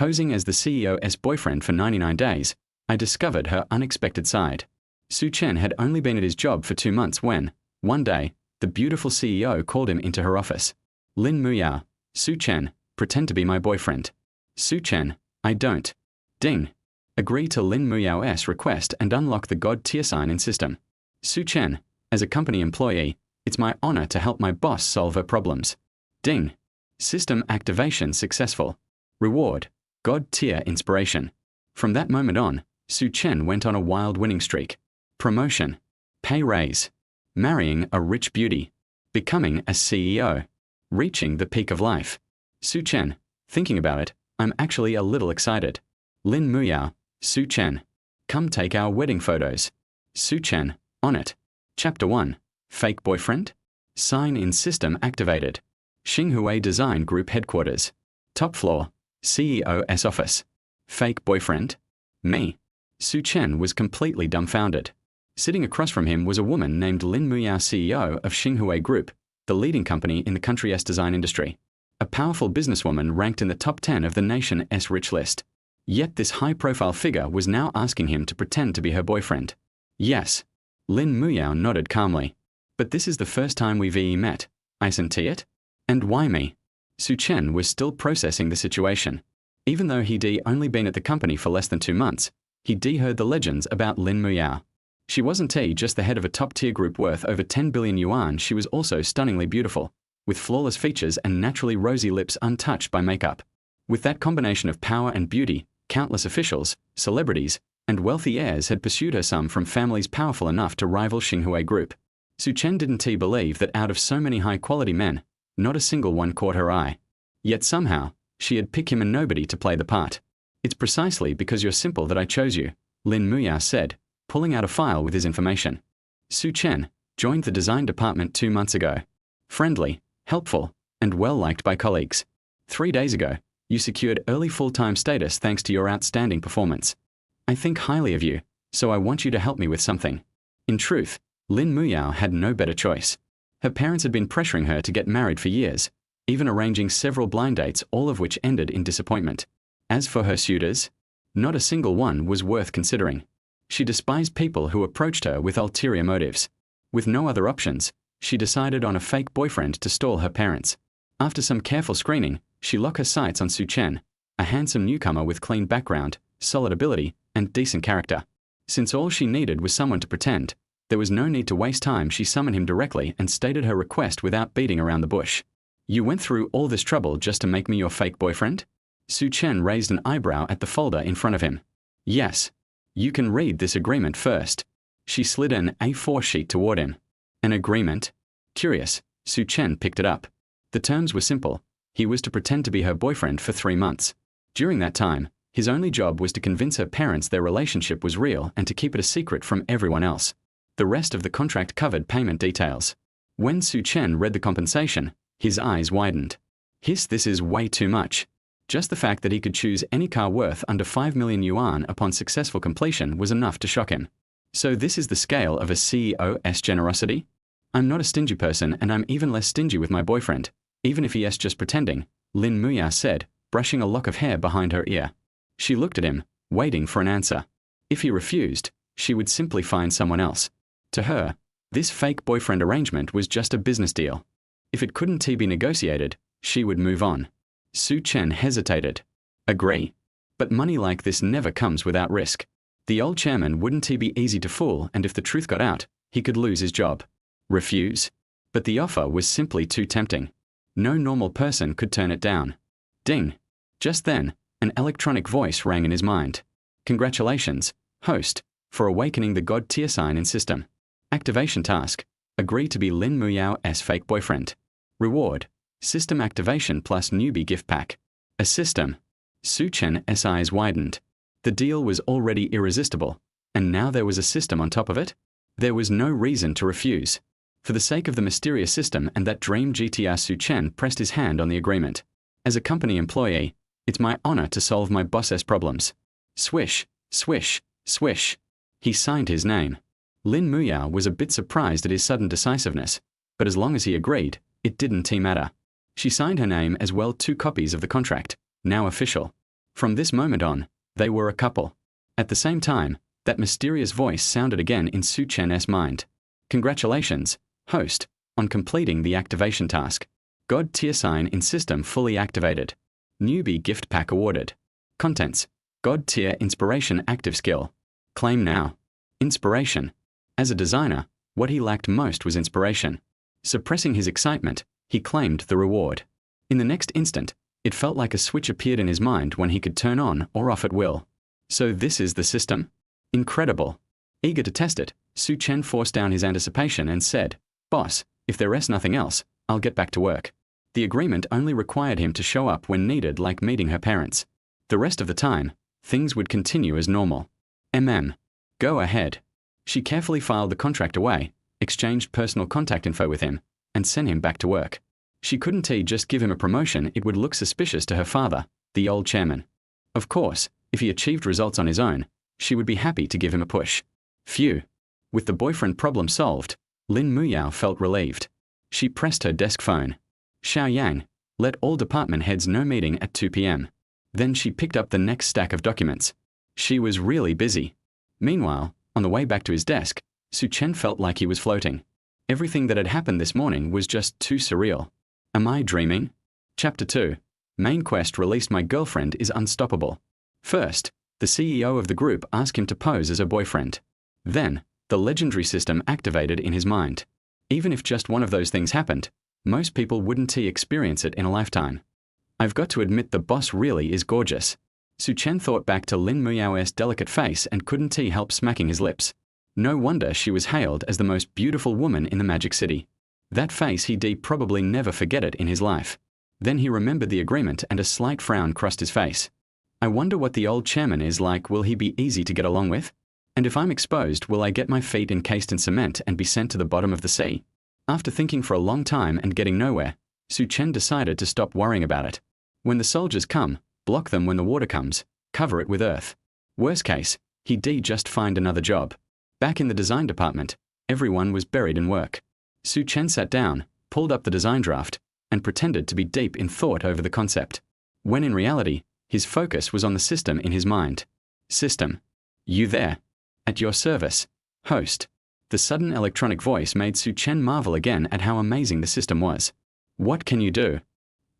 Posing as the CEO's boyfriend for 99 days, I discovered her unexpected side. Chen had only been at his job for 2 months when, one day, the beautiful CEO called him into her office. Lin Muyao, Chen, pretend to be my boyfriend. Chen, I don't. Ding. Agree to Lin Muyao's request and unlock the God tier sign in system. Chen, as a company employee, it's my honor to help my boss solve her problems. Ding. System activation successful. Reward, God tier inspiration. From that moment on, Chen went on a wild winning streak. Promotion. Pay raise. Marrying a rich beauty. Becoming a CEO. Reaching the peak of life. Chen, thinking about it, I'm actually a little excited. Lin Muyao, Chen. Come take our wedding photos. Chen, on it. Chapter 1. Fake boyfriend? Sign in system activated. Xinghui Design Group Headquarters. Top floor. CEO's office. Fake boyfriend? Me. Chen was completely dumbfounded. Sitting across from him was a woman named Lin Muyao, CEO of Xinghui Group, the leading company in the country's design industry. A powerful businesswoman ranked in the top 10 of the nation's rich list. Yet this high-profile figure was now asking him to pretend to be her boyfriend. Yes. Lin Muyao nodded calmly. But this is the first time we've met. Isn't it? And why me? Chen was still processing the situation. Even though he'd only been at the company for less than 2 months, he'd heard the legends about Lin Muyao. She wasn't just the head of a top-tier group worth over 10 billion yuan, she was also stunningly beautiful, with flawless features and naturally rosy lips untouched by makeup. With that combination of power and beauty, countless officials, celebrities, and wealthy heirs had pursued her, some from families powerful enough to rival Xinghui Group. Chen didn't believe that out of so many high-quality men, not a single one caught her eye. Yet somehow, she had picked him and nobody to play the part. It's precisely because you're simple that I chose you, Lin Muyao said, pulling out a file with his information. Chen joined the design department 2 months ago. Friendly, helpful, and well-liked by colleagues. 3 days ago, you secured early full-time status thanks to your outstanding performance. I think highly of you, so I want you to help me with something. In truth, Lin Muyao had no better choice. Her parents had been pressuring her to get married for years, even arranging several blind dates, all of which ended in disappointment. As for her suitors, not a single one was worth considering. She despised people who approached her with ulterior motives. With no other options, she decided on a fake boyfriend to stall her parents. After some careful screening, she locked her sights on Chen, a handsome newcomer with clean background, solid ability, and decent character. Since all she needed was someone to pretend, there was no need to waste time. She summoned him directly and stated her request without beating around the bush. You went through all this trouble just to make me your fake boyfriend? Chen raised an eyebrow at the folder in front of him. Yes. You can read this agreement first. She slid an A4 sheet toward him. An agreement? Curious, Chen picked it up. The terms were simple. He was to pretend to be her boyfriend for 3 months. During that time, his only job was to convince her parents their relationship was real and to keep it a secret from everyone else. The rest of the contract covered payment details. When Chen read the compensation, his eyes widened. This is way too much. Just the fact that he could choose any car worth under 5 million yuan upon successful completion was enough to shock him. So this is the scale of a CEO's generosity? I'm not a stingy person, and I'm even less stingy with my boyfriend, even if he is just pretending, Lin Muyao said, brushing a lock of hair behind her ear. She looked at him, waiting for an answer. If he refused, she would simply find someone else. To her, this fake boyfriend arrangement was just a business deal. If it couldn't be negotiated, she would move on. Chen hesitated. Agree. But money like this never comes without risk. The old chairman wouldn't be easy to fool, and if the truth got out, he could lose his job. Refuse? But the offer was simply too tempting. No normal person could turn it down. Ding. Just then, an electronic voice rang in his mind. Congratulations, host, for awakening the God tier sign in system. Activation task. Agree to be Lin Muyao's fake boyfriend. Reward. System activation plus newbie gift pack. A system. Chen's eyes widened. The deal was already irresistible, and now there was a system on top of it? There was no reason to refuse. For the sake of the mysterious system and that dream GTR, Chen pressed his hand on the agreement. As a company employee, it's my honor to solve my boss's problems. Swish, swish, swish. He signed his name. Lin Muyao was a bit surprised at his sudden decisiveness, but as long as he agreed, it didn't matter. She signed her name as well 2 copies of the contract, now official. From this moment on, they were a couple. At the same time, that mysterious voice sounded again in Su Chen's mind. Congratulations, host, on completing the activation task. God tier sign in system fully activated. Newbie gift pack awarded. Contents: God tier inspiration active skill. Claim now. Inspiration. As a designer, what he lacked most was inspiration. Suppressing his excitement, he claimed the reward. In the next instant, it felt like a switch appeared in his mind when he could turn on or off at will. So this is the system? Incredible. Eager to test it, Su Chen forced down his anticipation and said, "Boss, if there's nothing else, I'll get back to work." The agreement only required him to show up when needed, like meeting her parents. The rest of the time, things would continue as normal. Go ahead. She carefully filed the contract away, exchanged personal contact info with him, and sent him back to work. She couldn't just give him a promotion. It would look suspicious to her father, the old chairman. Of course, if he achieved results on his own, she would be happy to give him a push. Phew. With the boyfriend problem solved, Lin Muyao felt relieved. She pressed her desk phone. Xiaoyang, let all department heads know meeting at 2 p.m. Then she picked up the next stack of documents. She was really busy. Meanwhile, on the way back to his desk, Su Chen felt like he was floating. Everything that had happened this morning was just too surreal. Am I dreaming? Chapter 2. Main quest released. My girlfriend is unstoppable. First, the CEO of the group asked him to pose as her boyfriend. Then, the legendary system activated in his mind. Even if just one of those things happened, most people wouldn't experience it in a lifetime. I've got to admit, the boss really is gorgeous. Su Chen thought back to Lin Muyao's delicate face and couldn't help smacking his lips. No wonder she was hailed as the most beautiful woman in the Magic City. That face, he'd probably never forget it in his life. Then he remembered the agreement and a slight frown crossed his face. I wonder what the old chairman is like. Will he be easy to get along with? And if I'm exposed, will I get my feet encased in cement and be sent to the bottom of the sea? After thinking for a long time and getting nowhere, Su Chen decided to stop worrying about it. When the soldiers come, block them. When the water comes, cover it with earth. Worst case, he'd just find another job. Back in the design department, everyone was buried in work. Su Chen sat down, pulled up the design draft, and pretended to be deep in thought over the concept, when in reality, his focus was on the system in his mind. System. You there? At your service, host. The sudden electronic voice made Su Chen marvel again at how amazing the system was. What can you do?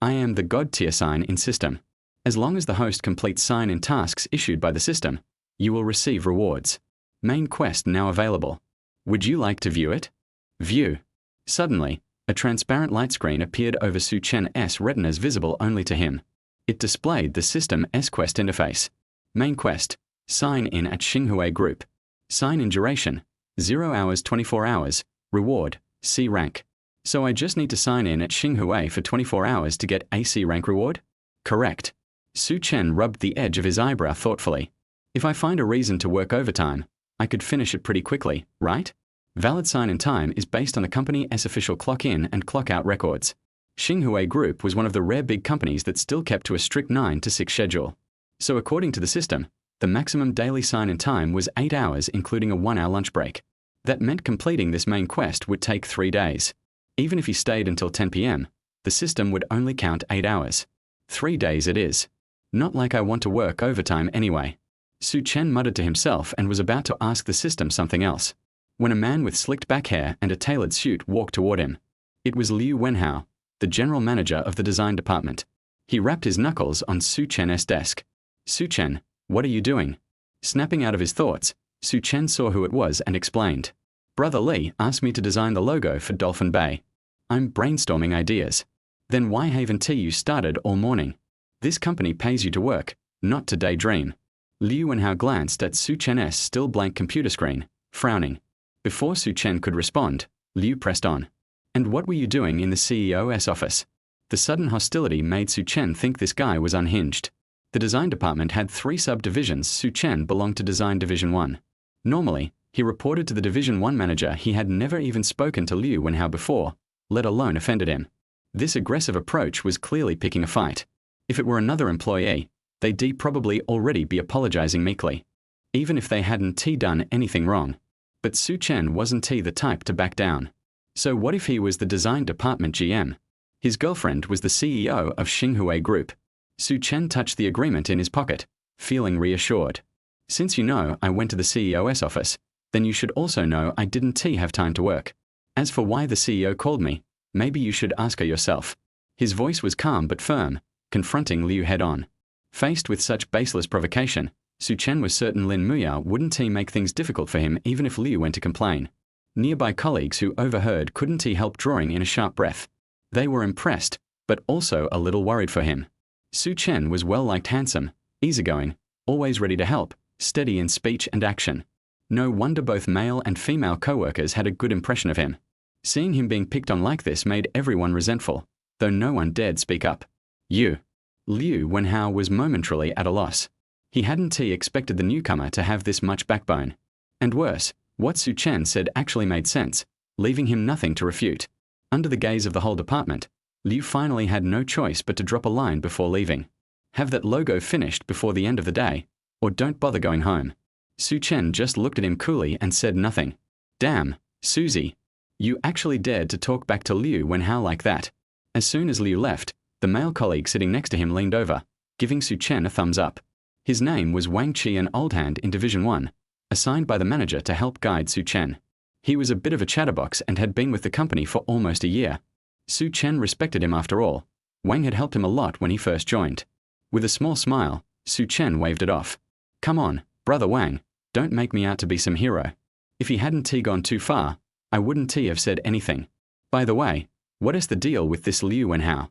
I am the God tier sign in system. As long as the host completes sign-in tasks issued by the system, you will receive rewards. Main quest now available. Would you like to view it? View. Suddenly, a transparent light screen appeared over Su Chen's retinas, visible only to him. It displayed the system's quest interface. Main quest. Sign in at Xinhui Group. Sign in duration. 0 hours 24 hours. Reward. C rank. So I just need to sign in at Xinhui for 24 hours to get a C rank reward? Correct. Su Chen rubbed the edge of his eyebrow thoughtfully. If I find a reason to work overtime, I could finish it pretty quickly, right? Valid sign-in time is based on the company's official clock-in and clock-out records. Xinhui Group was one of the rare big companies that still kept to a strict 9 to 6 schedule. So according to the system, the maximum daily sign-in time was 8 hours, including a 1-hour lunch break. That meant completing this main quest would take 3 days. Even if he stayed until 10 p.m., the system would only count 8 hours. 3 days it is. Not like I want to work overtime anyway. Su Chen muttered to himself and was about to ask the system something else, when a man with slicked back hair and a tailored suit walked toward him. It was Liu Wenhao, the general manager of the design department. He rapped his knuckles on Su Chen's desk. Su Chen, what are you doing? Snapping out of his thoughts, Su Chen saw who it was and explained. Brother Li asked me to design the logo for Dolphin Bay. I'm brainstorming ideas. Then why haven't you started all morning? This company pays you to work, not to daydream. Liu Wenhao glanced at Su Chen's still blank computer screen, frowning. Before Su Chen could respond, Liu pressed on. And what were you doing in the CEO's office? The sudden hostility made Su Chen think this guy was unhinged. The design department had 3 subdivisions. Su Chen belonged to Design Division 1. Normally, he reported to the Division 1 manager. He had never even spoken to Liu Wenhao before, let alone offended him. This aggressive approach was clearly picking a fight. If it were another employee, they'd probably already be apologizing meekly, even if they hadn't done anything wrong. But Su Chen wasn't the type to back down. So what if he was the design department GM? His girlfriend was the CEO of Xinhui Group. Su Chen touched the agreement in his pocket, feeling reassured. Since you know I went to the CEO's office, then you should also know I didn't have time to work. As for why the CEO called me, maybe you should ask her yourself. His voice was calm but firm, confronting Liu head-on. Faced with such baseless provocation, Su Chen was certain Lin Muyao wouldn't make things difficult for him even if Liu went to complain. Nearby colleagues who overheard couldn't help drawing in a sharp breath. They were impressed, but also a little worried for him. Su Chen was well-liked, handsome, easygoing, always ready to help, steady in speech and action. No wonder both male and female co-workers had a good impression of him. Seeing him being picked on like this made everyone resentful, though no one dared speak up. Liu Wenhao was momentarily at a loss. He hadn't expected the newcomer to have this much backbone. And worse, what Su Chen said actually made sense, leaving him nothing to refute. Under the gaze of the whole department, Liu finally had no choice but to drop a line before leaving. Have that logo finished before the end of the day, or don't bother going home. Su Chen just looked at him coolly and said nothing. Damn, Susie. You actually dared to talk back to Liu Wenhao like that. As soon as Liu left, the male colleague sitting next to him leaned over, giving Su Chen a thumbs up. His name was Wang Qi, an old hand in Division 1, assigned by the manager to help guide Su Chen. He was a bit of a chatterbox and had been with the company for almost a year. Su Chen respected him after all. Wang had helped him a lot when he first joined. With a small smile, Su Chen waved it off. Come on, brother Wang, don't make me out to be some hero. If he hadn't gone too far, I wouldn't have said anything. By the way, what is the deal with this Liu Wenhao?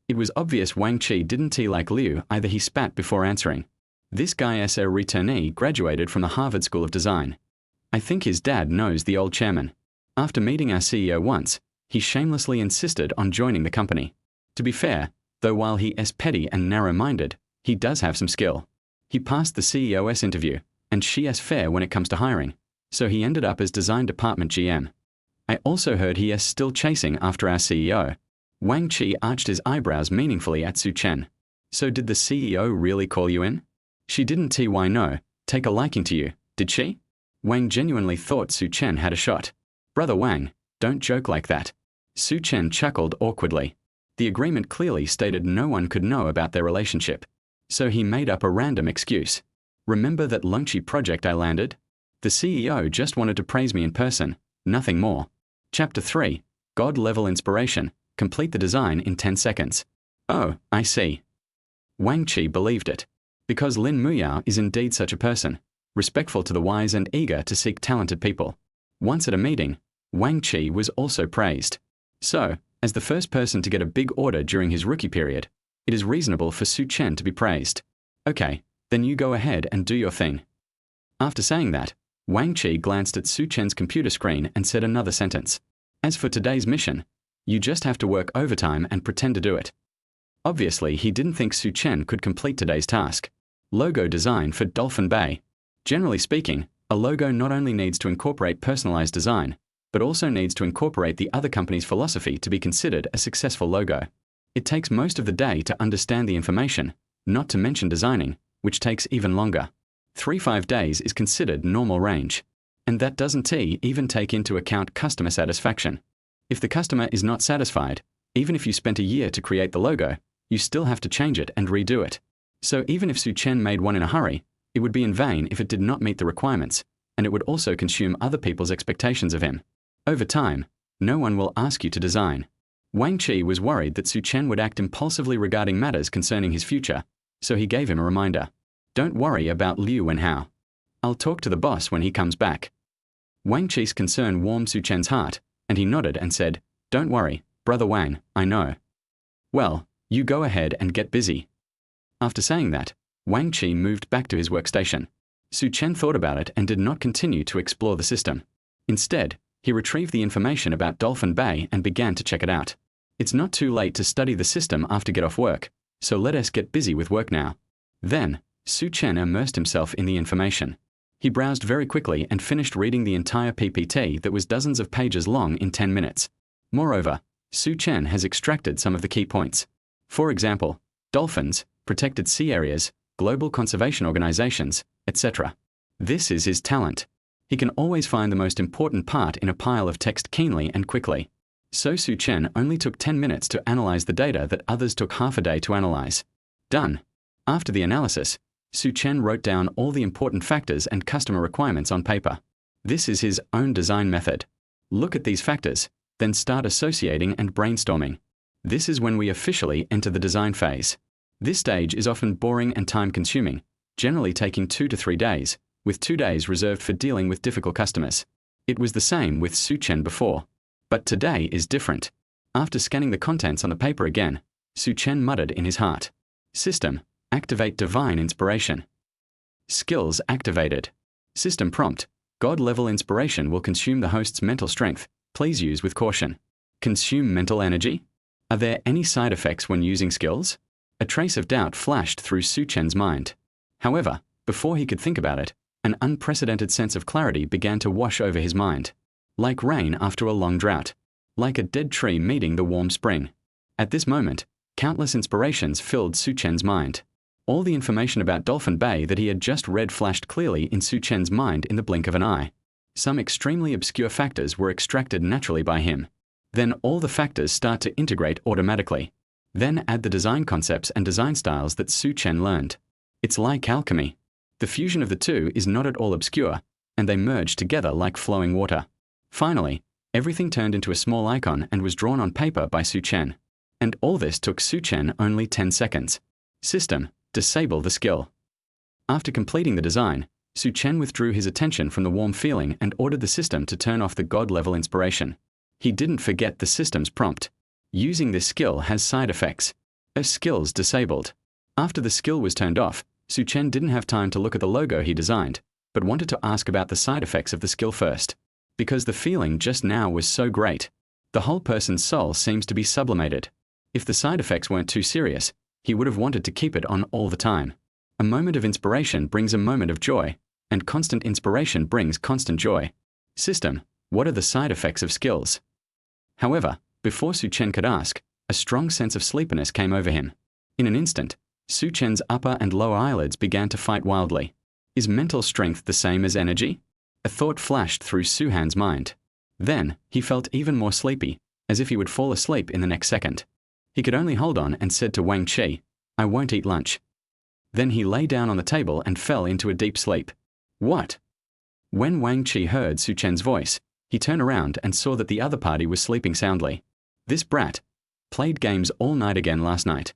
It was obvious Wang Qi didn't like Liu either. He spat before answering. This guy is a returnee, graduated from the Harvard School of Design. I think his dad knows the old chairman. After meeting our CEO once, he shamelessly insisted on joining the company. To be fair, though, while he is petty and narrow-minded, he does have some skill. He passed the CEO's interview, and she is fair when it comes to hiring, so he ended up as design department GM. I also heard he is still chasing after our CEO. Wang Qi arched his eyebrows meaningfully at Su Chen. So did the CEO really call you in? She didn't why no, take a liking to you, did she? Wang genuinely thought Su Chen had a shot. Brother Wang, don't joke like that. Su Chen chuckled awkwardly. The agreement clearly stated no one could know about their relationship. So he made up a random excuse. Remember that Longqi project I landed? The CEO just wanted to praise me in person, nothing more. Chapter 3, God-level inspiration, complete the design in 10 seconds. Oh, I see. Wang Qi believed it. Because Lin Muyao is indeed such a person, respectful to the wise and eager to seek talented people. Once at a meeting, Wang Qi was also praised. So, as the first person to get a big order during his rookie period, it is reasonable for Su Chen to be praised. Okay, then you go ahead and do your thing. After saying that, Wang Qi glanced at Su Chen's computer screen and said another sentence. As for today's mission, you just have to work overtime and pretend to do it. Obviously, he didn't think Su Chen could complete today's task. Logo design for Dolphin Bay. Generally speaking, a logo not only needs to incorporate personalized design, but also needs to incorporate the other company's philosophy to be considered a successful logo. It takes most of the day to understand the information, not to mention designing, which takes even longer. 3-5 days is considered normal range. And that doesn't even take into account customer satisfaction. If the customer is not satisfied, even if you spent a year to create the logo, you still have to change it and redo it. So even if Su Chen made one in a hurry, it would be in vain if it did not meet the requirements, and it would also consume other people's expectations of him. Over time, no one will ask you to design. Wang Qi was worried that Su Chen would act impulsively regarding matters concerning his future, so he gave him a reminder. Don't worry about Liu Wenhao. I'll talk to the boss when he comes back. Wang Qi's concern warmed Su Chen's heart, and he nodded and said, Don't worry, brother Wang, I know. Well, you go ahead and get busy. After saying that, Wang Qi moved back to his workstation. Su Chen thought about it and did not continue to explore the system. Instead, he retrieved the information about Dolphin Bay and began to check it out. It's not too late to study the system after get off work, so let us get busy with work now. Then, Su Chen immersed himself in the information. He browsed very quickly and finished reading the entire PPT that was dozens of pages long in 10 minutes. Moreover, Su Chen has extracted some of the key points. For example, dolphins, protected sea areas, global conservation organizations, etc. This is his talent. He can always find the most important part in a pile of text keenly and quickly. So Su Chen only took 10 minutes to analyze the data that others took half a day to analyze. Done. After the analysis, Chen wrote down all the important factors and customer requirements on paper. This is his own design method. Look at these factors, then start associating and brainstorming. This is when we officially enter the design phase. This stage is often boring and time-consuming, generally taking 2 to 3 days, with 2 days reserved for dealing with difficult customers. It was the same with Chen before. But today is different. After scanning the contents on the paper again, Chen muttered in his heart. System, activate divine inspiration. Skills activated. System prompt, God-level inspiration will consume the host's mental strength. Please use with caution. Consume mental energy? Are there any side effects when using skills? A trace of doubt flashed through Chen's mind. However, before he could think about it, an unprecedented sense of clarity began to wash over his mind. Like rain after a long drought. Like a dead tree meeting the warm spring. At this moment, countless inspirations filled Chen's mind. All the information about Dolphin Bay that he had just read flashed clearly in Chen's mind in the blink of an eye. Some extremely obscure factors were extracted naturally by him. Then all the factors start to integrate automatically. Then add the design concepts and design styles that Chen learned. It's like alchemy. The fusion of the two is not at all obscure, and they merge together like flowing water. Finally, everything turned into a small icon and was drawn on paper by Chen. And all this took Chen only 10 seconds. System, disable the skill. After completing the design, Chen withdrew his attention from the warm feeling and ordered the system to turn off the God-level inspiration. He didn't forget the system's prompt. Using this skill has side effects. Skills disabled. After the skill was turned off, Chen didn't have time to look at the logo he designed, but wanted to ask about the side effects of the skill first. Because the feeling just now was so great. The whole person's soul seems to be sublimated. If the side effects weren't too serious, he would have wanted to keep it on all the time. A moment of inspiration brings a moment of joy, and constant inspiration brings constant joy. System, what are the side effects of skills? However, before Chen could ask, a strong sense of sleepiness came over him. In an instant, Chen's upper and lower eyelids began to fight wildly. Is mental strength the same as energy? A thought flashed through Suhan's mind. Then, he felt even more sleepy, as if he would fall asleep in the next second. He could only hold on and said to Wang Qi, I won't eat lunch. Then he lay down on the table and fell into a deep sleep. What? When Wang Qi heard Chen's voice, he turned around and saw that the other party was sleeping soundly. This brat played games all night again last night.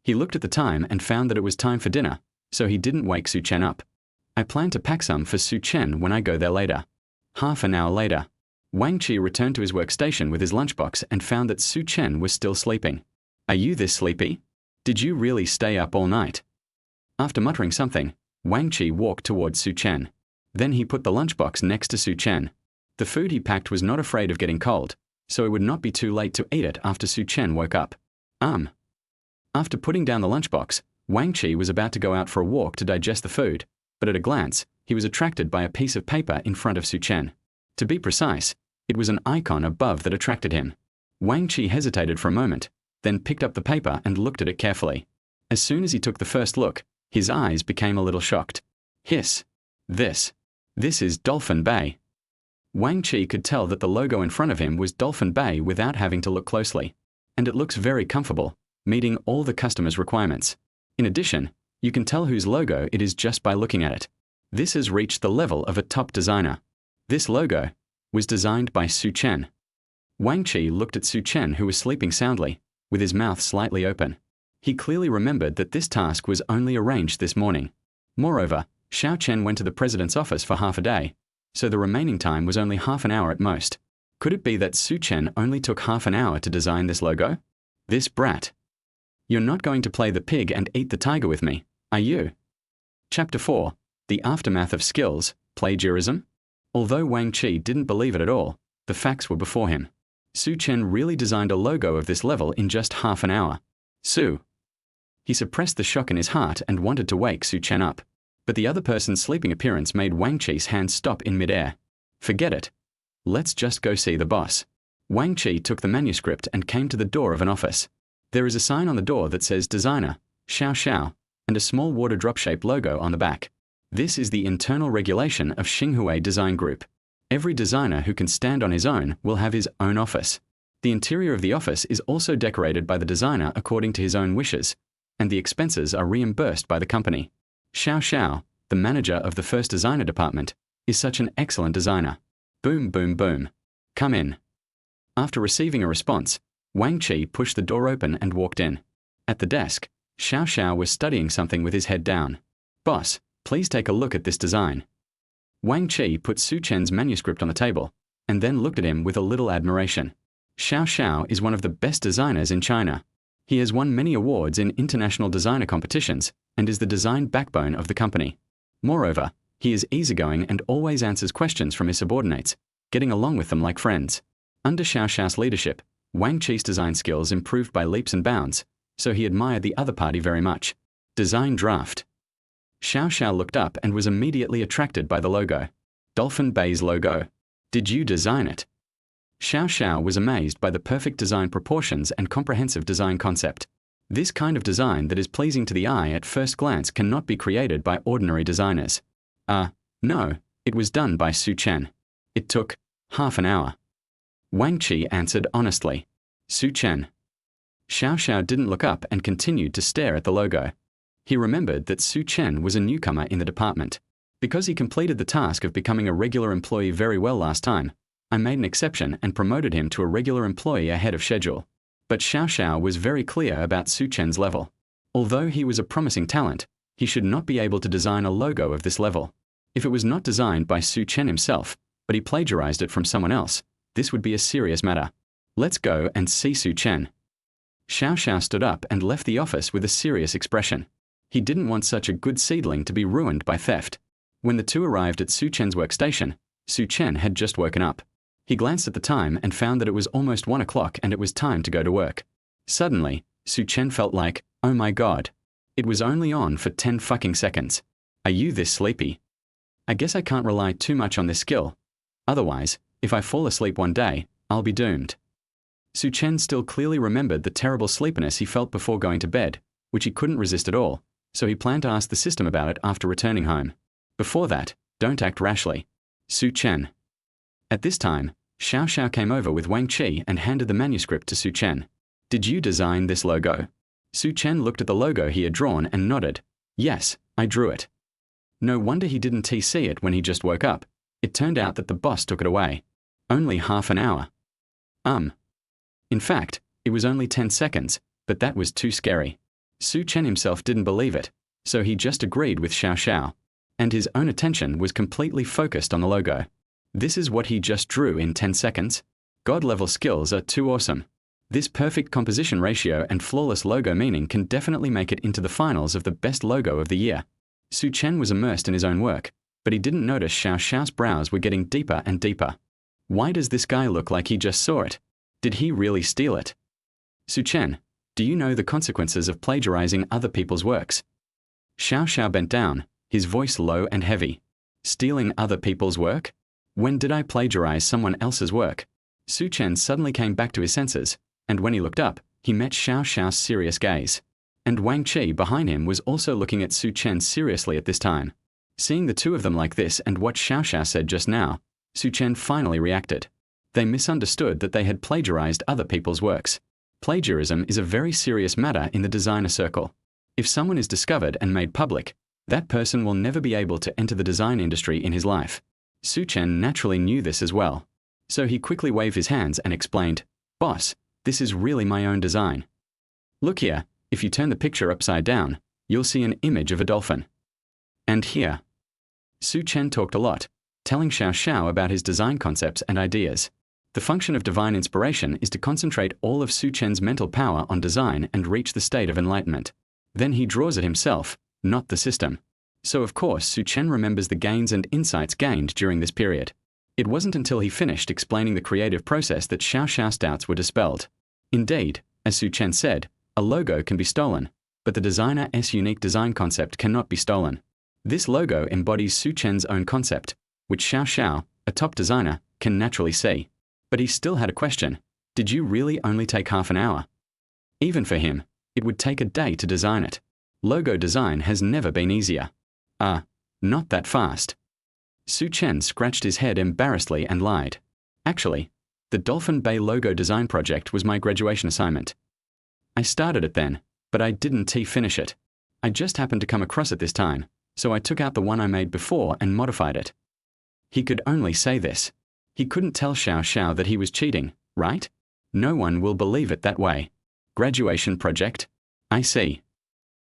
He looked at the time and found that it was time for dinner, so he didn't wake Chen up. I plan to pack some for Chen when I go there later. Half an hour later, Wang Qi returned to his workstation with his lunchbox and found that Chen was still sleeping. Are you this sleepy? Did you really stay up all night? After muttering something, Wang Qi walked towards Chen. Then he put the lunchbox next to Chen. The food he packed was not afraid of getting cold, so it would not be too late to eat it after Chen woke up. After putting down the lunchbox, Wang Qi was about to go out for a walk to digest the food, but at a glance, he was attracted by a piece of paper in front of Chen. To be precise, it was an icon above that attracted him. Wang Qi hesitated for a moment, then picked up the paper and looked at it carefully. As soon as he took the first look, his eyes became a little shocked. Hiss. This is Dolphin Bay. Wang Qi could tell that the logo in front of him was Dolphin Bay without having to look closely. And it looks very comfortable, meeting all the customer's requirements. In addition, you can tell whose logo it is just by looking at it. This has reached the level of a top designer. This logo was designed by Chen. Wang Qi looked at Chen, who was sleeping soundly, with his mouth slightly open. He clearly remembered that this task was only arranged this morning. Moreover, Chen went to the president's office for half a day, so the remaining time was only half an hour at most. Could it be that Chen only took half an hour to design this logo? This brat. You're not going to play the pig and eat the tiger with me, are you? Chapter 4. The Aftermath of Skills, Plagiarism? Although Wang Qi didn't believe it at all, the facts were before him. Chen really designed a logo of this level in just half an hour. He suppressed the shock in his heart and wanted to wake Chen up. But the other person's sleeping appearance made Wang Qi's hands stop in midair. Forget it. Let's just go see the boss. Wang Qi took the manuscript and came to the door of an office. There is a sign on the door that says Designer, Xiao Xiao, and a small water drop-shaped logo on the back. This is the internal regulation of Xinghui Design Group. Every designer who can stand on his own will have his own office. The interior of the office is also decorated by the designer according to his own wishes, and the expenses are reimbursed by the company. Xiao Xiao, the manager of the first designer department, is such an excellent designer. Boom, boom, boom. Come in. After receiving a response, Wang Qi pushed the door open and walked in. At the desk, Xiao Xiao was studying something with his head down. Boss, please take a look at this design. Wang Qi put Su Chen's manuscript on the table, and then looked at him with a little admiration. Xiao Xiao is one of the best designers in China. He has won many awards in international designer competitions and is the design backbone of the company. Moreover, he is easygoing and always answers questions from his subordinates, getting along with them like friends. Under Xiao Xiao's leadership, Wang Qi's design skills improved by leaps and bounds, so he admired the other party very much. Design draft. Xiao Xiao looked up and was immediately attracted by the logo. Dolphin Bay's logo. Did you design it? Xiao Xiao was amazed by the perfect design proportions and comprehensive design concept. This kind of design that is pleasing to the eye at first glance cannot be created by ordinary designers. No, it was done by Su Chen. It took half an hour. Wang Qi answered honestly. Su Chen. Xiao Xiao didn't look up and continued to stare at the logo. He remembered that Su Chen was a newcomer in the department. Because he completed the task of becoming a regular employee very well last time, I made an exception and promoted him to a regular employee ahead of schedule. But Xiao Xiao was very clear about Su Chen's level. Although he was a promising talent, he should not be able to design a logo of this level. If it was not designed by Su Chen himself, but he plagiarized it from someone else, this would be a serious matter. Let's go and see Su Chen. Xiao Xiao stood up and left the office with a serious expression. He didn't want such a good seedling to be ruined by theft. When the two arrived at Su Chen's workstation, Su Chen had just woken up. He glanced at the time and found that it was almost 1 o'clock and it was time to go to work. Suddenly, Su Chen felt like, oh my god. It was only on for 10 fucking seconds. Are you this sleepy? I guess I can't rely too much on this skill. Otherwise, if I fall asleep one day, I'll be doomed. Su Chen still clearly remembered the terrible sleepiness he felt before going to bed, which he couldn't resist at all, so he planned to ask the system about it after returning home. Before that, don't act rashly. Su Chen. At this time, Xiao Xiao came over with Wang Qi and handed the manuscript to Su Chen. Did you design this logo? Su Chen looked at the logo he had drawn and nodded. Yes, I drew it. No wonder he didn't TC it when he just woke up. It turned out that the boss took it away. Only half an hour. In fact, it was only 10 seconds, but that was too scary. Su Chen himself didn't believe it, so he just agreed with Xiao Xiao. And his own attention was completely focused on the logo. This is what he just drew in 10 seconds. God-level skills are too awesome. This perfect composition ratio and flawless logo meaning can definitely make it into the finals of the best logo of the year. Su Chen was immersed in his own work, but he didn't notice Xiao Xiao's brows were getting deeper and deeper. Why does this guy look like he just saw it? Did he really steal it? Su Chen, do you know the consequences of plagiarizing other people's works? Xiao Xiao bent down, his voice low and heavy. Stealing other people's work? When did I plagiarize someone else's work? Su Chen suddenly came back to his senses, and when he looked up, he met Xiao Xiao's serious gaze. And Wang Qi behind him was also looking at Su Chen seriously at this time. Seeing the two of them like this and what Xiao Xiao said just now, Su Chen finally reacted. They misunderstood that they had plagiarized other people's works. Plagiarism is a very serious matter in the designer circle. If someone is discovered and made public, that person will never be able to enter the design industry in his life. Su Chen naturally knew this as well. So he quickly waved his hands and explained, "Boss, this is really my own design. Look here, if you turn the picture upside down, you'll see an image of a dolphin. And here." Su Chen talked a lot, telling Xiao Xiao about his design concepts and ideas. The function of divine inspiration is to concentrate all of Su Chen's mental power on design and reach the state of enlightenment. Then he draws it himself, not the system. So of course Su Chen remembers the gains and insights gained during this period. It wasn't until he finished explaining the creative process that Xiao Xiao's doubts were dispelled. Indeed, as Su Chen said, a logo can be stolen, but the designer's unique design concept cannot be stolen. This logo embodies Su Chen's own concept, which Xiao Xiao, a top designer, can naturally see. But he still had a question. Did you really only take half an hour? Even for him, it would take a day to design it. Logo design has never been easier. Not that fast. Su Chen scratched his head embarrassedly and lied. Actually, the Dolphin Bay logo design project was my graduation assignment. I started it then, but I didn't finish it. I just happened to come across it this time, so I took out the one I made before and modified it. He could only say this. He couldn't tell Xiao Xiao that he was cheating, right? No one will believe it that way. Graduation project? I see.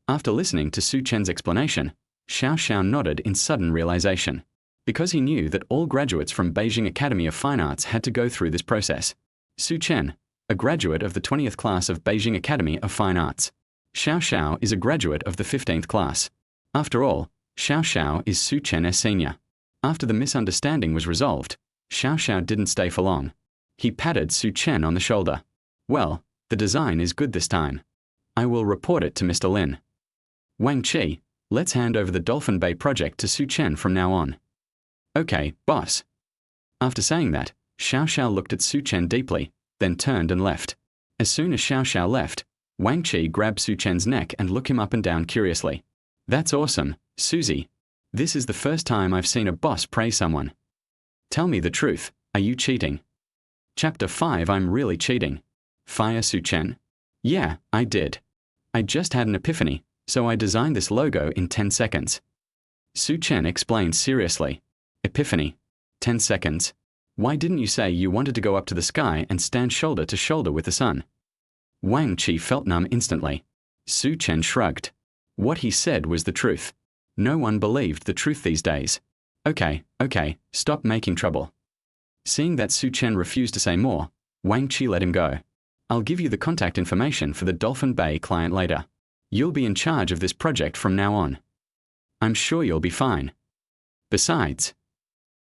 After listening to Su Chen's explanation, Xiao Xiao nodded in sudden realization. Because he knew that all graduates from Beijing Academy of Fine Arts had to go through this process. Su Chen, a graduate of the 20th class of Beijing Academy of Fine Arts. Xiao Xiao is a graduate of the 15th class. After all, Xiao Xiao is Su Chen's senior. After the misunderstanding was resolved, Xiao Xiao didn't stay for long. He patted Su Chen on the shoulder. Well, the design is good this time. I will report it to Mr. Lin. Wang Qi, let's hand over the Dolphin Bay project to Su Chen from now on. Okay, boss. After saying that, Xiao Xiao looked at Su Chen deeply, then turned and left. As soon as Xiao Xiao left, Wang Qi grabbed Su Chen's neck and looked him up and down curiously. That's awesome, Susie. This is the first time I've seen a boss praise someone. Tell me the truth, are you cheating? Chapter 5 I'm really cheating. Fire Su Chen? Yeah, I did. I just had an epiphany, so I designed this logo in 10 seconds. Su Chen explained seriously. Epiphany. 10 seconds. Why didn't you say you wanted to go up to the sky and stand shoulder to shoulder with the sun? Wang Qi felt numb instantly. Su Chen shrugged. What he said was the truth. No one believed the truth these days. Okay, stop making trouble. Seeing that Su Chen refused to say more, Wang Qi let him go. I'll give you the contact information for the Dolphin Bay client later. You'll be in charge of this project from now on. I'm sure you'll be fine. Besides.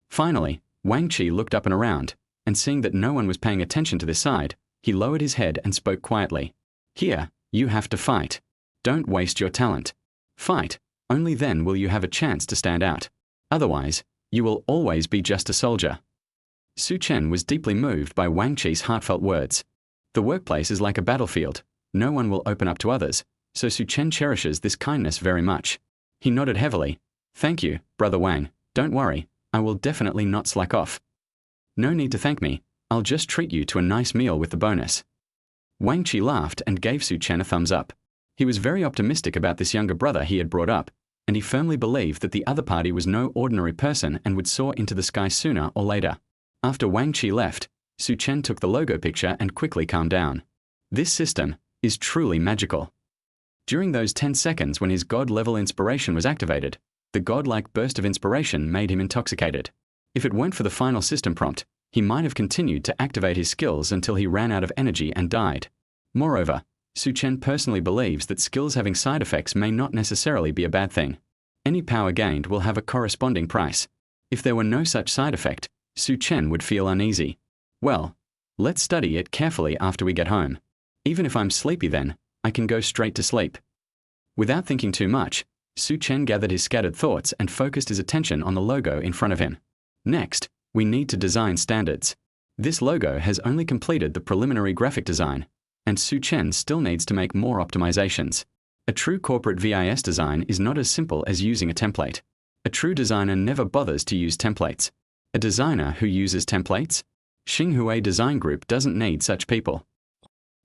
Finally, Wang Qi looked up and around, and seeing that no one was paying attention to this side, he lowered his head and spoke quietly. Here, you have to fight. Don't waste your talent. Fight, only then will you have a chance to stand out. Otherwise, you will always be just a soldier. Su Chen was deeply moved by Wang Qi's heartfelt words. The workplace is like a battlefield. No one will open up to others, so Su Chen cherishes this kindness very much. He nodded heavily. Thank you, Brother Wang. Don't worry, I will definitely not slack off. No need to thank me. I'll just treat you to a nice meal with the bonus. Wang Qi laughed and gave Su Chen a thumbs up. He was very optimistic about this younger brother he had brought up, and he firmly believed that the other party was no ordinary person and would soar into the sky sooner or later. After Wang Qi left, Su Chen took the logo picture and quickly calmed down. This system is truly magical. During those 10 seconds when his god-level inspiration was activated, the godlike burst of inspiration made him intoxicated. If it weren't for the final system prompt, he might have continued to activate his skills until he ran out of energy and died. Moreover, Su Chen personally believes that skills having side effects may not necessarily be a bad thing. Any power gained will have a corresponding price. If there were no such side effect, Su Chen would feel uneasy. Well, let's study it carefully after we get home. Even if I'm sleepy then, I can go straight to sleep. Without thinking too much, Su Chen gathered his scattered thoughts and focused his attention on the logo in front of him. Next, we need to design standards. This logo has only completed the preliminary graphic design, and Su Chen still needs to make more optimizations. A true corporate VIS design is not as simple as using a template. A true designer never bothers to use templates. A designer who uses templates? Xinghui Design Group doesn't need such people.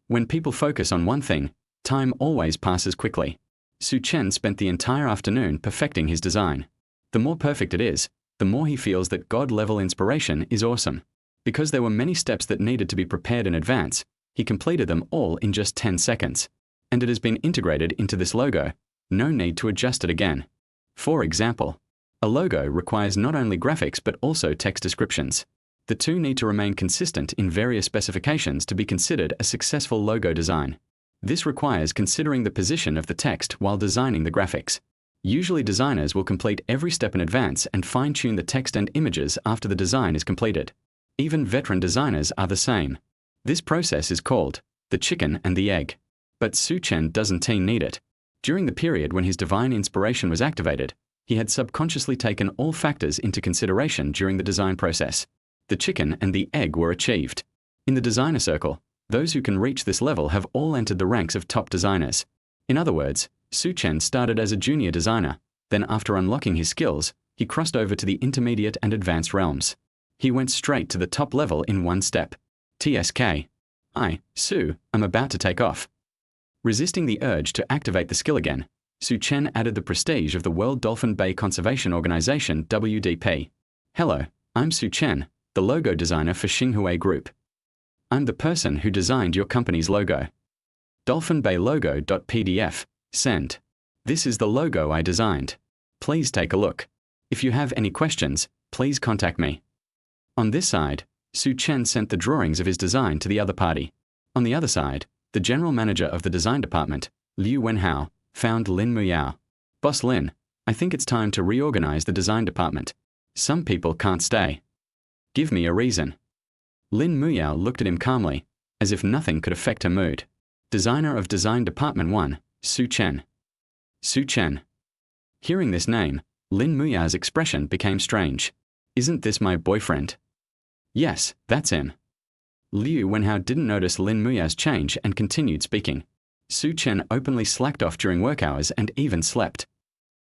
When people focus on one thing, time always passes quickly. Su Chen spent the entire afternoon perfecting his design. The more perfect it is, the more he feels that god-level inspiration is awesome. Because there were many steps that needed to be prepared in advance, he completed them all in just 10 seconds. And it has been integrated into this logo. No need to adjust it again. For example, a logo requires not only graphics but also text descriptions. The two need to remain consistent in various specifications to be considered a successful logo design. This requires considering the position of the text while designing the graphics. Usually designers will complete every step in advance and fine-tune the text and images after the design is completed. Even veteran designers are the same. This process is called the chicken and the egg. But Su Chen doesn't need it. During the period when his divine inspiration was activated, he had subconsciously taken all factors into consideration during the design process. The chicken and the egg were achieved. In the designer circle, those who can reach this level have all entered the ranks of top designers. In other words, Su Chen started as a junior designer, then after unlocking his skills, he crossed over to the intermediate and advanced realms. He went straight to the top level in one step. TSK. Su, I'm about to take off. Resisting the urge to activate the skill again, Chen added the prestige of the World Dolphin Bay Conservation Organization WDP. Hello, I'm Chen, the logo designer for Xinhui Group. I'm the person who designed your company's logo. dolphinbaylogo.pdf, send. This is the logo I designed. Please take a look. If you have any questions, please contact me. On this side, Chen sent the drawings of his design to the other party. On the other side, the general manager of the design department, Liu Wenhao, found Lin Muyao. Boss Lin, I think it's time to reorganize the design department. Some people can't stay. Give me a reason. Lin Muyao looked at him calmly, as if nothing could affect her mood. Designer of Design Department 1, Chen. Chen. Hearing this name, Lin Muyao's expression became strange. Isn't this my boyfriend? Yes, that's him. Liu Wenhao didn't notice Lin Muyao's change and continued speaking. Chen openly slacked off during work hours and even slept.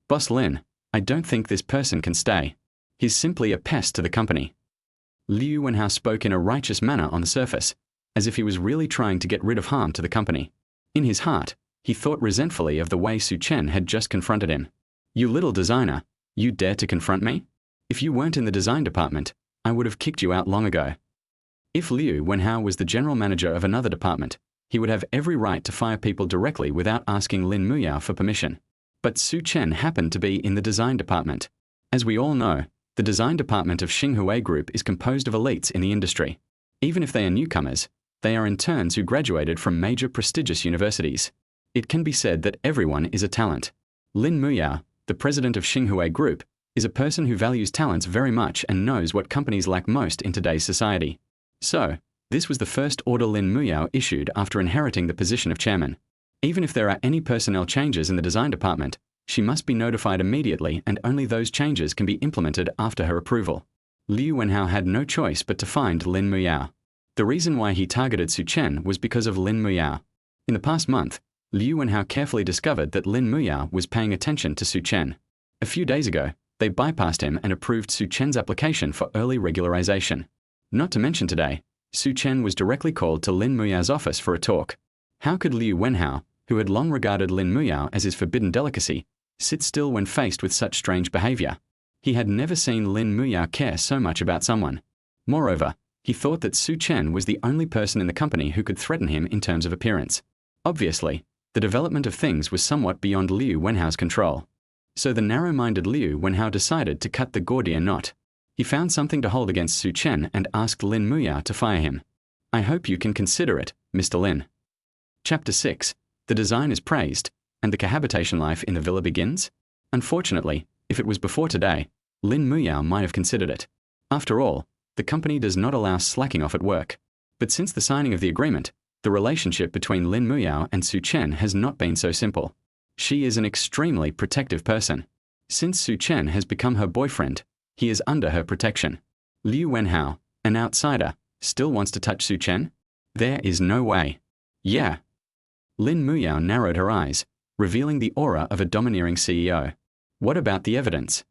Boss Lin, I don't think this person can stay. He's simply a pest to the company. Liu Wenhao spoke in a righteous manner on the surface, as if he was really trying to get rid of harm to the company. In his heart, he thought resentfully of the way Chen had just confronted him. You little designer, you dare to confront me? If you weren't in the design department, I would have kicked you out long ago. If Liu Wenhao was the general manager of another department, he would have every right to fire people directly without asking Lin Muyao for permission. But Chen happened to be in the design department. As we all know, the design department of Xinhui Group is composed of elites in the industry. Even if they are newcomers, they are interns who graduated from major prestigious universities. It can be said that everyone is a talent. Lin Muyao, the president of Xinhui Group, is a person who values talents very much and knows what companies lack most in today's society. So, this was the first order Lin Muyao issued after inheriting the position of chairman. Even if there are any personnel changes in the design department, she must be notified immediately and only those changes can be implemented after her approval. Liu Wenhao had no choice but to find Lin Muyao. The reason why he targeted Chen was because of Lin Muyao. In the past month, Liu Wenhao carefully discovered that Lin Muyao was paying attention to Chen. A few days ago, they bypassed him and approved Chen's application for early regularization. Not to mention today, Chen was directly called to Lin Muyao's office for a talk. How could Liu Wenhao, who had long regarded Lin Muyao as his forbidden delicacy, sit still when faced with such strange behavior? He had never seen Lin Muyao care so much about someone. Moreover, he thought that Chen was the only person in the company who could threaten him in terms of appearance. Obviously, the development of things was somewhat beyond Liu Wenhao's control. So the narrow-minded Liu Wenhao decided to cut the Gordian knot. He found something to hold against Chen and asked Lin Muyao to fire him. I hope you can consider it, Mr. Lin. Chapter 6. The design is praised, and the cohabitation life in the villa begins? Unfortunately, if it was before today, Lin Muyao might have considered it. After all, the company does not allow slacking off at work. But since the signing of the agreement, the relationship between Lin Muyao and Chen has not been so simple. She is an extremely protective person. Since Chen has become her boyfriend, he is under her protection. Liu Wenhao, an outsider, still wants to touch Chen? There is no way. Yeah. Lin Muyao narrowed her eyes, revealing the aura of a domineering CEO. What about the evidence?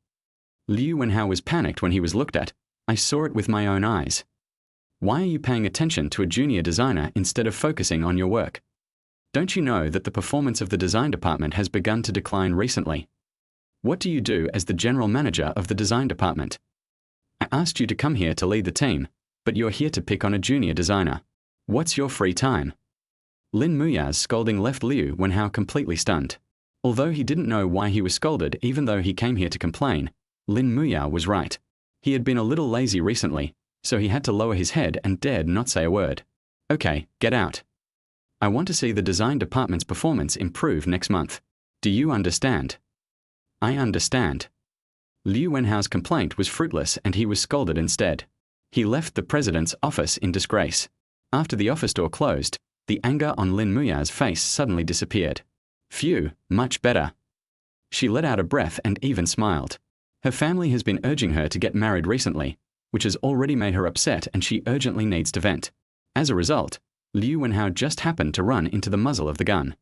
Liu Wenhao was panicked when he was looked at. I saw it with my own eyes. Why are you paying attention to a junior designer instead of focusing on your work? Don't you know that the performance of the design department has begun to decline recently? What do you do as the general manager of the design department? I asked you to come here to lead the team, but you're here to pick on a junior designer. What's your free time? Lin Muyao's scolding left Liu Wenhao completely stunned. Although he didn't know why he was scolded even though he came here to complain, Lin Muyao was right. He had been a little lazy recently, so he had to lower his head and dared not say a word. Okay, get out. I want to see the design department's performance improve next month. Do you understand? I understand. Liu Wenhao's complaint was fruitless and he was scolded instead. He left the president's office in disgrace. After the office door closed, the anger on Lin Muyao's face suddenly disappeared. Phew, much better. She let out a breath and even smiled. Her family has been urging her to get married recently, which has already made her upset and she urgently needs to vent. As a result, Liu Wenhao just happened to run into the muzzle of the gun.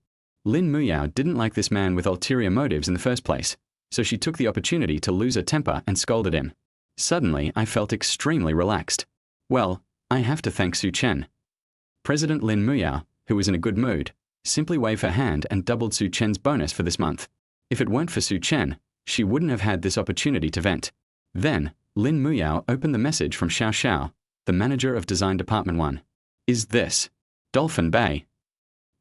Lin Muyao didn't like this man with ulterior motives in the first place, so she took the opportunity to lose her temper and scolded him. Suddenly, I felt extremely relaxed. Well, I have to thank Chen. President Lin Muyao, who was in a good mood, simply waved her hand and doubled Su Chen's bonus for this month. If it weren't for Su Chen, she wouldn't have had this opportunity to vent. Then, Lin Muyao opened the message from Xiao Xiao, the manager of Design Department 1. Is this Dolphin Bay?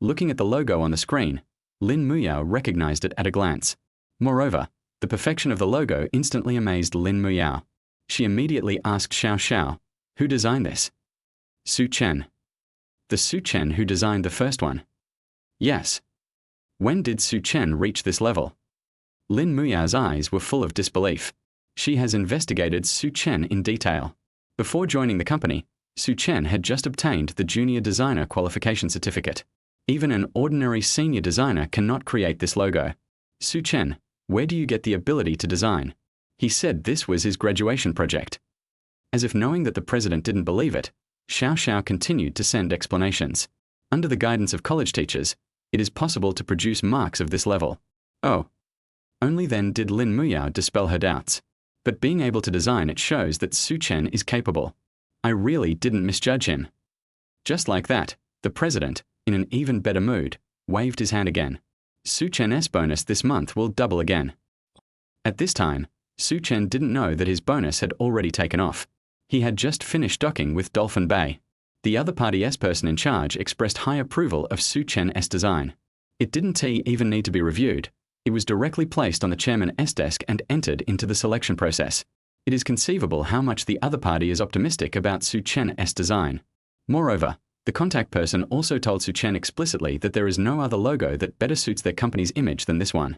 Looking at the logo on the screen, Lin Muyao recognized it at a glance. Moreover, the perfection of the logo instantly amazed Lin Muyao. She immediately asked Xiao Xiao, who designed this? Su Chen. The Su Chen who designed the first one? Yes. When did Su Chen reach this level? Lin Muyao's eyes were full of disbelief. She has investigated Su Chen in detail. Before joining the company, Su Chen had just obtained the Junior Designer Qualification Certificate. Even an ordinary senior designer cannot create this logo. Su Chen, where do you get the ability to design? He said this was his graduation project. As if knowing that the president didn't believe it, Xiao Xiao continued to send explanations. Under the guidance of college teachers, it is possible to produce marks of this level. Oh. Only then did Lin Muyao dispel her doubts. But being able to design it shows that Su Chen is capable. I really didn't misjudge him. Just like that, the president, in an even better mood, waved his hand again. Su Chen's bonus this month will double again. At this time, Su Chen didn't know that his bonus had already taken off. He had just finished docking with Dolphin Bay. The other party's person in charge expressed high approval of Su Chen's design. It didn't even need to be reviewed. It was directly placed on the chairman's desk and entered into the selection process. It is conceivable how much the other party is optimistic about Su Chen's design. Moreover, the contact person also told Su Chen explicitly that there is no other logo that better suits their company's image than this one.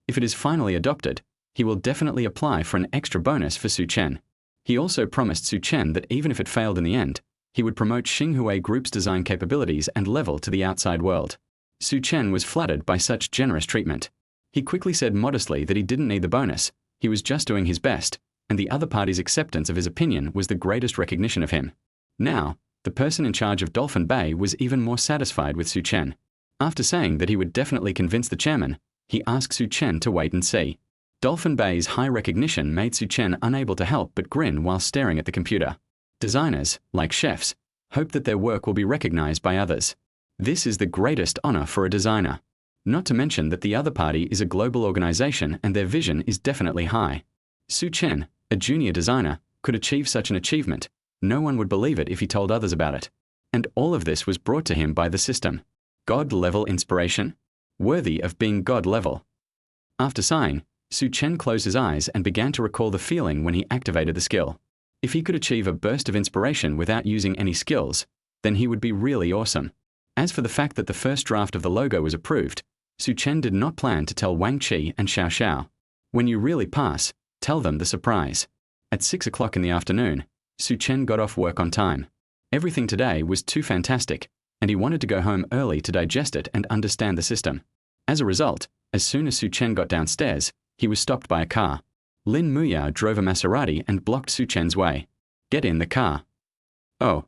If it is finally adopted, he will definitely apply for an extra bonus for Su Chen. He also promised Su Chen that even if it failed in the end, he would promote Xinhui Group's design capabilities and level to the outside world. Su Chen was flattered by such generous treatment. He quickly said modestly that he didn't need the bonus, he was just doing his best, and the other party's acceptance of his opinion was the greatest recognition of him. Now, the person in charge of Dolphin Bay was even more satisfied with Su Chen. After saying that he would definitely convince the chairman, he asked Su Chen to wait and see. Dolphin Bay's high recognition made Su Chen unable to help but grin while staring at the computer. Designers, like chefs, hope that their work will be recognized by others. This is the greatest honor for a designer. Not to mention that the other party is a global organization and their vision is definitely high. Su Chen, a junior designer, could achieve such an achievement. No one would believe it if he told others about it. And all of this was brought to him by the system. God-level inspiration? Worthy of being God-level. After sighing, Su Chen closed his eyes and began to recall the feeling when he activated the skill. If he could achieve a burst of inspiration without using any skills, then he would be really awesome. As for the fact that the first draft of the logo was approved, Su Chen did not plan to tell Wang Qi and Xiao Xiao. When you really pass, tell them the surprise. At 6 o'clock in the afternoon, Su Chen got off work on time. Everything today was too fantastic, and he wanted to go home early to digest it and understand the system. As a result, as soon as Su Chen got downstairs, he was stopped by a car. Lin Muyao drove a Maserati and blocked Su Chen's way. Get in the car. Oh.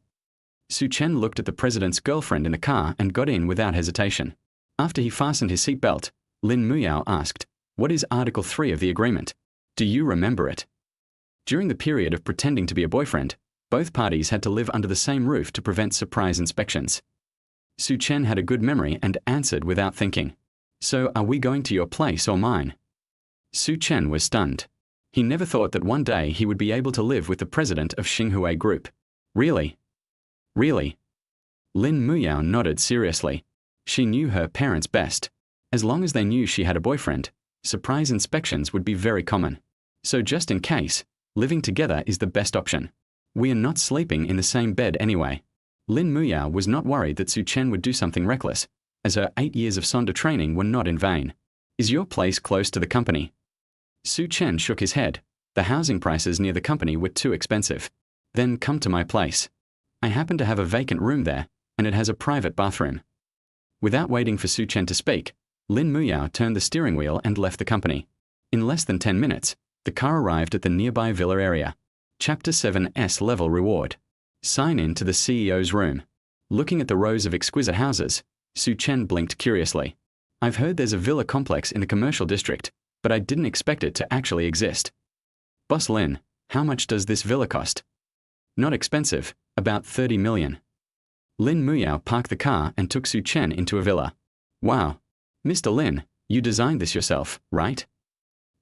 Su Chen looked at the president's girlfriend in the car and got in without hesitation. After he fastened his seatbelt, Lin Muyao asked, "What is Article 3 of the agreement? Do you remember it?" During the period of pretending to be a boyfriend, both parties had to live under the same roof to prevent surprise inspections. Su Chen had a good memory and answered without thinking. "So are we going to your place or mine?" Su Chen was stunned. He never thought that one day he would be able to live with the president of Xinhui Group. Really? Really? Lin Muyao nodded seriously. She knew her parents best. As long as they knew she had a boyfriend, surprise inspections would be very common. So just in case, living together is the best option. We are not sleeping in the same bed anyway. Lin Muyao was not worried that Su Chen would do something reckless, as her 8 years of Sonda training were not in vain. Is your place close to the company? Su Chen shook his head. The housing prices near the company were too expensive. Then come to my place. I happen to have a vacant room there, and it has a private bathroom. Without waiting for Su Chen to speak, Lin Muyao turned the steering wheel and left the company. In less than 10 minutes, the car arrived at the nearby villa area. Chapter 7's level reward. Sign in to the CEO's room. Looking at the rows of exquisite houses, Su Chen blinked curiously. I've heard there's a villa complex in the commercial district, but I didn't expect it to actually exist. Boss Lin, how much does this villa cost? Not expensive, about 30 million. Lin Muyao parked the car and took Su Chen into a villa. Wow. Mr. Lin, you designed this yourself, right?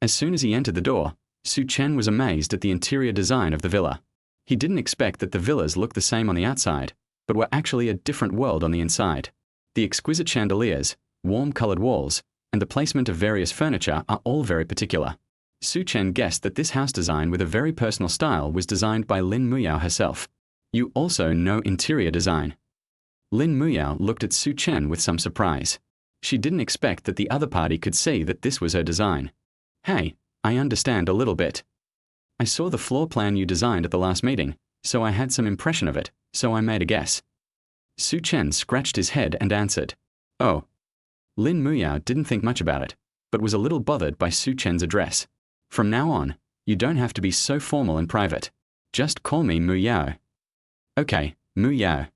As soon as he entered the door, Su Chen was amazed at the interior design of the villa. He didn't expect that the villas looked the same on the outside, but were actually a different world on the inside. The exquisite chandeliers, warm-colored walls, and the placement of various furniture are all very particular. Su Chen guessed that this house design with a very personal style was designed by Lin Muyao herself. You also know interior design. Lin Muyao looked at Su Chen with some surprise. She didn't expect that the other party could see that this was her design. Hey, I understand a little bit. I saw the floor plan you designed at the last meeting, so I had some impression of it, so I made a guess. Su Chen scratched his head and answered, Oh. Lin Muyao didn't think much about it, but was a little bothered by Su Chen's address. From now on, you don't have to be so formal and private. Just call me Muyao. Okay, Muyao.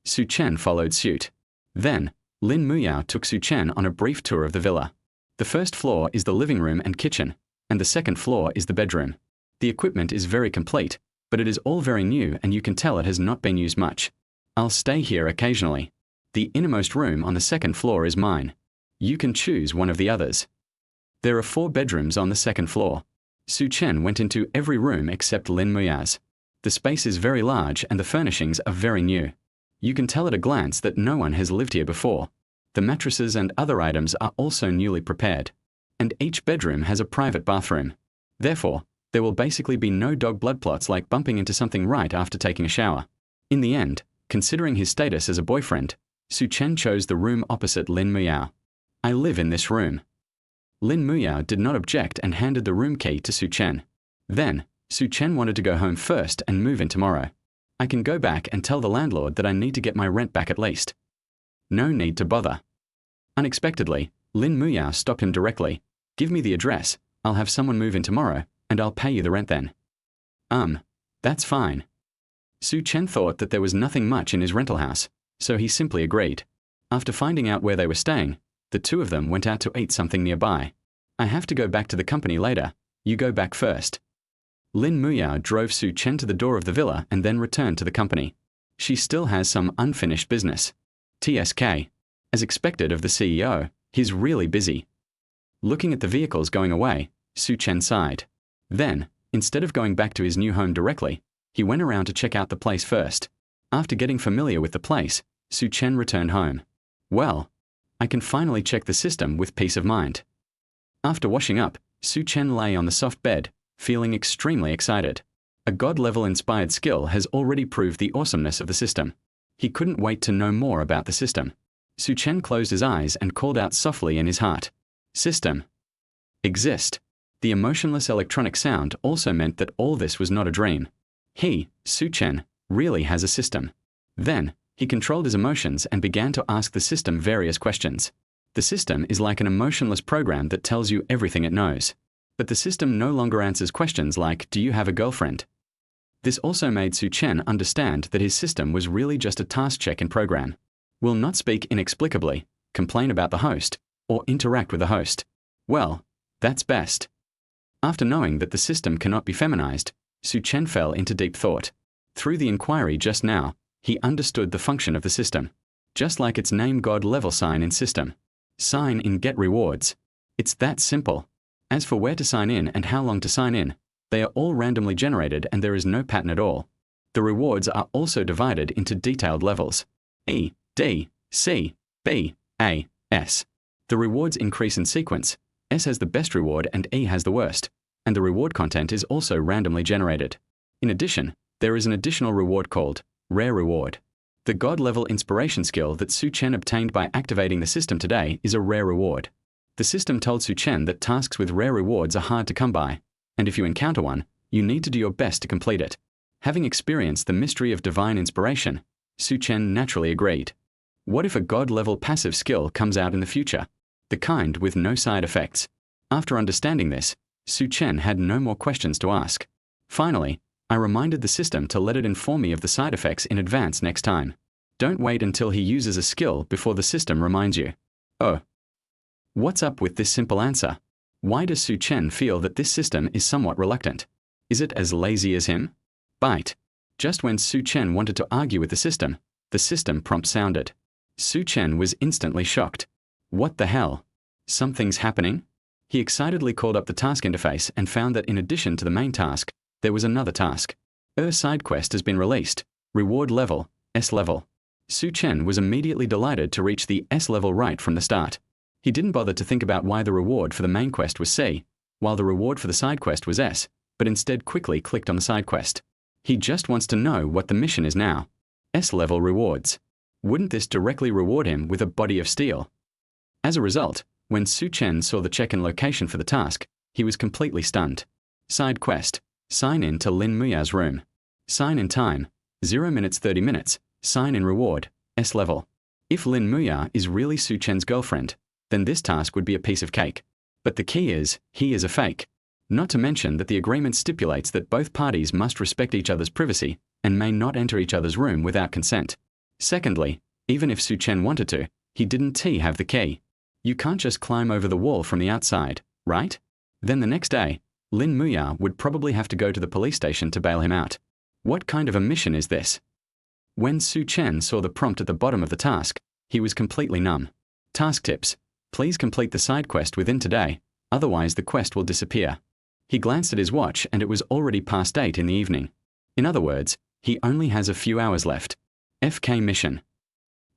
Su Chen followed suit. Then, Lin Muyao took Su Chen on a brief tour of the villa. The first floor is the living room and kitchen, and the second floor is the bedroom. The equipment is very complete, but it is all very new and you can tell it has not been used much. I'll stay here occasionally. The innermost room on the second floor is mine. You can choose one of the others. There are 4 bedrooms on the second floor. Su Chen went into every room except Lin Muyao's. The space is very large and the furnishings are very new. You can tell at a glance that no one has lived here before. The mattresses and other items are also newly prepared. And each bedroom has a private bathroom. Therefore, there will basically be no dog blood clots like bumping into something right after taking a shower. In the end, considering his status as a boyfriend, Su Chen chose the room opposite Lin Muyao. I live in this room. Lin Muyao did not object and handed the room key to Su Chen. Then, Su Chen wanted to go home first and move in tomorrow. I can go back and tell the landlord that I need to get my rent back at least. No need to bother. Unexpectedly, Lin Muyao stopped him directly. Give me the address, I'll have someone move in tomorrow, and I'll pay you the rent then. That's fine. Su Chen thought that there was nothing much in his rental house, so he simply agreed. After finding out where they were staying, the two of them went out to eat something nearby. I have to go back to the company later. You go back first. Lin Muyao drove Su Chen to the door of the villa and then returned to the company. She still has some unfinished business. TSK. As expected of the CEO, he's really busy. Looking at the vehicles going away, Su Chen sighed. Then, instead of going back to his new home directly, he went around to check out the place first. After getting familiar with the place, Su Chen returned home. Well, I can finally check the system with peace of mind. After washing up, Su Chen lay on the soft bed, feeling extremely excited. A God-level inspired skill has already proved the awesomeness of the system. He couldn't wait to know more about the system. Su Chen closed his eyes and called out softly in his heart. System. Exist. The emotionless electronic sound also meant that all this was not a dream. He, Su Chen, really has a system. Then, he controlled his emotions and began to ask the system various questions. The system is like an emotionless program that tells you everything it knows. But the system no longer answers questions like, do you have a girlfriend? This also made Su Chen understand that his system was really just a task check-in program. Will not speak inexplicably, complain about the host, or interact with the host. Well, that's best. After knowing that the system cannot be feminized, Su Chen fell into deep thought. Through the inquiry just now, he understood the function of the system. Just like its name God level sign in system. Sign in get rewards. It's that simple. As for where to sign in and how long to sign in, they are all randomly generated and there is no pattern at all. The rewards are also divided into detailed levels. E, D, C, B, A, S. The rewards increase in sequence. S has the best reward and E has the worst. And the reward content is also randomly generated. In addition, there is an additional reward called Rare Reward. The God-level inspiration skill that Su Chen obtained by activating the system today is a rare reward. The system told Su Chen that tasks with rare rewards are hard to come by, and if you encounter one, you need to do your best to complete it. Having experienced the mystery of divine inspiration, Su Chen naturally agreed. What if a God-level passive skill comes out in the future? The kind with no side effects. After understanding this, Su Chen had no more questions to ask. Finally, I reminded the system to let it inform me of the side effects in advance next time. Don't wait until he uses a skill before the system reminds you. Oh. What's up with this simple answer? Why does Su Chen feel that this system is somewhat reluctant? Is it as lazy as him? Bite. Just when Su Chen wanted to argue with the system prompt sounded. Su Chen was instantly shocked. What the hell? Something's happening? He excitedly called up the task interface and found that in addition to the main task, there was another task. Side quest has been released. Reward level, S level. Su Chen was immediately delighted to reach the S level right from the start. He didn't bother to think about why the reward for the main quest was C, while the reward for the side quest was S, but instead quickly clicked on the side quest. He just wants to know what the mission is now. S level rewards. Wouldn't this directly reward him with a body of steel? As a result, when Su Chen saw the check-in location for the task, he was completely stunned. Side quest. Sign in to Lin Muyao's room. Sign in time, 0 minutes 30 minutes. Sign in reward, S level. If Lin Muyao is really Su Chen's girlfriend, then this task would be a piece of cake. But the key is, he is a fake. Not to mention that the agreement stipulates that both parties must respect each other's privacy and may not enter each other's room without consent. Secondly, even if Su Chen wanted to, he didn't have the key. You can't just climb over the wall from the outside, right? Then the next day, Lin Muyao would probably have to go to the police station to bail him out. What kind of a mission is this? When Su Chen saw the prompt at the bottom of the task, he was completely numb. Task tips. Please complete the side quest within today, otherwise the quest will disappear. He glanced at his watch and it was already past 8 in the evening. In other words, he only has a few hours left. FK mission.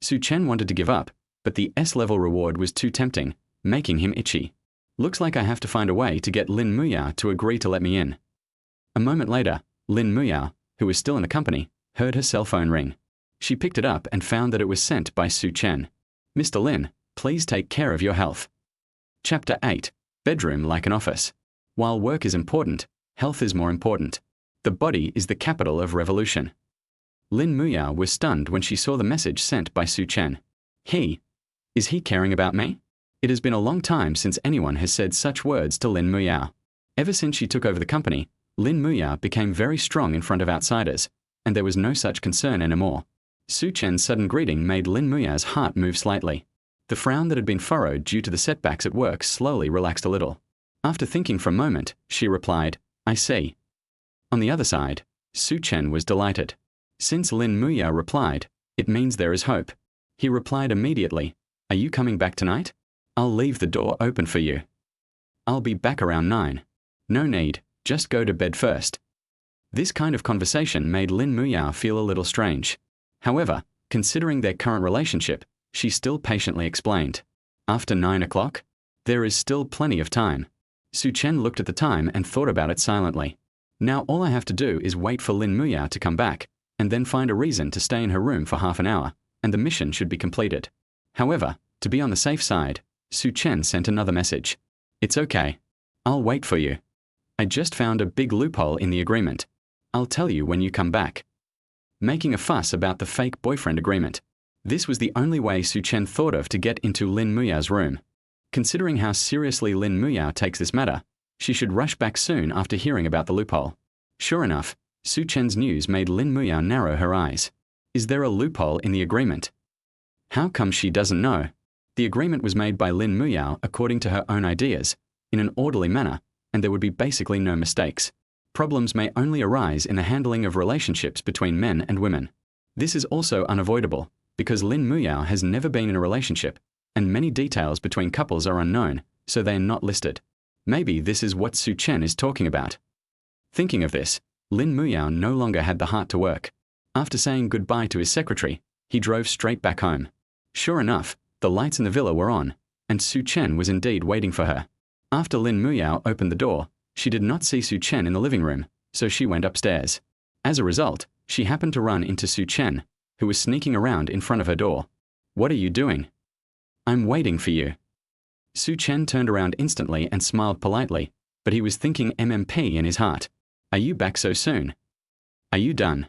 Su Chen wanted to give up, but the S-level reward was too tempting, making him itchy. Looks like I have to find a way to get Lin Muyao to agree to let me in. A moment later, Lin Muyao, who was still in the company, heard her cell phone ring. She picked it up and found that it was sent by Su Chen. Mr. Lin, please take care of your health. Chapter 8. Bedroom like an office. While work is important, health is more important. The body is the capital of revolution. Lin Muyao was stunned when she saw the message sent by Su Chen. Is he caring about me? It has been a long time since anyone has said such words to Lin Muyao. Ever since she took over the company, Lin Muyao became very strong in front of outsiders, and there was no such concern anymore. Su Chen's sudden greeting made Lin Muyao's heart move slightly. The frown that had been furrowed due to the setbacks at work slowly relaxed a little. After thinking for a moment, she replied, I see. On the other side, Su Chen was delighted. Since Lin Muyao replied, it means there is hope. He replied immediately, Are you coming back tonight? I'll leave the door open for you. I'll be back around 9. No need, just go to bed first. This kind of conversation made Lin Muyao feel a little strange. However, considering their current relationship, she still patiently explained. After 9 o'clock? There is still plenty of time. Su Chen looked at the time and thought about it silently. Now all I have to do is wait for Lin Muyao to come back, and then find a reason to stay in her room for half an hour, and the mission should be completed. However, to be on the safe side, Su Chen sent another message. It's okay. I'll wait for you. I just found a big loophole in the agreement. I'll tell you when you come back. Making a fuss about the fake boyfriend agreement. This was the only way Su Chen thought of to get into Lin Muyao's room. Considering how seriously Lin Muyao takes this matter, she should rush back soon after hearing about the loophole. Sure enough, Su Chen's news made Lin Muyao narrow her eyes. Is there a loophole in the agreement? How come she doesn't know? The agreement was made by Lin Muyao according to her own ideas, in an orderly manner, and there would be basically no mistakes. Problems may only arise in the handling of relationships between men and women. This is also unavoidable, because Lin Muyao has never been in a relationship, and many details between couples are unknown, so they are not listed. Maybe this is what Su Chen is talking about. Thinking of this, Lin Muyao no longer had the heart to work. After saying goodbye to his secretary, he drove straight back home. Sure enough, the lights in the villa were on, and Su Chen was indeed waiting for her. After Lin Muyao opened the door, she did not see Su Chen in the living room, so she went upstairs. As a result, she happened to run into Su Chen, who was sneaking around in front of her door. What are you doing? I'm waiting for you. Su Chen turned around instantly and smiled politely, but he was thinking MMP in his heart. Are you back so soon? Are you done?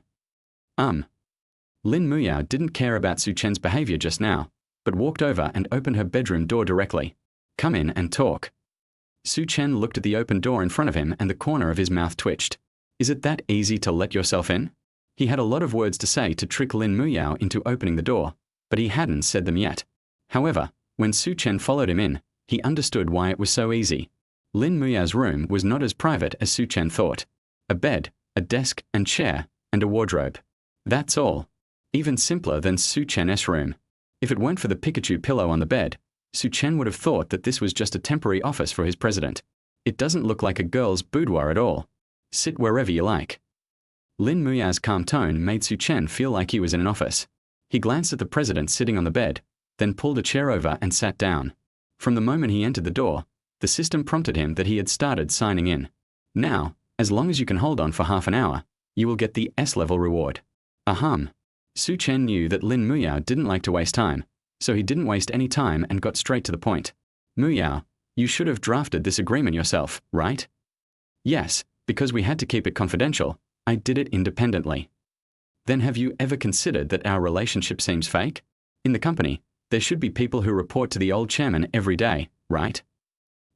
Lin Muyao didn't care about Su Chen's behavior just now, but walked over and opened her bedroom door directly. Come in and talk. Su Chen looked at the open door in front of him and the corner of his mouth twitched. Is it that easy to let yourself in? He had a lot of words to say to trick Lin Muyao into opening the door, but he hadn't said them yet. However, when Su Chen followed him in, he understood why it was so easy. Lin Muyao's room was not as private as Su Chen thought. A bed, a desk and chair, and a wardrobe. That's all. Even simpler than Su Chen's room. If it weren't for the Pikachu pillow on the bed, Su Chen would have thought that this was just a temporary office for his president. It doesn't look like a girl's boudoir at all. Sit wherever you like. Lin Muyao's calm tone made Su Chen feel like he was in an office. He glanced at the president sitting on the bed, then pulled a chair over and sat down. From the moment he entered the door, the system prompted him that he had started signing in. Now, as long as you can hold on for half an hour, you will get the S-level reward. Ahem. Su Chen knew that Lin Muyao didn't like to waste time, so he didn't waste any time and got straight to the point. Muyao, you should have drafted this agreement yourself, right? Yes, because we had to keep it confidential. I did it independently. Then have you ever considered that our relationship seems fake? In the company, there should be people who report to the old chairman every day, right?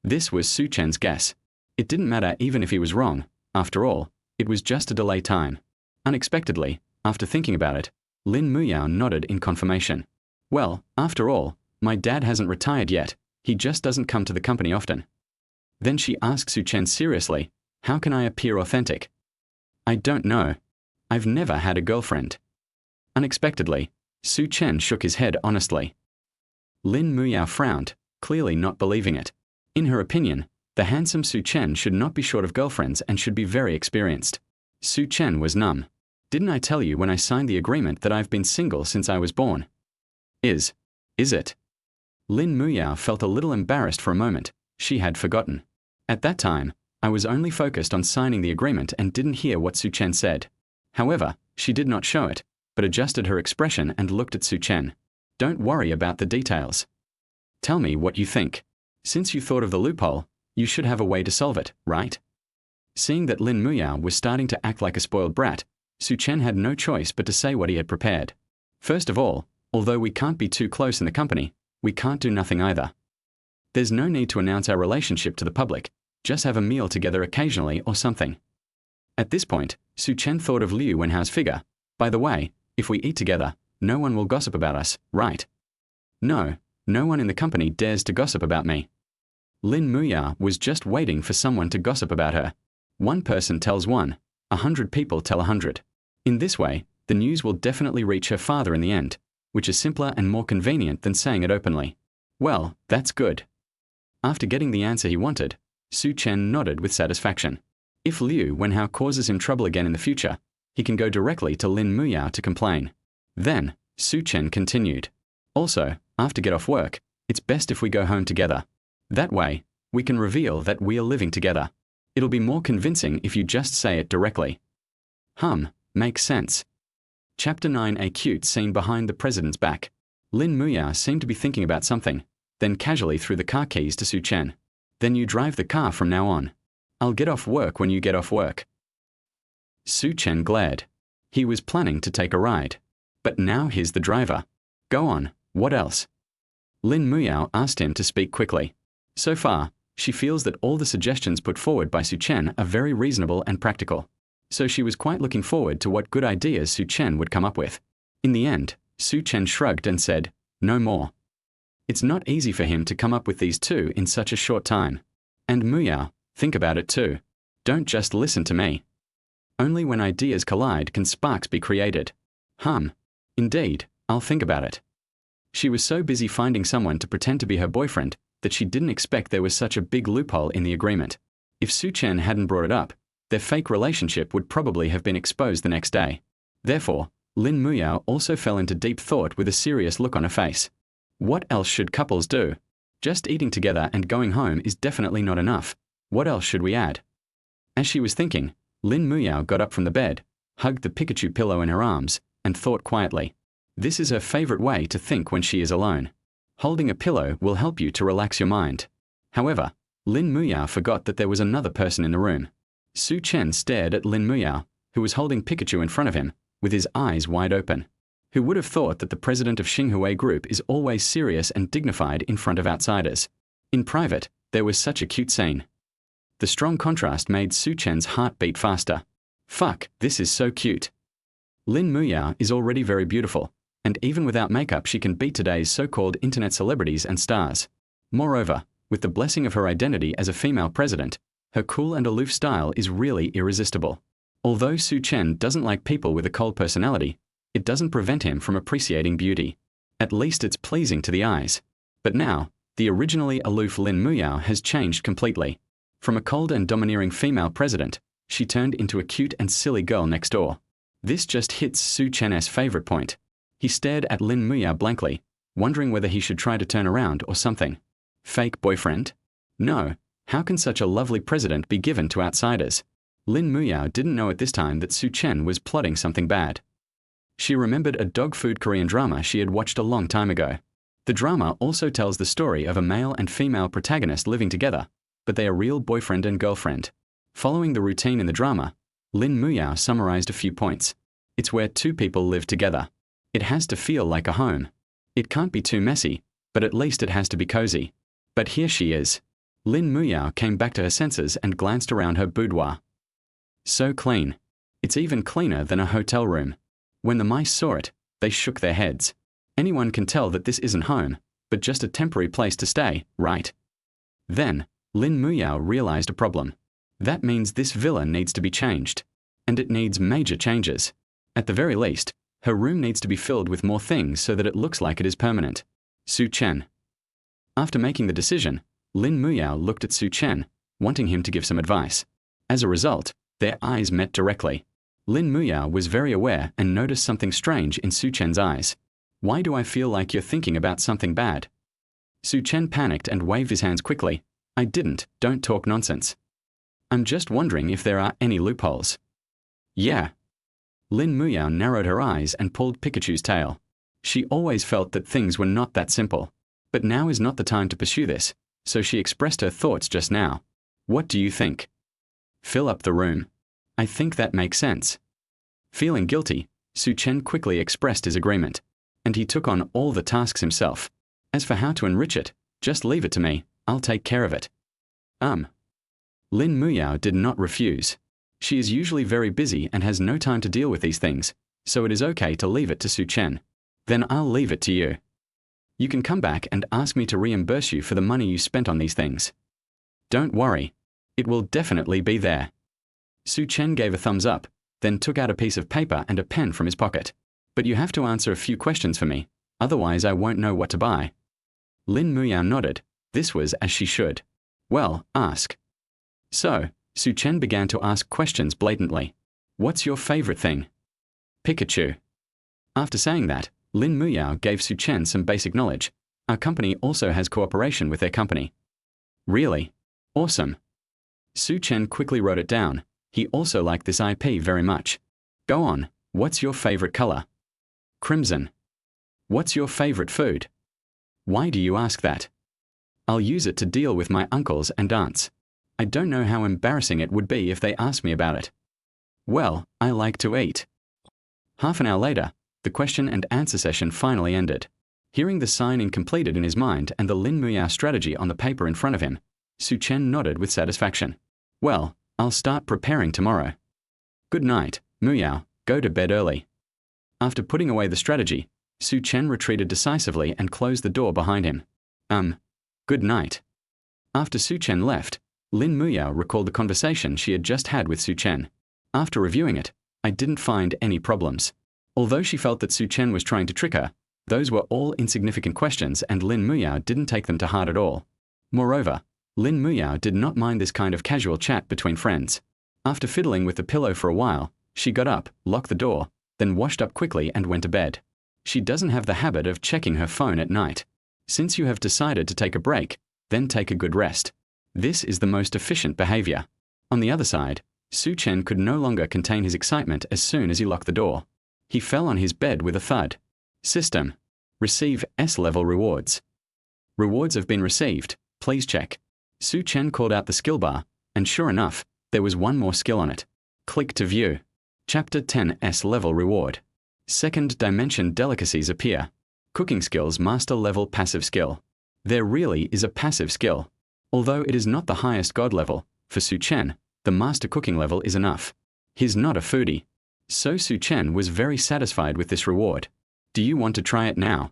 This was Su Chen's guess. It didn't matter even if he was wrong. After all, it was just a delay time. Unexpectedly, after thinking about it, Lin Muyao nodded in confirmation. Well, after all, my dad hasn't retired yet. He just doesn't come to the company often. Then she asked Su Chen seriously, how can I appear authentic? I don't know. I've never had a girlfriend. Unexpectedly, Su Chen shook his head honestly. Lin Muyao frowned, clearly not believing it. In her opinion, the handsome Su Chen should not be short of girlfriends and should be very experienced. Su Chen was numb. Didn't I tell you when I signed the agreement that I've been single since I was born? Is it? Lin Muyao felt a little embarrassed for a moment. She had forgotten. At that time, I was only focused on signing the agreement and didn't hear what Su Chen said. However, she did not show it, but adjusted her expression and looked at Su Chen. Don't worry about the details. Tell me what you think. Since you thought of the loophole, you should have a way to solve it, right? Seeing that Lin Muyao was starting to act like a spoiled brat, Su Chen had no choice but to say what he had prepared. First of all, although we can't be too close in the company, we can't do nothing either. There's no need to announce our relationship to the public, just have a meal together occasionally or something. At this point, Su Chen thought of Liu Wenhao's figure. By the way, if we eat together, no one will gossip about us, right? No, no one in the company dares to gossip about me. Lin Muyao was just waiting for someone to gossip about her. One person tells one, 100 people tell 100. In this way, the news will definitely reach her father in the end, which is simpler and more convenient than saying it openly. Well, that's good. After getting the answer he wanted, Su Chen nodded with satisfaction. If Liu Wenhao causes him trouble again in the future, he can go directly to Lin Muyao to complain. Then, Su Chen continued. Also, after get off work, it's best if we go home together. That way, we can reveal that we are living together. It'll be more convincing if you just say it directly. Makes sense. Chapter 9. A cute scene behind the president's back. Lin Muyao seemed to be thinking about something, then casually threw the car keys to Su Chen. Then you drive the car from now on. I'll get off work when you get off work. Su Chen glared. He was planning to take a ride. But now he's the driver. Go on, what else? Lin Muyao asked him to speak quickly. So far, she feels that all the suggestions put forward by Su Chen are very reasonable and practical. So she was quite looking forward to what good ideas Su Chen would come up with. In the end, Su Chen shrugged and said, no more. It's not easy for him to come up with these two in such a short time. And Muyao, think about it too. Don't just listen to me. Only when ideas collide can sparks be created. Indeed, I'll think about it. She was so busy finding someone to pretend to be her boyfriend that she didn't expect there was such a big loophole in the agreement. If Su Chen hadn't brought it up, their fake relationship would probably have been exposed the next day. Therefore, Lin Muyao also fell into deep thought with a serious look on her face. What else should couples do? Just eating together and going home is definitely not enough. What else should we add? As she was thinking, Lin Muyao got up from the bed, hugged the Pikachu pillow in her arms, and thought quietly. This is her favorite way to think when she is alone. Holding a pillow will help you to relax your mind. However, Lin Muyao forgot that there was another person in the room. Su Chen stared at Lin Muyao, who was holding Pikachu in front of him, with his eyes wide open. Who would have thought that the president of Xinhua Group is always serious and dignified in front of outsiders? In private, there was such a cute scene. The strong contrast made Su Chen's heart beat faster. Fuck, this is so cute. Lin Muyao is already very beautiful, and even without makeup she can beat today's so-called internet celebrities and stars. Moreover, with the blessing of her identity as a female president, her cool and aloof style is really irresistible. Although Su Chen doesn't like people with a cold personality, it doesn't prevent him from appreciating beauty. At least it's pleasing to the eyes. But now, The originally aloof Lin Muyao has changed completely. From a cold and domineering female president, she turned into a cute and silly girl next door. This just hits Su Chen's favorite point. He stared at Lin Muyao blankly, wondering whether he should try to turn around or something. Fake boyfriend? No, how can such a lovely president be given to outsiders? Lin Muyao didn't know at this time that Su Chen was plotting something bad. She remembered a dog food Korean drama she had watched a long time ago. The drama also tells the story of a male and female protagonist living together, but they are real boyfriend and girlfriend. Following the routine in the drama, Lin Muyao summarized a few points. It's where two people live together. It has to feel like a home. It can't be too messy, but at least it has to be cozy. But here she is. Lin Muyao came back to her senses and glanced around her boudoir. So clean. It's even cleaner than a hotel room. When the mice saw it, they shook their heads. Anyone can tell that this isn't home, but just a temporary place to stay, right? Then, Lin Muyao realized a problem. That means this villa needs to be changed. And it needs major changes. At the very least, her room needs to be filled with more things so that it looks like it is permanent. Su Chen. After making the decision, Lin Muyao looked at Su Chen, wanting him to give some advice. As a result, their eyes met directly. Lin Muyao was very aware and noticed something strange in Su Chen's eyes. Why do I feel like you're thinking about something bad? Su Chen panicked and waved his hands quickly. I didn't, don't talk nonsense. I'm just wondering if there are any loopholes. Yeah. Lin Muyao narrowed her eyes and pulled Pikachu's tail. She always felt that things were not that simple. But now is not the time to pursue this, so she expressed her thoughts just now. What do you think? Fill up the room. I think that makes sense. Feeling guilty, Su Chen quickly expressed his agreement, and he took on all the tasks himself. As for how to enrich it, just leave it to me, I'll take care of it. Lin Muyao did not refuse. She is usually very busy and has no time to deal with these things, so it is okay to leave it to Su Chen. Then I'll leave it to you. You can come back and ask me to reimburse you for the money you spent on these things. Don't worry. It will definitely be there. Su Chen gave a thumbs up, then took out a piece of paper and a pen from his pocket. But you have to answer a few questions for me, otherwise I won't know what to buy. Lin Muyao nodded. This was as she should. Well, ask. So, Su Chen began to ask questions blatantly. What's your favorite thing? Pikachu. After saying that, Lin Muyao gave Su Chen some basic knowledge. Our company also has cooperation with their company. Really? Awesome. Su Chen quickly wrote it down. He also liked this IP very much. Go on, what's your favorite color? Crimson. What's your favorite food? Why do you ask that? I'll use it to deal with my uncles and aunts. I don't know how embarrassing it would be if they asked me about it. Well, I like to eat. Half an hour later, the question and answer session finally ended. Hearing the signing completed in his mind and the Lin Muyao strategy on the paper in front of him, Su Chen nodded with satisfaction. Well, I'll start preparing tomorrow. Good night, Muyao, go to bed early. After putting away the strategy, Su Chen retreated decisively and closed the door behind him. Good night. After Su Chen left, Lin Muyao recalled the conversation she had just had with Su Chen. After reviewing it, I didn't find any problems. Although she felt that Su Chen was trying to trick her, those were all insignificant questions and Lin Muyao didn't take them to heart at all. Moreover, Lin Muyao did not mind this kind of casual chat between friends. After fiddling with the pillow for a while, she got up, locked the door, then washed up quickly and went to bed. She doesn't have the habit of checking her phone at night. Since you have decided to take a break, then take a good rest. This is the most efficient behavior. On the other side, Su Chen could no longer contain his excitement as soon as he locked the door. He fell on his bed with a thud. System. Receive S-level rewards. Rewards have been received. Please check. Su Chen called out the skill bar, and sure enough, there was one more skill on it. Click to view. Chapter 10 S-level reward. Second dimension delicacies appear. Cooking skills master level passive skill. There really is a passive skill. Although it is not the highest god level, for Su Chen, the master cooking level is enough. He's not a foodie. So Su Chen was very satisfied with this reward. Do you want to try it now?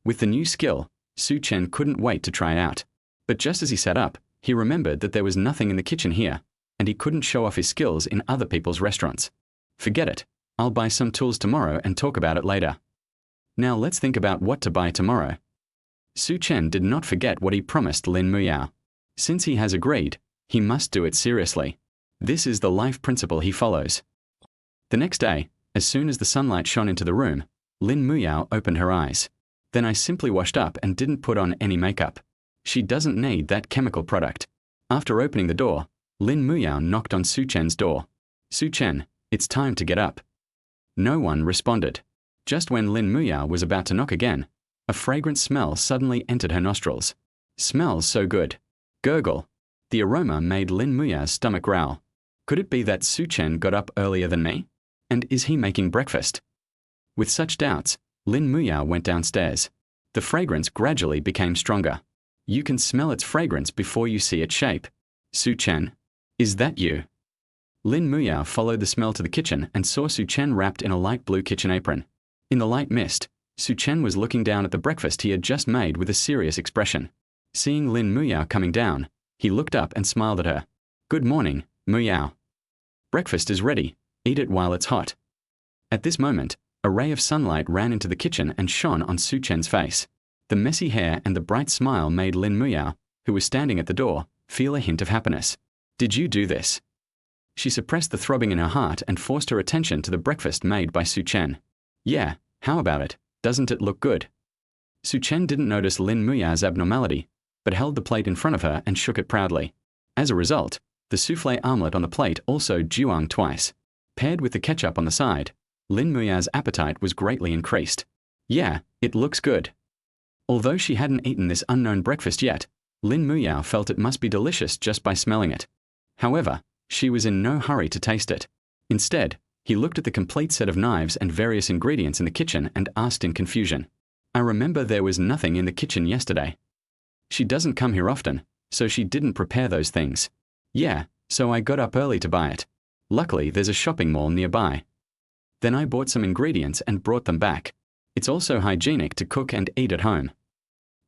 With the new skill, Su Chen couldn't wait to try it out. But just as he sat up, he remembered that there was nothing in the kitchen here, and he couldn't show off his skills in other people's restaurants. Forget it. I'll buy some tools tomorrow and talk about it later. Now let's think about what to buy tomorrow. Su Chen did not forget what he promised Lin Muyao. Since he has agreed, he must do it seriously. This is the life principle he follows. The next day, as soon as the sunlight shone into the room, Lin Muyao opened her eyes. Then I simply washed up and didn't put on any makeup. She doesn't need that chemical product. After opening the door, Lin Muyao knocked on Su Chen's door. Su Chen, it's time to get up. No one responded. Just when Lin Muyao was about to knock again, a fragrant smell suddenly entered her nostrils. Smells so good. Gurgle. The aroma made Lin Muyao's stomach growl. Could it be that Su Chen got up earlier than me? And is he making breakfast? With such doubts, Lin Muyao went downstairs. The fragrance gradually became stronger. You can smell its fragrance before you see its shape. Su Chen, is that you? Lin Muyao followed the smell to the kitchen and saw Su Chen wrapped in a light blue kitchen apron. In the light mist, Su Chen was looking down at the breakfast he had just made with a serious expression. Seeing Lin Muyao coming down, he looked up and smiled at her. Good morning, Muyao. Breakfast is ready. Eat it while it's hot. At this moment, a ray of sunlight ran into the kitchen and shone on Su Chen's face. The messy hair and the bright smile made Lin Muyao, who was standing at the door, feel a hint of happiness. Did you do this? She suppressed the throbbing in her heart and forced her attention to the breakfast made by Su Chen. Yeah, how about it? Doesn't it look good? Su Chen didn't notice Lin Muyao's abnormality, but held the plate in front of her and shook it proudly. As a result, the souffle omelette on the plate also juang twice. Paired with the ketchup on the side, Lin Muyao's appetite was greatly increased. Yeah, it looks good. Although she hadn't eaten this unknown breakfast yet, Lin Muyao felt it must be delicious just by smelling it. However, she was in no hurry to taste it. Instead, he looked at the complete set of knives and various ingredients in the kitchen and asked in confusion. I remember there was nothing in the kitchen yesterday. She doesn't come here often, so she didn't prepare those things. Yeah, so I got up early to buy it. Luckily, there's a shopping mall nearby. Then I bought some ingredients and brought them back. It's also hygienic to cook and eat at home.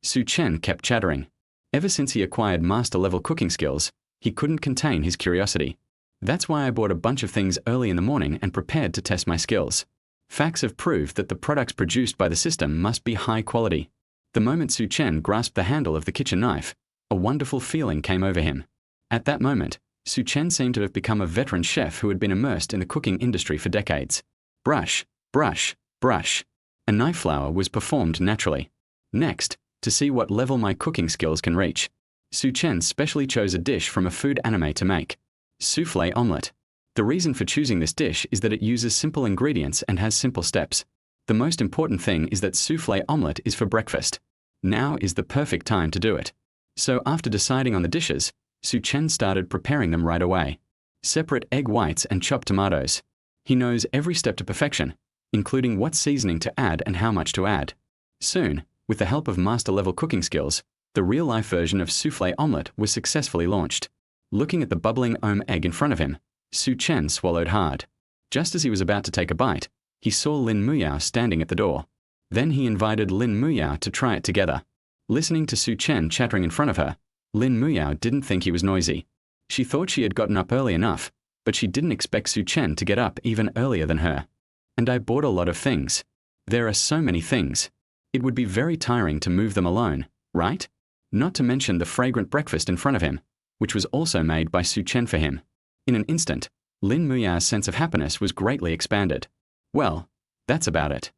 Su Chen kept chattering. Ever since he acquired master-level cooking skills, he couldn't contain his curiosity. That's why I bought a bunch of things early in the morning and prepared to test my skills. Facts have proved that the products produced by the system must be high quality. The moment Su Chen grasped the handle of the kitchen knife, a wonderful feeling came over him. At that moment, Su Chen seemed to have become a veteran chef who had been immersed in the cooking industry for decades. Brush, brush, brush. A knife flower was performed naturally. Next, to see what level my cooking skills can reach, Su Chen specially chose a dish from a food anime to make. Souffle omelette. The reason for choosing this dish is that it uses simple ingredients and has simple steps. The most important thing is that souffle omelette is for breakfast. Now is the perfect time to do it. So after deciding on the dishes, Su Chen started preparing them right away. Separate egg whites and chopped tomatoes. He knows every step to perfection, including what seasoning to add and how much to add. Soon, with the help of master-level cooking skills, the real-life version of souffle omelette was successfully launched. Looking at the bubbling egg in front of him, Su Chen swallowed hard. Just as he was about to take a bite, he saw Lin Muyao standing at the door. Then he invited Lin Muyao to try it together. Listening to Su Chen chattering in front of her, Lin Muyao didn't think he was noisy. She thought she had gotten up early enough, but she didn't expect Su Chen to get up even earlier than her. And I bought a lot of things. There are so many things. It would be very tiring to move them alone, right? Not to mention the fragrant breakfast in front of him, which was also made by Su Chen for him. In an instant, Lin Muyao's sense of happiness was greatly expanded. Well, that's about it.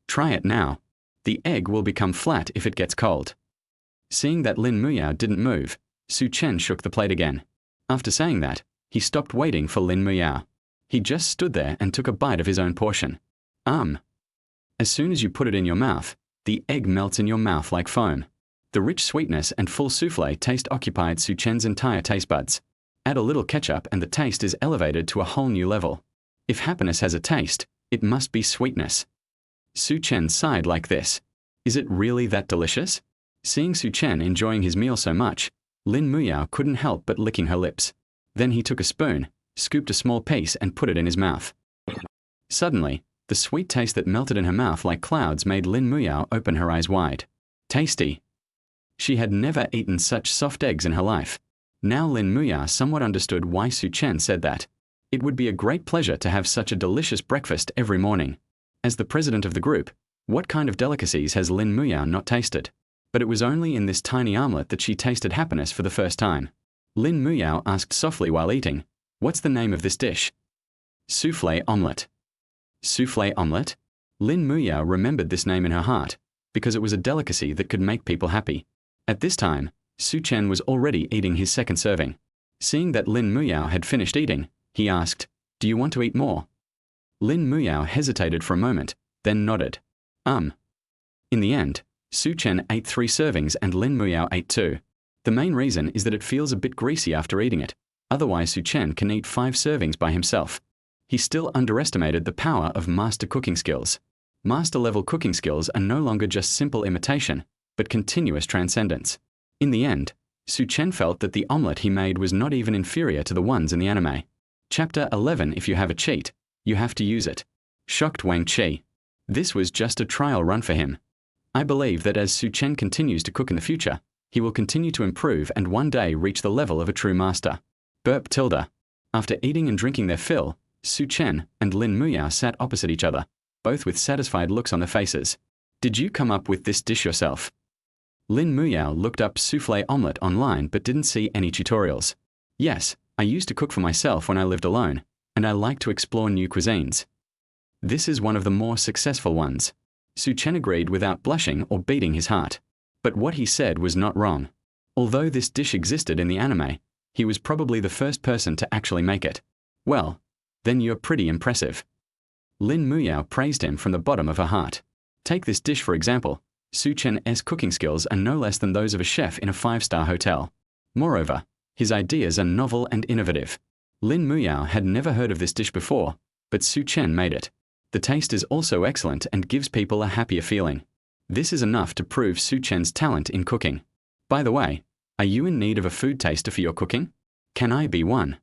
Try it now. The egg will become flat if it gets cold. Seeing that Lin Muyao didn't move, Su Chen shook the plate again. After saying that, he stopped waiting for Lin Muyao. He just stood there and took a bite of his own portion. As soon as you put it in your mouth, the egg melts in your mouth like foam. The rich sweetness and full souffle taste occupied Su Chen's entire taste buds. Add a little ketchup and the taste is elevated to a whole new level. If happiness has a taste, it must be sweetness. Su Chen sighed like this. Is it really that delicious? Seeing Su Chen enjoying his meal so much, Lin Muyao couldn't help but licking her lips. Then he took a spoon, scooped a small piece and put it in his mouth. Suddenly, the sweet taste that melted in her mouth like clouds made Lin Muyao open her eyes wide. Tasty. She had never eaten such soft eggs in her life. Now Lin Muyao somewhat understood why Su Chen said that. It would be a great pleasure to have such a delicious breakfast every morning. As the president of the group, what kind of delicacies has Lin Muyao not tasted? But it was only in this tiny omelette that she tasted happiness for the first time. Lin Muyao asked softly while eating, "What's the name of this dish?" Soufflé omelette. Soufflé omelette? Lin Muyao remembered this name in her heart, because it was a delicacy that could make people happy. At this time, Chen was already eating his second serving. Seeing that Lin Muyao had finished eating, he asked, "Do you want to eat more?" Lin Muyao hesitated for a moment, then nodded. In the end, Chen ate 3 servings and Lin Muyao ate 2. The main reason is that it feels a bit greasy after eating it, otherwise Chen can eat 5 servings by himself. He still underestimated the power of master cooking skills. Master-level cooking skills are no longer just simple imitation, but continuous transcendence. In the end, Chen felt that the omelette he made was not even inferior to the ones in the anime. Chapter 11. If you have a cheat, you have to use it. Shocked Wang Qi. This was just a trial run for him. I believe that as Chen continues to cook in the future, he will continue to improve and one day reach the level of a true master. Burp tilde. After eating and drinking their fill, Chen and Lin Muyao sat opposite each other, both with satisfied looks on their faces. Did you come up with this dish yourself? Lin Muyao looked up soufflé omelette online but didn't see any tutorials. Yes, I used to cook for myself when I lived alone, and I like to explore new cuisines. This is one of the more successful ones. Chen agreed without blushing or beating his heart. But what he said was not wrong. Although this dish existed in the anime, he was probably the first person to actually make it. Well, then you're pretty impressive. Lin Muyao praised him from the bottom of her heart. Take this dish for example. Chen's cooking skills are no less than those of a chef in a 5-star hotel. Moreover, his ideas are novel and innovative. Lin Muyao had never heard of this dish before, but Chen made it. The taste is also excellent and gives people a happier feeling. This is enough to prove Chen's talent in cooking. By the way, are you in need of a food taster for your cooking? Can I be one?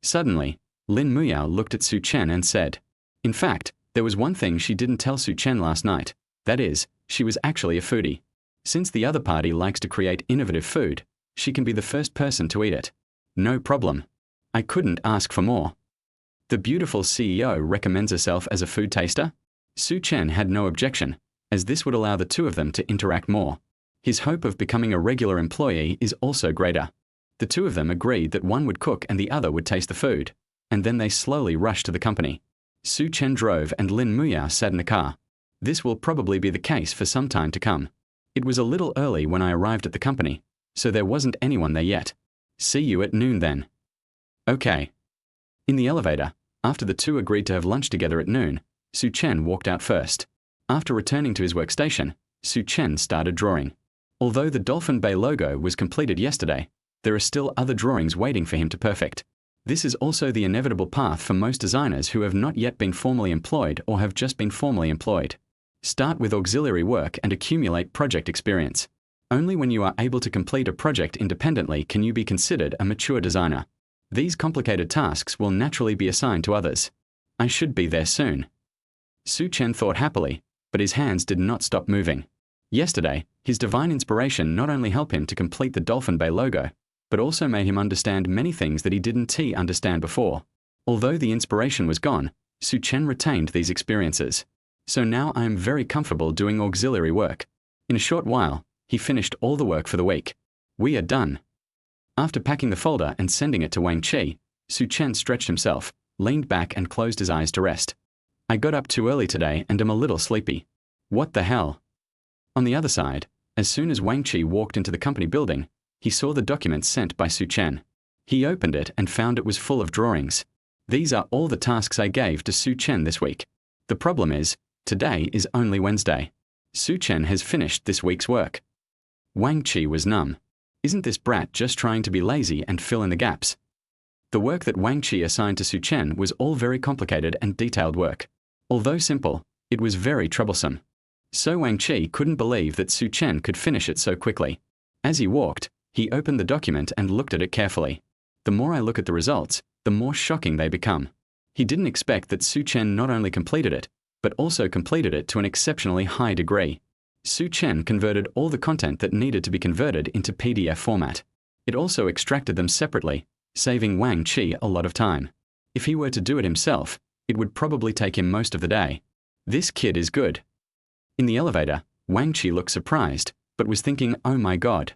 Suddenly, Lin Muyao looked at Chen and said, in fact, there was one thing she didn't tell Chen last night. That is, she was actually a foodie. Since the other party likes to create innovative food, she can be the first person to eat it. No problem. I couldn't ask for more. The beautiful CEO recommends herself as a food taster? Chen had no objection, as this would allow the two of them to interact more. His hope of becoming a regular employee is also greater. The two of them agreed that one would cook and the other would taste the food, and then they slowly rushed to the company. Chen drove and Lin Muyao sat in the car. This will probably be the case for some time to come. It was a little early when I arrived at the company, so there wasn't anyone there yet. See you at noon then. Okay. In the elevator, after the two agreed to have lunch together at noon, Chen walked out first. After returning to his workstation, Chen started drawing. Although the Dolphin Bay logo was completed yesterday, there are still other drawings waiting for him to perfect. This is also the inevitable path for most designers who have not yet been formally employed or have just been formally employed. Start with auxiliary work and accumulate project experience. Only when you are able to complete a project independently can you be considered a mature designer. These complicated tasks will naturally be assigned to others. I should be there soon. Chen thought happily, but his hands did not stop moving. Yesterday, his divine inspiration not only helped him to complete the Dolphin Bay logo, but also made him understand many things that he didn't understand before. Although the inspiration was gone, Chen retained these experiences. So now I am very comfortable doing auxiliary work. In a short while, he finished all the work for the week. We are done. After packing the folder and sending it to Wang Qi, Chen stretched himself, leaned back and closed his eyes to rest. I got up too early today and am a little sleepy. What the hell? On the other side, as soon as Wang Qi walked into the company building, he saw the documents sent by Chen. He opened it and found it was full of drawings. These are all the tasks I gave to Chen this week. The problem is, today is only Wednesday. Chen has finished this week's work. Wang Qi was numb. Isn't this brat just trying to be lazy and fill in the gaps? The work that Wang Qi assigned to Chen was all very complicated and detailed work. Although simple, it was very troublesome. So Wang Qi couldn't believe that Chen could finish it so quickly. As he walked, he opened the document and looked at it carefully. The more I look at the results, the more shocking they become. He didn't expect that Chen not only completed it, but also completed it to an exceptionally high degree. Chen converted all the content that needed to be converted into PDF format. It also extracted them separately, saving Wang Qi a lot of time. If he were to do it himself, it would probably take him most of the day. This kid is good. In the elevator, Wang Qi looked surprised, but was thinking, oh my God.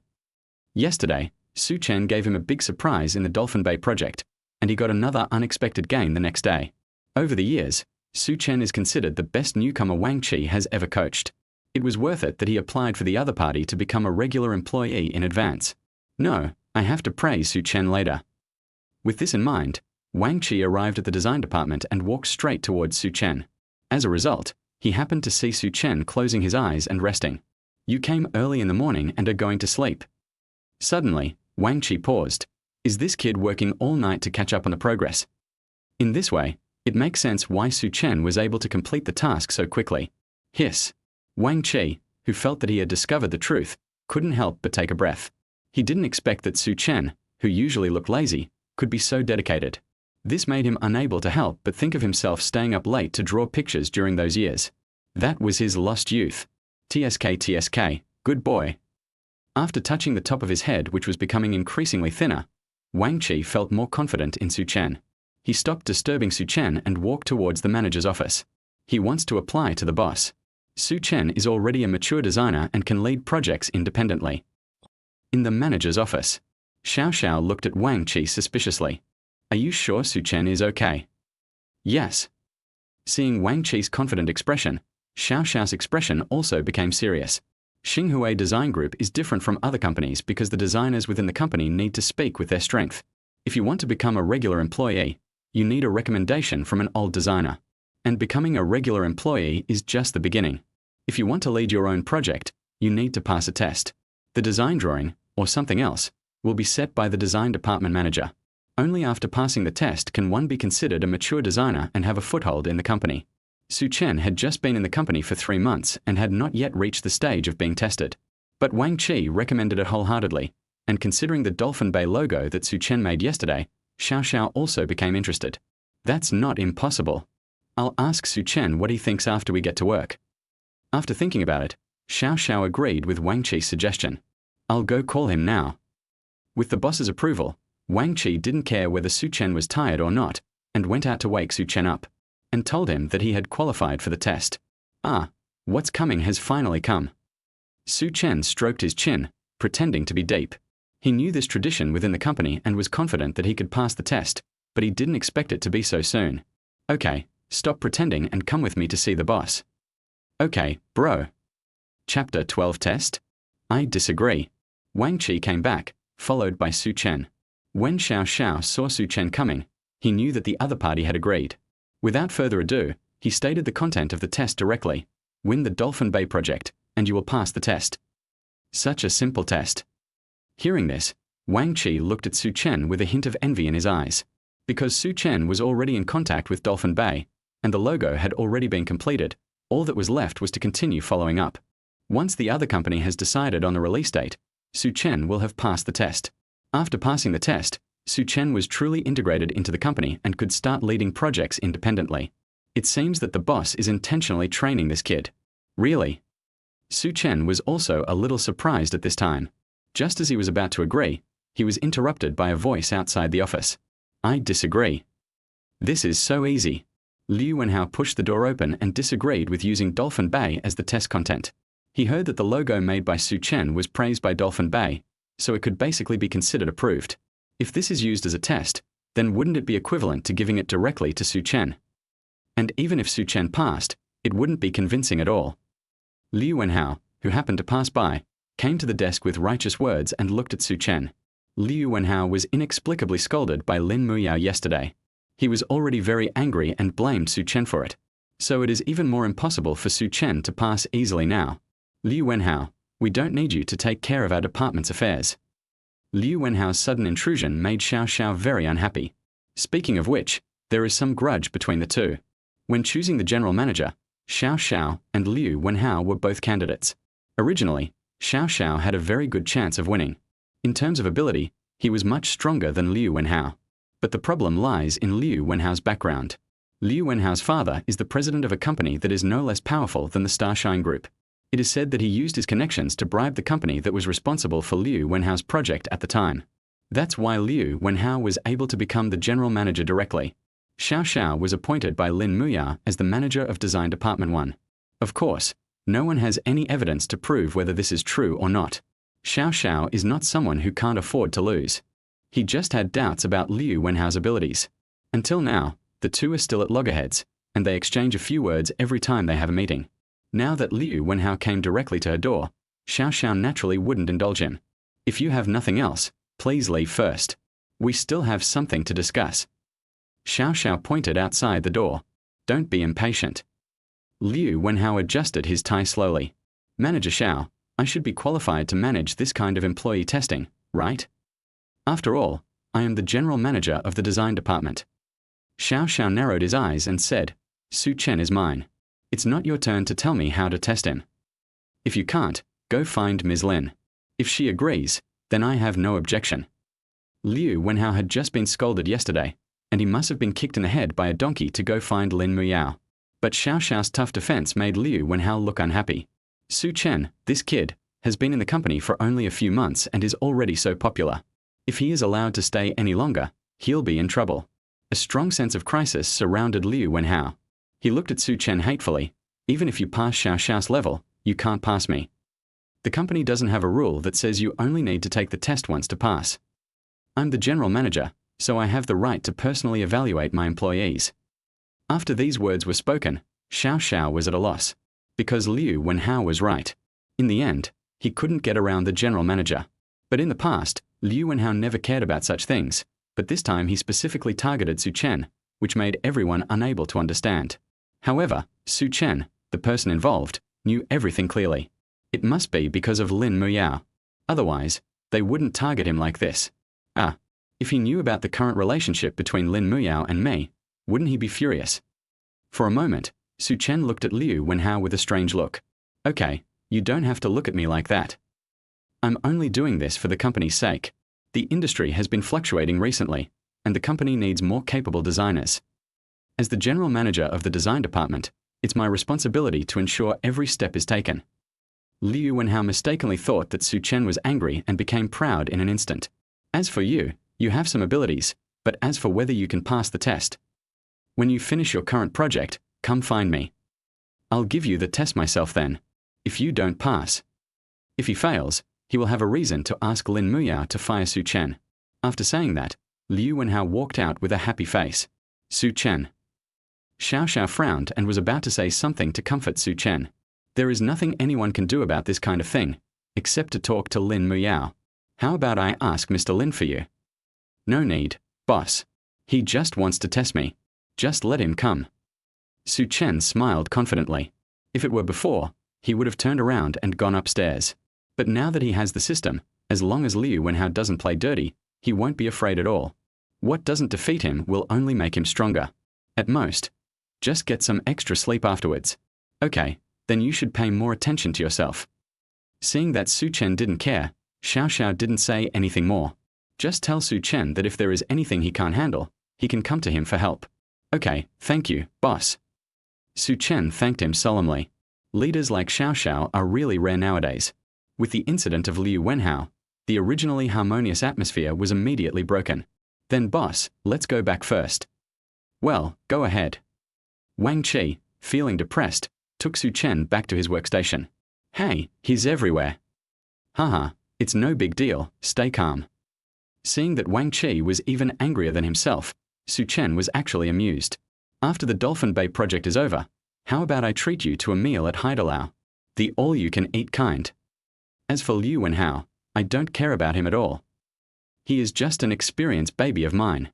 Yesterday, Su Chen gave him a big surprise in the Dolphin Bay project, and he got another unexpected gain the next day. Over the years, Su Chen is considered the best newcomer Wang Qi has ever coached. It was worth it that he applied for the other party to become a regular employee in advance. No, I have to praise Su Chen later. With this in mind, Wang Qi arrived at the design department and walked straight towards Su Chen. As a result, he happened to see Su Chen closing his eyes and resting. You came early in the morning and are going to sleep. Suddenly, Wang Qi paused. Is this kid working all night to catch up on the progress? In this way, it makes sense why Su Chen was able to complete the task so quickly. Hiss. Wang Qi, who felt that he had discovered the truth, couldn't help but take a breath. He didn't expect that Su Chen, who usually looked lazy, could be so dedicated. This made him unable to help but think of himself staying up late to draw pictures during those years. That was his lost youth. TSK, good boy. After touching the top of his head, which was becoming increasingly thinner, Wang Qi felt more confident in Su Chen. He stopped disturbing Su Chen and walked towards the manager's office. He wants to apply to the boss. Su Chen is already a mature designer and can lead projects independently. In the manager's office, Xiao Xiao looked at Wang Qi suspiciously. Are you sure Su Chen is okay? Yes. Seeing Wang Qi's confident expression, Xiao Xiao's expression also became serious. Xinghui Design Group is different from other companies because the designers within the company need to speak with their strength. If you want to become a regular employee, you need a recommendation from an old designer. And becoming a regular employee is just the beginning. If you want to lead your own project, you need to pass a test. The design drawing, or something else, will be set by the design department manager. Only after passing the test can one be considered a mature designer and have a foothold in the company. Su Chen had just been in the company for 3 months and had not yet reached the stage of being tested. But Wang Qi recommended it wholeheartedly, and considering the Dolphin Bay logo that Su Chen made yesterday, Xiao Xiao also became interested. That's not impossible. I'll ask Su Chen what he thinks after we get to work. After thinking about it, Xiao Xiao agreed with Wang Qi's suggestion. I'll go call him now. With the boss's approval, Wang Qi didn't care whether Su Chen was tired or not, and went out to wake Su Chen up, and told him that he had qualified for the test. Ah, what's coming has finally come. Su Chen stroked his chin, pretending to be deep. He knew this tradition within the company and was confident that he could pass the test, but he didn't expect it to be so soon. Okay, stop pretending and come with me to see the boss. Okay, bro. Chapter 12 Test? I disagree. Wang Qi came back, followed by Su Chen. When Xiao Xiao saw Su Chen coming, he knew that the other party had agreed. Without further ado, he stated the content of the test directly. Win the Dolphin Bay project, and you will pass the test. Such a simple test. Hearing this, Wang Qi looked at Su Chen with a hint of envy in his eyes. Because Su Chen was already in contact with Dolphin Bay, and the logo had already been completed, all that was left was to continue following up. Once the other company has decided on the release date, Su Chen will have passed the test. After passing the test, Su Chen was truly integrated into the company and could start leading projects independently. It seems that the boss is intentionally training this kid. Really? Su Chen was also a little surprised at this time. Just as he was about to agree, he was interrupted by a voice outside the office. I disagree. This is so easy. Liu Wenhao pushed the door open and disagreed with using Dolphin Bay as the test content. He heard that the logo made by Su Chen was praised by Dolphin Bay, so it could basically be considered approved. If this is used as a test, then wouldn't it be equivalent to giving it directly to Su Chen? And even if Su Chen passed, it wouldn't be convincing at all. Liu Wenhao, who happened to pass by, came to the desk with righteous words and looked at Su Chen. Liu Wenhao was inexplicably scolded by Lin Muyao yesterday. He was already very angry and blamed Su Chen for it. So it is even more impossible for Su Chen to pass easily now. Liu Wenhao, we don't need you to take care of our department's affairs. Liu Wenhao's sudden intrusion made Xiao Xiao very unhappy. Speaking of which, there is some grudge between the two. When choosing the general manager, Xiao Xiao and Liu Wenhao were both candidates. Originally, Xiao Xiao had a very good chance of winning. In terms of ability, he was much stronger than Liu Wenhao. But the problem lies in Liu Wenhao's background. Liu Wenhao's father is the president of a company that is no less powerful than the Starshine Group. It is said that he used his connections to bribe the company that was responsible for Liu Wenhao's project at the time. That's why Liu Wenhao was able to become the general manager directly. Xiao Xiao was appointed by Lin Muyao as the manager of Design Department 1. Of course, No one has any evidence to prove whether this is true or not. Xiao Xiao is not someone who can't afford to lose. He just had doubts about Liu Wenhao's abilities. Until now, the two are still at loggerheads, and they exchange a few words every time they have a meeting. Now that Liu Wenhao came directly to her door, Xiao Xiao naturally wouldn't indulge him. If you have nothing else, please leave first. We still have something to discuss. Xiao Xiao pointed outside the door. Don't be impatient. Liu Wenhao adjusted his tie slowly. Manager Xiao, I should be qualified to manage this kind of employee testing, right? After all, I am the general manager of the design department. Xiao Xiao narrowed his eyes and said, Su Chen is mine. It's not your turn to tell me how to test him. If you can't, go find Ms. Lin. If she agrees, then I have no objection. Liu Wenhao had just been scolded yesterday, and he must have been kicked in the head by a donkey to go find Lin Muyao. But Xiao Xiao's tough defense made Liu Wenhao look unhappy. Su Chen, this kid, has been in the company for only a few months and is already so popular. If he is allowed to stay any longer, he'll be in trouble. A strong sense of crisis surrounded Liu Wenhao. He looked at Su Chen hatefully. Even if you pass Xiao Xiao's level, you can't pass me. The company doesn't have a rule that says you only need to take the test once to pass. I'm the general manager, so I have the right to personally evaluate my employees. After these words were spoken, Xiao Xiao was at a loss. Because Liu Wenhao was right. In the end, he couldn't get around the general manager. But in the past, Liu Wenhao never cared about such things, but this time he specifically targeted Su Chen, which made everyone unable to understand. However, Su Chen, the person involved, knew everything clearly. It must be because of Lin Muyao. Otherwise, they wouldn't target him like this. If he knew about the current relationship between Lin Muyao and me, wouldn't he be furious? For a moment, Su Chen looked at Liu Wenhao with a strange look. Okay, you don't have to look at me like that. I'm only doing this for the company's sake. The industry has been fluctuating recently, and the company needs more capable designers. As the general manager of the design department, it's my responsibility to ensure every step is taken. Liu Wenhao mistakenly thought that Su Chen was angry and became proud in an instant. As for you, you have some abilities, but as for whether you can pass the test, when you finish your current project, come find me. I'll give you the test myself then, if you don't pass. If he fails, he will have a reason to ask Lin Muyao to fire Su Chen. After saying that, Liu Wenhao walked out with a happy face. Su Chen. Xiao Xiao frowned and was about to say something to comfort Su Chen. There is nothing anyone can do about this kind of thing, except to talk to Lin Muyao. How about I ask Mr. Lin for you? No need, boss. He just wants to test me. Just let him come. Su Chen smiled confidently. If it were before, he would have turned around and gone upstairs. But now that he has the system, as long as Liu Wenhao doesn't play dirty, he won't be afraid at all. What doesn't defeat him will only make him stronger. At most, just get some extra sleep afterwards. Okay, then you should pay more attention to yourself. Seeing that Su Chen didn't care, Xiao Xiao didn't say anything more. Just tell Su Chen that if there is anything he can't handle, he can come to him for help. Okay, thank you, boss. Su Chen thanked him solemnly. Leaders like Xiao Xiao are really rare nowadays. With the incident of Liu Wenhao, the originally harmonious atmosphere was immediately broken. Then boss, let's go back first. Well, go ahead. Wang Qi, feeling depressed, took Su Chen back to his workstation. Hey, he's everywhere. Haha, it's no big deal, stay calm. Seeing that Wang Qi was even angrier than himself, Su Chen was actually amused. After the Dolphin Bay project is over, how about I treat you to a meal at Haidelao? The all-you-can-eat kind. As for Liu Wenhao, I don't care about him at all. He is just an experienced baby of mine.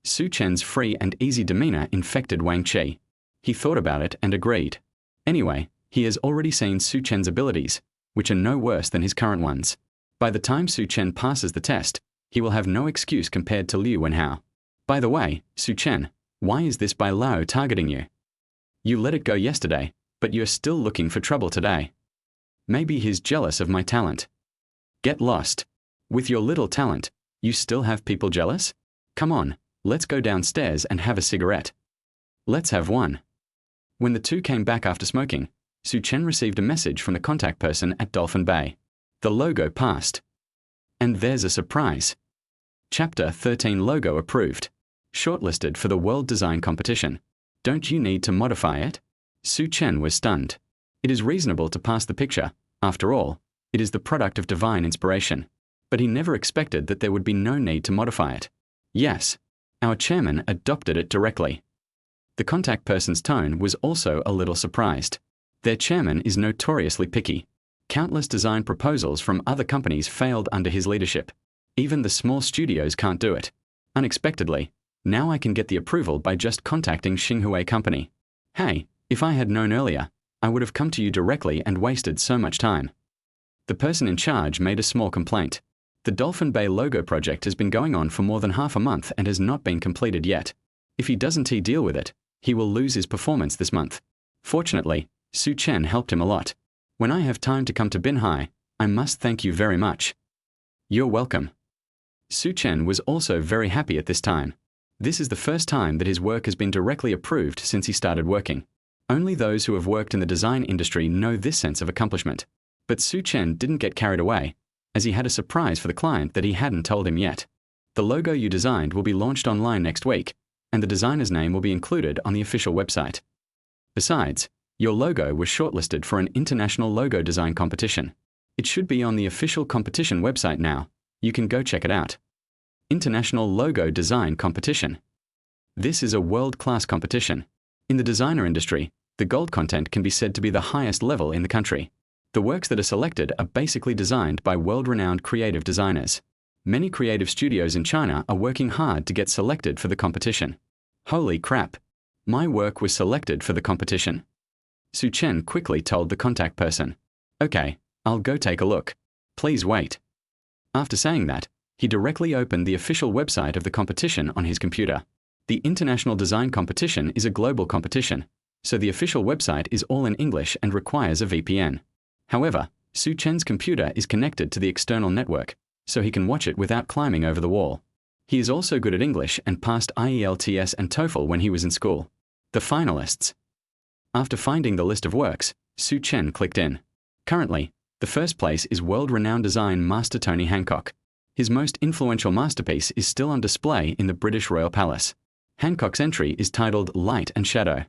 Su Chen's free and easy demeanor infected Wang Qi. He thought about it and agreed. Anyway, he has already seen Su Chen's abilities, which are no worse than his current ones. By the time Su Chen passes the test, he will have no excuse compared to Liu Wenhao. By the way, Su Chen, why is this Bai Lao targeting you? You let it go yesterday, but you're still looking for trouble today. Maybe he's jealous of my talent. Get lost. With your little talent, you still have people jealous? Come on, let's go downstairs and have a cigarette. Let's have one. When the two came back after smoking, Su Chen received a message from the contact person at Dolphin Bay. The logo passed. And there's a surprise. Chapter 13 logo approved. Shortlisted for the World Design Competition. Don't you need to modify it? Su Chen was stunned. It is reasonable to pass the picture. After all, it is the product of divine inspiration. But he never expected that there would be no need to modify it. Yes, our chairman adopted it directly. The contact person's tone was also a little surprised. Their chairman is notoriously picky. Countless design proposals from other companies failed under his leadership. Even the small studios can't do it. Unexpectedly, now I can get the approval by just contacting Xinhui Company. Hey, if I had known earlier, I would have come to you directly and wasted so much time. The person in charge made a small complaint. The Dolphin Bay logo project has been going on for more than half a month and has not been completed yet. If he doesn't deal with it, he will lose his performance this month. Fortunately, Su Chen helped him a lot. When I have time to come to Binhai, I must thank you very much. You're welcome. Su Chen was also very happy at this time. This is the first time that his work has been directly approved since he started working. Only those who have worked in the design industry know this sense of accomplishment. But Su Chen didn't get carried away, as he had a surprise for the client that he hadn't told him yet. The logo you designed will be launched online next week, and the designer's name will be included on the official website. Besides, your logo was shortlisted for an international logo design competition. It should be on the official competition website now. You can go check it out. International Logo Design Competition. This is a world-class competition. In the designer industry, the gold content can be said to be the highest level in the country. The works that are selected are basically designed by world-renowned creative designers. Many creative studios in China are working hard to get selected for the competition. Holy crap! My work was selected for the competition. Su Chen quickly told the contact person. Okay, I'll go take a look. Please wait. After saying that, he directly opened the official website of the competition on his computer. The International Design Competition is a global competition, so the official website is all in English and requires a VPN. However, Su Chen's computer is connected to the external network, so he can watch it without climbing over the wall. He is also good at English and passed IELTS and TOEFL when he was in school. The finalists. After finding the list of works, Su Chen clicked in. Currently, the first place is world-renowned design master Tony Hancock. His most influential masterpiece is still on display in the British Royal Palace. Hancock's entry is titled Light and Shadow.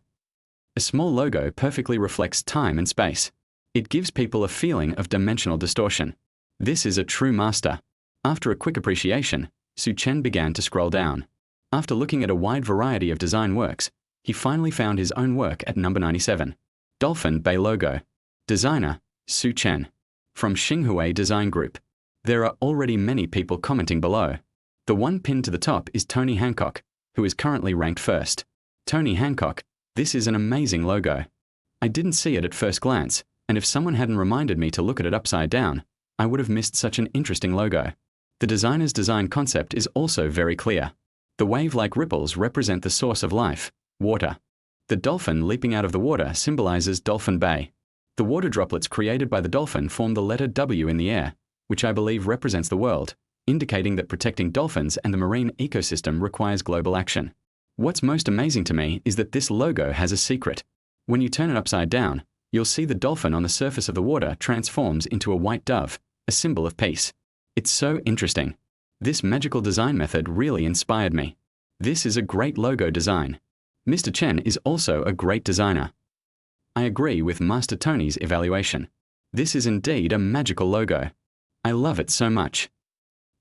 A small logo perfectly reflects time and space. It gives people a feeling of dimensional distortion. This is a true master. After a quick appreciation, Su Chen began to scroll down. After looking at a wide variety of design works, he finally found his own work at number 97. Dolphin Bay logo. Designer, Su Chen. From Xinhui Design Group. There are already many people commenting below. The one pinned to the top is Tony Hancock, who is currently ranked first. Tony Hancock, this is an amazing logo. I didn't see it at first glance, and if someone hadn't reminded me to look at it upside down, I would have missed such an interesting logo. The designer's design concept is also very clear. The wave-like ripples represent the source of life, water. The dolphin leaping out of the water symbolizes Dolphin Bay. The water droplets created by the dolphin form the letter W in the air, which I believe represents the world, indicating that protecting dolphins and the marine ecosystem requires global action. What's most amazing to me is that this logo has a secret. When you turn it upside down, you'll see the dolphin on the surface of the water transforms into a white dove, a symbol of peace. It's so interesting. This magical design method really inspired me. This is a great logo design. Mr. Chen is also a great designer. I agree with Master Tony's evaluation. This is indeed a magical logo. I love it so much.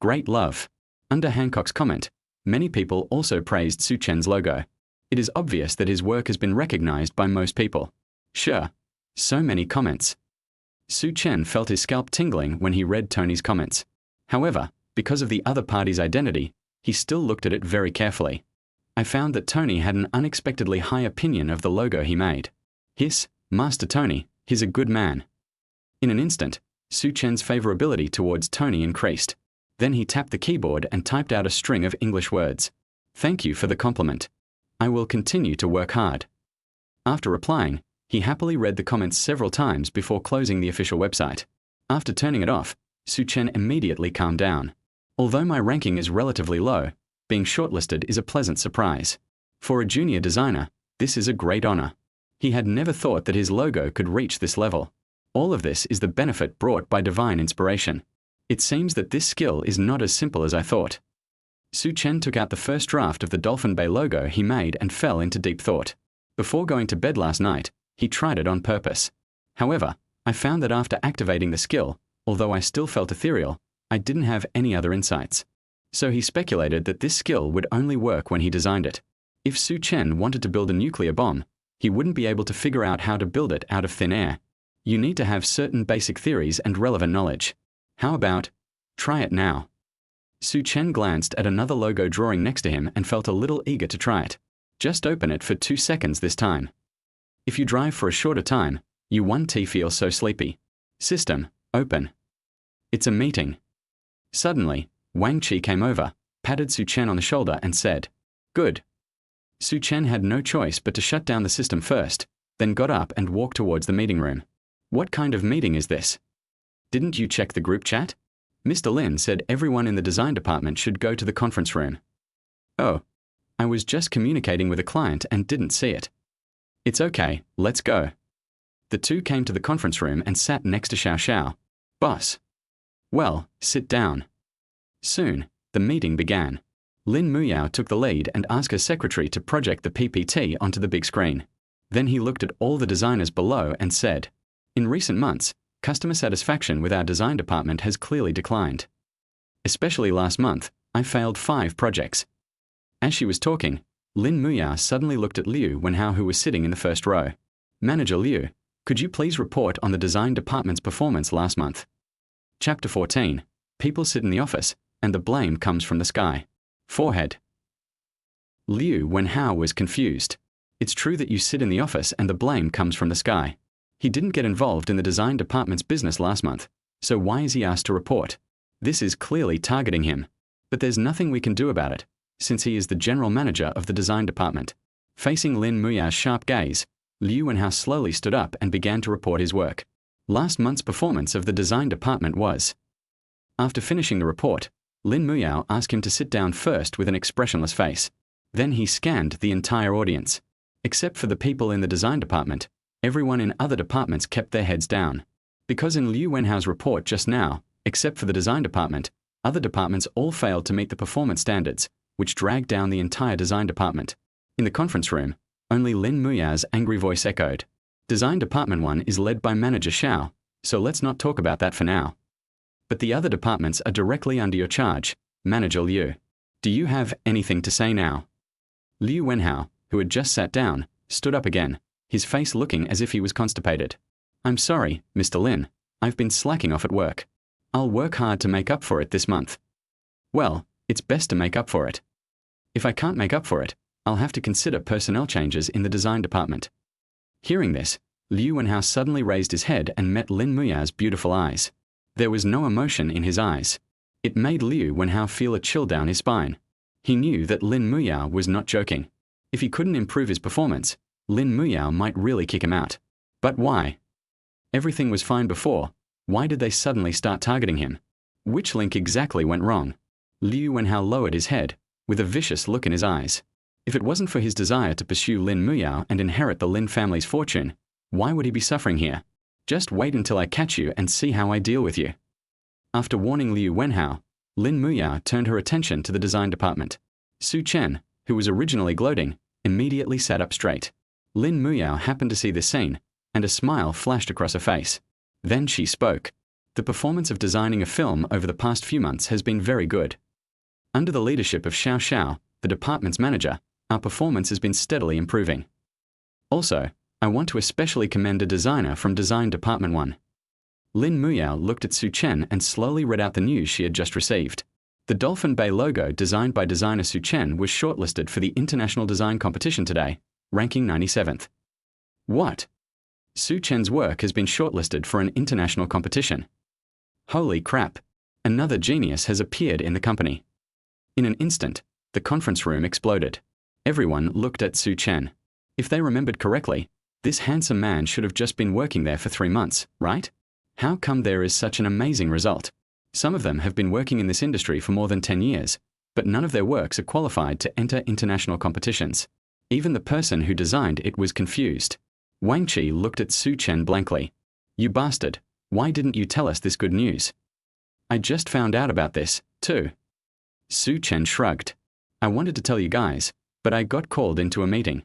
Great love. Under Hancock's comment, many people also praised Su Chen's logo. It is obvious that his work has been recognized by most people. Sure. So many comments. Su Chen felt his scalp tingling when he read Tony's comments. However, because of the other party's identity, he still looked at it very carefully. I found that Tony had an unexpectedly high opinion of the logo he made. Hiss, Master Tony, he's a good man. In an instant, Su Chen's favorability towards Tony increased. Then he tapped the keyboard and typed out a string of English words. Thank you for the compliment. I will continue to work hard. After replying, he happily read the comments several times before closing the official website. After turning it off, Su Chen immediately calmed down. Although my ranking is relatively low, being shortlisted is a pleasant surprise. For a junior designer, this is a great honor. He had never thought that his logo could reach this level. All of this is the benefit brought by divine inspiration. It seems that this skill is not as simple as I thought. Su Chen took out the first draft of the Dolphin Bay logo he made and fell into deep thought. Before going to bed last night, he tried it on purpose. However, I found that after activating the skill, although I still felt ethereal, I didn't have any other insights. So he speculated that this skill would only work when he designed it. If Su Chen wanted to build a nuclear bomb, he wouldn't be able to figure out how to build it out of thin air. You need to have certain basic theories and relevant knowledge. How about, try it now? Su Chen glanced at another logo drawing next to him and felt a little eager to try it. Just open it for 2 seconds this time. If you drive for a shorter time, you won't feel so sleepy. System, open. It's a meeting. Suddenly, Wang Qi came over, patted Su Chen on the shoulder and said, "Good." Su Chen had no choice but to shut down the system first, then got up and walked towards the meeting room. What kind of meeting is this? Didn't you check the group chat? Mr. Lin said everyone in the design department should go to the conference room. Oh, I was just communicating with a client and didn't see it. It's okay, let's go. The two came to the conference room and sat next to Xiao Xiao. Boss. Well, sit down. Soon, the meeting began. Lin Muyao took the lead and asked her secretary to project the PPT onto the big screen. Then he looked at all the designers below and said, "In recent months, customer satisfaction with our design department has clearly declined. Especially last month, I failed 5 projects." As she was talking, Lin Muyao suddenly looked at Liu Wenhao, who was sitting in the first row. "Manager Liu, could you please report on the design department's performance last month?" Chapter 14. People sit in the office, and the blame comes from the sky. Forehead. Liu Wenhao was confused. It's true that you sit in the office and the blame comes from the sky. He didn't get involved in the design department's business last month, so why is he asked to report? This is clearly targeting him. But there's nothing we can do about it, since he is the general manager of the design department. Facing Lin Muyao's sharp gaze, Liu Wenhao slowly stood up and began to report his work. Last month's performance of the design department was. After finishing the report, Lin Muyao asked him to sit down first with an expressionless face. Then he scanned the entire audience. Except for the people in the design department, everyone in other departments kept their heads down. Because in Liu Wenhao's report just now, except for the design department, other departments all failed to meet the performance standards, which dragged down the entire design department. In the conference room, only Lin Muyao's angry voice echoed. Design Department 1 is led by Manager Xiao, so let's not talk about that for now. But the other departments are directly under your charge, Manager Liu. Do you have anything to say now? Liu Wenhao, who had just sat down, stood up again, his face looking as if he was constipated. "I'm sorry, Mr. Lin. I've been slacking off at work. I'll work hard to make up for it this month." "Well, it's best to make up for it. If I can't make up for it, I'll have to consider personnel changes in the design department." Hearing this, Liu Wenhao suddenly raised his head and met Lin Muyao's beautiful eyes. There was no emotion in his eyes. It made Liu Wenhao feel a chill down his spine. He knew that Lin Muyao was not joking. If he couldn't improve his performance, Lin Muyao might really kick him out. But why? Everything was fine before. Why did they suddenly start targeting him? Which link exactly went wrong? Liu Wenhao lowered his head, with a vicious look in his eyes. If it wasn't for his desire to pursue Lin Muyao and inherit the Lin family's fortune, why would he be suffering here? Just wait until I catch you and see how I deal with you. After warning Liu Wenhao, Lin Muyao turned her attention to the design department. Su Chen, who was originally gloating, immediately sat up straight. Lin Muyao happened to see this scene, and a smile flashed across her face. Then she spoke. "The performance of designing a film over the past few months has been very good. Under the leadership of Xiao Xiao, the department's manager, our performance has been steadily improving. Also, I want to especially commend a designer from Design Department 1. Lin Muyao looked at Su Chen and slowly read out the news she had just received. The Dolphin Bay logo designed by designer Su Chen was shortlisted for the International Design Competition today, ranking 97th. What? Su Chen's work has been shortlisted for an international competition. Holy crap! Another genius has appeared in the company. In an instant, the conference room exploded. Everyone looked at Su Chen. If they remembered correctly, this handsome man should have just been working there for 3 months, right? How come there is such an amazing result? Some of them have been working in this industry for more than 10 years, but none of their works are qualified to enter international competitions. Even the person who designed it was confused. Wang Qi looked at Su Chen blankly. "You bastard, why didn't you tell us this good news?" "I just found out about this, too." Su Chen shrugged. "I wanted to tell you guys, but I got called into a meeting."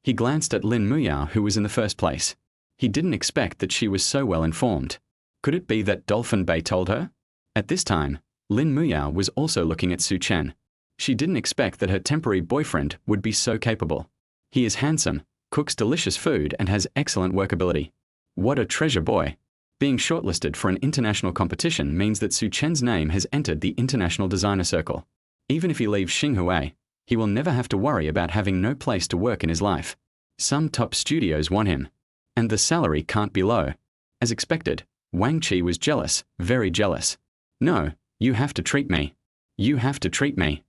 He glanced at Lin Muyao, who was in the first place. He didn't expect that she was so well informed. Could it be that Dolphin Bay told her? At this time, Lin Muyao was also looking at Su Chen. She didn't expect that her temporary boyfriend would be so capable. He is handsome, cooks delicious food, and has excellent workability. What a treasure boy. Being shortlisted for an international competition means that Su Chen's name has entered the international designer circle. Even if he leaves Xinghua, he will never have to worry about having no place to work in his life. Some top studios want him. And the salary can't be low. As expected, Wang Qi was jealous, very jealous. No, you have to treat me. You have to treat me.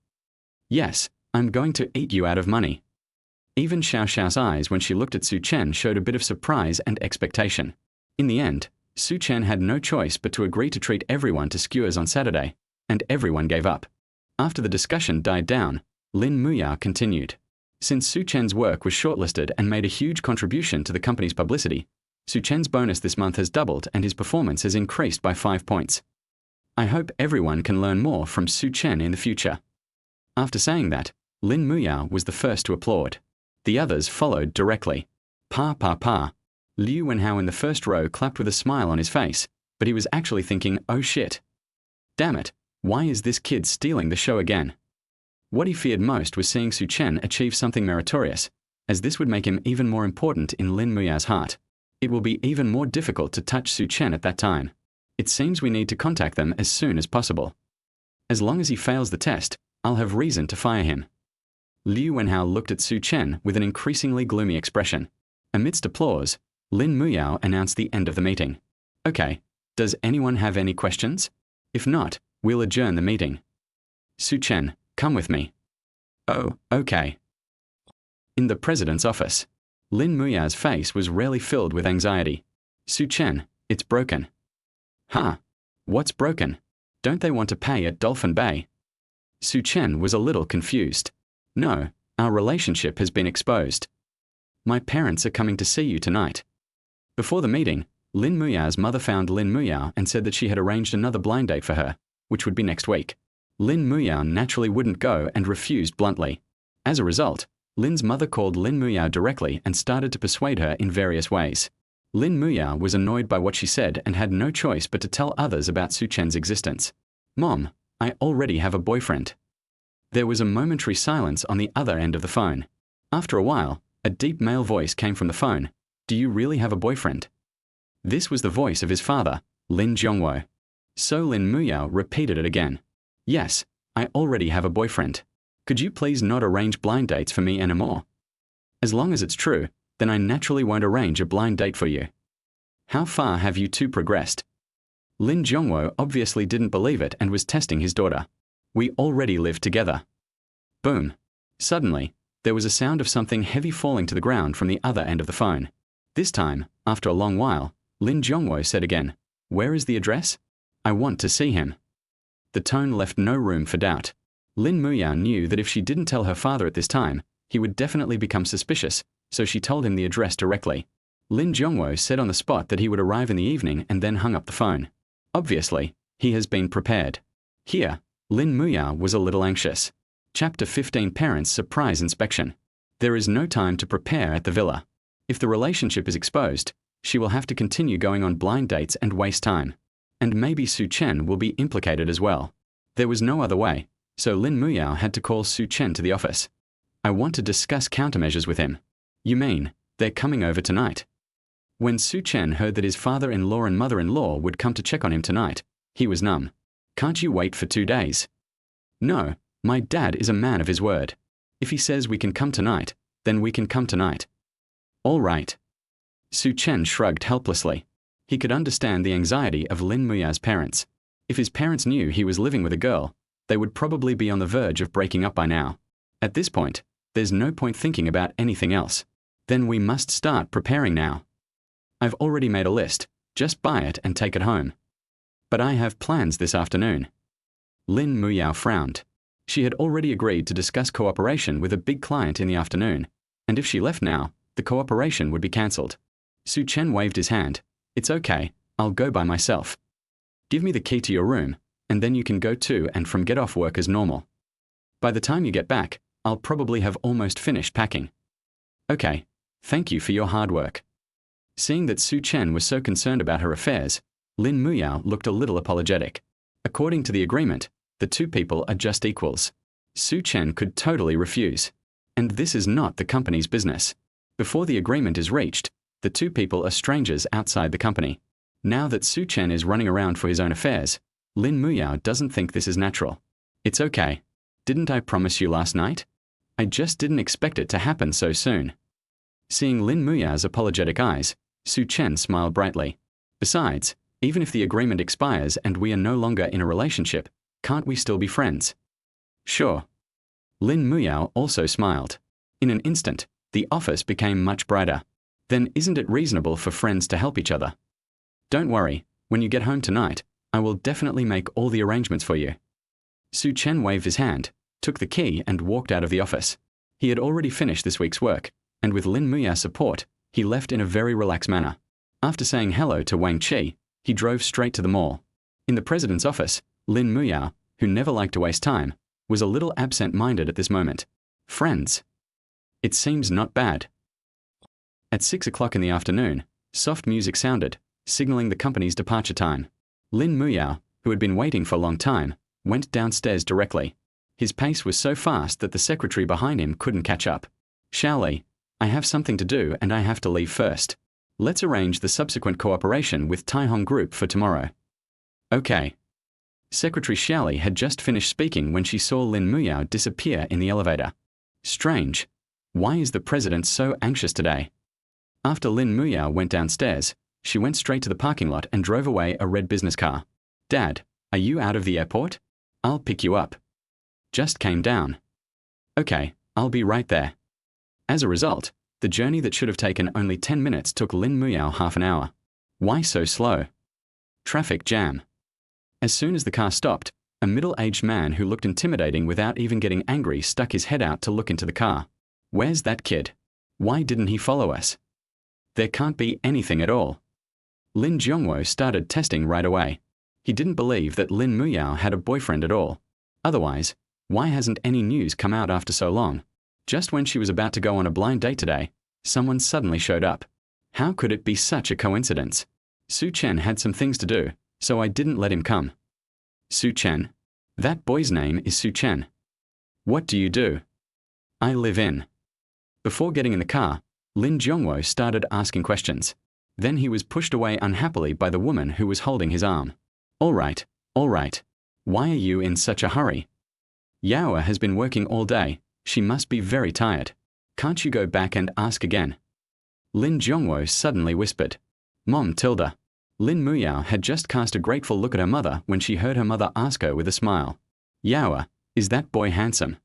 Yes, I'm going to eat you out of money. Even Xiao Xiao's eyes when she looked at Su Chen showed a bit of surprise and expectation. In the end, Su Chen had no choice but to agree to treat everyone to skewers on Saturday, and everyone gave up. After the discussion died down, Lin Muyao continued. Since Su Chen's work was shortlisted and made a huge contribution to the company's publicity, Su Chen's bonus this month has doubled and his performance has increased by 5 points. I hope everyone can learn more from Su Chen in the future. After saying that, Lin Muyao was the first to applaud. The others followed directly. Pa pa pa. Liu Wenhao in the first row clapped with a smile on his face, but he was actually thinking, oh shit. Damn it, why is this kid stealing the show again? What he feared most was seeing Su Chen achieve something meritorious, as this would make him even more important in Lin Muyao's heart. It will be even more difficult to touch Su Chen at that time. It seems we need to contact them as soon as possible. As long as he fails the test, I'll have reason to fire him. Liu Wenhao looked at Su Chen with an increasingly gloomy expression. Amidst applause, Lin Muyao announced the end of the meeting. Okay, does anyone have any questions? If not, we'll adjourn the meeting. Su Chen, come with me. Oh, okay. In the president's office, Lin Muyao's face was rarely filled with anxiety. Su Chen, it's broken. Huh? What's broken? Don't they want to pay at Dolphin Bay? Su Chen was a little confused. No, our relationship has been exposed. My parents are coming to see you tonight. Before the meeting, Lin Muyao's mother found Lin Muyao and said that she had arranged another blind date for her, which would be next week. Lin Muyao naturally wouldn't go and refused bluntly. As a result, Lin's mother called Lin Muyao directly and started to persuade her in various ways. Lin Muyao was annoyed by what she said and had no choice but to tell others about Su Chen's existence. Mom, I already have a boyfriend. There was a momentary silence on the other end of the phone. After a while, a deep male voice came from the phone. Do you really have a boyfriend? This was the voice of his father, Lin Zhongwo. So Lin Muyao repeated it again. Yes, I already have a boyfriend. Could you please not arrange blind dates for me anymore? As long as it's true, then I naturally won't arrange a blind date for you. How far have you two progressed? Lin Zhongwo obviously didn't believe it and was testing his daughter. We already live together. Boom. Suddenly, there was a sound of something heavy falling to the ground from the other end of the phone. This time, after a long while, Lin Zhongwo said again, Where is the address? I want to see him. The tone left no room for doubt. Lin Muyao knew that if she didn't tell her father at this time, he would definitely become suspicious, so she told him the address directly. Lin Zhongwo said on the spot that he would arrive in the evening and then hung up the phone. Obviously, he has been prepared. Here, Lin Muyao was a little anxious. Chapter 15 Parents' Surprise Inspection. There is no time to prepare at the villa. If the relationship is exposed, she will have to continue going on blind dates and waste time. And maybe Su Chen will be implicated as well. There was no other way, so Lin Muyao had to call Su Chen to the office. I want to discuss countermeasures with him. You mean, they're coming over tonight? When Su Chen heard that his father-in-law and mother-in-law would come to check on him tonight, he was numb. Can't you wait for 2 days? No, my dad is a man of his word. If he says we can come tonight, then we can come tonight. All right. Su Chen shrugged helplessly. He could understand the anxiety of Lin Muyao's parents. If his parents knew he was living with a girl, they would probably be on the verge of breaking up by now. At this point, there's no point thinking about anything else. Then we must start preparing now. I've already made a list. Just buy it and take it home. But I have plans this afternoon. Lin Muyao frowned. She had already agreed to discuss cooperation with a big client in the afternoon, and if she left now, the cooperation would be cancelled. Su Chen waved his hand. It's okay, I'll go by myself. Give me the key to your room, and then you can go to and from get off work as normal. By the time you get back, I'll probably have almost finished packing. Okay, thank you for your hard work. Seeing that Su Chen was so concerned about her affairs, Lin Muyao looked a little apologetic. According to the agreement, the two people are just equals. Su Chen could totally refuse. And this is not the company's business. Before the agreement is reached, the two people are strangers outside the company. Now that Su Chen is running around for his own affairs, Lin Muyao doesn't think this is natural. It's okay. Didn't I promise you last night? I just didn't expect it to happen so soon. Seeing Lin Muyao's apologetic eyes, Su Chen smiled brightly. Besides, even if the agreement expires and we are no longer in a relationship, can't we still be friends? Sure. Lin Muyao also smiled. In an instant, the office became much brighter. Then isn't it reasonable for friends to help each other? Don't worry, when you get home tonight, I will definitely make all the arrangements for you. Su Chen waved his hand, took the key and walked out of the office. He had already finished this week's work, and with Lin Muyao's support, he left in a very relaxed manner. After saying hello to Wang Qi, he drove straight to the mall. In the president's office, Lin Muyao, who never liked to waste time, was a little absent-minded at this moment. Friends. It seems not bad. At 6 o'clock in the afternoon, soft music sounded, signaling the company's departure time. Lin Muyao, who had been waiting for a long time, went downstairs directly. His pace was so fast that the secretary behind him couldn't catch up. Xiaoli, I have something to do and I have to leave first. Let's arrange the subsequent cooperation with Taihong Group for tomorrow. Okay. Secretary Xiaoli had just finished speaking when she saw Lin Muyao disappear in the elevator. Strange. Why is the president so anxious today? After Lin Muyao went downstairs, she went straight to the parking lot and drove away a red business car. Dad, are you out of the airport? I'll pick you up. Just came down. Okay, I'll be right there. As a result, the journey that should have taken only 10 minutes took Lin Muyao half an hour. Why so slow? Traffic jam. As soon as the car stopped, a middle-aged man who looked intimidating without even getting angry stuck his head out to look into the car. Where's that kid? Why didn't he follow us? There can't be anything at all. Lin Zhongwo started testing right away. He didn't believe that Lin Muyao had a boyfriend at all. Otherwise, why hasn't any news come out after so long? Just when she was about to go on a blind date today, someone suddenly showed up. How could it be such a coincidence? Su Chen had some things to do, so I didn't let him come. Su Chen? That boy's name is Su Chen. What do you do? I live in. Before getting in the car, Lin Zhongwo started asking questions. Then he was pushed away unhappily by the woman who was holding his arm. All right. Why are you in such a hurry? Yao has been working all day. She must be very tired. Can't you go back and ask again? Lin Zhongwo suddenly whispered. Mom Tilda. Lin Muyao had just cast a grateful look at her mother when she heard her mother ask her with a smile. Yao, is that boy handsome?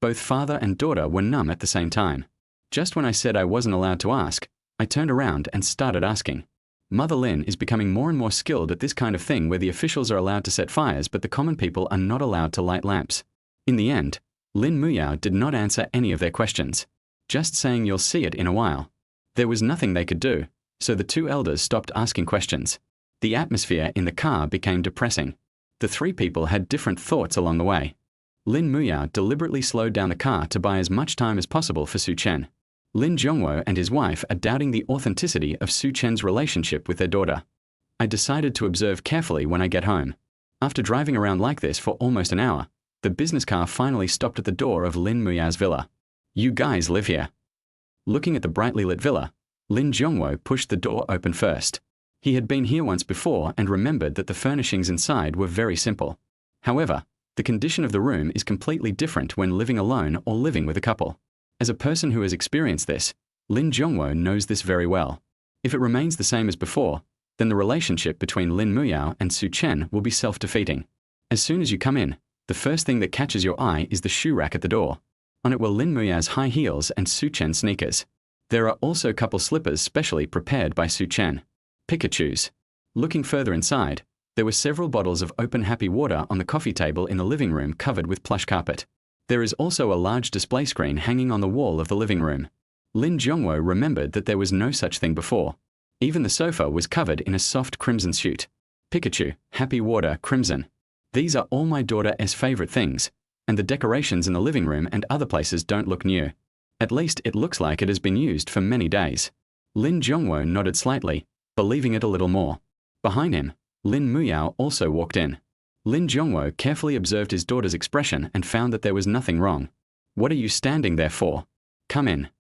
Both father and daughter were numb at the same time. Just when I said I wasn't allowed to ask, I turned around and started asking. Mother Lin is becoming more and more skilled at this kind of thing where the officials are allowed to set fires but the common people are not allowed to light lamps. In the end, Lin Muyao did not answer any of their questions, just saying you'll see it in a while. There was nothing they could do, so the two elders stopped asking questions. The atmosphere in the car became depressing. The three people had different thoughts along the way. Lin Muyao deliberately slowed down the car to buy as much time as possible for Su Chen. Lin Zhongwo and his wife are doubting the authenticity of Su Chen's relationship with their daughter. I decided to observe carefully when I get home. After driving around like this for almost an hour, the business car finally stopped at the door of Lin Muyao's villa. You guys live here. Looking at the brightly lit villa, Lin Zhongwo pushed the door open first. He had been here once before and remembered that the furnishings inside were very simple. However, the condition of the room is completely different when living alone or living with a couple. As a person who has experienced this, Lin Zhongwo knows this very well. If it remains the same as before, then the relationship between Lin Muyao and Su Chen will be self-defeating. As soon as you come in, the first thing that catches your eye is the shoe rack at the door. On it were Lin Muyao's high heels and Su Chen's sneakers. There are also couple slippers specially prepared by Su Chen. Pikachus. Looking further inside, there were several bottles of open happy water on the coffee table in the living room covered with plush carpet. There is also a large display screen hanging on the wall of the living room. Lin Zhongwo remembered that there was no such thing before. Even the sofa was covered in a soft crimson suit. Pikachu, happy water, crimson. These are all my daughter's favorite things, and the decorations in the living room and other places don't look new. At least it looks like it has been used for many days. Lin Zhongwo nodded slightly, believing it a little more. Behind him, Lin Muyao also walked in. Lin Zhongwo carefully observed his daughter's expression and found that there was nothing wrong. "What are you standing there for? Come in."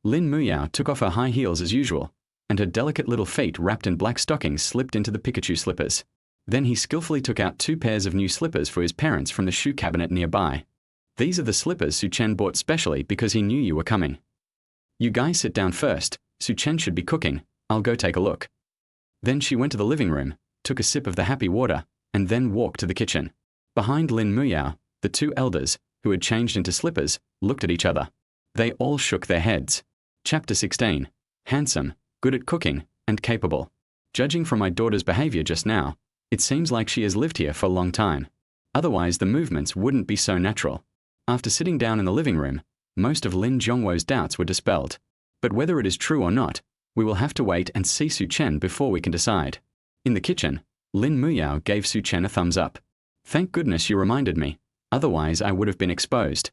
Lin Muyao took off her high heels as usual, and her delicate little feet wrapped in black stockings slipped into the Pikachu slippers. Then he skillfully took out 2 pairs of new slippers for his parents from the shoe cabinet nearby. "These are the slippers Su Chen bought specially because he knew you were coming. You guys sit down first, Su Chen should be cooking, I'll go take a look." Then she went to the living room, took a sip of the happy water, and then walked to the kitchen. Behind Lin Muyao, the 2 elders, who had changed into slippers, looked at each other. They all shook their heads. Chapter 16. Handsome, good at cooking, and capable. Judging from my daughter's behavior just now, it seems like she has lived here for a long time. Otherwise the movements wouldn't be so natural. After sitting down in the living room, most of Lin Zhongwo's doubts were dispelled. But whether it is true or not, we will have to wait and see Su Chen before we can decide. In the kitchen, Lin Muyao gave Su Chen a thumbs up. "Thank goodness you reminded me, otherwise I would have been exposed."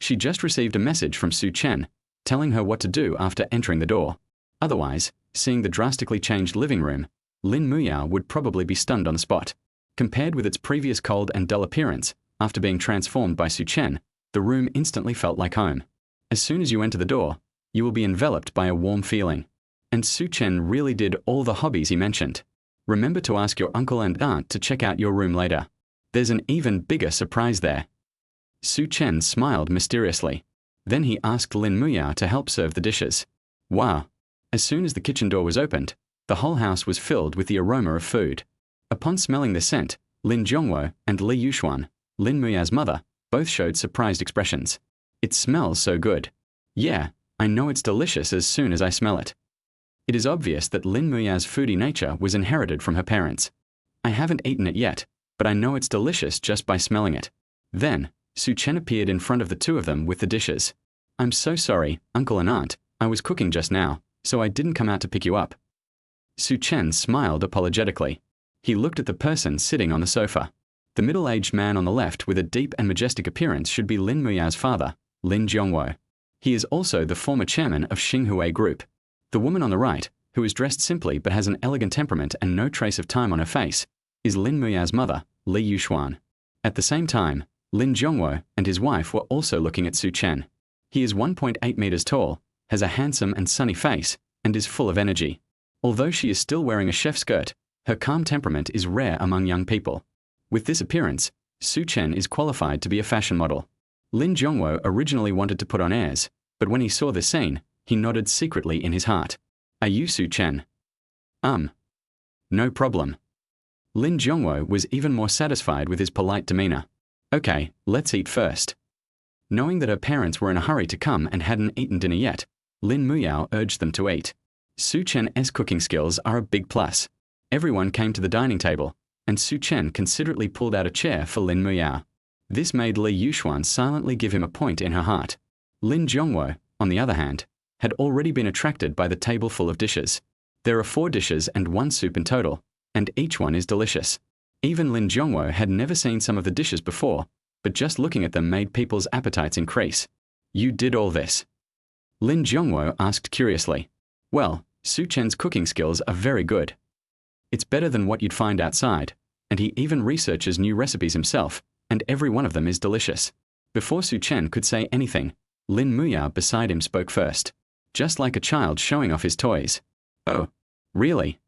She just received a message from Su Chen, telling her what to do after entering the door. Otherwise, seeing the drastically changed living room, Lin Muyao would probably be stunned on the spot. Compared with its previous cold and dull appearance, after being transformed by Su Chen, the room instantly felt like home. As soon as you enter the door, you will be enveloped by a warm feeling. And Su Chen really did all the hobbies he mentioned. Remember to ask your uncle and aunt to check out your room later. There's an even bigger surprise there. Su Chen smiled mysteriously. Then he asked Lin Muyao to help serve the dishes. Wow! As soon as the kitchen door was opened, the whole house was filled with the aroma of food. Upon smelling the scent, Lin Zhongwo and Li Yuxuan, Lin Muyao's mother, both showed surprised expressions. "It smells so good. Yeah, I know it's delicious as soon as I smell it." It is obvious that Lin Muyao's foodie nature was inherited from her parents. "I haven't eaten it yet, but I know it's delicious just by smelling it." Then, Su Chen appeared in front of the 2 of them with the dishes. "I'm so sorry, uncle and aunt, I was cooking just now, so I didn't come out to pick you up." Su Chen smiled apologetically. He looked at the person sitting on the sofa. The middle-aged man on the left with a deep and majestic appearance should be Lin Muyao's father, Lin Zhongwo. He is also the former chairman of Xinghui Group. The woman on the right, who is dressed simply but has an elegant temperament and no trace of time on her face, is Lin Muyao's mother, Li Yuxuan. At the same time, Lin Zhongwo and his wife were also looking at Su Chen. He is 1.8 meters tall, has a handsome and sunny face, and is full of energy. Although she is still wearing a chef skirt, her calm temperament is rare among young people. With this appearance, Su Chen is qualified to be a fashion model. Lin Zhongwo originally wanted to put on airs, but when he saw the scene, he nodded secretly in his heart. "Are you Su Chen?" No problem." Lin Zhongwo was even more satisfied with his polite demeanor. "Okay, let's eat first." Knowing that her parents were in a hurry to come and hadn't eaten dinner yet, Lin Muyao urged them to eat. Su Chen's cooking skills are a big plus. Everyone came to the dining table, and Su Chen considerately pulled out a chair for Lin Muyao. This made Li Yuxuan silently give him a point in her heart. Lin Zhongwo, on the other hand, had already been attracted by the table full of dishes. There are 4 dishes and 1 soup in total, and each one is delicious. Even Lin Zhongwo had never seen some of the dishes before, but just looking at them made people's appetites increase. "You did all this?" Lin Zhongwo asked curiously. "Well, Su Chen's cooking skills are very good. It's better than what you'd find outside, and he even researches new recipes himself, and every one of them is delicious." Before Su Chen could say anything, Lin Muyao beside him spoke first. Just like a child showing off his toys. "Oh, really?"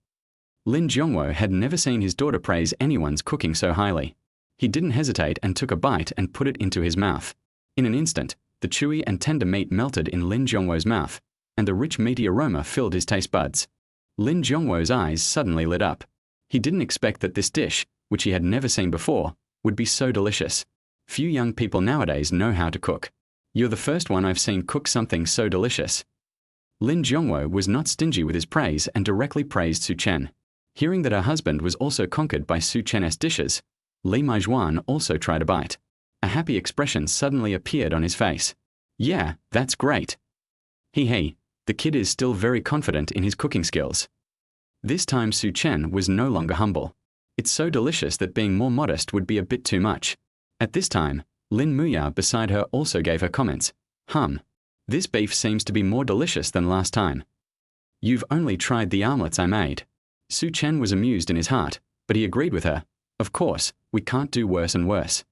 Lin Zhongwo had never seen his daughter praise anyone's cooking so highly. He didn't hesitate and took a bite and put it into his mouth. In an instant, the chewy and tender meat melted in Lin Zhongwo's mouth, and the rich meaty aroma filled his taste buds. Lin Zhongwo's eyes suddenly lit up. He didn't expect that this dish, which he had never seen before, would be so delicious. Few young people nowadays know how to cook. "You're the first one I've seen cook something so delicious." Lin Zhongwo was not stingy with his praise and directly praised Su Chen. Hearing that her husband was also conquered by Su Chen's dishes, Li Muyao also tried a bite. A happy expression suddenly appeared on his face. "Yeah, that's great." The kid is still very confident in his cooking skills. This time Su Chen was no longer humble. It's so delicious that being more modest would be a bit too much. At this time, Lin Muyao beside her also gave her comments. This beef seems to be more delicious than last time." You've only tried the omelets I made. Su Chen was amused in his heart, but he agreed with her. Of course, we can't do worse and worse.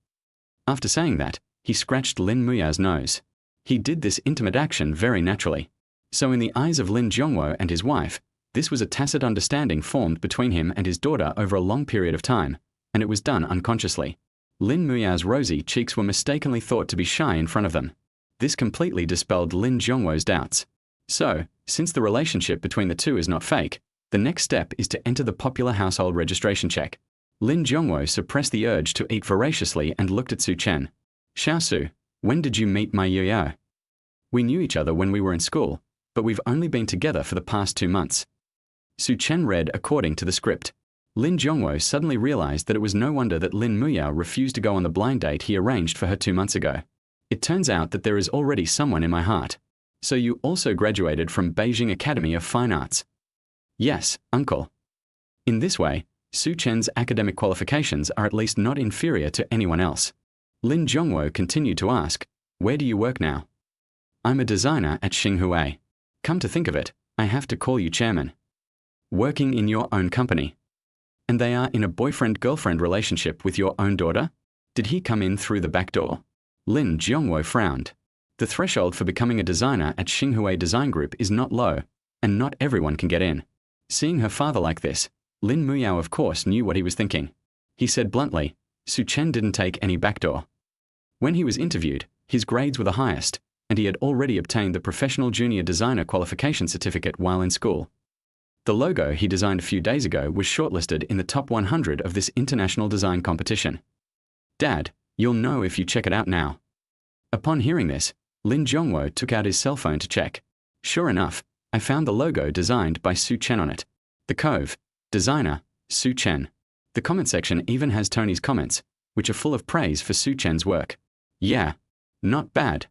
After saying that, he scratched Lin Muyao's nose. He did this intimate action very naturally. So in the eyes of Lin Zhongwo and his wife, this was a tacit understanding formed between him and his daughter over a long period of time, and it was done unconsciously. Lin Muyao's rosy cheeks were mistakenly thought to be shy in front of them. This completely dispelled Lin Zhongwo's doubts. So, since the relationship between the two is not fake, the next step is to enter the popular household registration check. Lin Zhongwo suppressed the urge to eat voraciously and looked at Su Chen. Xiaosu, when did you meet my Muyao? We knew each other when we were in school, but we've only been together for the past 2 months. Su Chen read according to the script. Lin Zhongwo suddenly realized that it was no wonder that Lin Muyao refused to go on the blind date he arranged for her 2 months ago. It turns out that there is already someone in my heart. So you also graduated from Beijing Academy of Fine Arts? Yes, uncle. In this way, Su Chen's academic qualifications are at least not inferior to anyone else. Lin Zhongwo continued to ask, where do you work now? I'm a designer at Xinghui. Come to think of it, I have to call you chairman. Working in your own company. And they are in a boyfriend-girlfriend relationship with your own daughter? Did he come in through the back door? Lin Zhongwo frowned. The threshold for becoming a designer at Xinghui Design Group is not low, and not everyone can get in. Seeing her father like this, Lin Muyao of course knew what he was thinking. He said bluntly, Su Chen didn't take any backdoor. When he was interviewed, his grades were the highest, and he had already obtained the Professional Junior Designer Qualification Certificate while in school. The logo he designed a few days ago was shortlisted in the top 100 of this international design competition. Dad, you'll know if you check it out now. Upon hearing this, Lin Zhongwo took out his cell phone to check. Sure enough, I found the logo designed by Su Chen on it. The Cove, designer, Su Chen. The comment section even has Tony's comments, which are full of praise for Su Chen's work. Yeah, not bad.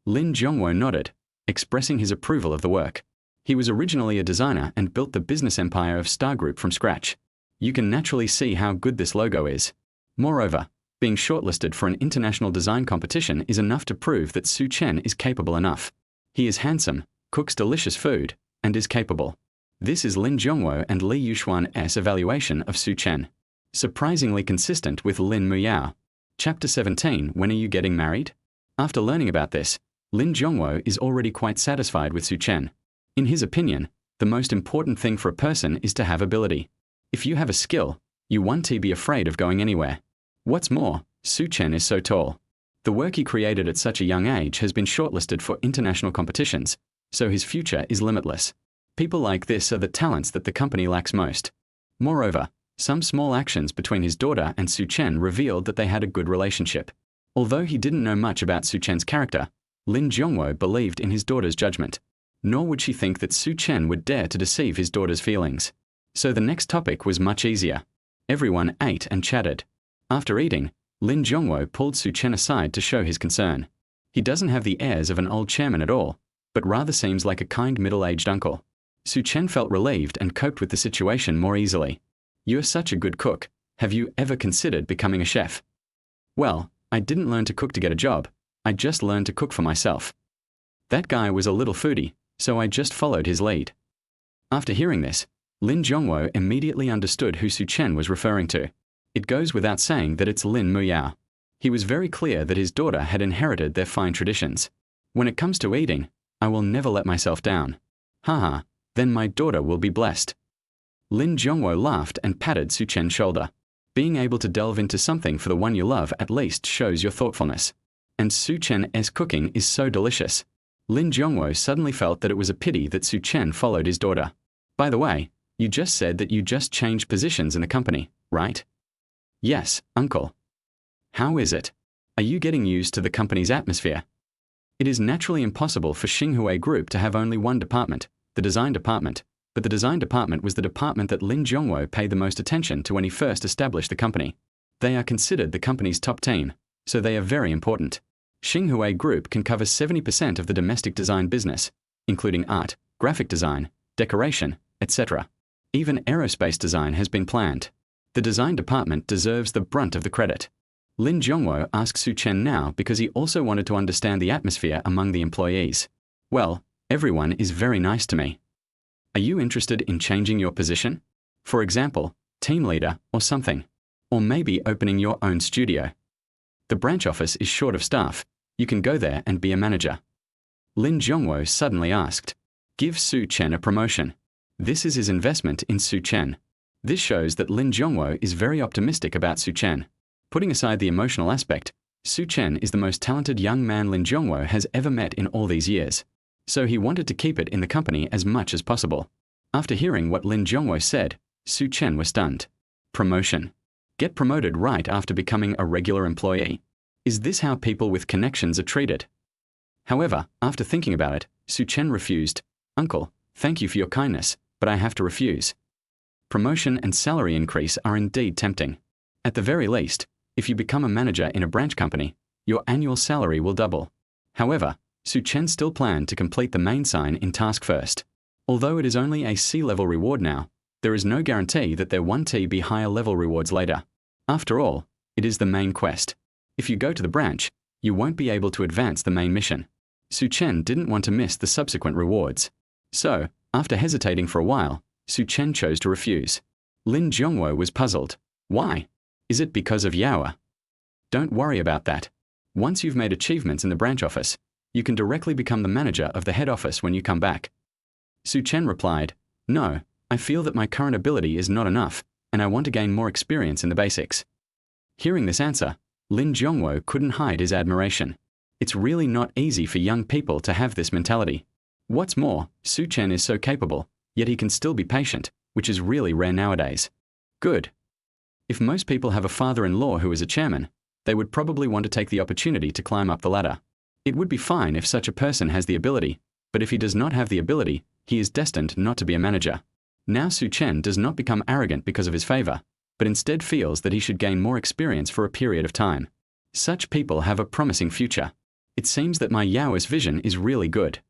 Lin Zhongwo nodded, expressing his approval of the work. He was originally a designer and built the business empire of Star Group from scratch. You can naturally see how good this logo is. Moreover, being shortlisted for an international design competition is enough to prove that Su Chen is capable enough. He is handsome, cooks delicious food, and is capable. This is Lin Zhongwo and Li Yuxuan's evaluation of Su Chen. Surprisingly consistent with Lin Muyao. Chapter 17, When are you getting married? After learning about this, Lin Zhongwo is already quite satisfied with Su Chen. In his opinion, the most important thing for a person is to have ability. If you have a skill, you won't be afraid of going anywhere. What's more, Su Chen is so tall. The work he created at such a young age has been shortlisted for international competitions, so his future is limitless. People like this are the talents that the company lacks most. Moreover, some small actions between his daughter and Su Chen revealed that they had a good relationship. Although he didn't know much about Su Chen's character, Lin Zhongwo believed in his daughter's judgment. Nor would she think that Su Chen would dare to deceive his daughter's feelings. So the next topic was much easier. Everyone ate and chatted. After eating, Lin Zhongwo pulled Su Chen aside to show his concern. He doesn't have the airs of an old chairman at all, but rather seems like a kind middle-aged uncle. Su Chen felt relieved and coped with the situation more easily. You're such a good cook. Have you ever considered becoming a chef? Well, I didn't learn to cook to get a job. I just learned to cook for myself. That guy was a little foodie, so I just followed his lead. After hearing this, Lin Zhongwo immediately understood who Su Chen was referring to. It goes without saying that it's Lin Muyao. He was very clear that his daughter had inherited their fine traditions. When it comes to eating, I will never let myself down. Haha, then my daughter will be blessed. Lin Zhongwo laughed and patted Su Chen's shoulder. Being able to delve into something for the one you love at least shows your thoughtfulness. And Su Chen's cooking is so delicious. Lin Zhongwo suddenly felt that it was a pity that Su Chen followed his daughter. By the way, you just said that you just changed positions in the company, right? Yes, uncle. How is it? Are you getting used to the company's atmosphere? It is naturally impossible for Xinghui Group to have only one department, the design department, but the design department was the department that Lin Zhongwo paid the most attention to when he first established the company. They are considered the company's top team, so they are very important. Xinghui Group can cover 70% of the domestic design business, including art, graphic design, decoration, etc. Even aerospace design has been planned. The design department deserves the brunt of the credit. Lin Zhongwo asked Su Chen now because he also wanted to understand the atmosphere among the employees. Well, everyone is very nice to me. Are you interested in changing your position? For example, team leader or something. Or maybe opening your own studio. The branch office is short of staff. You can go there and be a manager. Lin Zhongwo suddenly asked, "Give Su Chen a promotion." This is his investment in Su Chen. This shows that Lin Zhongwo is very optimistic about Su Chen. Putting aside the emotional aspect, Su Chen is the most talented young man Lin Zhongwo has ever met in all these years. So he wanted to keep it in the company as much as possible. After hearing what Lin Zhongwo said, Su Chen was stunned. Promotion. Get promoted right after becoming a regular employee. Is this how people with connections are treated? However, after thinking about it, Su Chen refused. "Uncle, thank you for your kindness, but I have to refuse." Promotion and salary increase are indeed tempting. At the very least, if you become a manager in a branch company, your annual salary will double. However, Su Chen still planned to complete the main sign in task first. Although it is only a C-level reward now, there is no guarantee that there won't be higher level rewards later. After all, it is the main quest. If you go to the branch, you won't be able to advance the main mission. Su Chen didn't want to miss the subsequent rewards. So, after hesitating for a while, Su Chen chose to refuse. Lin Zhongwo was puzzled. Why? Is it because of Yao? Don't worry about that. Once you've made achievements in the branch office, you can directly become the manager of the head office when you come back. Su Chen replied, "No, I feel that my current ability is not enough, and I want to gain more experience in the basics." Hearing this answer, Lin Zhongwo couldn't hide his admiration. It's really not easy for young people to have this mentality. What's more, Su Chen is so capable, yet he can still be patient, which is really rare nowadays. Good. If most people have a father-in-law who is a chairman, they would probably want to take the opportunity to climb up the ladder. It would be fine if such a person has the ability, but if he does not have the ability, he is destined not to be a manager. Now Su Chen does not become arrogant because of his favor, but instead feels that he should gain more experience for a period of time. Such people have a promising future. It seems that my Yao's vision is really good.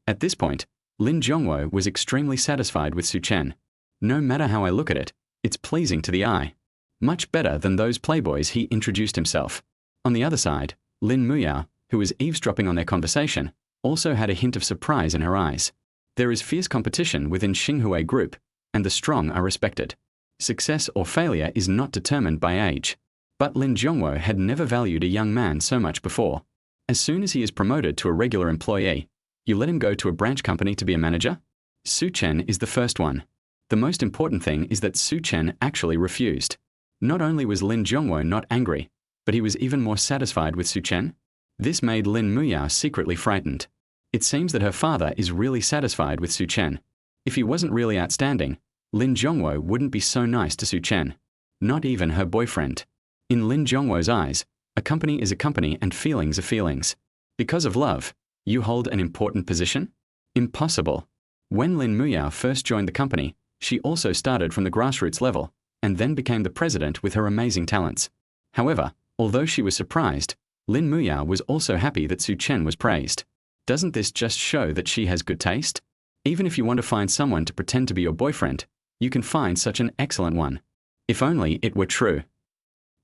At this point, Lin Zhongwo was extremely satisfied with Su Chen. No matter how I look at it, it's pleasing to the eye. Much better than those playboys he introduced himself. On the other side, Lin Muyao, who was eavesdropping on their conversation, also had a hint of surprise in her eyes. There is fierce competition within Xinhui Group, and the strong are respected. Success or failure is not determined by age. But Lin Zhongwo had never valued a young man so much before. As soon as he is promoted to a regular employee, you let him go to a branch company to be a manager? Su Chen is the first one. The most important thing is that Su Chen actually refused. Not only was Lin Zhongwo not angry, but he was even more satisfied with Su Chen. This made Lin Muyao secretly frightened. It seems that her father is really satisfied with Su Chen. If he wasn't really outstanding, Lin Zhongwo wouldn't be so nice to Su Chen. Not even her boyfriend. In Lin Zhongwo's eyes, a company is a company and feelings are feelings. Because of love, you hold an important position? Impossible. When Lin Muyao first joined the company, she also started from the grassroots level, and then became the president with her amazing talents. However, although she was surprised, Lin Muyao was also happy that Su Chen was praised. Doesn't this just show that she has good taste? Even if you want to find someone to pretend to be your boyfriend, you can find such an excellent one. If only it were true.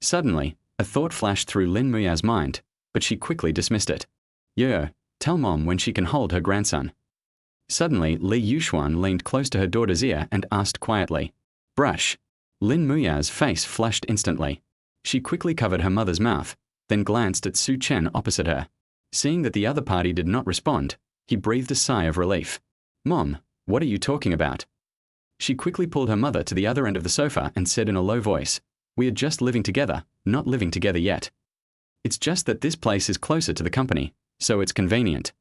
Suddenly, a thought flashed through Lin Muyao's mind, but she quickly dismissed it. Yo, tell Mom when she can hold her grandson. Suddenly, Li Yuxuan leaned close to her daughter's ear and asked quietly, "Brush." Lin Muyao's face flushed instantly. She quickly covered her mother's mouth, then glanced at Su Chen opposite her. Seeing that the other party did not respond, he breathed a sigh of relief. "Mom, what are you talking about?" She quickly pulled her mother to the other end of the sofa and said in a low voice, "We are just living together, not living together yet. It's just that this place is closer to the company, so it's convenient."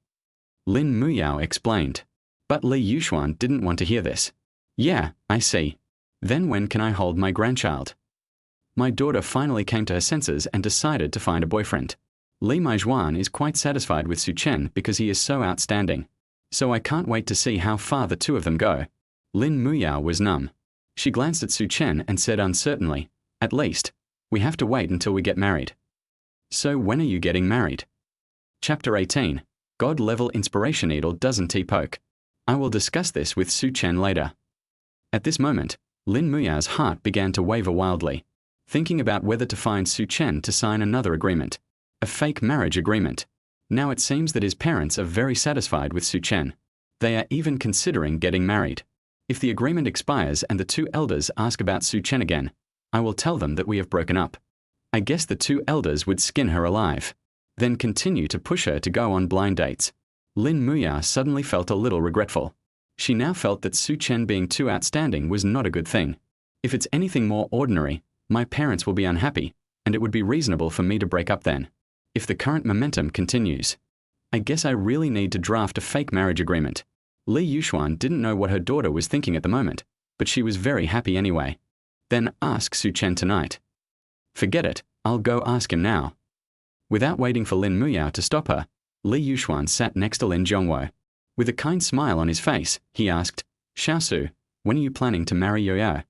Lin Muyao explained. But Li Yuxuan didn't want to hear this. "Yeah, I see. Then when can I hold my grandchild?" My daughter finally came to her senses and decided to find a boyfriend. Li Maijuan is quite satisfied with Su Chen because he is so outstanding. So I can't wait to see how far the two of them go. Lin Muyao was numb. She glanced at Su Chen and said uncertainly, "At least, we have to wait until we get married." So when are you getting married? Chapter 18. God-level inspiration needle doesn't poke. I will discuss this with Su Chen later. At this moment, Lin Muyao's heart began to waver wildly, thinking about whether to find Su Chen to sign another agreement. A fake marriage agreement. Now it seems that his parents are very satisfied with Su Chen. They are even considering getting married. If the agreement expires and the two elders ask about Su Chen again, I will tell them that we have broken up. I guess the two elders would skin her alive, then continue to push her to go on blind dates. Lin Muyao suddenly felt a little regretful. She now felt that Su Chen being too outstanding was not a good thing. If it's anything more ordinary, my parents will be unhappy, and it would be reasonable for me to break up then. If the current momentum continues, I guess I really need to draft a fake marriage agreement. Li Yuxuan didn't know what her daughter was thinking at the moment, but she was very happy anyway. Then ask Su Chen tonight. Forget it, I'll go ask him now. Without waiting for Lin Muyao to stop her, Li Yuxuan sat next to Lin Zhongwo. With a kind smile on his face, he asked, Xiaosu, when are you planning to marry Yoyo?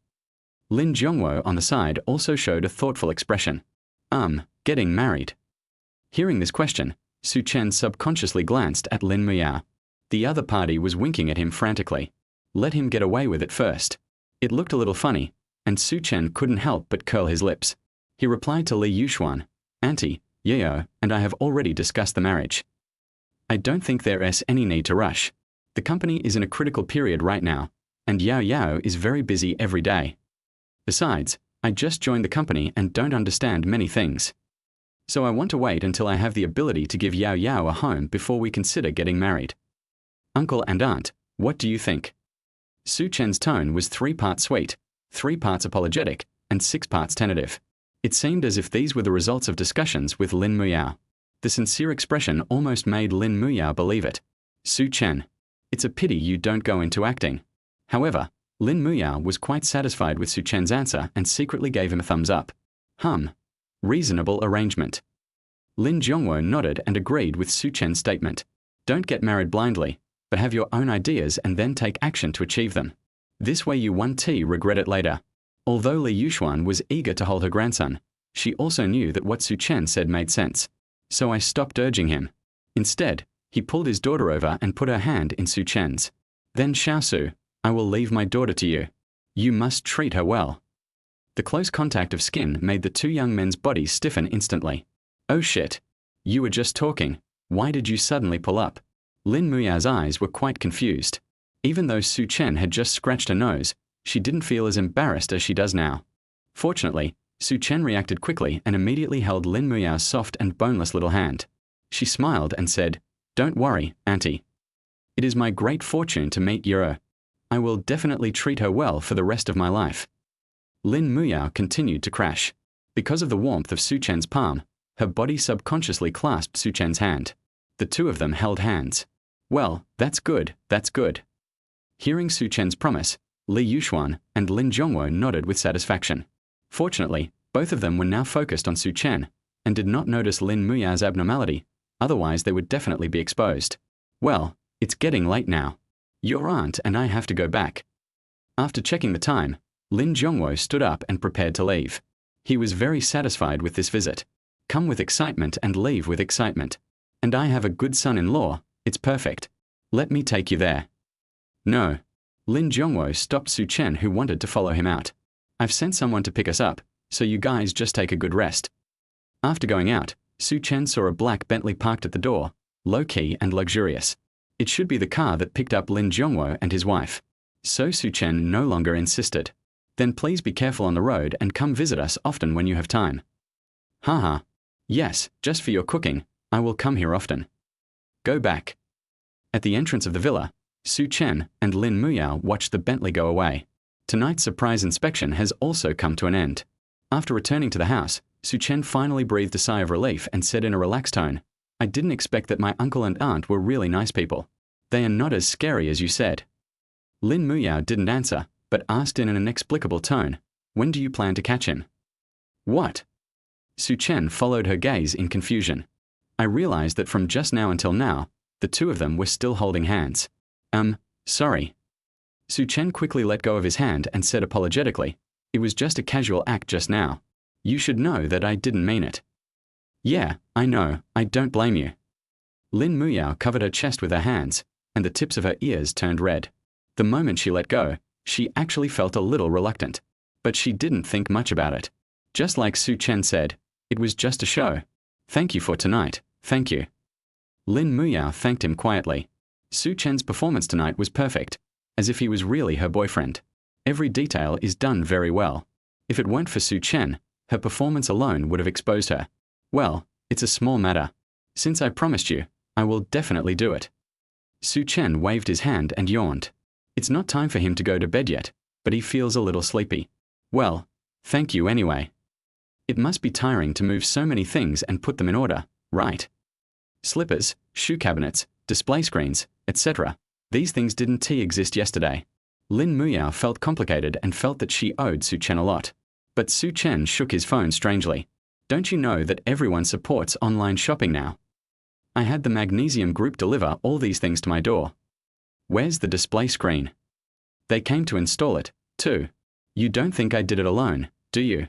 Lin Zhongwo on the side also showed a thoughtful expression. Getting married. Hearing this question, Su Chen subconsciously glanced at Lin Muyao. The other party was winking at him frantically. Let him get away with it first. It looked a little funny, and Su Chen couldn't help but curl his lips. He replied to Li Yuxuan, Auntie, Yoyo and I have already discussed the marriage. I don't think there is any need to rush. The company is in a critical period right now, and Yao Yao is very busy every day. Besides, I just joined the company and don't understand many things. So I want to wait until I have the ability to give Yao Yao a home before we consider getting married. Uncle and aunt, what do you think? Su Chen's tone was 3 parts sweet, 3 parts apologetic, and 6 parts tentative. It seemed as if these were the results of discussions with Lin Muyao. The sincere expression almost made Lin Muyao believe it. Su Chen, it's a pity you don't go into acting. However, Lin Muyao was quite satisfied with Su Chen's answer and secretly gave him a thumbs up. Reasonable arrangement. Lin Zhongwo nodded and agreed with Su Chen's statement. Don't get married blindly, but have your own ideas and then take action to achieve them. This way you won't regret it later. Although Li Yuxuan was eager to hold her grandson, she also knew that what Su Chen said made sense. So I stopped urging him. Instead, he pulled his daughter over and put her hand in Su Chen's. Then Xiaosu, I will leave my daughter to you. You must treat her well. The close contact of skin made the two young men's bodies stiffen instantly. Oh shit. You were just talking. Why did you suddenly pull up? Lin Muyao's eyes were quite confused. Even though Su Chen had just scratched her nose, she didn't feel as embarrassed as she does now. Fortunately, Su Chen reacted quickly and immediately held Lin Muyao's soft and boneless little hand. She smiled and said, Don't worry, Auntie. It is my great fortune to meet Yoro. I will definitely treat her well for the rest of my life. Lin Muyao continued to crash. Because of the warmth of Su Chen's palm, her body subconsciously clasped Su Chen's hand. The two of them held hands. Well, that's good, that's good. Hearing Su Chen's promise, Li Yuxuan and Lin Zhongwo nodded with satisfaction. Fortunately, both of them were now focused on Su Chen and did not notice Lin Muyao's abnormality, otherwise they would definitely be exposed. Well, it's getting late now. Your aunt and I have to go back. After checking the time, Lin Zhongwo stood up and prepared to leave. He was very satisfied with this visit. Come with excitement and leave with excitement. And I have a good son-in-law, it's perfect. Let me take you there. No. Lin Zhongwo stopped Su Chen, who wanted to follow him out. I've sent someone to pick us up, so you guys just take a good rest. After going out, Su Chen saw a black Bentley parked at the door, low-key and luxurious. It should be the car that picked up Lin Zhongwo and his wife. So Su Chen no longer insisted. Then please be careful on the road and come visit us often when you have time. Haha. Yes, just for your cooking, I will come here often. Go back. At the entrance of the villa, Su Chen and Lin Muyao watched the Bentley go away. Tonight's surprise inspection has also come to an end. After returning to the house, Su Chen finally breathed a sigh of relief and said in a relaxed tone, I didn't expect that my uncle and aunt were really nice people. They are not as scary as you said. Lin Muyao didn't answer, but asked in an inexplicable tone, when do you plan to catch him? What? Su Chen followed her gaze in confusion. I realized that from just now until now, the two of them were still holding hands. Sorry. Su Chen quickly let go of his hand and said apologetically, it was just a casual act just now. You should know that I didn't mean it. Yeah, I know, I don't blame you. Lin Muyao covered her chest with her hands, and the tips of her ears turned red. The moment she let go, she actually felt a little reluctant. But she didn't think much about it. Just like Su Chen said, it was just a show. Thank you for tonight, thank you. Lin Muyao thanked him quietly. Su Chen's performance tonight was perfect. as if he was really her boyfriend. Every detail is done very well. If it weren't for Su Chen, her performance alone would have exposed her. Well, it's a small matter. Since I promised you, I will definitely do it. Su Chen waved his hand and yawned. It's not time for him to go to bed yet, but he feels a little sleepy. Well, thank you anyway. It must be tiring to move so many things and put them in order, right? Slippers, shoe cabinets, display screens, etc. These things didn't exist yesterday. Lin Muyao felt complicated and felt that she owed Su Chen a lot. But Su Chen shook his phone strangely. Don't you know that everyone supports online shopping now? I had the Magnesium Group deliver all these things to my door. Where's the display screen? They came to install it, too. You don't think I did it alone, do you?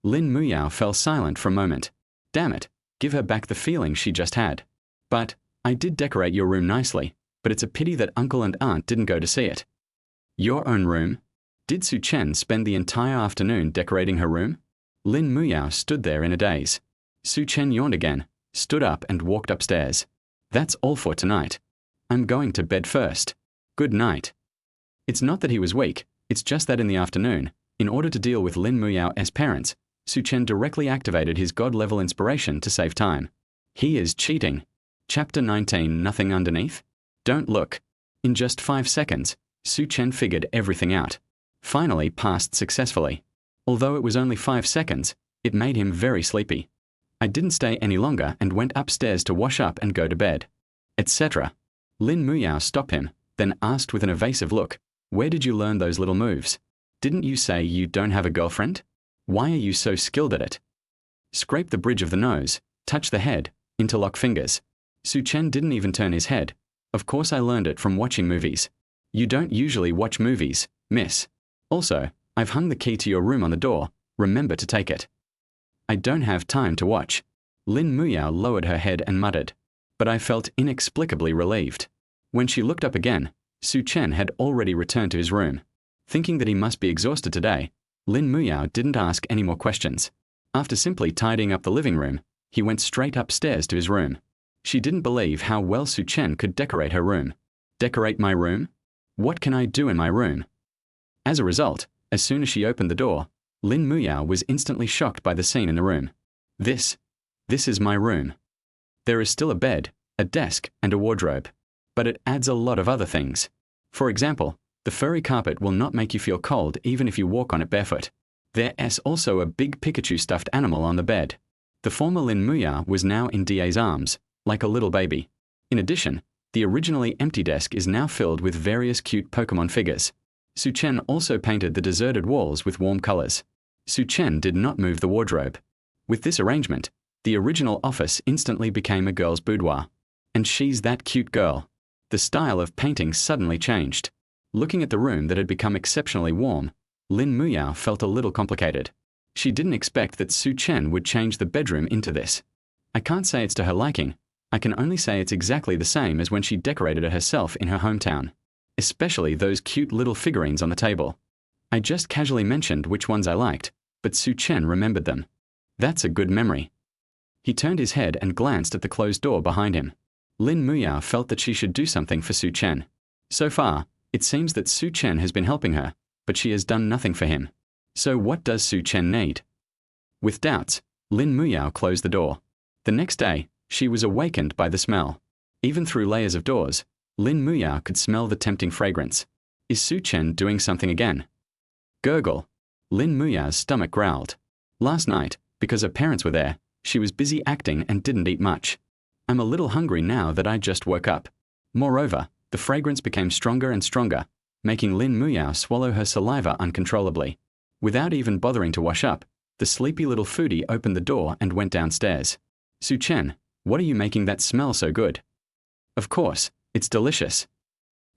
Lin Muyao fell silent for a moment. Damn it, give her back the feeling she just had. But, I did decorate your room nicely, but it's a pity that uncle and aunt didn't go to see it. Your own room? Did Su Chen spend the entire afternoon decorating her room? Lin Muyao stood there in a daze. Su Chen yawned again, stood up and walked upstairs. That's all for tonight. I'm going to bed first. Good night. It's not that he was weak, it's just that in the afternoon, in order to deal with Lin Muyao's parents, Su Chen directly activated his god-level inspiration to save time. He is cheating. Chapter 19, Nothing Underneath? Don't look. In just 5 seconds, Su Chen figured everything out. Finally passed successfully. Although it was only 5 seconds, it made him very sleepy. I didn't stay any longer and went upstairs to wash up and go to bed. Etc. Lin Muyao stopped him, then asked with an evasive look, where did you learn those little moves? Didn't you say you don't have a girlfriend? Why are you so skilled at it? Scrape the bridge of the nose, touch the head, interlock fingers. Su Chen didn't even turn his head. Of course I learned it from watching movies. You don't usually watch movies, miss. Also, I've hung the key to your room on the door. Remember to take it. I don't have time to watch. Lin Muyao lowered her head and muttered. But I felt inexplicably relieved. When she looked up again, Su Chen had already returned to his room. Thinking that he must be exhausted today, Lin Muyao didn't ask any more questions. After simply tidying up the living room, he went straight upstairs to his room. She didn't believe how well Su Chen could decorate her room. Decorate my room? What can I do in my room? As a result, as soon as she opened the door, Lin Muyao was instantly shocked by the scene in the room. This is my room. There is still a bed, a desk, and a wardrobe. But it adds a lot of other things. For example, the furry carpet will not make you feel cold even if you walk on it barefoot. There's also a big Pikachu stuffed animal on the bed. The former Lin Muyao was now in DA's arms, like a little baby. In addition, the originally empty desk is now filled with various cute Pokemon figures. Su Chen also painted the deserted walls with warm colors. Su Chen did not move the wardrobe. With this arrangement, the original office instantly became a girl's boudoir. And she's that cute girl. The style of painting suddenly changed. Looking at the room that had become exceptionally warm, Lin Muyao felt a little complicated. She didn't expect that Su Chen would change the bedroom into this. I can't say it's to her liking. I can only say it's exactly the same as when she decorated it herself in her hometown. Especially those cute little figurines on the table. I just casually mentioned which ones I liked, but Su Chen remembered them. That's a good memory. He turned his head and glanced at the closed door behind him. Lin Muyao felt that she should do something for Su Chen. So far, it seems that Su Chen has been helping her, but she has done nothing for him. So what does Su Chen need? With doubts, Lin Muyao closed the door. The next day, she was awakened by the smell. Even through layers of doors, Lin Muyao could smell the tempting fragrance. Is Su Chen doing something again? Gurgle. Lin Muyao's stomach growled. Last night, because her parents were there, she was busy acting and didn't eat much. I'm a little hungry now that I just woke up. Moreover, the fragrance became stronger and stronger, making Lin Muyao swallow her saliva uncontrollably. Without even bothering to wash up, the sleepy little foodie opened the door and went downstairs. Su Chen, what are you making that smell so good? Of course, it's delicious.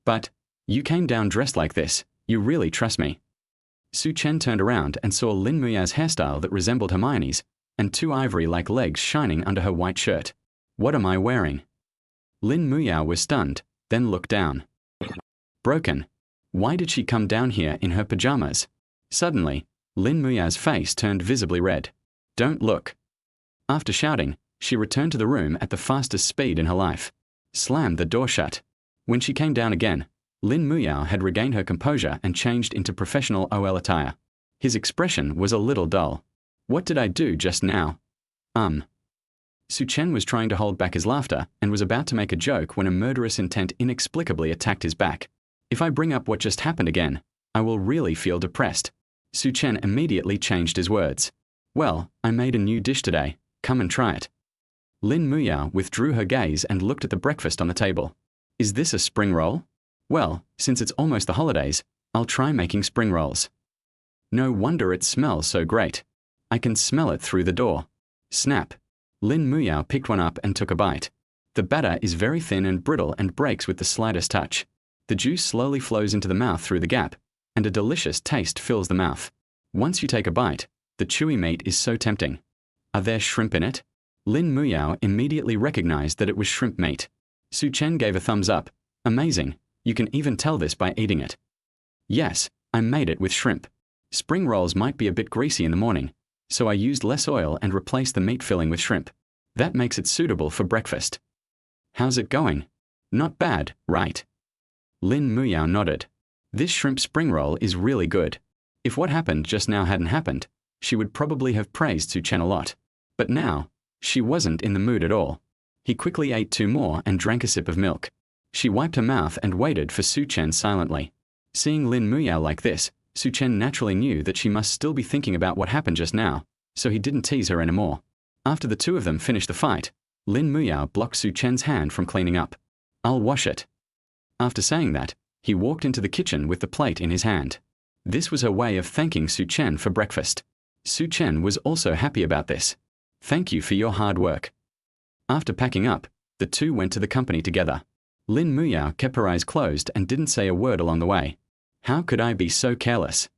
But, you came down dressed like this, you really trust me. Su Chen turned around and saw Lin Muyao's hairstyle that resembled Hermione's, and 2 ivory-like legs shining under her white shirt. What am I wearing? Lin Muyao was stunned, then looked down. Broken. Why did she come down here in her pajamas? Suddenly, Lin Muyao's face turned visibly red. Don't look. After shouting, she returned to the room at the fastest speed in her life. Slammed the door shut. When she came down again, Lin Muyao had regained her composure and changed into professional OL attire. His expression was a little dull. What did I do just now? Chen was trying to hold back his laughter and was about to make a joke when a murderous intent inexplicably attacked his back. If I bring up what just happened again, I will really feel depressed. Chen immediately changed his words. Well, I made a new dish today. Come and try it. Lin Muyao withdrew her gaze and looked at the breakfast on the table. Is this a spring roll? Well, since it's almost the holidays, I'll try making spring rolls. No wonder it smells so great. I can smell it through the door. Snap. Lin Muyao picked one up and took a bite. The batter is very thin and brittle and breaks with the slightest touch. The juice slowly flows into the mouth through the gap, and a delicious taste fills the mouth. Once you take a bite, the chewy meat is so tempting. Are there shrimp in it? Lin Muyao immediately recognized that it was shrimp meat. Chen gave a thumbs up. Amazing. You can even tell this by eating it. Yes, I made it with shrimp. Spring rolls might be a bit greasy in the morning, so I used less oil and replaced the meat filling with shrimp. That makes it suitable for breakfast. How's it going? Not bad, right? Lin Muyao nodded. This shrimp spring roll is really good. If what happened just now hadn't happened, she would probably have praised Chen a lot. But now, she wasn't in the mood at all. He quickly ate 2 more and drank a sip of milk. She wiped her mouth and waited for Chen silently. Seeing Lin Muyao like this, Chen naturally knew that she must still be thinking about what happened just now, so he didn't tease her anymore. After the two of them finished the fight, Lin Muyao blocked Chen's hand from cleaning up. I'll wash it. After saying that, he walked into the kitchen with the plate in his hand. This was her way of thanking Chen for breakfast. Chen was also happy about this. Thank you for your hard work. After packing up, the two went to the company together. Lin Muyao kept her eyes closed and didn't say a word along the way. How could I be so careless?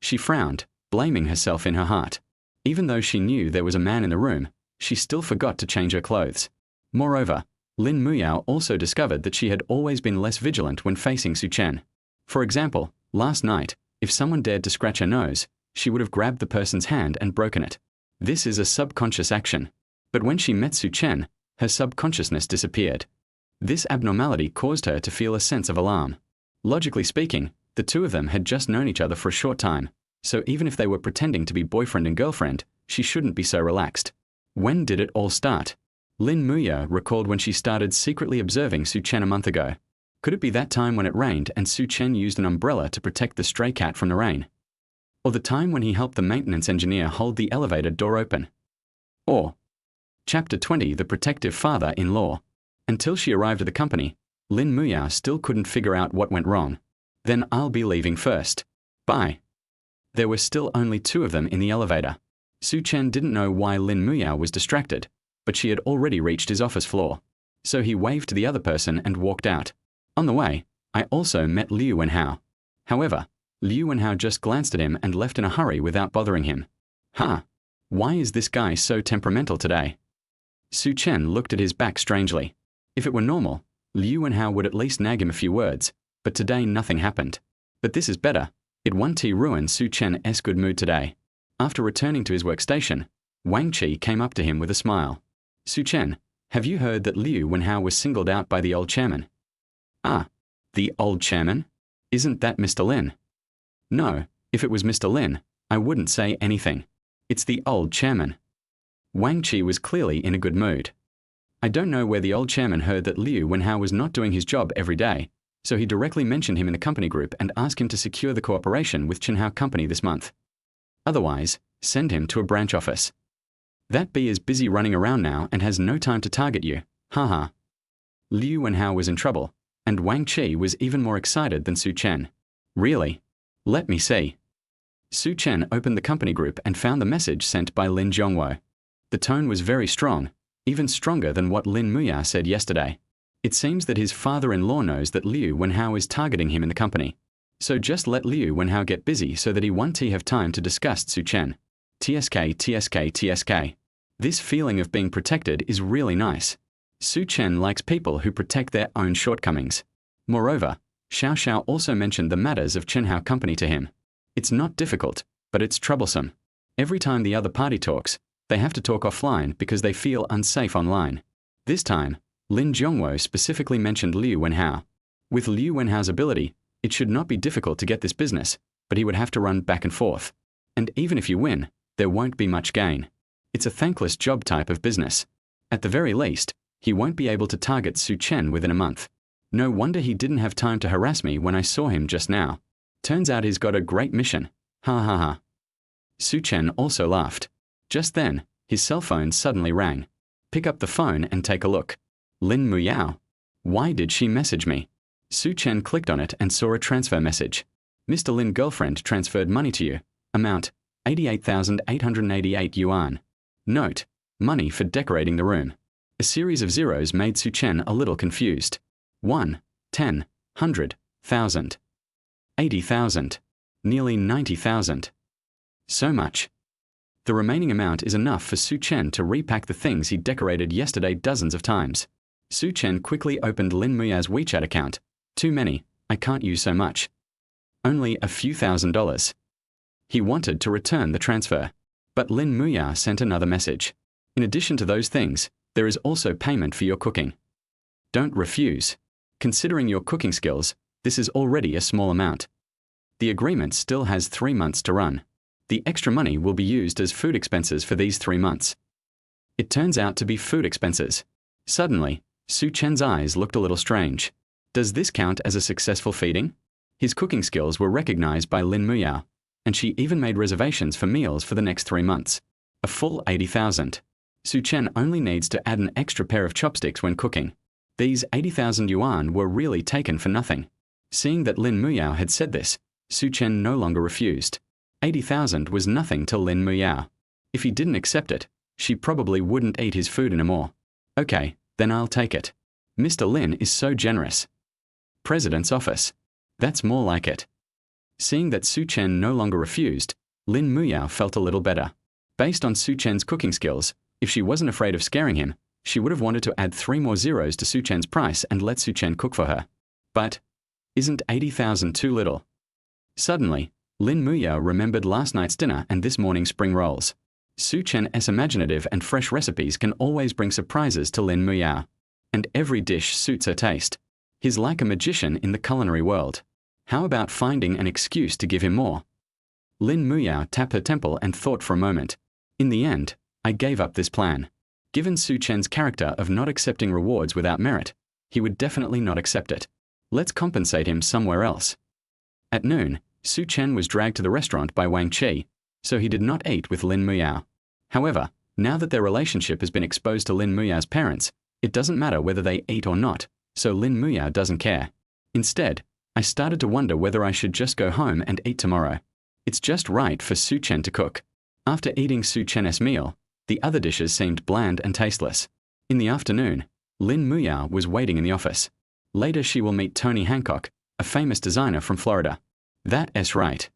She frowned, blaming herself in her heart. Even though she knew there was a man in the room, she still forgot to change her clothes. Moreover, Lin Muyao also discovered that she had always been less vigilant when facing Chen. For example, last night, if someone dared to scratch her nose, she would have grabbed the person's hand and broken it. This is a subconscious action. But when she met Chen, her subconsciousness disappeared. This abnormality caused her to feel a sense of alarm. Logically speaking, the two of them had just known each other for a short time, so even if they were pretending to be boyfriend and girlfriend, she shouldn't be so relaxed. When did it all start? Lin Muyao recalled when she started secretly observing Chen a month ago. Could it be that time when it rained and Chen used an umbrella to protect the stray cat from the rain? Or the time when he helped the maintenance engineer hold the elevator door open? Or Chapter 20, The Protective Father-in-Law. Until she arrived at the company, Lin Muyao still couldn't figure out what went wrong. Then I'll be leaving first. Bye. There were still only 2 of them in the elevator. Chen didn't know why Lin Muyao was distracted, but she had already reached his office floor. So he waved to the other person and walked out. On the way, I also met Liu Wenhao. However, Liu Wenhao just glanced at him and left in a hurry without bothering him. Why is this guy so temperamental today? Chen looked at his back strangely. If it were normal, Liu Wenhao would at least nag him a few words, but today nothing happened. But this is better. It won't ruin Chen's good mood today. After returning to his workstation, Wang Qi came up to him with a smile. Chen, have you heard that Liu Wenhao was singled out by the old chairman? Ah, the old chairman? Isn't that Mr. Lin? No, if it was Mr. Lin, I wouldn't say anything. It's the old chairman. Wang Qi was clearly in a good mood. I don't know where the old chairman heard that Liu Wenhao was not doing his job every day, so he directly mentioned him in the company group and asked him to secure the cooperation with Chenhao Company this month. Otherwise, send him to a branch office. That bee is busy running around now and has no time to target you. Haha. Liu Wenhao was in trouble, and Wang Qi was even more excited than Chen. Really? Let me see. Chen opened the company group and found the message sent by Lin Zhongwo. The tone was very strong, even stronger than what Lin Muyao said yesterday. It seems that his father-in-law knows that Liu Wenhao is targeting him in the company. So just let Liu Wenhao get busy so that he won't have time to discuss Chen. TSK. This feeling of being protected is really nice. Chen likes people who protect their own shortcomings. Moreover, Xiao also mentioned the matters of Chenhao Company to him. It's not difficult, but it's troublesome. Every time the other party talks, they have to talk offline because they feel unsafe online. This time, Lin Zhongwo specifically mentioned Liu Wenhao. With Liu Wenhao's ability, it should not be difficult to get this business, but he would have to run back and forth. And even if you win, there won't be much gain. It's a thankless job type of business. At the very least, he won't be able to target Su Chen within a month. No wonder he didn't have time to harass me when I saw him just now. Turns out he's got a great mission. Ha ha ha. Su Chen also laughed. Just then, his cell phone suddenly rang. Pick up the phone and take a look. Lin Muyao. Why did she message me? Su Chen clicked on it and saw a transfer message. Mr. Lin girlfriend transferred money to you. Amount, 88,888 yuan. Note, money for decorating the room. A series of zeros made Su Chen a little confused. 1, 10, 100, 1,000. 80,000. Nearly 90,000. So much. The remaining amount is enough for Su Chen to repack the things he decorated yesterday dozens of times. Su Chen quickly opened Lin Muyao's WeChat account. Too many, I can't use so much. Only a few $1,000s. He wanted to return the transfer. But Lin Muyao sent another message. In addition to those things, there is also payment for your cooking. Don't refuse. Considering your cooking skills, this is already a small amount. The agreement still has 3 months to run. The extra money will be used as food expenses for these 3 months. It turns out to be food expenses. Suddenly, Su Chen's eyes looked a little strange. Does this count as a successful feeding? His cooking skills were recognized by Lin Muyao, and she even made reservations for meals for the next 3 months. A full 80,000. Su Chen only needs to add an extra pair of chopsticks when cooking. These 80,000 yuan were really taken for nothing. Seeing that Lin Muyao had said this, Su Chen no longer refused. 80,000 was nothing to Lin Muyao. If he didn't accept it, she probably wouldn't eat his food anymore. Okay, then I'll take it. Mr. Lin is so generous. President's office. That's more like it. Seeing that Su Chen no longer refused, Lin Muyao felt a little better. Based on Su Chen's cooking skills, if she wasn't afraid of scaring him, she would have wanted to add 3 more zeros to Su Chen's price and let Su Chen cook for her. But, isn't 80,000 too little? Suddenly, Lin Muyao remembered last night's dinner and this morning's spring rolls. Su Chen's imaginative and fresh recipes can always bring surprises to Lin Muyao. And every dish suits her taste. He's like a magician in the culinary world. How about finding an excuse to give him more? Lin Muyao tapped her temple and thought for a moment. In the end, I gave up this plan. Given Su Chen's character of not accepting rewards without merit, he would definitely not accept it. Let's compensate him somewhere else. At noon, Su Chen was dragged to the restaurant by Wang Qi, so he did not eat with Lin Muyao. However, now that their relationship has been exposed to Lin Muyao's parents, it doesn't matter whether they eat or not, so Lin Muyao doesn't care. Instead, I started to wonder whether I should just go home and eat tomorrow. It's just right for Su Chen to cook. After eating Su Chen's meal, the other dishes seemed bland and tasteless. In the afternoon, Lin Muyao was waiting in the office. Later she will meet Tony Hancock, a famous designer from Florida. That's right.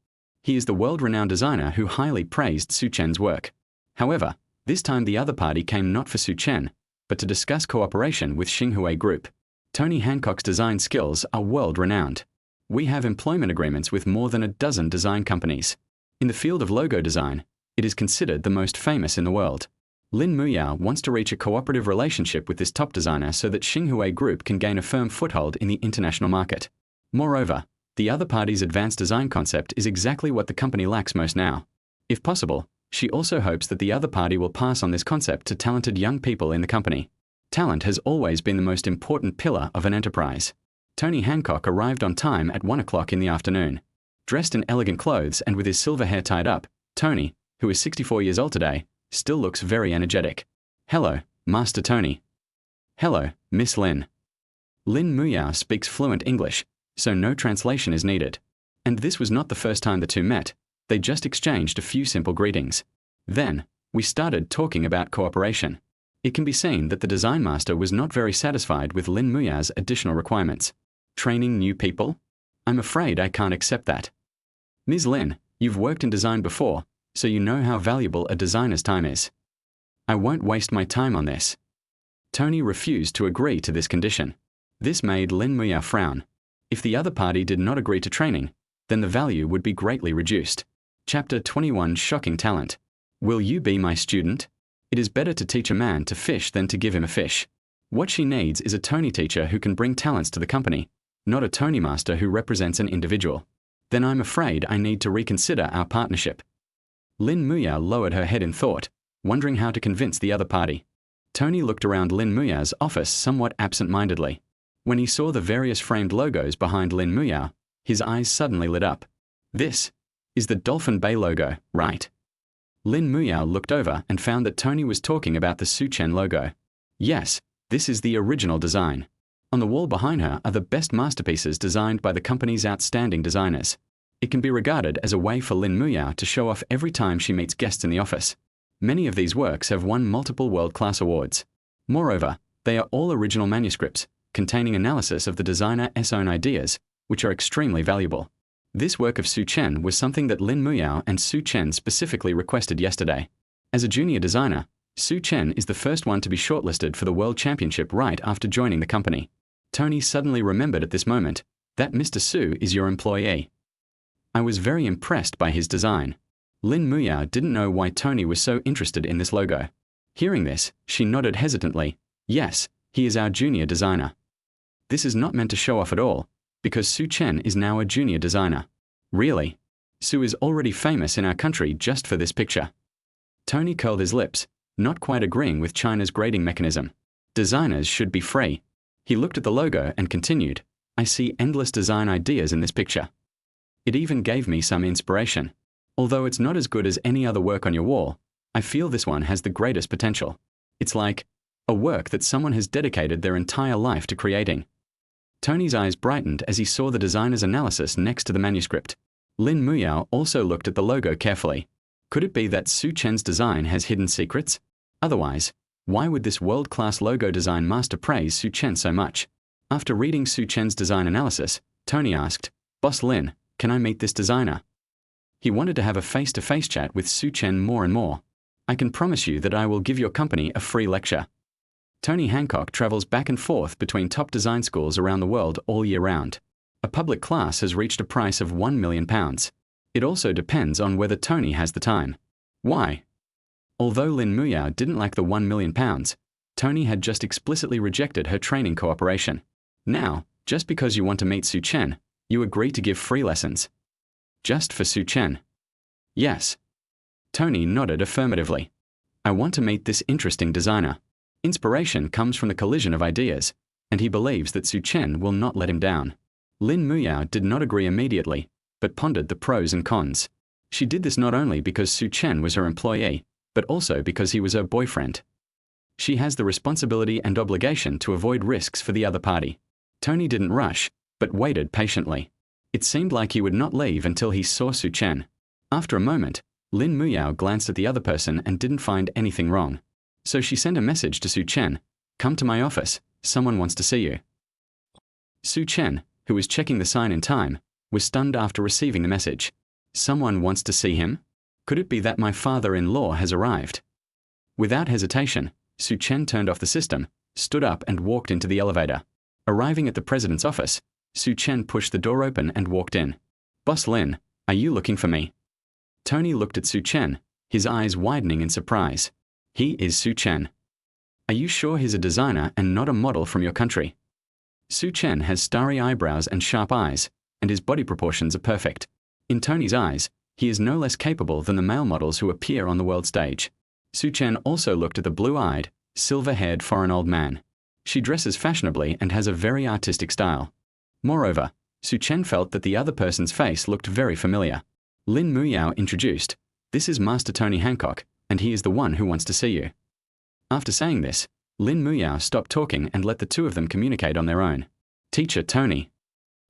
He is the world-renowned designer who highly praised Su Chen's work. However, this time the other party came not for Su Chen, but to discuss cooperation with Xinghui Group. Tony Hancock's design skills are world-renowned. We have employment agreements with more than a dozen design companies. In the field of logo design, it is considered the most famous in the world. Lin Muyao wants to reach a cooperative relationship with this top designer so that Xinghui Group can gain a firm foothold in the international market. Moreover, the other party's advanced design concept is exactly what the company lacks most now. If possible, she also hopes that the other party will pass on this concept to talented young people in the company. Talent has always been the most important pillar of an enterprise. Tony Hancock arrived on time at 1 o'clock in the afternoon. Dressed in elegant clothes and with his silver hair tied up, Tony, who is 64 years old today, still looks very energetic. Hello, Master Tony. Hello, Miss Lin. Lin Muyao speaks fluent English, so no translation is needed. And this was not the first time the two met. They just exchanged a few simple greetings. Then, we started talking about cooperation. It can be seen that the design master was not very satisfied with Lin Muyao's additional requirements. Training new people? I'm afraid I can't accept that. Ms. Lin, you've worked in design before, so you know how valuable a designer's time is. I won't waste my time on this. Tony refused to agree to this condition. This made Lin Muyao frown. If the other party did not agree to training, then the value would be greatly reduced. Chapter 21 Shocking Talent. Will you be my student? It is better to teach a man to fish than to give him a fish. What she needs is a Tony teacher who can bring talents to the company, not a Tony master who represents an individual. Then I'm afraid I need to reconsider our partnership. Lin Muyao lowered her head in thought, wondering how to convince the other party. Tony looked around Lin Muyao's office somewhat absent-mindedly. When he saw the various framed logos behind Lin Muyao, his eyes suddenly lit up. This is the Dolphin Bay logo, right? Lin Muyao looked over and found that Tony was talking about the Su Chen logo. Yes, this is the original design. On the wall behind her are the best masterpieces designed by the company's outstanding designers. It can be regarded as a way for Lin Muyao to show off every time she meets guests in the office. Many of these works have won multiple world-class awards. Moreover, they are all original manuscripts, containing analysis of the designer's own ideas, which are extremely valuable. This work of Su Chen was something that Lin Muyao and Su Chen specifically requested yesterday. As a junior designer, Su Chen is the first one to be shortlisted for the World Championship right after joining the company. Tony suddenly remembered at this moment that Mr. Su is your employee. I was very impressed by his design. Lin Muyao didn't know why Tony was so interested in this logo. Hearing this, she nodded hesitantly. Yes, he is our junior designer. This is not meant to show off at all, because Su Chen is now a junior designer. Really? Su is already famous in our country just for this picture. Tony curled his lips, not quite agreeing with China's grading mechanism. Designers should be free. He looked at the logo and continued, I see endless design ideas in this picture. It even gave me some inspiration. Although it's not as good as any other work on your wall, I feel this one has the greatest potential. It's like a work that someone has dedicated their entire life to creating. Tony's eyes brightened as he saw the designer's analysis next to the manuscript. Lin Muyao also looked at the logo carefully. Could it be that Su Chen's design has hidden secrets? Otherwise, why would this world-class logo design master praise Su Chen so much? After reading Su Chen's design analysis, Tony asked, Boss Lin, can I meet this designer? He wanted to have a face-to-face chat with Su Chen more and more. I can promise you that I will give your company a free lecture. Tony Hancock travels back and forth between top design schools around the world all year round. A public class has reached a price of £1 million. It also depends on whether Tony has the time. Why? Although Lin Muyao didn't like the £1 million, Tony had just explicitly rejected her training cooperation. Now, just because you want to meet Su Chen, you agree to give free lessons. Just for Su Chen? Yes. Tony nodded affirmatively. I want to meet this interesting designer. Inspiration comes from the collision of ideas, and he believes that Su Chen will not let him down. Lin Muyao did not agree immediately, but pondered the pros and cons. She did this not only because Su Chen was her employee, but also because he was her boyfriend. She has the responsibility and obligation to avoid risks for the other party. Tony didn't rush, but waited patiently. It seemed like he would not leave until he saw Su Chen. After a moment, Lin Muyao glanced at the other person and didn't find anything wrong. So she sent a message to Su Chen, come to my office, someone wants to see you. Su Chen, who was checking the sign in time, was stunned after receiving the message. Someone wants to see him? Could it be that my father-in-law has arrived? Without hesitation, Su Chen turned off the system, stood up and walked into the elevator. Arriving at the president's office, Su Chen pushed the door open and walked in. Boss Lin, are you looking for me? Tony looked at Su Chen, his eyes widening in surprise. He is Su Chen. Are you sure he's a designer and not a model from your country? Su Chen has starry eyebrows and sharp eyes, and his body proportions are perfect. In Tony's eyes, he is no less capable than the male models who appear on the world stage. Su Chen also looked at the blue-eyed, silver-haired foreign old man. She dresses fashionably and has a very artistic style. Moreover, Su Chen felt that the other person's face looked very familiar. Lin Muyao introduced, This is Master Tony Hancock, and he is the one who wants to see you. After saying this, Lin Muyao stopped talking and let the two of them communicate on their own. Teacher Tony.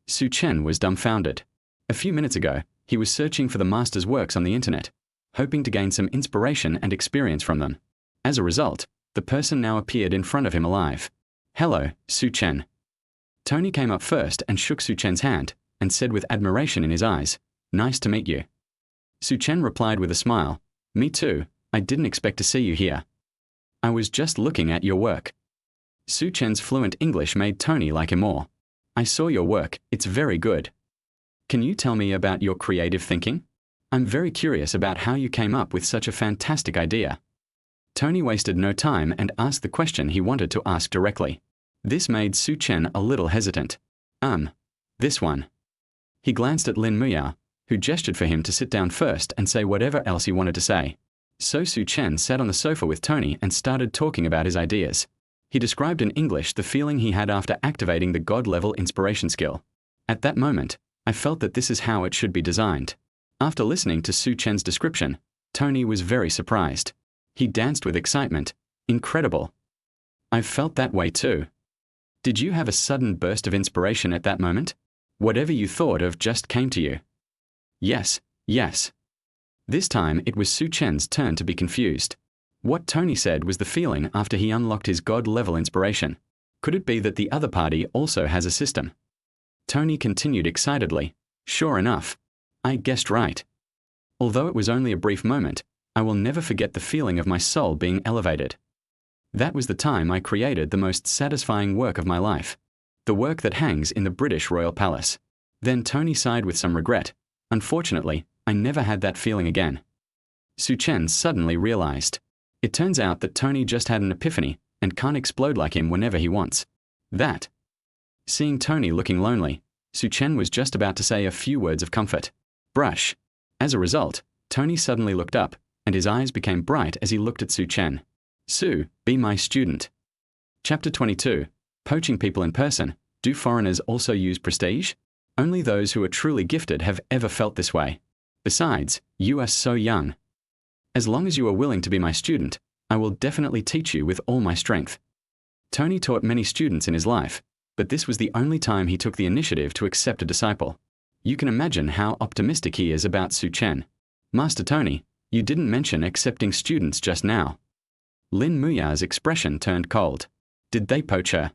Su Chen was dumbfounded. A few minutes ago, he was searching for the master's works on the internet, hoping to gain some inspiration and experience from them. As a result, the person now appeared in front of him alive. Hello, Su Chen. Tony came up first and shook Su Chen's hand, and said with admiration in his eyes, Nice to meet you. Su Chen replied with a smile, Me too, I didn't expect to see you here. I was just looking at your work. Su Chen's fluent English made Tony like him more. I saw your work, it's very good. Can you tell me about your creative thinking? I'm very curious about how you came up with such a fantastic idea. Tony wasted no time and asked the question he wanted to ask directly. This made Su Chen a little hesitant. This one. He glanced at Lin Muyao, who gestured for him to sit down first and say whatever else he wanted to say. So Su Chen sat on the sofa with Tony and started talking about his ideas. He described in English the feeling he had after activating the God-level inspiration skill. At that moment, I felt that this is how it should be designed. After listening to Su Chen's description, Tony was very surprised. He danced with excitement. Incredible. I've felt that way too. Did you have a sudden burst of inspiration at that moment? Whatever you thought of just came to you. Yes, yes. This time it was Su Chen's turn to be confused. What Tony said was the feeling after he unlocked his God-level inspiration. Could it be that the other party also has a system? Tony continued excitedly. Sure enough. I guessed right. Although it was only a brief moment, I will never forget the feeling of my soul being elevated. That was the time I created the most satisfying work of my life. The work that hangs in the British Royal Palace. Then Tony sighed with some regret. Unfortunately, I never had that feeling again. Su Chen suddenly realized. It turns out that Tony just had an epiphany and can't explode like him whenever he wants. That. Seeing Tony looking lonely, Su Chen was just about to say a few words of comfort. Brush. As a result, Tony suddenly looked up, and his eyes became bright as he looked at Su Chen. Su, be my student. Chapter 22. Poaching people in person. Do foreigners also use prestige? Only those who are truly gifted have ever felt this way. Besides, you are so young. As long as you are willing to be my student, I will definitely teach you with all my strength. Tony taught many students in his life, but this was the only time he took the initiative to accept a disciple. You can imagine how optimistic he is about Su Chen. Master Tony, you didn't mention accepting students just now. Lin Muyao's expression turned cold. Did they poach her?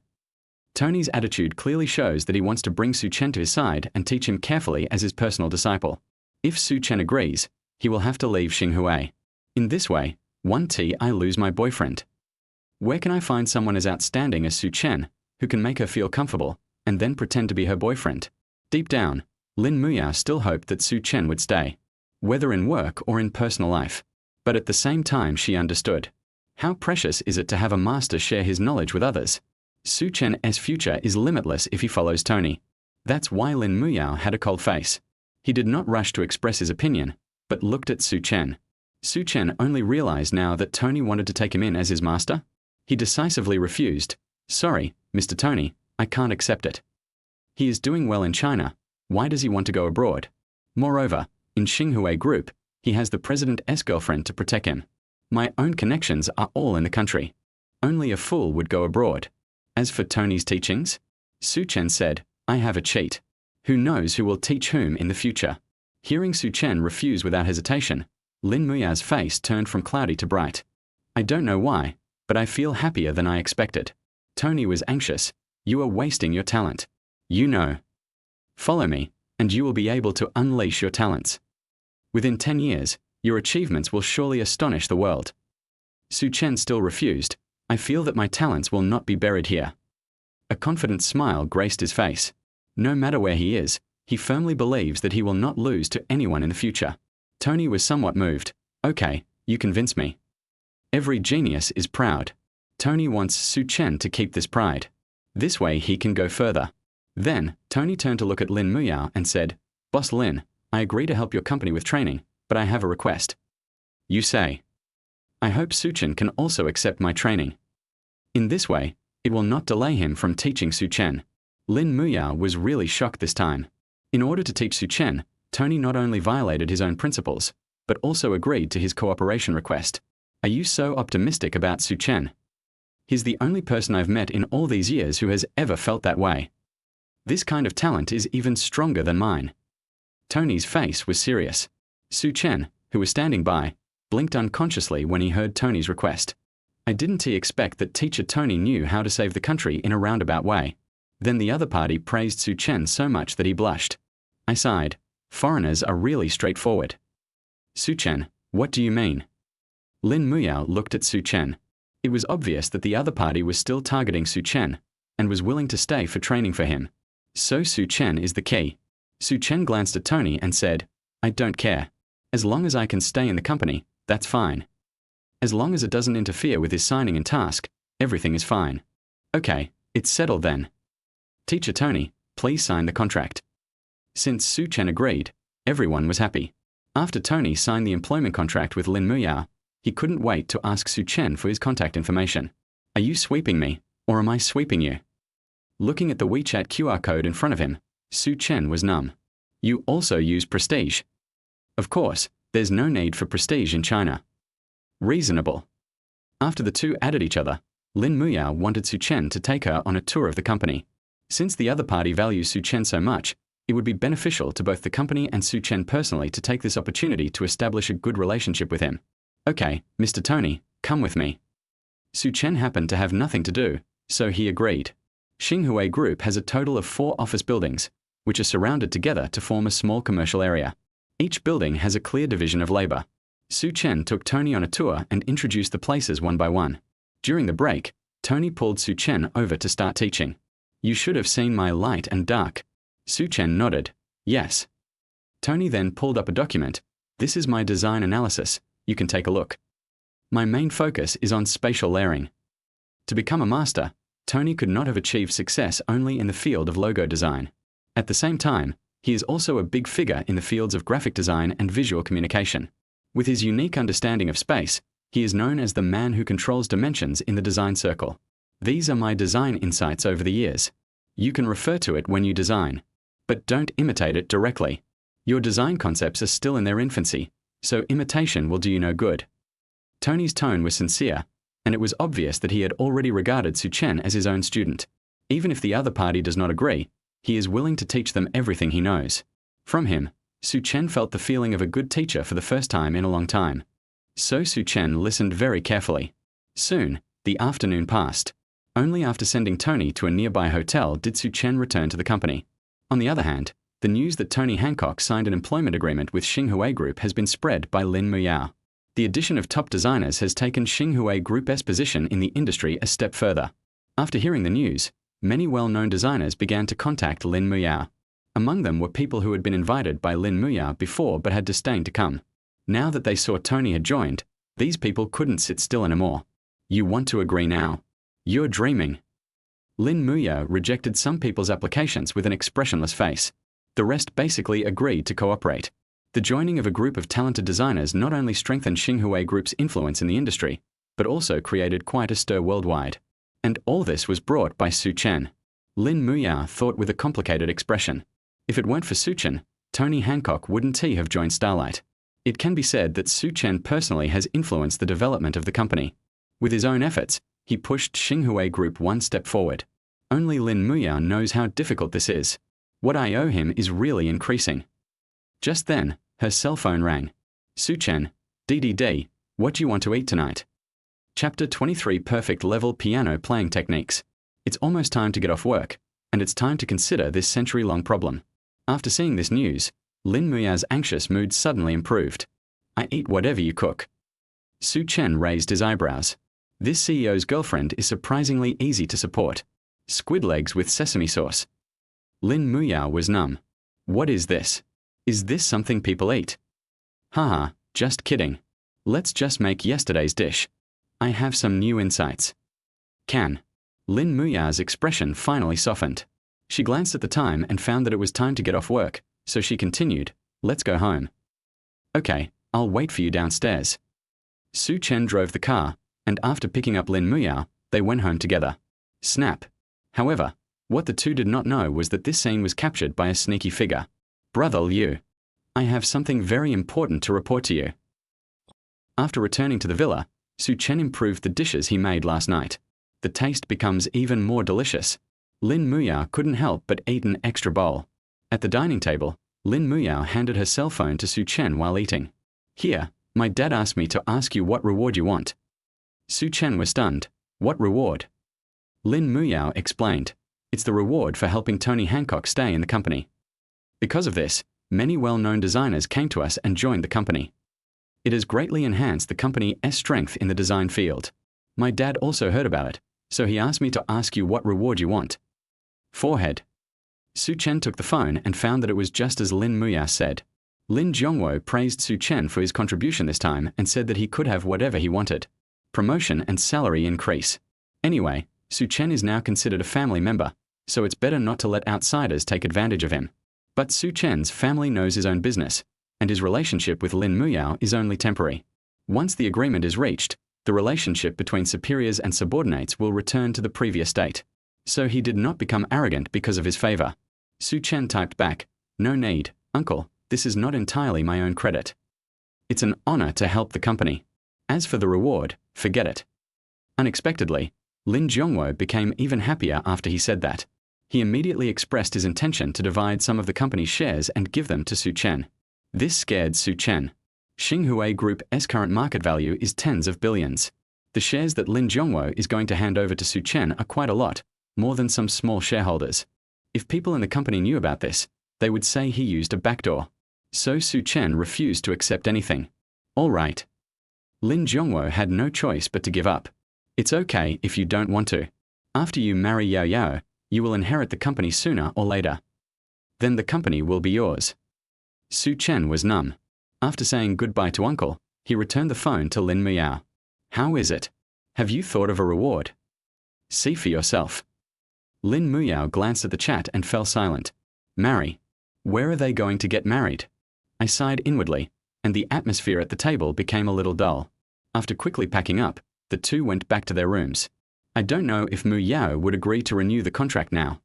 Tony's attitude clearly shows that he wants to bring Su Chen to his side and teach him carefully as his personal disciple. If Su Chen agrees, he will have to leave Xinghui. In this way, I lose my boyfriend. Where can I find someone as outstanding as Su Chen, who can make her feel comfortable, and then pretend to be her boyfriend? Deep down, Lin Muyao still hoped that Su Chen would stay, whether in work or in personal life. But at the same time she understood. How precious is it to have a master share his knowledge with others? Su Chen's future is limitless if he follows Tony. That's why Lin Muyao had a cold face. He did not rush to express his opinion, but looked at Su Chen. Su Chen only realized now that Tony wanted to take him in as his master. He decisively refused. Sorry, Mr. Tony, I can't accept it. He is doing well in China. Why does he want to go abroad? Moreover, in Xinghui Group, he has the president's girlfriend to protect him. My own connections are all in the country. Only a fool would go abroad. As for Tony's teachings, Su Chen said, I have a cheat. Who knows who will teach whom in the future? Hearing Su Chen refuse without hesitation, Lin Muyao's face turned from cloudy to bright. I don't know why, but I feel happier than I expected. Tony was anxious. You are wasting your talent. You know. Follow me, and you will be able to unleash your talents. Within 10 years, your achievements will surely astonish the world. Su Chen still refused. I feel that my talents will not be buried here. A confident smile graced his face. No matter where he is, he firmly believes that he will not lose to anyone in the future. Tony was somewhat moved. Okay, you convince me. Every genius is proud. Tony wants Su Chen to keep this pride. This way he can go further. Then, Tony turned to look at Lin Muyao and said, Boss Lin, I agree to help your company with training, but I have a request. You say. I hope Su Chen can also accept my training. In this way, it will not delay him from teaching Su Chen. Lin Muyao was really shocked this time. In order to teach Su Chen, Tony not only violated his own principles, but also agreed to his cooperation request. Are you so optimistic about Su Chen? He's the only person I've met in all these years who has ever felt that way. This kind of talent is even stronger than mine. Tony's face was serious. Su Chen, who was standing by, blinked unconsciously when he heard Tony's request. Didn't he expect that teacher Tony knew how to save the country in a roundabout way? Then the other party praised Su Chen so much that he blushed. I sighed. Foreigners are really straightforward. Su Chen, what do you mean? Lin Muyao looked at Su Chen. It was obvious that the other party was still targeting Su Chen, and was willing to stay for training for him. So Su Chen is the key. Su Chen glanced at Tony and said, I don't care. As long as I can stay in the company, that's fine. As long as it doesn't interfere with his signing and task, everything is fine. Okay, it's settled then. Teacher Tony, Please sign the contract. Since Su Chen agreed, everyone was happy. After Tony signed the employment contract with Lin Muyao, he couldn't wait to ask Su Chen for his contact information. Are you sweeping me, or am I sweeping you? Looking at the WeChat QR code in front of him, Su Chen was numb. You also use Prestige. Of course, there's no need for Prestige in China. Reasonable. After the two added each other, Lin Muyao wanted Su Chen to take her on a tour of the company. Since the other party values Su Chen so much, it would be beneficial to both the company and Su Chen personally to take this opportunity to establish a good relationship with him. Okay, Mr. Tony, come with me. Su Chen happened to have nothing to do, so he agreed. Xinhui Group has a total of 4 office buildings, which are surrounded together to form a small commercial area. Each building has a clear division of labor. Su Chen took Tony on a tour and introduced the places one by one. During the break, Tony pulled Su Chen over to start teaching. You should have seen my light and dark. Su Chen nodded. Yes. Tony then pulled up a document. This is my design analysis. You can take a look. My main focus is on spatial layering. To become a master, Tony could not have achieved success only in the field of logo design. At the same time, he is also a big figure in the fields of graphic design and visual communication. With his unique understanding of space, he is known as the man who controls dimensions in the design circle. These are my design insights over the years. You can refer to it when you design, but don't imitate it directly. Your design concepts are still in their infancy, so imitation will do you no good. Tony's tone was sincere, and it was obvious that he had already regarded Su Chen as his own student. Even if the other party does not agree, he is willing to teach them everything he knows. From him, Su Chen felt the feeling of a good teacher for the first time in a long time. So Su Chen listened very carefully. Soon, the afternoon passed. Only after sending Tony to a nearby hotel did Su Chen return to the company. On the other hand, the news that Tony Hancock signed an employment agreement with Xinhui Group has been spread by Lin Muyao. The addition of top designers has taken Xinhui Group's position in the industry a step further. After hearing the news, many well-known designers began to contact Lin Muyao. Among them were people who had been invited by Lin Muyao before but had disdained to come. Now that they saw Tony had joined, these people couldn't sit still anymore. You want to agree now? You're dreaming. Lin Muyao rejected some people's applications with an expressionless face. The rest basically agreed to cooperate. The joining of a group of talented designers not only strengthened Xinhui Group's influence in the industry, but also created quite a stir worldwide. And all this was brought by Su Chen. Lin Muyao thought with a complicated expression. If it weren't for Su Chen, Tony Hancock wouldn't he have joined Starlight? It can be said that Su Chen personally has influenced the development of the company. With his own efforts, he pushed Xinhui Group one step forward. Only Lin Muyao knows how difficult this is. What I owe him is really increasing. Just then, her cell phone rang. Su Chen, DDD, what do you want to eat tonight? Chapter 23 Perfect Level Piano Playing Techniques. It's almost time to get off work, and it's time to consider this century-long problem. After seeing this news, Lin Muyao's anxious mood suddenly improved. I eat whatever you cook. Su Chen raised his eyebrows. This CEO's girlfriend is surprisingly easy to support. Squid legs with sesame sauce. Lin Muyao was numb. What is this? Is this something people eat? Haha, just kidding. Let's just make yesterday's dish. I have some new insights. Can. Lin Muyao's expression finally softened. She glanced at the time and found that it was time to get off work, so she continued, let's go home. Okay, I'll wait for you downstairs. Su Chen drove the car, and after picking up Lin Muyao, they went home together. Snap. However, what the two did not know was that this scene was captured by a sneaky figure. Brother Liu, I have something very important to report to you. After returning to the villa, Su Chen improved the dishes he made last night. The taste becomes even more delicious. Lin Muyao couldn't help but eat an extra bowl. At the dining table, Lin Muyao handed her cell phone to Su Chen while eating. Here, my dad asked me to ask you what reward you want. Su Chen was stunned. What reward? Lin Muyao explained. It's the reward for helping Tony Hancock stay in the company. Because of this, many well-known designers came to us and joined the company. It has greatly enhanced the company's strength in the design field. My dad also heard about it, so he asked me to ask you what reward you want. Forehead. Su Chen took the phone and found that it was just as Lin Muyao said. Lin Zhongwo praised Su Chen for his contribution this time and said that he could have whatever he wanted. Promotion and salary increase. Anyway, Su Chen is now considered a family member, so it's better not to let outsiders take advantage of him. But Su Chen's family knows his own business, and his relationship with Lin Muyao is only temporary. Once the agreement is reached, the relationship between superiors and subordinates will return to the previous state. So he did not become arrogant because of his favor. Su Chen typed back, "No need, uncle, this is not entirely my own credit. It's an honor to help the company. As for the reward, forget it." Unexpectedly, Lin Muyao became even happier after he said that. He immediately expressed his intention to divide some of the company's shares and give them to Su Chen. This scared Su Chen. Xinghui Group's current market value is tens of billions. The shares that Lin Muyao is going to hand over to Su Chen are quite a lot, more than some small shareholders. If people in the company knew about this, they would say he used a backdoor. So Su Chen refused to accept anything. All right. Lin Muyao had no choice but to give up. It's okay if you don't want to. After you marry Yao Yao, you will inherit the company sooner or later. Then the company will be yours. Su Chen was numb. After saying goodbye to uncle, he returned the phone to Lin Muyao. "How is it? Have you thought of a reward? See for yourself." Lin Muyao glanced at the chat and fell silent. "Marry? Where are they going to get married?" I sighed inwardly, and the atmosphere at the table became a little dull. After quickly packing up, the two went back to their rooms. I don't know if Muyao would agree to renew the contract now.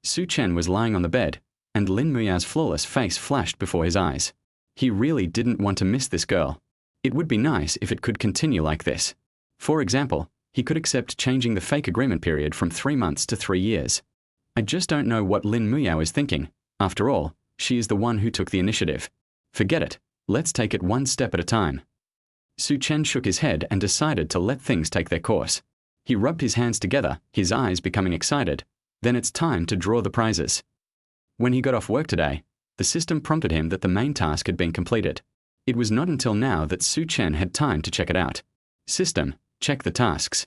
Su Chen was lying on the bed, and Lin Muyao's flawless face flashed before his eyes. He really didn't want to miss this girl. It would be nice if it could continue like this. For example, he could accept changing the fake agreement period from 3 months to 3 years. I just don't know what Lin Muyao is thinking. After all, she is the one who took the initiative. Forget it. Let's take it one step at a time. Su Chen shook his head and decided to let things take their course. He rubbed his hands together, his eyes becoming excited. Then it's time to draw the prizes. When he got off work today, the system prompted him that the main task had been completed. It was not until now that Su Chen had time to check it out. System, check the tasks.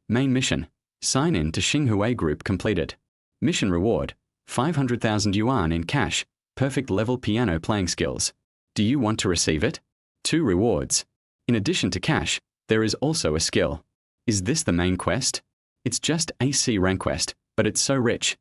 Main mission, sign in to Xinghui Group completed. Mission reward, 500,000 yuan in cash, perfect level piano playing skills. Do you want to receive it? 2 rewards. In addition to cash, there is also a skill. Is this the main quest? It's just a C rank quest, but it's so rich.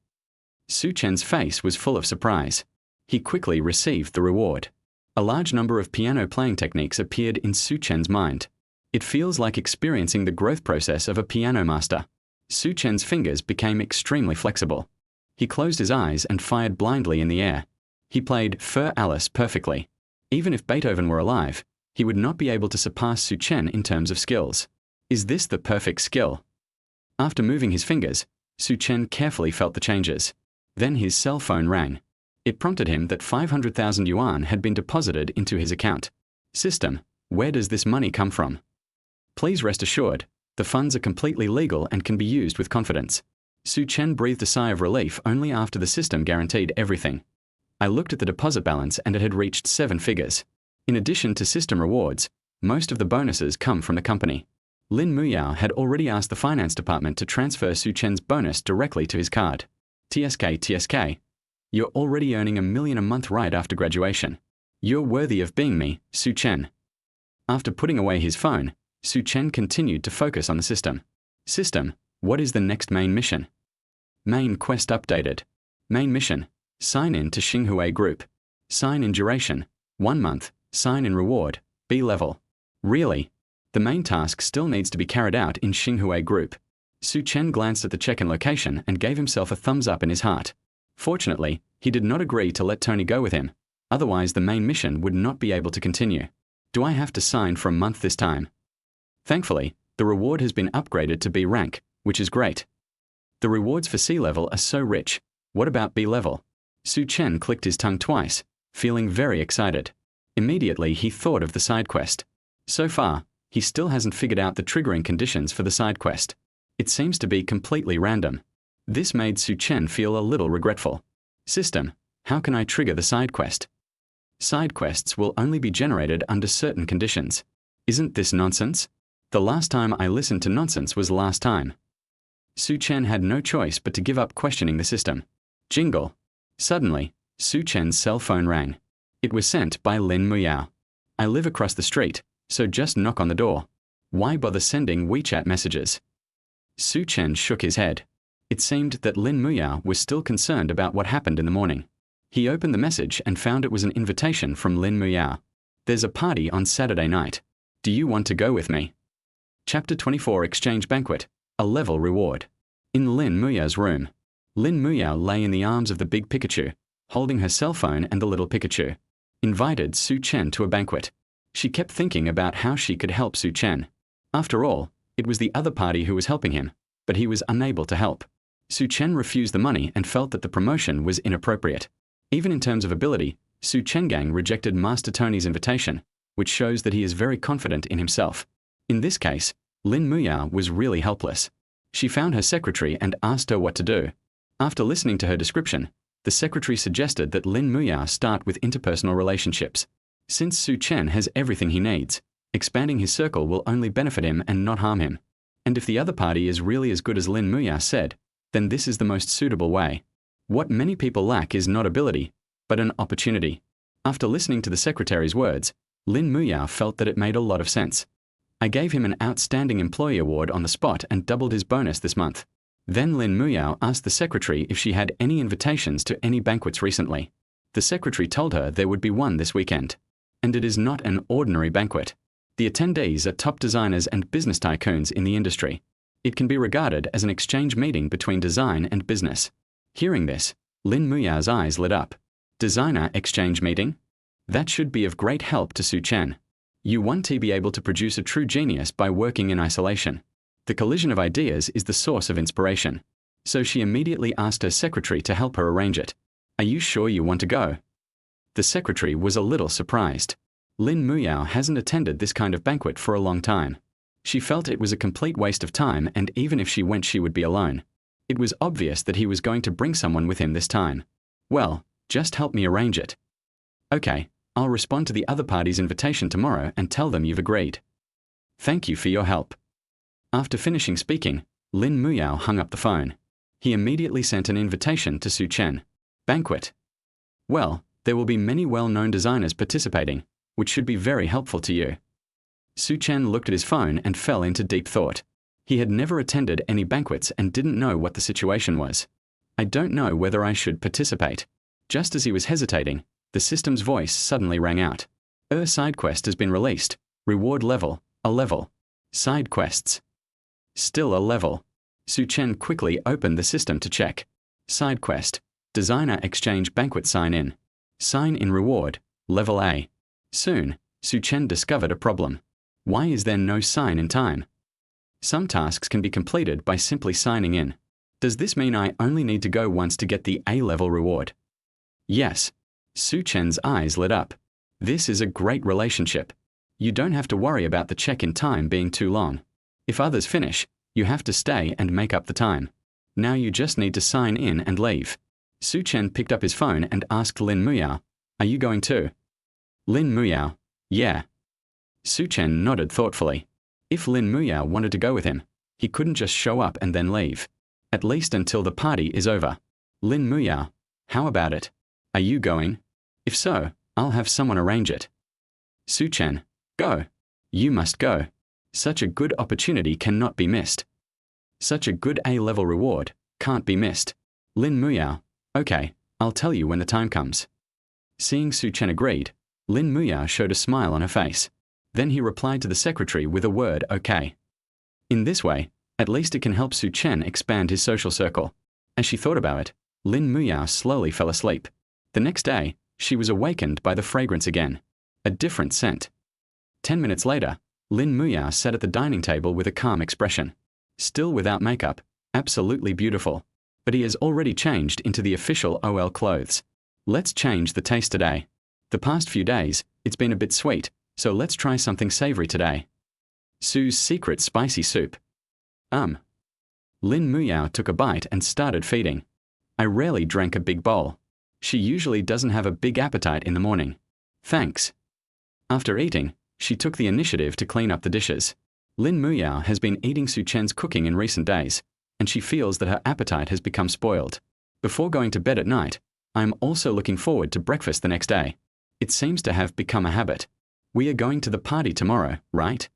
Su Chen's face was full of surprise. He quickly received the reward. A large number of piano playing techniques appeared in Su Chen's mind. It feels like experiencing the growth process of a piano master. Su Chen's fingers became extremely flexible. He closed his eyes and fired blindly in the air. He played Für Alice perfectly. Even if Beethoven were alive, he would not be able to surpass Su Chen in terms of skills. Is this the perfect skill? After moving his fingers, Su Chen carefully felt the changes. Then his cell phone rang. It prompted him that 500,000 yuan had been deposited into his account. System, where does this money come from? Please rest assured, the funds are completely legal and can be used with confidence. Su Chen breathed a sigh of relief only after the system guaranteed everything. I looked at the deposit balance and it had reached 7 figures. In addition to system rewards, most of the bonuses come from the company. Lin Muyao had already asked the finance department to transfer Su Chen's bonus directly to his card. TSK, you're already earning $1 million a month right after graduation. You're worthy of being me, Su Chen. After putting away his phone, Su Chen continued to focus on the system. System, what is the next main mission? Main quest updated. Main mission, sign in to Xinghui Group. Sign in duration, 1 month, sign in reward, B level. Really? The main task still needs to be carried out in Xinghui Group. Su Chen glanced at the check-in location and gave himself a thumbs up in his heart. Fortunately, he did not agree to let Tony go with him. Otherwise, the main mission would not be able to continue. Do I have to sign for a month this time? Thankfully, the reward has been upgraded to B rank, which is great. The rewards for C level are so rich. What about B level? Su Chen clicked his tongue twice, feeling very excited. Immediately, he thought of the side quest. So far, he still hasn't figured out the triggering conditions for the side quest. It seems to be completely random. This made Su Chen feel a little regretful. System, how can I trigger the side quest? Side quests will only be generated under certain conditions. Isn't this nonsense? The last time I listened to nonsense was last time. Su Chen had no choice but to give up questioning the system. Jingle. Suddenly, Su Chen's cell phone rang. It was sent by Lin Muyao. I live across the street, so just knock on the door. Why bother sending WeChat messages? Su Chen shook his head. It seemed that Lin Muyao was still concerned about what happened in the morning. He opened the message and found it was an invitation from Lin Muyao. There's a party on Saturday night. Do you want to go with me? Chapter 24 Exchange Banquet, a level reward. In Lin Muyao's room, Lin Muyao lay in the arms of the big Pikachu, holding her cell phone and the little Pikachu. Invited Su Chen to a banquet. She kept thinking about how she could help Su Chen. After all, it was the other party who was helping him, but he was unable to help. Su Chen refused the money and felt that the promotion was inappropriate. Even in terms of ability, Su Chengang rejected Master Tony's invitation, which shows that he is very confident in himself. In this case, Lin Muyao was really helpless. She found her secretary and asked her what to do. After listening to her description, the secretary suggested that Lin Muyao start with interpersonal relationships. Since Su Chen has everything he needs, expanding his circle will only benefit him and not harm him. And if the other party is really as good as Lin Muyao said, then this is the most suitable way. What many people lack is not ability, but an opportunity. After listening to the secretary's words, Lin Muyao felt that it made a lot of sense. I gave him an Outstanding Employee Award on the spot and doubled his bonus this month. Then Lin Muyao asked the secretary if she had any invitations to any banquets recently. The secretary told her there would be one this weekend. And it is not an ordinary banquet. The attendees are top designers and business tycoons in the industry. It can be regarded as an exchange meeting between design and business. Hearing this, Lin Muyao's eyes lit up. Designer exchange meeting? That should be of great help to Su Chen. You want to be able to produce a true genius by working in isolation. The collision of ideas is the source of inspiration. So she immediately asked her secretary to help her arrange it. Are you sure you want to go? The secretary was a little surprised. Lin Muyao hasn't attended this kind of banquet for a long time. She felt it was a complete waste of time, and even if she went, she would be alone. It was obvious that he was going to bring someone with him this time. Well, just help me arrange it. Okay, I'll respond to the other party's invitation tomorrow and tell them you've agreed. Thank you for your help. After finishing speaking, Lin Muyao hung up the phone. He immediately sent an invitation to Su Chen. Banquet. Well, there will be many well-known designers participating, which should be very helpful to you. Su Chen looked at his phone and fell into deep thought. He had never attended any banquets and didn't know what the situation was. I don't know whether I should participate. Just as he was hesitating, the system's voice suddenly rang out. Side quest has been released. Reward level, a level. Side quests. Still a level. Su Chen quickly opened the system to check. Side quest. Designer exchange banquet sign in. Sign in reward, level A. Soon, Su Chen discovered a problem. Why is there no sign in time? Some tasks can be completed by simply signing in. Does this mean I only need to go once to get the A-level reward? Yes. Su Chen's eyes lit up. This is a great relationship. You don't have to worry about the check-in time being too long. If others finish, you have to stay and make up the time. Now you just need to sign in and leave. Su Chen picked up his phone and asked Lin Muyao, "Are you going too?" Lin Muyao, "Yeah." Su Chen nodded thoughtfully. If Lin Muyao wanted to go with him, he couldn't just show up and then leave. At least until the party is over. Lin Muyao, "How about it? Are you going? If so, I'll have someone arrange it." Su Chen, "Go. You must go. Such a good opportunity cannot be missed. Such a good A-level reward can't be missed." Lin Muyao, "Okay, I'll tell you when the time comes." Seeing Su Chen agreed, Lin Muyao showed a smile on her face. Then he replied to the secretary with a word, "Okay." In this way, at least it can help Su Chen expand his social circle. As she thought about it, Lin Muyao slowly fell asleep. The next day, she was awakened by the fragrance again. A different scent. 10 minutes later, Lin Muyao sat at the dining table with a calm expression. Still without makeup, absolutely beautiful. But he has already changed into the official OL clothes. Let's change the taste today. The past few days, it's been a bit sweet, so let's try something savory today. Su's secret spicy soup. Lin Muyao took a bite and started feeding. I rarely drank a big bowl. She usually doesn't have a big appetite in the morning. Thanks. After eating, she took the initiative to clean up the dishes. Lin Muyao has been eating Su Chen's cooking in recent days, and she feels that her appetite has become spoiled. Before going to bed at night, I am also looking forward to breakfast the next day. It seems to have become a habit. We are going to the party tomorrow, right?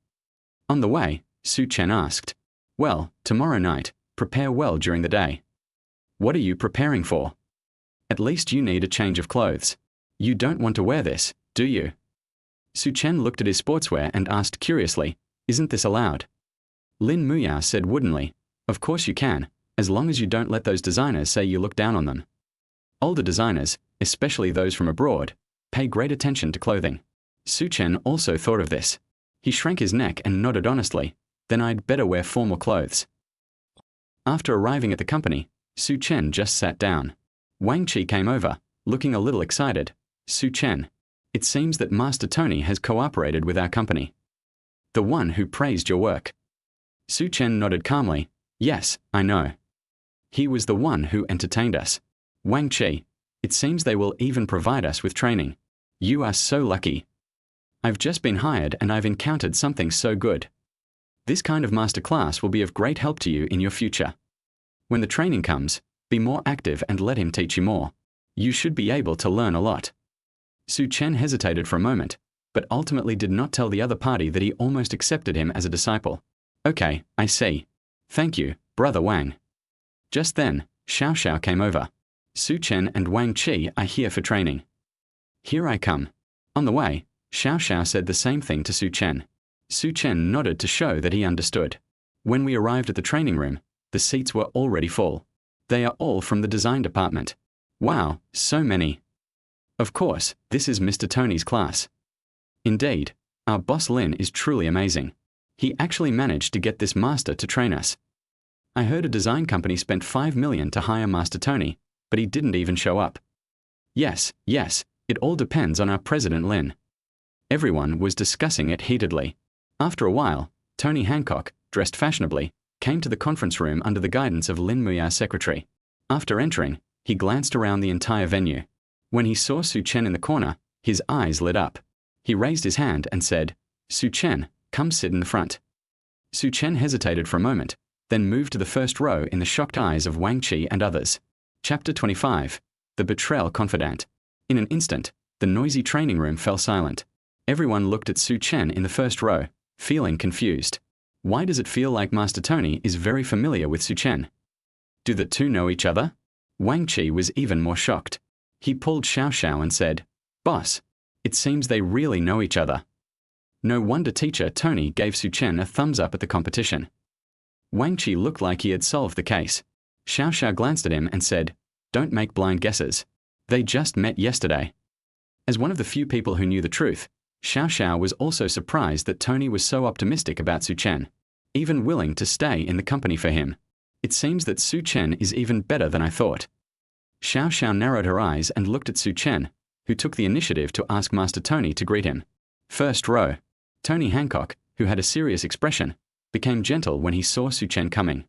On the way, Su Chen asked, "Well, tomorrow night, Prepare well during the day. What are you preparing for? At least you need a change of clothes. You don't want to wear this, do you? Su Chen looked at his sportswear and asked curiously, isn't this allowed? Lin Muyao said woodenly, of course you can, as long as you don't let those designers say you look down on them. Older designers, especially those from abroad, pay great attention to clothing. Su Chen also thought of this. He shrank his neck and nodded honestly, then I'd better wear formal clothes. After arriving at the company, Su Chen just sat down. Wang Qi came over, looking a little excited. Su Chen, it seems that Master Tony has cooperated with our company. The one who praised your work. Su Chen nodded calmly. Yes, I know. He was the one who entertained us. Wang Qi, it seems they will even provide us with training. You are so lucky. I've just been hired and I've encountered something so good. This kind of master class will be of great help to you in your future. When the training comes, be more active and let him teach you more. You should be able to learn a lot. Su Chen hesitated for a moment, but ultimately did not tell the other party that he almost accepted him as a disciple. Okay, I see. Thank you, Brother Wang. Just then, Xiao Xiao came over. Su Chen and Wang Qi are here for training. Here I come. On the way, Xiao Xiao said the same thing to Su Chen. Su Chen nodded to show that he understood. When we arrived at the training room, the seats were already full. They are all from the design department. Wow, so many. Of course, this is Mr. Tony's class. Indeed, our boss Lin is truly amazing. He actually managed to get this master to train us. I heard a design company spent 5 million to hire Master Tony, but he didn't even show up. Yes, it all depends on our president Lin. Everyone was discussing it heatedly. After a while, Tony Hancock, dressed fashionably, came to the conference room under the guidance of Lin Muyao's secretary. After entering, he glanced around the entire venue. When he saw Su Chen in the corner, his eyes lit up. He raised his hand and said, Su Chen, come sit in the front. Su Chen hesitated for a moment, then moved to the first row in the shocked eyes of Wang Qi and others. Chapter 25. The Betrayal Confidant. In an instant, the noisy training room fell silent. Everyone looked at Su Chen in the first row, feeling confused. Why does it feel like Master Tony is very familiar with Su Chen? Do the two know each other? Wang Qi was even more shocked. He pulled Xiao Xiao and said, Boss, it seems they really know each other. No wonder teacher Tony gave Su Chen a thumbs up at the competition. Wang Qi looked like he had solved the case. Xiao Xiao glanced at him and said, Don't make blind guesses. They just met yesterday. As one of the few people who knew the truth, Xiao Xiao was also surprised that Tony was so optimistic about Su Chen, even willing to stay in the company for him. It seems that Su Chen is even better than I thought. Xiao Xiao narrowed her eyes and looked at Su Chen, who took the initiative to ask Master Tony to greet him. First row. Tony Hancock, who had a serious expression, became gentle when he saw Su Chen coming.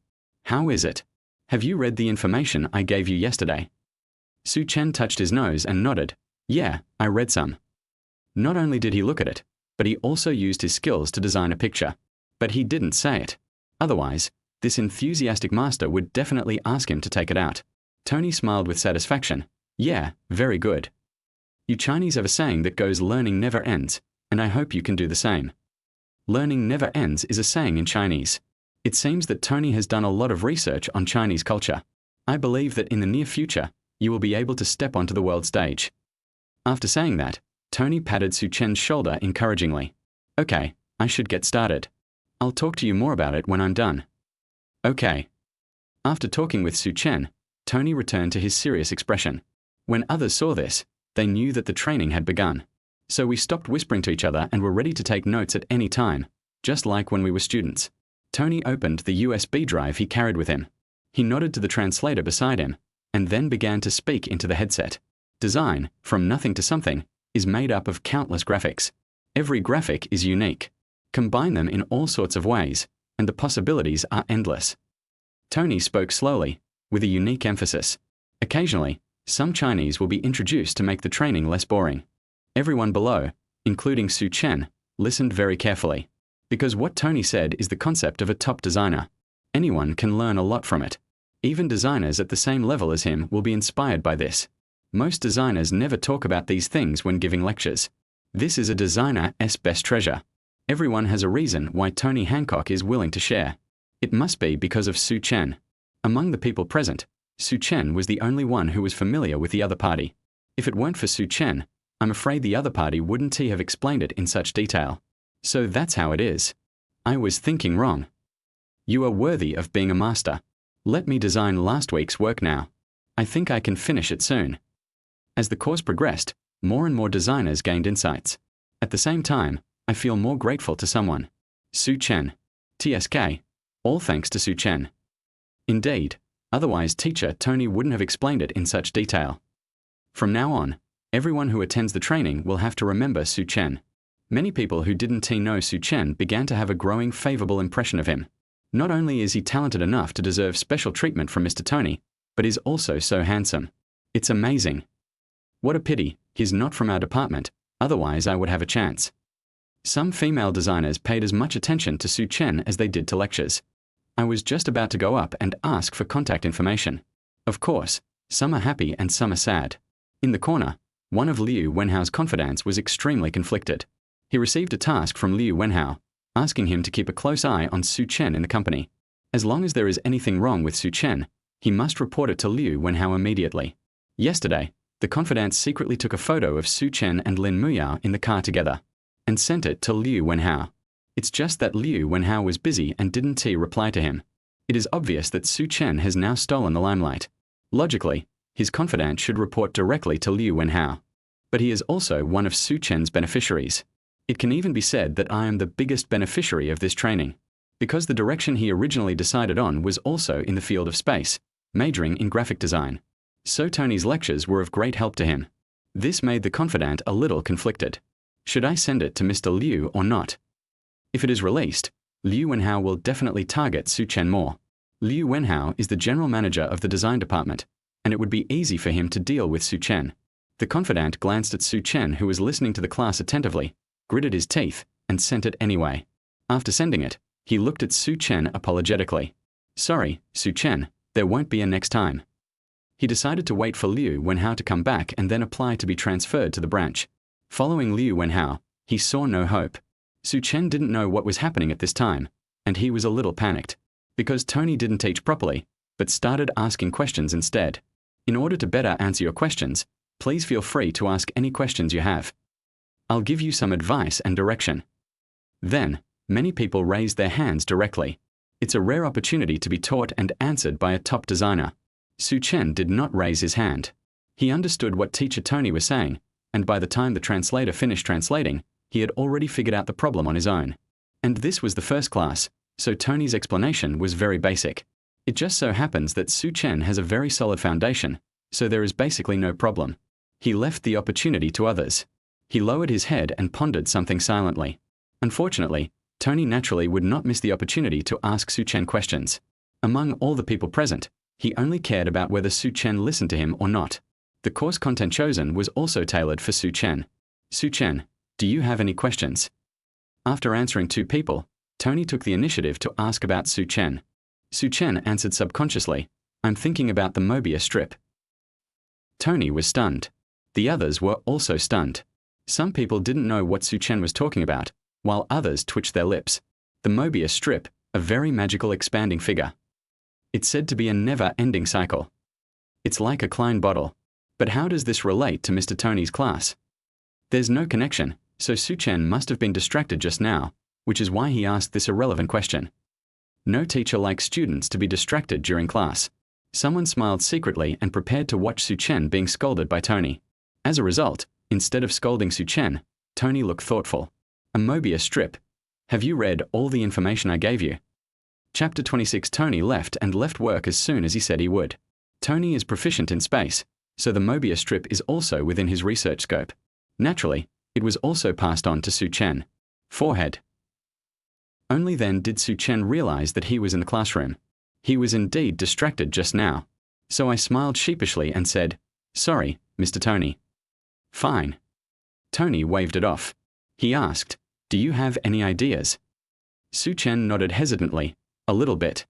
How is it? Have you read the information I gave you yesterday? Su Chen touched his nose and nodded. Yeah, I read some. Not only did he look at it, but he also used his skills to design a picture. But he didn't say it. Otherwise, this enthusiastic master would definitely ask him to take it out. Tony smiled with satisfaction. Yeah, very good. You Chinese have a saying that goes learning never ends, and I hope you can do the same. Learning never ends is a saying in Chinese. It seems that Tony has done a lot of research on Chinese culture. I believe that in the near future, you will be able to step onto the world stage. After saying that, Tony patted Su Chen's shoulder encouragingly. Okay, I should get started. I'll talk to you more about it when I'm done. Okay. After talking with Su Chen, Tony returned to his serious expression. When others saw this, they knew that the training had begun. So we stopped whispering to each other and were ready to take notes at any time, just like when we were students. Tony opened the USB drive he carried with him. He nodded to the translator beside him, and then began to speak into the headset. Design, from nothing to something, is made up of countless graphics. Every graphic is unique. Combine them in all sorts of ways, and the possibilities are endless. Tony spoke slowly, with a unique emphasis. Occasionally, some Chinese will be introduced to make the training less boring. Everyone below, including Su Chen, listened very carefully. Because what Tony said is the concept of a top designer. Anyone can learn a lot from it. Even designers at the same level as him will be inspired by this. Most designers never talk about these things when giving lectures. This is a designer's best treasure. Everyone has a reason why Tony Hancock is willing to share. It must be because of Su Chen. Among the people present, Su Chen was the only one who was familiar with the other party. If it weren't for Su Chen, I'm afraid the other party wouldn't have explained it in such detail. So that's how it is. I was thinking wrong. You are worthy of being a master. Let me design last week's work now. I think I can finish it soon. As the course progressed, more and more designers gained insights. At the same time, I feel more grateful to someone. Su Chen. TSK. All thanks to Su Chen. Indeed, otherwise teacher Tony wouldn't have explained it in such detail. From now on, everyone who attends the training will have to remember Su Chen. Many people who didn't know Su Chen began to have a growing favorable impression of him. Not only is he talented enough to deserve special treatment from Mr. Tony, but is also so handsome. It's amazing. What a pity he's not from our department, otherwise I would have a chance. Some female designers paid as much attention to Su Chen as they did to lectures. I was just about to go up and ask for contact information. Of course, some are happy and some are sad. In the corner, one of Liu Wenhao's confidants was extremely conflicted. He received a task from Liu Wenhao, asking him to keep a close eye on Su Chen in the company. As long as there is anything wrong with Su Chen, he must report it to Liu Wenhao immediately. Yesterday, the confidants secretly took a photo of Su Chen and Lin Muyao in the car together, and sent it to Liu Wenhao. It's just that Liu Wenhao was busy and didn't reply to him. It is obvious that Su Chen has now stolen the limelight. Logically, his confidant should report directly to Liu Wenhao. But he is also one of Su Chen's beneficiaries. It can even be said that I am the biggest beneficiary of this training, because the direction he originally decided on was also in the field of space, majoring in graphic design. So Tony's lectures were of great help to him. This made the confidant a little conflicted. Should I send it to Mr. Liu or not? If it is released, Liu Wenhao will definitely target Su Chen more. Liu Wenhao is the general manager of the design department, and it would be easy for him to deal with Su Chen. The confidant glanced at Su Chen, who was listening to the class attentively, gritted his teeth, and sent it anyway. After sending it, he looked at Su Chen apologetically. Sorry, Su Chen, there won't be a next time. He decided to wait for Liu Wenhao to come back and then apply to be transferred to the branch. Following Liu Wenhao, he saw no hope. Su Chen didn't know what was happening at this time, and he was a little panicked, because Tony didn't teach properly, but started asking questions instead. In order to better answer your questions, please feel free to ask any questions you have. I'll give you some advice and direction. Then, many people raised their hands directly. It's a rare opportunity to be taught and answered by a top designer. Su Chen did not raise his hand. He understood what teacher Tony was saying, and by the time the translator finished translating, he had already figured out the problem on his own. And this was the first class, so Tony's explanation was very basic. It just so happens that Su Chen has a very solid foundation, so there is basically no problem. He left the opportunity to others. He lowered his head and pondered something silently. Unfortunately, Tony naturally would not miss the opportunity to ask Su Chen questions. Among all the people present, he only cared about whether Su Chen listened to him or not. The course content chosen was also tailored for Su Chen. Su Chen, do you have any questions? After answering two people, Tony took the initiative to ask about Su Chen. Su Chen answered subconsciously, I'm thinking about the Mobius strip. Tony was stunned. The others were also stunned. Some people didn't know what Su Chen was talking about, while others twitched their lips. The Mobius strip, a very magical expanding figure. It's said to be a never-ending cycle. It's like a Klein bottle. But how does this relate to Mr. Tony's class? There's no connection, so Su Chen must have been distracted just now, which is why he asked this irrelevant question. No teacher likes students to be distracted during class. Someone smiled secretly and prepared to watch Su Chen being scolded by Tony. As a result, instead of scolding Su Chen, Tony looked thoughtful. A Mobius strip. Have you read all the information I gave you? Chapter 26. Tony left work as soon as he said he would. Tony is proficient in space, so the Mobius strip is also within his research scope. Naturally, it was also passed on to Su Chen. Forehead. Only then did Su Chen realize that he was in the classroom. He was indeed distracted just now. So I smiled sheepishly and said, Sorry, Mr. Tony. Fine. Tony waved it off. He asked, Do you have any ideas? Su Chen nodded hesitantly, a little bit.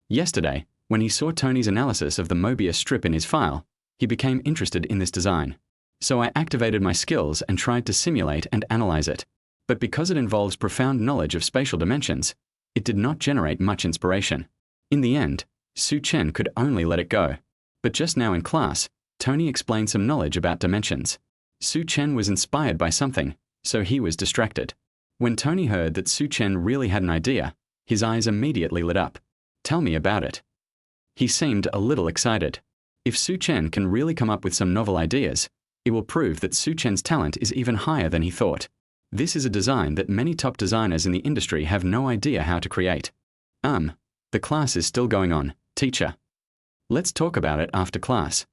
Yesterday, when he saw Tony's analysis of the Mobius strip in his file, he became interested in this design. So I activated my skills and tried to simulate and analyze it. But because it involves profound knowledge of spatial dimensions, it did not generate much inspiration. In the end, Su Chen could only let it go. But just now in class, Tony explained some knowledge about dimensions. Su Chen was inspired by something, so he was distracted. When Tony heard that Su Chen really had an idea, his eyes immediately lit up. Tell me about it. He seemed a little excited. If Su Chen can really come up with some novel ideas, it will prove that Su Chen's talent is even higher than he thought. This is a design that many top designers in the industry have no idea how to create. The class is still going on, teacher. Let's talk about it after class.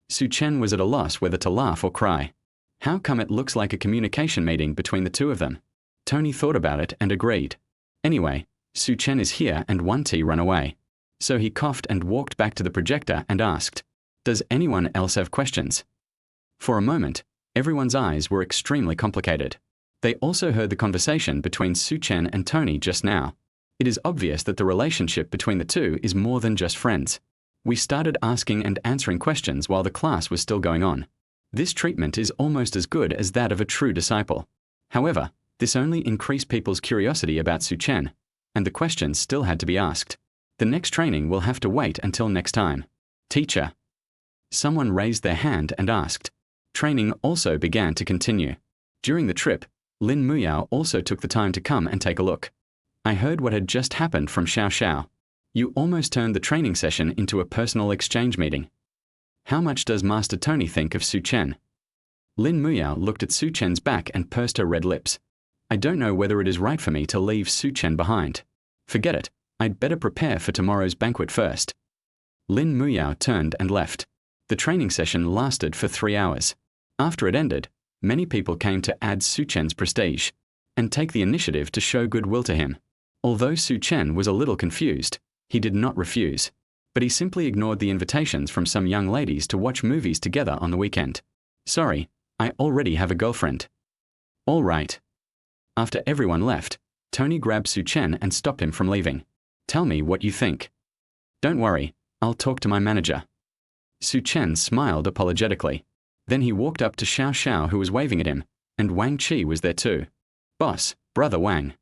Su Chen was at a loss whether to laugh or cry. How come it looks like a communication meeting between the two of them? Tony thought about it and agreed. Anyway, Su Chen is here and 1T run away. So he coughed and walked back to the projector and asked, "Does anyone else have questions?" For a moment, everyone's eyes were extremely complicated. They also heard the conversation between Su Chen and Tony just now. It is obvious that the relationship between the two is more than just friends. We started asking and answering questions while the class was still going on. This treatment is almost as good as that of a true disciple. However, this only increased people's curiosity about Su Chen, and the questions still had to be asked. The next training will have to wait until next time. Teacher. Someone raised their hand and asked. Training also began to continue. During the trip, Lin Muyao also took the time to come and take a look. I heard what had just happened from Xiao Xiao. You almost turned the training session into a personal exchange meeting. How much does Master Tony think of Su Chen? Lin Muyao looked at Su Chen's back and pursed her red lips. I don't know whether it is right for me to leave Su Chen behind. Forget it, I'd better prepare for tomorrow's banquet first. Lin Muyao turned and left. The training session lasted for 3 hours. After it ended, many people came to add Su Chen's prestige and take the initiative to show goodwill to him. Although Su Chen was a little confused, he did not refuse, but he simply ignored the invitations from some young ladies to watch movies together on the weekend. Sorry, I already have a girlfriend. All right. After everyone left, Tony grabbed Su Chen and stopped him from leaving. Tell me what you think. Don't worry, I'll talk to my manager. Su Chen smiled apologetically. Then he walked up to Xiao Xiao, who was waving at him, and Wang Qi was there too. Boss, brother Wang.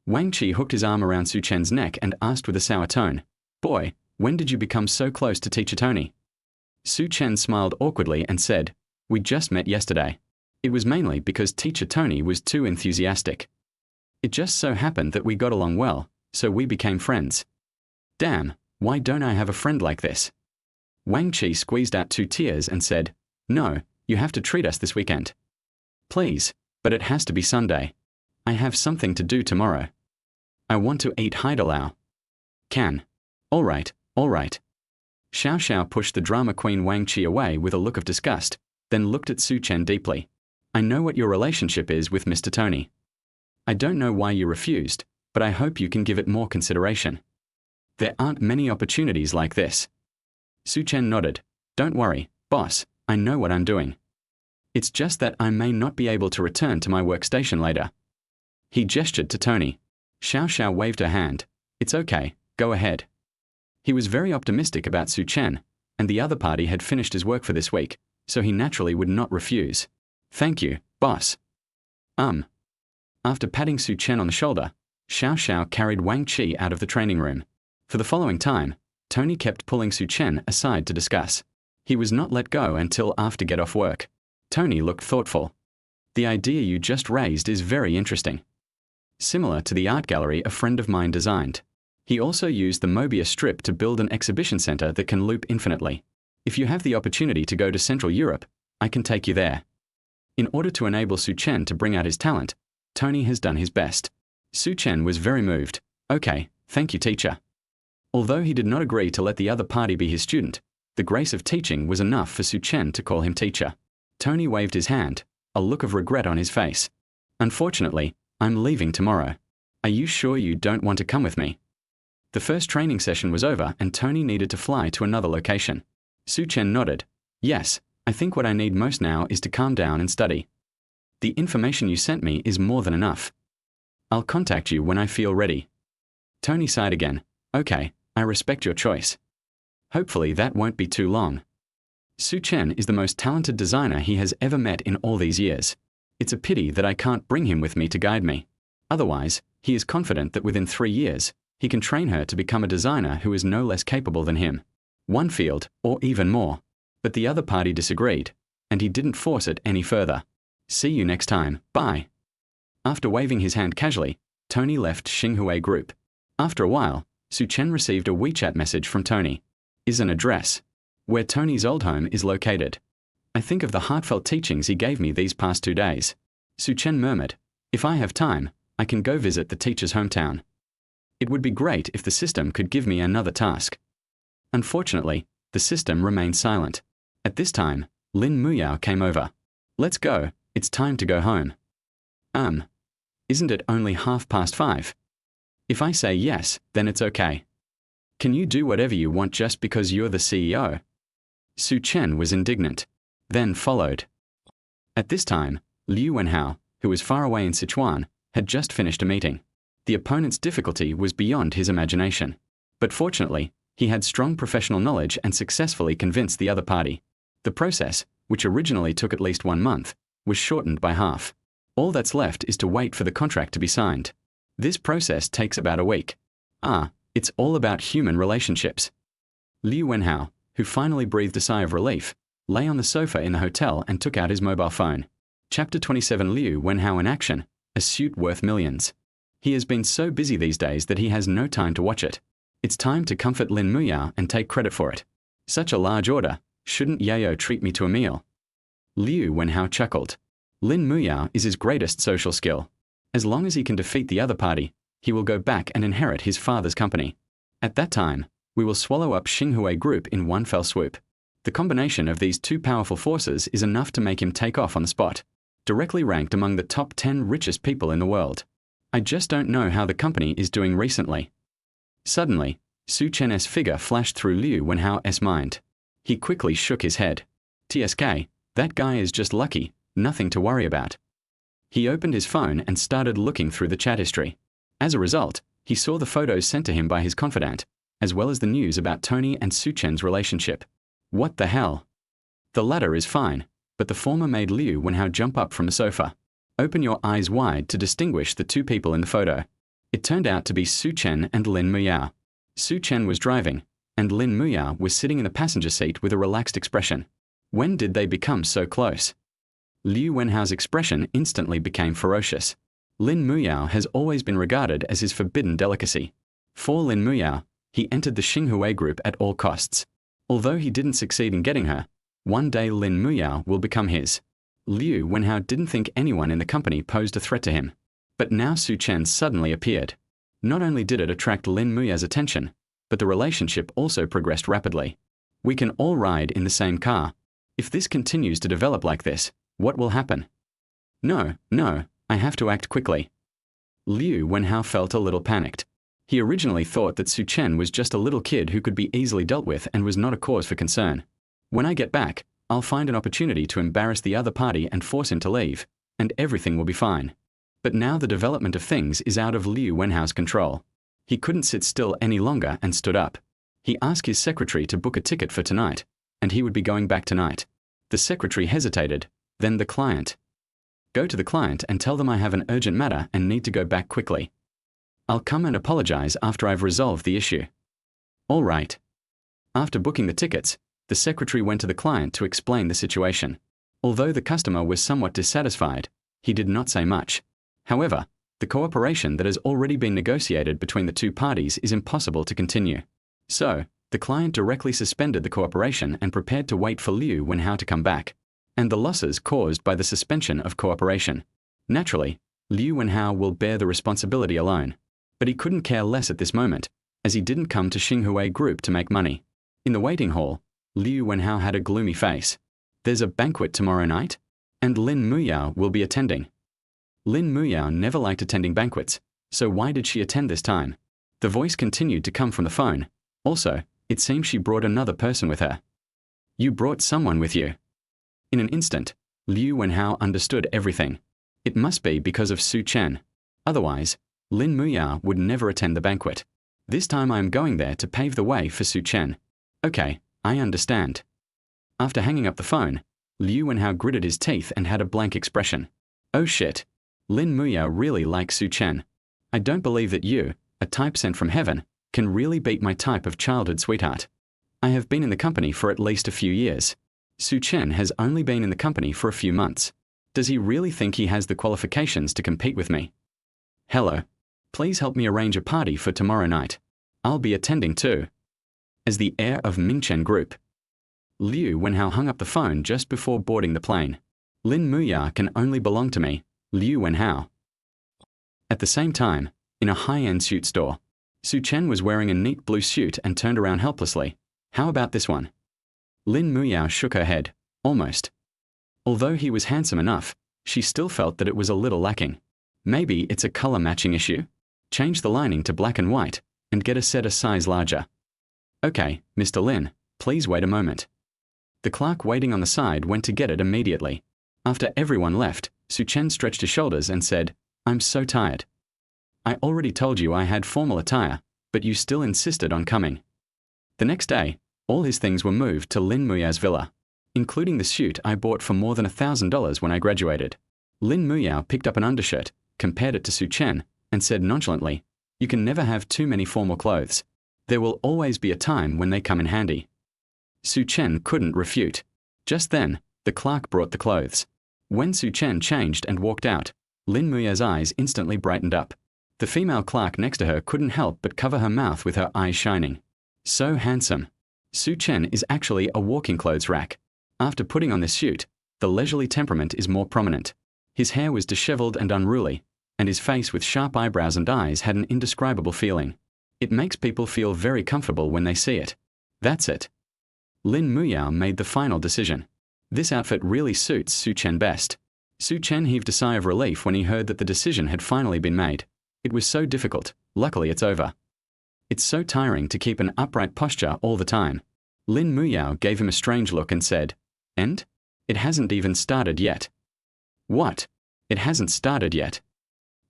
Wang Qi hooked his arm around Su Chen's neck and asked with a sour tone, Boy, when did you become so close to Teacher Tony? Su Chen smiled awkwardly and said, We just met yesterday. It was mainly because Teacher Tony was too enthusiastic. It just so happened that we got along well, so we became friends. Damn, why don't I have a friend like this? Wang Qi squeezed out 2 tears and said, No, you have to treat us this weekend. Please, but it has to be Sunday. I have something to do tomorrow. I want to eat Haidelao. Can. All right, all right. Xiao Xiao pushed the drama queen Wang Qi away with a look of disgust, then looked at Su Chen deeply. I know what your relationship is with Mr. Tony. I don't know why you refused, but I hope you can give it more consideration. There aren't many opportunities like this. Su Chen nodded. Don't worry, boss, I know what I'm doing. It's just that I may not be able to return to my workstation later. He gestured to Tony. Xiao Xiao waved her hand. It's okay, go ahead. He was very optimistic about Su Chen, and the other party had finished his work for this week, so he naturally would not refuse. Thank you, boss. After patting Su Chen on the shoulder, Xiao Xiao carried Wang Qi out of the training room. For the following time, Tony kept pulling Su Chen aside to discuss. He was not let go until after get off work. Tony looked thoughtful. The idea you just raised is very interesting. Similar to the art gallery a friend of mine designed. He also used the Mobius strip to build an exhibition center that can loop infinitely. If you have the opportunity to go to Central Europe, I can take you there. In order to enable Su Chen to bring out his talent, Tony has done his best. Su Chen was very moved. Okay, thank you, teacher. Although he did not agree to let the other party be his student, the grace of teaching was enough for Su Chen to call him teacher. Tony waved his hand, a look of regret on his face. Unfortunately, I'm leaving tomorrow. Are you sure you don't want to come with me? The first training session was over and Tony needed to fly to another location. Su Chen nodded. Yes, I think what I need most now is to calm down and study. The information you sent me is more than enough. I'll contact you when I feel ready. Tony sighed again. Okay, I respect your choice. Hopefully that won't be too long. Su Chen is the most talented designer he has ever met in all these years. It's a pity that I can't bring him with me to guide me. Otherwise, he is confident that within 3 years, He can train her to become a designer who is no less capable than him. One field, or even more. But the other party disagreed, and he didn't force it any further. See you next time, bye. After waving his hand casually, Tony left Xinghui Group. After a while, Su Chen received a WeChat message from Tony. Is an address where Tony's old home is located. I think of the heartfelt teachings he gave me these past 2 days. Su Chen murmured, if I have time, I can go visit the teacher's hometown. It would be great if the system could give me another task. Unfortunately, the system remained silent. At this time, Lin Muyao came over. Let's go, it's time to go home. Isn't it only 5:30? If I say yes, then it's okay. Can you do whatever you want just because you're the CEO? Su Chen was indignant. Then followed. At this time, Liu Wenhao, who was far away in Sichuan, had just finished a meeting. The opponent's difficulty was beyond his imagination. But fortunately, he had strong professional knowledge and successfully convinced the other party. The process, which originally took at least 1 month, was shortened by half. All that's left is to wait for the contract to be signed. This process takes about a week. It's all about human relationships. Liu Wenhao, who finally breathed a sigh of relief, lay on the sofa in the hotel and took out his mobile phone. Chapter 27 Liu Wenhao in action, a suit worth millions. He has been so busy these days that he has no time to watch it. It's time to comfort Lin Muyao and take credit for it. Such a large order, shouldn't Yao treat me to a meal? Liu Wenhao chuckled. Lin Muyao is his greatest social skill. As long as he can defeat the other party, he will go back and inherit his father's company. At that time, we will swallow up Xinghui Group in one fell swoop. The combination of these two powerful forces is enough to make him take off on the spot, directly ranked among the top 10 richest people in the world. I just don't know how the company is doing recently. Suddenly, Su Chen's figure flashed through Liu Wenhao's mind. He quickly shook his head. TSK, that guy is just lucky, nothing to worry about. He opened his phone and started looking through the chat history. As a result, he saw the photos sent to him by his confidant, as well as the news about Tony and Su Chen's relationship. What the hell? The latter is fine, but the former made Liu Wenhao jump up from the sofa. Open your eyes wide to distinguish the two people in the photo. It turned out to be Su Chen and Lin Muyao. Su Chen was driving, and Lin Muyao was sitting in the passenger seat with a relaxed expression. When did they become so close? Liu Wenhao's expression instantly became ferocious. Lin Muyao has always been regarded as his forbidden delicacy. For Lin Muyao, he entered the Xinghui Group at all costs. Although he didn't succeed in getting her, one day Lin Muyao will become his. Liu Wenhao didn't think anyone in the company posed a threat to him. But now Su Chen suddenly appeared. Not only did it attract Lin Muyao's attention, but the relationship also progressed rapidly. We can all ride in the same car. If this continues to develop like this, what will happen? No, I have to act quickly. Liu Wenhao felt a little panicked. He originally thought that Su Chen was just a little kid who could be easily dealt with and was not a cause for concern. When I get back, I'll find an opportunity to embarrass the other party and force him to leave, and everything will be fine. But now the development of things is out of Liu Wenhao's control. He couldn't sit still any longer and stood up. He asked his secretary to book a ticket for tonight, and he would be going back tonight. The secretary hesitated, then the client. Go to the client and tell them I have an urgent matter and need to go back quickly. I'll come and apologize after I've resolved the issue. All right. After booking the tickets, the secretary went to the client to explain the situation. Although the customer was somewhat dissatisfied, he did not say much. However, the cooperation that has already been negotiated between the two parties is impossible to continue. So, the client directly suspended the cooperation and prepared to wait for Liu Wenhao to come back, and the losses caused by the suspension of cooperation. Naturally, Liu Wenhao will bear the responsibility alone, but he couldn't care less at this moment, as he didn't come to Xinghui Group to make money. In the waiting hall, Liu Wenhao had a gloomy face. There's a banquet tomorrow night, and Lin Muyao will be attending. Lin Muyao never liked attending banquets, so why did she attend this time? The voice continued to come from the phone. Also, it seems she brought another person with her. You brought someone with you. In an instant, Liu Wenhao understood everything. It must be because of Su Chen. Otherwise, Lin Muyao would never attend the banquet. This time I am going there to pave the way for Su Chen. Okay, I understand. After hanging up the phone, Liu Wenhao gritted his teeth and had a blank expression. Oh shit. Lin Muyao really likes Su Chen. I don't believe that you, a type sent from heaven, can really beat my type of childhood sweetheart. I have been in the company for at least a few years. Su Chen has only been in the company for a few months. Does he really think he has the qualifications to compete with me? Hello. Please help me arrange a party for tomorrow night. I'll be attending too. As the heir of Mingchen Group. Liu Wenhao hung up the phone just before boarding the plane. Lin Muyao can only belong to me, Liu Wenhao. At the same time, in a high-end suit store, Su Chen was wearing a neat blue suit and turned around helplessly. How about this one? Lin Muyao shook her head. Almost. Although he was handsome enough, she still felt that it was a little lacking. Maybe it's a color matching issue? Change the lining to black and white, and get a set a size larger. Okay, Mr. Lin, please wait a moment. The clerk waiting on the side went to get it immediately. After everyone left, Su Chen stretched his shoulders and said, I'm so tired. I already told you I had formal attire, but you still insisted on coming. The next day, all his things were moved to Lin Muyao's villa, including the suit I bought for more than $1,000 when I graduated. Lin Muyao picked up an undershirt, compared it to Su Chen, and said nonchalantly, you can never have too many formal clothes. There will always be a time when they come in handy. Su Chen couldn't refute. Just then, the clerk brought the clothes. When Su Chen changed and walked out, Lin Muyao's eyes instantly brightened up. The female clerk next to her couldn't help but cover her mouth with her eyes shining. So handsome. Su Chen is actually a walking clothes rack. After putting on this suit, the leisurely temperament is more prominent. His hair was disheveled and unruly, and his face with sharp eyebrows and eyes had an indescribable feeling. It makes people feel very comfortable when they see it. That's it. Lin Muyao made the final decision. This outfit really suits Su Chen best. Su Chen heaved a sigh of relief when he heard that the decision had finally been made. It was so difficult. Luckily it's over. It's so tiring to keep an upright posture all the time. Lin Muyao gave him a strange look and said, And? It hasn't even started yet. What? It hasn't started yet.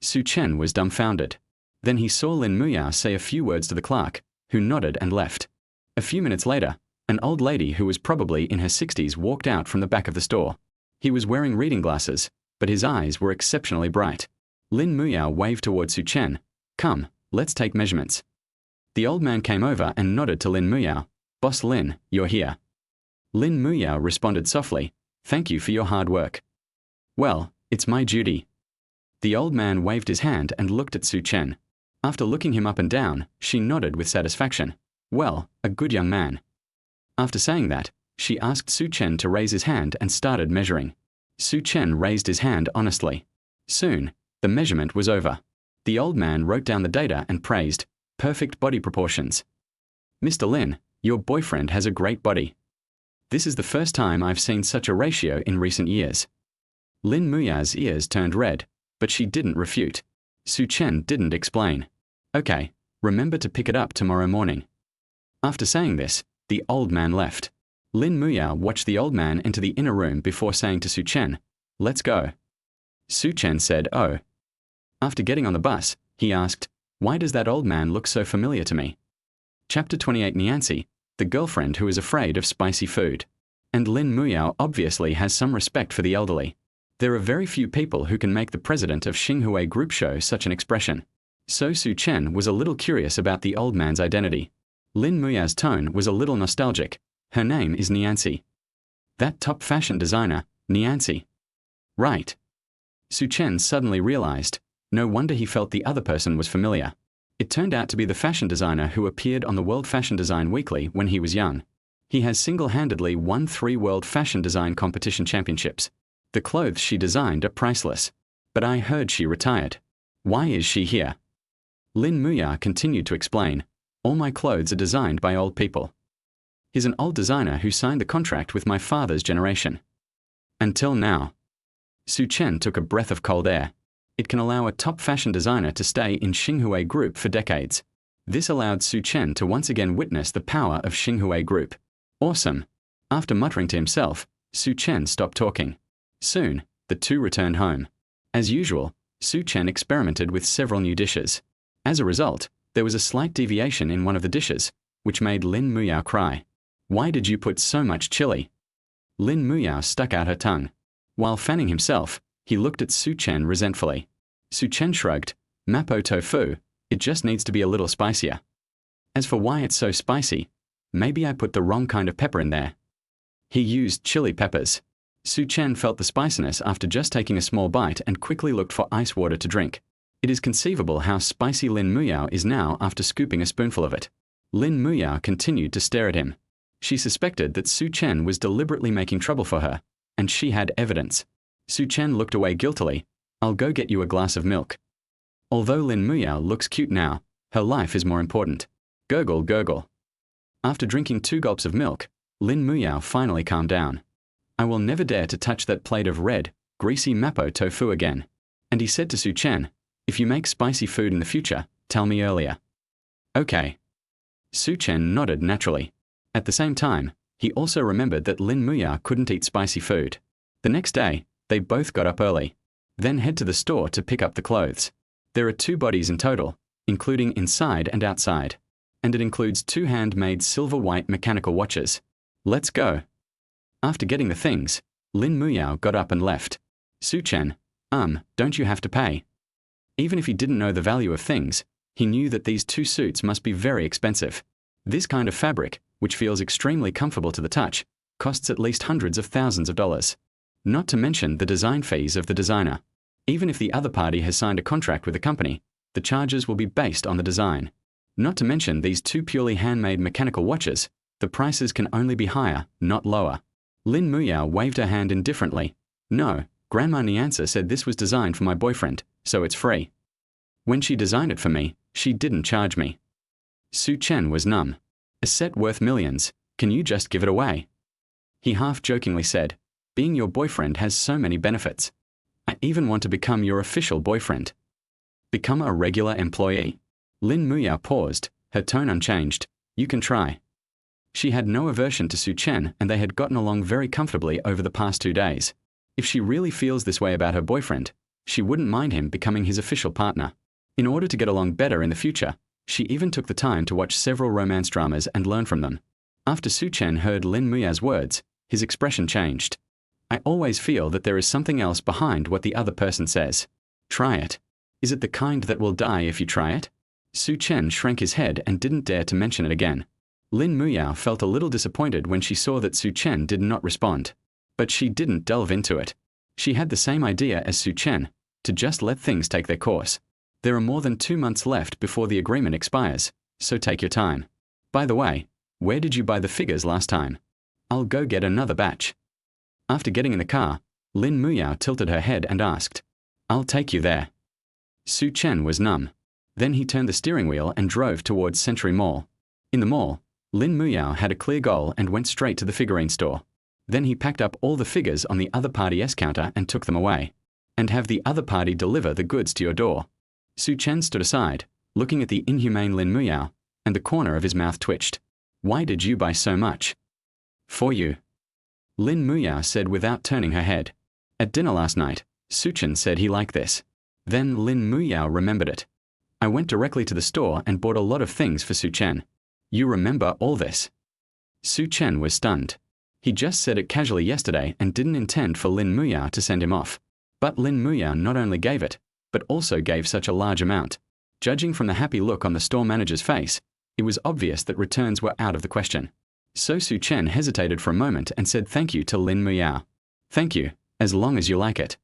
Su Chen was dumbfounded. Then he saw Lin Muyao say a few words to the clerk, who nodded and left. A few minutes later, an old lady who was probably in her 60s walked out from the back of the store. He was wearing reading glasses, but his eyes were exceptionally bright. Lin Muyao waved towards Su Chen. Come, let's take measurements. The old man came over and nodded to Lin Muyao. Boss Lin, you're here. Lin Muyao responded softly, Thank you for your hard work. Well, it's my duty. The old man waved his hand and looked at Su Chen. After looking him up and down, she nodded with satisfaction. Well, a good young man. After saying that, she asked Su Chen to raise his hand and started measuring. Su Chen raised his hand honestly. Soon, the measurement was over. The old man wrote down the data and praised, Perfect body proportions. Mr. Lin, your boyfriend has a great body. This is the first time I've seen such a ratio in recent years. Lin Muyao's ears turned red, but she didn't refute. Su Chen didn't explain. Okay, remember to pick it up tomorrow morning. After saying this, the old man left. Lin Muyao watched the old man enter the inner room before saying to Su Chen, Let's go. Su Chen said, Oh. After getting on the bus, he asked, Why does that old man look so familiar to me? Chapter 28 Niancy, the girlfriend who is afraid of spicy food. And Lin Muyao obviously has some respect for the elderly. There are very few people who can make the president of Xinhui Group show such an expression. So Su Chen was a little curious about the old man's identity. Lin Muyao's tone was a little nostalgic. Her name is Niancy. That top fashion designer, Niancy. Right. Su Chen suddenly realized. No wonder he felt the other person was familiar. It turned out to be the fashion designer who appeared on the World Fashion Design Weekly when he was young. He has single-handedly won 3 World Fashion Design Competition Championships. The clothes she designed are priceless. But I heard she retired. Why is she here? Lin Muyao continued to explain. All my clothes are designed by old people. He's an old designer who signed the contract with my father's generation. Until now. Su Chen took a breath of cold air. It can allow a top fashion designer to stay in Xinhui Group for decades. This allowed Su Chen to once again witness the power of Xinhui Group. Awesome. After muttering to himself, Su Chen stopped talking. Soon, the two returned home. As usual, Su Chen experimented with several new dishes. As a result, there was a slight deviation in one of the dishes, which made Lin Muyao cry. Why did you put so much chili? Lin Muyao stuck out her tongue. While fanning himself, he looked at Su Chen resentfully. Su Chen shrugged. Mapo tofu, It just needs to be a little spicier. As for why it's so spicy, maybe I put the wrong kind of pepper in there. He used chili peppers. Su Chen felt the spiciness after just taking a small bite and quickly looked for ice water to drink. It is conceivable how spicy Lin Muyao is now after scooping a spoonful of it. Lin Muyao continued to stare at him. She suspected that Su Chen was deliberately making trouble for her, and she had evidence. Su Chen looked away guiltily. I'll go get you a glass of milk. Although Lin Muyao looks cute now, her life is more important. Gurgle, gurgle. After drinking 2 gulps of milk, Lin Muyao finally calmed down. I will never dare to touch that plate of red, greasy mapo tofu again. And he said to Su Chen, if you make spicy food in the future, tell me earlier. Okay. Su Chen nodded naturally. At the same time, he also remembered that Lin Muyao couldn't eat spicy food. The next day, they both got up early, then head to the store to pick up the clothes. There are 2 bodies in total, including inside and outside, and it includes 2 handmade silver-white mechanical watches. Let's go. After getting the things, Lin Muyao got up and left. Su Chen, don't you have to pay? Even if he didn't know the value of things, he knew that these 2 suits must be very expensive. This kind of fabric, which feels extremely comfortable to the touch, costs at least hundreds of thousands of dollars. Not to mention the design fees of the designer. Even if the other party has signed a contract with the company, the charges will be based on the design. Not to mention these 2 purely handmade mechanical watches, the prices can only be higher, not lower. Lin Muyao waved her hand indifferently. No, Grandma Niansa said this was designed for my boyfriend, so it's free. When she designed it for me, she didn't charge me. Su Chen was numb. A set worth millions, can you just give it away? He half-jokingly said, being your boyfriend has so many benefits. I even want to become your official boyfriend. Become a regular employee. Lin Muyao paused, her tone unchanged. You can try. She had no aversion to Su Chen and they had gotten along very comfortably over the past 2 days. If she really feels this way about her boyfriend, she wouldn't mind him becoming his official partner. In order to get along better in the future, she even took the time to watch several romance dramas and learn from them. After Su Chen heard Lin Muyao's words, his expression changed. I always feel that there is something else behind what the other person says. Try it. Is it the kind that will die if you try it? Su Chen shrank his head and didn't dare to mention it again. Lin Muyao felt a little disappointed when she saw that Su Chen did not respond. But she didn't delve into it. She had the same idea as Su Chen, to just let things take their course. There are more than 2 months left before the agreement expires, so take your time. By the way, where did you buy the figures last time? I'll go get another batch. After getting in the car, Lin Muyao tilted her head and asked, I'll take you there. Su Chen was numb. Then he turned the steering wheel and drove towards Century Mall. In the mall, Lin Muyao had a clear goal and went straight to the figurine store. Then he packed up all the figures on the other party's counter and took them away. And have the other party deliver the goods to your door. Su Chen stood aside, looking at the inhumane Lin Muyao, and the corner of his mouth twitched. Why did you buy so much? For you. Lin Muyao said without turning her head. At dinner last night, Su Chen said he liked this. Then Lin Muyao remembered it. I went directly to the store and bought a lot of things for Su Chen. You remember all this? Su Chen was stunned. He just said it casually yesterday and didn't intend for Lin Muyao to send him off. But Lin Muyao not only gave it, but also gave such a large amount. Judging from the happy look on the store manager's face, it was obvious that returns were out of the question. So Su Chen hesitated for a moment and said thank you to Lin Muyao. Thank you, as long as you like it.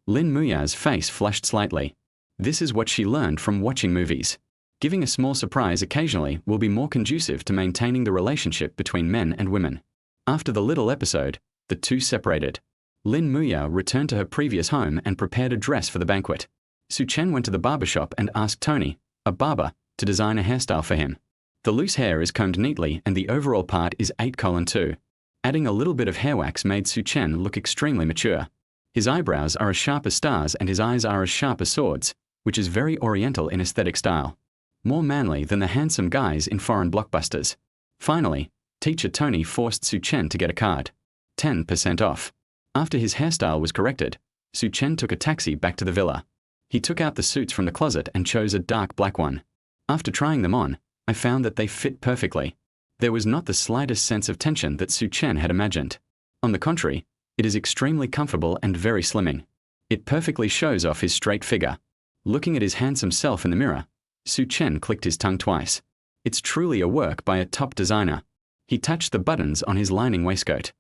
Lin Muyao's face flushed slightly. This is what she learned from watching movies. Giving a small surprise occasionally will be more conducive to maintaining the relationship between men and women. After the little episode, the 2 separated. Lin Muyao returned to her previous home and prepared a dress for the banquet. Su Chen went to the barber shop and asked Tony, a barber, to design a hairstyle for him. The loose hair is combed neatly and the overall part is 8:2. Adding a little bit of hair wax made Su Chen look extremely mature. His eyebrows are as sharp as stars and his eyes are as sharp as swords, which is very oriental in aesthetic style. More manly than the handsome guys in foreign blockbusters. Finally, teacher Tony forced Su Chen to get a card. 10% off. After his hairstyle was corrected, Su Chen took a taxi back to the villa. He took out the suits from the closet and chose a dark black one. After trying them on, I found that they fit perfectly. There was not the slightest sense of tension that Su Chen had imagined. On the contrary, it is extremely comfortable and very slimming. It perfectly shows off his straight figure. Looking at his handsome self in the mirror, Su Chen clicked his tongue twice. It's truly a work by a top designer. He touched the buttons on his lining waistcoat.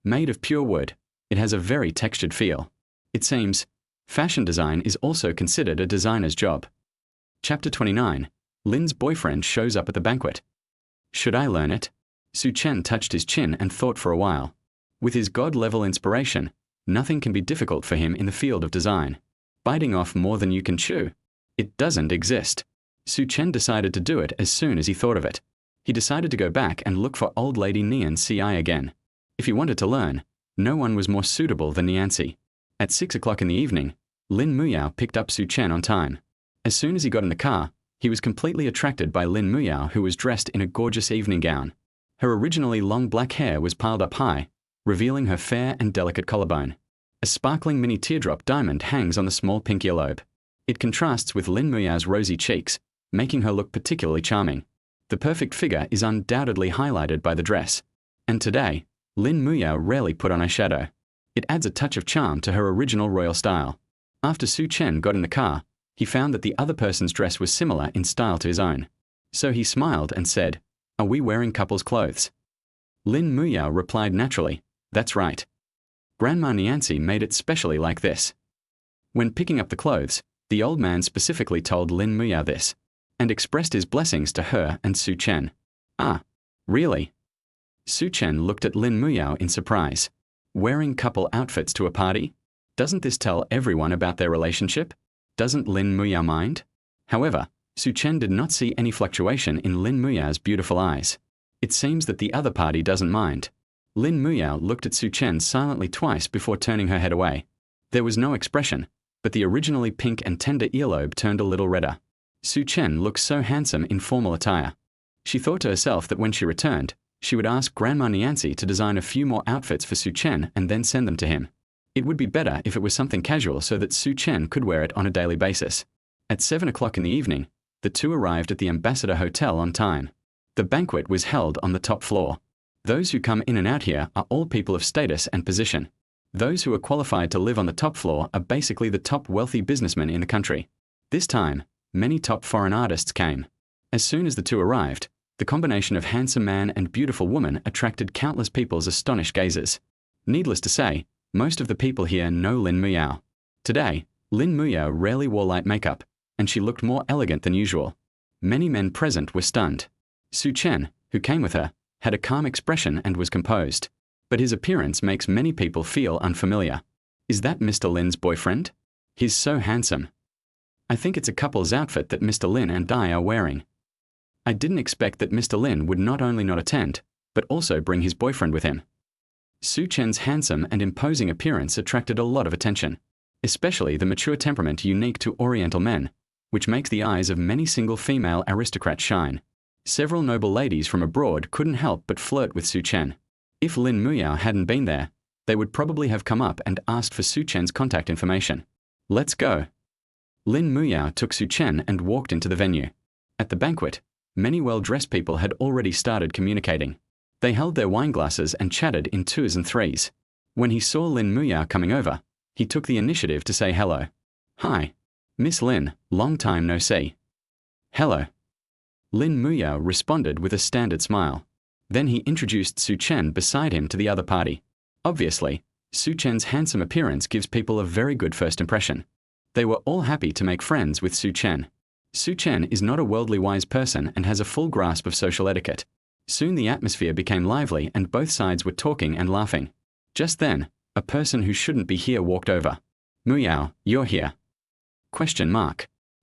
Made of pure wood, it has a very textured feel. It seems fashion design is also considered a designer's job. Chapter 29. Lin's boyfriend shows up at the banquet. Should I learn it? Su Chen touched his chin and thought for a while. With his God-level inspiration, nothing can be difficult for him in the field of design. Biting off more than you can chew. It doesn't exist. Su Chen decided to do it as soon as he thought of it. He decided to go back and look for old lady Nianci again. If he wanted to learn, no one was more suitable than Nianci. At 6 o'clock in the evening, Lin Muyao picked up Su Chen on time. As soon as he got in the car, he was completely attracted by Lin Muyao, who was dressed in a gorgeous evening gown. Her originally long black hair was piled up high, revealing her fair and delicate collarbone. A sparkling mini teardrop diamond hangs on the small pink earlobe. It contrasts with Lin Muyao's rosy cheeks, making her look particularly charming. The perfect figure is undoubtedly highlighted by the dress. And today, Lin Muyao rarely put on eyeshadow. It adds a touch of charm to her original royal style. After Su Chen got in the car, he found that the other person's dress was similar in style to his own. So he smiled and said, "Are we wearing couple's clothes?" Lin Muyao replied naturally, "That's right. Grandma Nianci made it specially like this." When picking up the clothes, the old man specifically told Lin Muyao this, and expressed his blessings to her and Su Chen. "Ah, really?" Su Chen looked at Lin Muyao in surprise. Wearing couple outfits to a party? Doesn't this tell everyone about their relationship? Doesn't Lin Muyao mind? However, Su Chen did not see any fluctuation in Lin Muyao's beautiful eyes. It seems that the other party doesn't mind. Lin Muyao looked at Su Chen silently twice before turning her head away. There was no expression, but the originally pink and tender earlobe turned a little redder. Su Chen looked so handsome in formal attire. She thought to herself that when she returned, she would ask Grandma Nianci to design a few more outfits for Su Chen and then send them to him. It would be better if it was something casual so that Su Chen could wear it on a daily basis. At 7 o'clock in the evening, the two arrived at the Ambassador Hotel on time. The banquet was held on the top floor. Those who come in and out here are all people of status and position. Those who are qualified to live on the top floor are basically the top wealthy businessmen in the country. This time, many top foreign artists came. As soon as the two arrived, the combination of handsome man and beautiful woman attracted countless people's astonished gazes. Needless to say, most of the people here know Lin Muyao. Today, Lin Muyao rarely wore light makeup, and she looked more elegant than usual. Many men present were stunned. Su Chen, who came with her, had a calm expression and was composed. But his appearance makes many people feel unfamiliar. Is that Mr. Lin's boyfriend? He's so handsome. I think it's a couple's outfit that Mr. Lin and I are wearing. I didn't expect that Mr. Lin would not only not attend, but also bring his boyfriend with him. Su Chen's handsome and imposing appearance attracted a lot of attention, especially the mature temperament unique to Oriental men, which makes the eyes of many single female aristocrats shine. Several noble ladies from abroad couldn't help but flirt with Su Chen. If Lin Muyao hadn't been there, they would probably have come up and asked for Su Chen's contact information. Let's go. Lin Muyao took Su Chen and walked into the venue. At the banquet, many well-dressed people had already started communicating. They held their wine glasses and chatted in twos and threes. When he saw Lin Muyao coming over, he took the initiative to say hello. "Hi, Miss Lin, long time no see." "Hello." Lin Muyao responded with a standard smile. Then he introduced Su Chen beside him to the other party. Obviously, Su Chen's handsome appearance gives people a very good first impression. They were all happy to make friends with Su Chen. Su Chen is not a worldly wise person and has a full grasp of social etiquette. Soon the atmosphere became lively and both sides were talking and laughing. Just then, a person who shouldn't be here walked over. "Muyao, you're here?" ?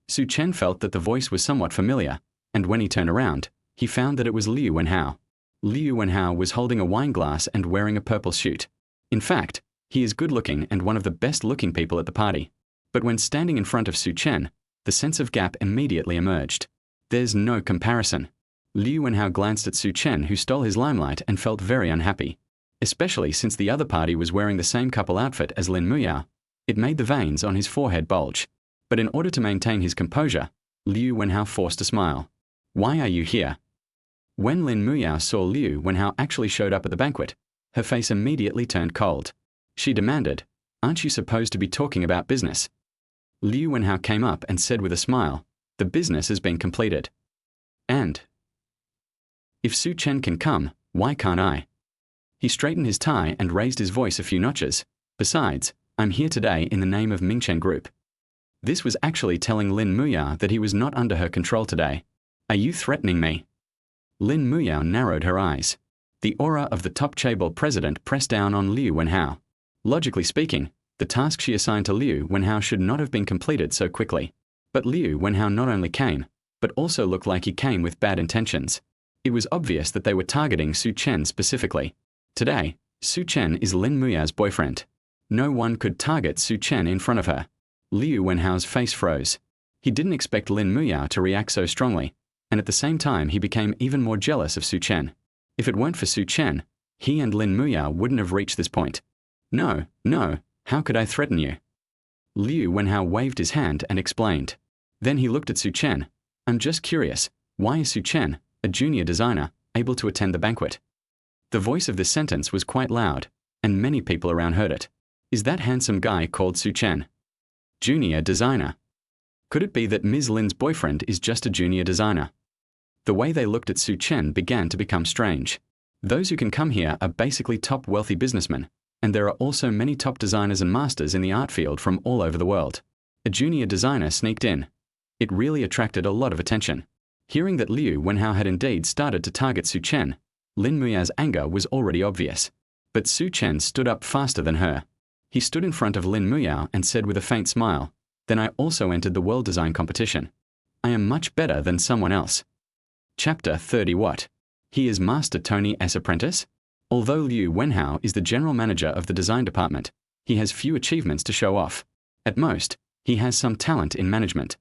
Su Chen felt that the voice was somewhat familiar, and when he turned around, he found that it was Liu Wenhao. Liu Wenhao was holding a wine glass and wearing a purple suit. In fact, he is good-looking and one of the best-looking people at the party. But when standing in front of Su Chen, the sense of gap immediately emerged. There's no comparison. Liu Wenhao glanced at Su Chen, who stole his limelight, and felt very unhappy. Especially since the other party was wearing the same couple outfit as Lin Muyao, it made the veins on his forehead bulge. But in order to maintain his composure, Liu Wenhao forced a smile. "Why are you here?" When Lin Muyao saw Liu Wenhao actually showed up at the banquet, her face immediately turned cold. She demanded, "Aren't you supposed to be talking about business?" Liu Wenhao came up and said with a smile, The business has been completed. And if Su Chen can come, why can't I? He straightened his tie and raised his voice a few notches. Besides, I'm here today in the name of Mingchen Group. This was actually telling Lin Muyao that he was not under her control today. Are you threatening me? Lin Muyao narrowed her eyes. The aura of the top chaebol president pressed down on Liu Wenhao. Logically speaking, the task she assigned to Liu Wenhao should not have been completed so quickly. But Liu Wenhao not only came, but also looked like he came with bad intentions. It was obvious that they were targeting Su Chen specifically. Today, Su Chen is Lin Muyao's boyfriend. No one could target Su Chen in front of her. Liu Wenhao's face froze. He didn't expect Lin Muyao to react so strongly, and at the same time he became even more jealous of Su Chen. If it weren't for Su Chen, he and Lin Muyao wouldn't have reached this point. No, how could I threaten you? Liu Wenhao waved his hand and explained. Then he looked at Su Chen. I'm just curious, why is Su Chen, a junior designer, able to attend the banquet? The voice of this sentence was quite loud, and many people around heard it. Is that handsome guy called Su Chen? Junior designer. Could it be that Ms. Lin's boyfriend is just a junior designer? The way they looked at Su Chen began to become strange. Those who can come here are basically top wealthy businessmen, and there are also many top designers and masters in the art field from all over the world. A junior designer sneaked in. It really attracted a lot of attention. Hearing that Liu Wenhao had indeed started to target Su Chen, Lin Muyao's anger was already obvious. But Su Chen stood up faster than her. He stood in front of Lin Muyao and said with a faint smile, "Then I also entered the world design competition. I am much better than someone else." Chapter 30 What? He is Master Tony S. apprentice? Although Liu Wenhao is the general manager of the design department, he has few achievements to show off. At most, he has some talent in management.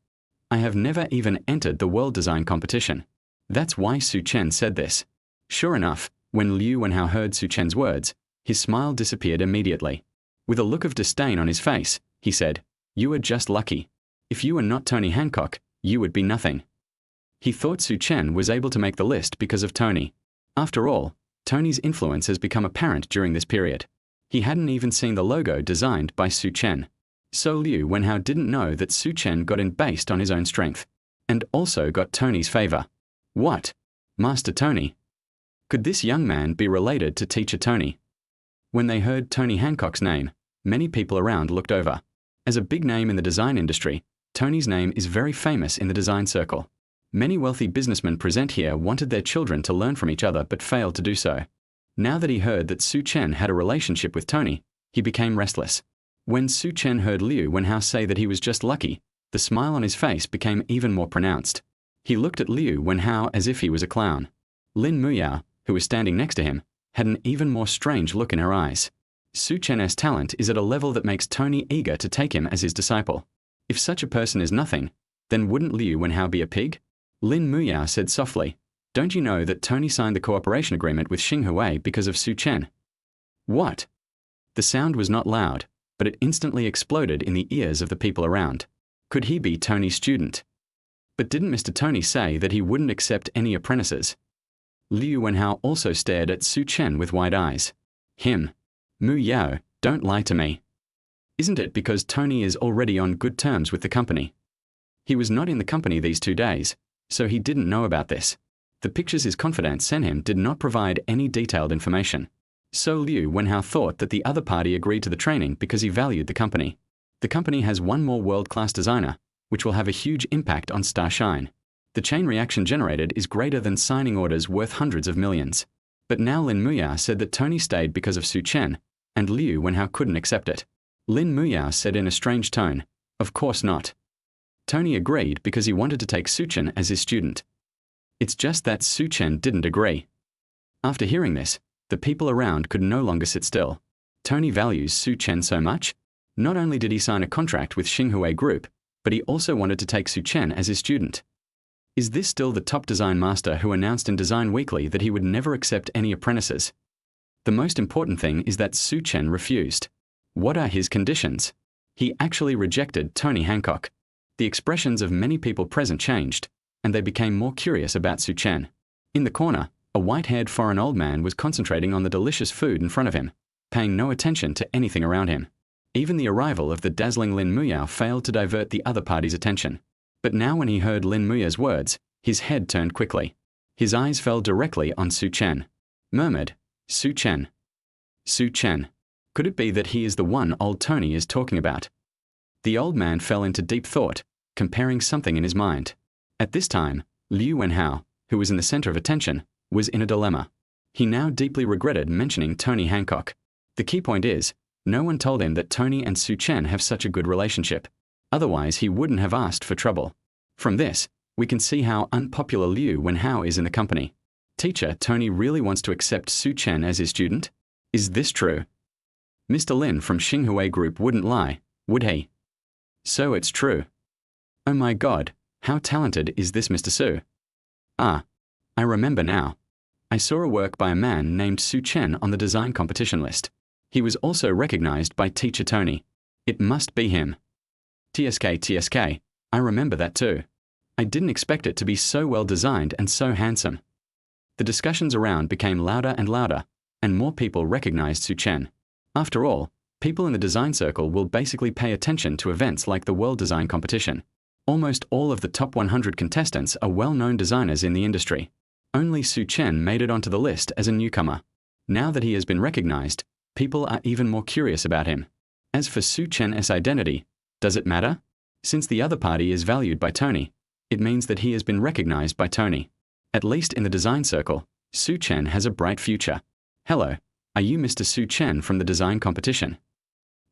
I have never even entered the world design competition. That's why Su Chen said this. Sure enough, when Liu Wenhao heard Su Chen's words, his smile disappeared immediately. With a look of disdain on his face, he said, "You are just lucky. If you were not Tony Hancock, you would be nothing." He thought Su Chen was able to make the list because of Tony. After all, Tony's influence has become apparent during this period. He hadn't even seen the logo designed by Su Chen. So Liu Wenhao didn't know that Su Chen got in based on his own strength, and also got Tony's favor. What? Master Tony? Could this young man be related to Teacher Tony? When they heard Tony Hancock's name, many people around looked over. As a big name in the design industry, Tony's name is very famous in the design circle. Many wealthy businessmen present here wanted their children to learn from each other but failed to do so. Now that he heard that Su Chen had a relationship with Tony, he became restless. When Su Chen heard Liu Wenhao say that he was just lucky, the smile on his face became even more pronounced. He looked at Liu Wenhao as if he was a clown. Lin Muyao, who was standing next to him, had an even more strange look in her eyes. Su Chen's talent is at a level that makes Tony eager to take him as his disciple. If such a person is nothing, then wouldn't Liu Wenhao be a pig? Lin Muyao said softly, "Don't you know that Tony signed the cooperation agreement with Xinghui because of Su Chen?" What? The sound was not loud, but it instantly exploded in the ears of the people around. Could he be Tony's student? But didn't Mr. Tony say that he wouldn't accept any apprentices? Liu Wenhao also stared at Su Chen with wide eyes. Him. Muyao, don't lie to me. Isn't it because Tony is already on good terms with the company? He was not in the company these 2 days, so he didn't know about this. The pictures his confidant sent him did not provide any detailed information. So Liu Wenhao thought that the other party agreed to the training because he valued the company. The company has one more world-class designer, which will have a huge impact on Starshine. The chain reaction generated is greater than signing orders worth hundreds of millions. But now Lin Muyao said that Tony stayed because of Su Chen, and Liu Wenhao couldn't accept it. Lin Muyao said in a strange tone, "Of course not." Tony agreed because he wanted to take Su Chen as his student. It's just that Su Chen didn't agree. After hearing this, the people around could no longer sit still. Tony values Su Chen so much. Not only did he sign a contract with Xinghui Group, but he also wanted to take Su Chen as his student. Is this still the top design master who announced in Design Weekly that he would never accept any apprentices? The most important thing is that Su Chen refused. What are his conditions? He actually rejected Tony Hancock. The expressions of many people present changed, and they became more curious about Su Chen. In the corner, a white-haired foreign old man was concentrating on the delicious food in front of him, paying no attention to anything around him. Even the arrival of the dazzling Lin Muyao failed to divert the other party's attention. But now when he heard Lin Muyao's words, his head turned quickly. His eyes fell directly on Su Chen. Murmured, "Su Chen. Su Chen. Could it be that he is the one old Tony is talking about?" The old man fell into deep thought, comparing something in his mind. At this time, Liu Wenhao, who was in the center of attention, was in a dilemma. He now deeply regretted mentioning Tony Hancock. The key point is, no one told him that Tony and Su Chen have such a good relationship. Otherwise, he wouldn't have asked for trouble. From this, we can see how unpopular Liu Wenhao is in the company. Teacher Tony really wants to accept Su Chen as his student? Is this true? Mr. Lin from Xinhui Group wouldn't lie, would he? So it's true. Oh my God, how talented is this Mr. Su? Ah, I remember now. I saw a work by a man named Su Chen on the design competition list. He was also recognized by Teacher Tony. It must be him. TSK, I remember that too. I didn't expect it to be so well designed and so handsome. The discussions around became louder and louder, and more people recognized Su Chen. After all, people in the design circle will basically pay attention to events like the World Design Competition. Almost all of the top 100 contestants are well-known designers in the industry. Only Su Chen made it onto the list as a newcomer. Now that he has been recognized, people are even more curious about him. As for Su Chen's identity, does it matter? Since the other party is valued by Tony, it means that he has been recognized by Tony. At least in the design circle, Su Chen has a bright future. Hello, are you Mr. Su Chen from the design competition?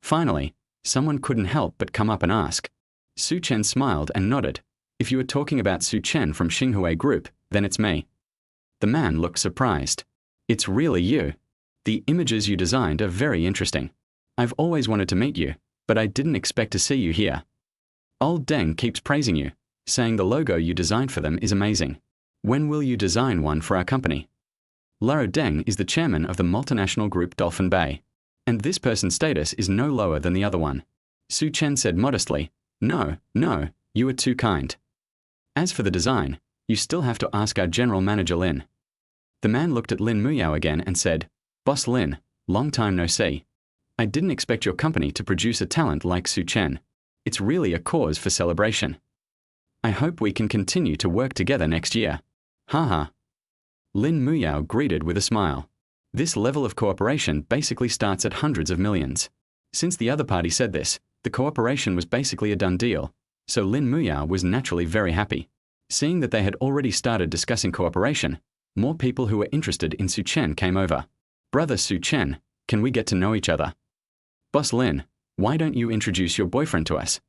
Finally, someone couldn't help but come up and ask. Su Chen smiled and nodded. If you are talking about Su Chen from Xinhui Group, then it's me. The man looked surprised. It's really you. The images you designed are very interesting. I've always wanted to meet you, but I didn't expect to see you here. Old Deng keeps praising you, saying the logo you designed for them is amazing. When will you design one for our company? Lao Deng is the chairman of the multinational group Dolphin Bay, and this person's status is no lower than the other one. Su Chen said modestly, No, you are too kind. As for the design, you still have to ask our general manager Lin. The man looked at Lin Muyao again and said, Boss Lin, long time no see. I didn't expect your company to produce a talent like Su Chen. It's really a cause for celebration. I hope we can continue to work together next year. Haha. Lin Muyao greeted with a smile. This level of cooperation basically starts at hundreds of millions. Since the other party said this, the cooperation was basically a done deal, so Lin Muyao was naturally very happy. Seeing that they had already started discussing cooperation, more people who were interested in Su Chen came over. Brother Su Chen, can we get to know each other? Boss Lin, why don't you introduce your boyfriend to us?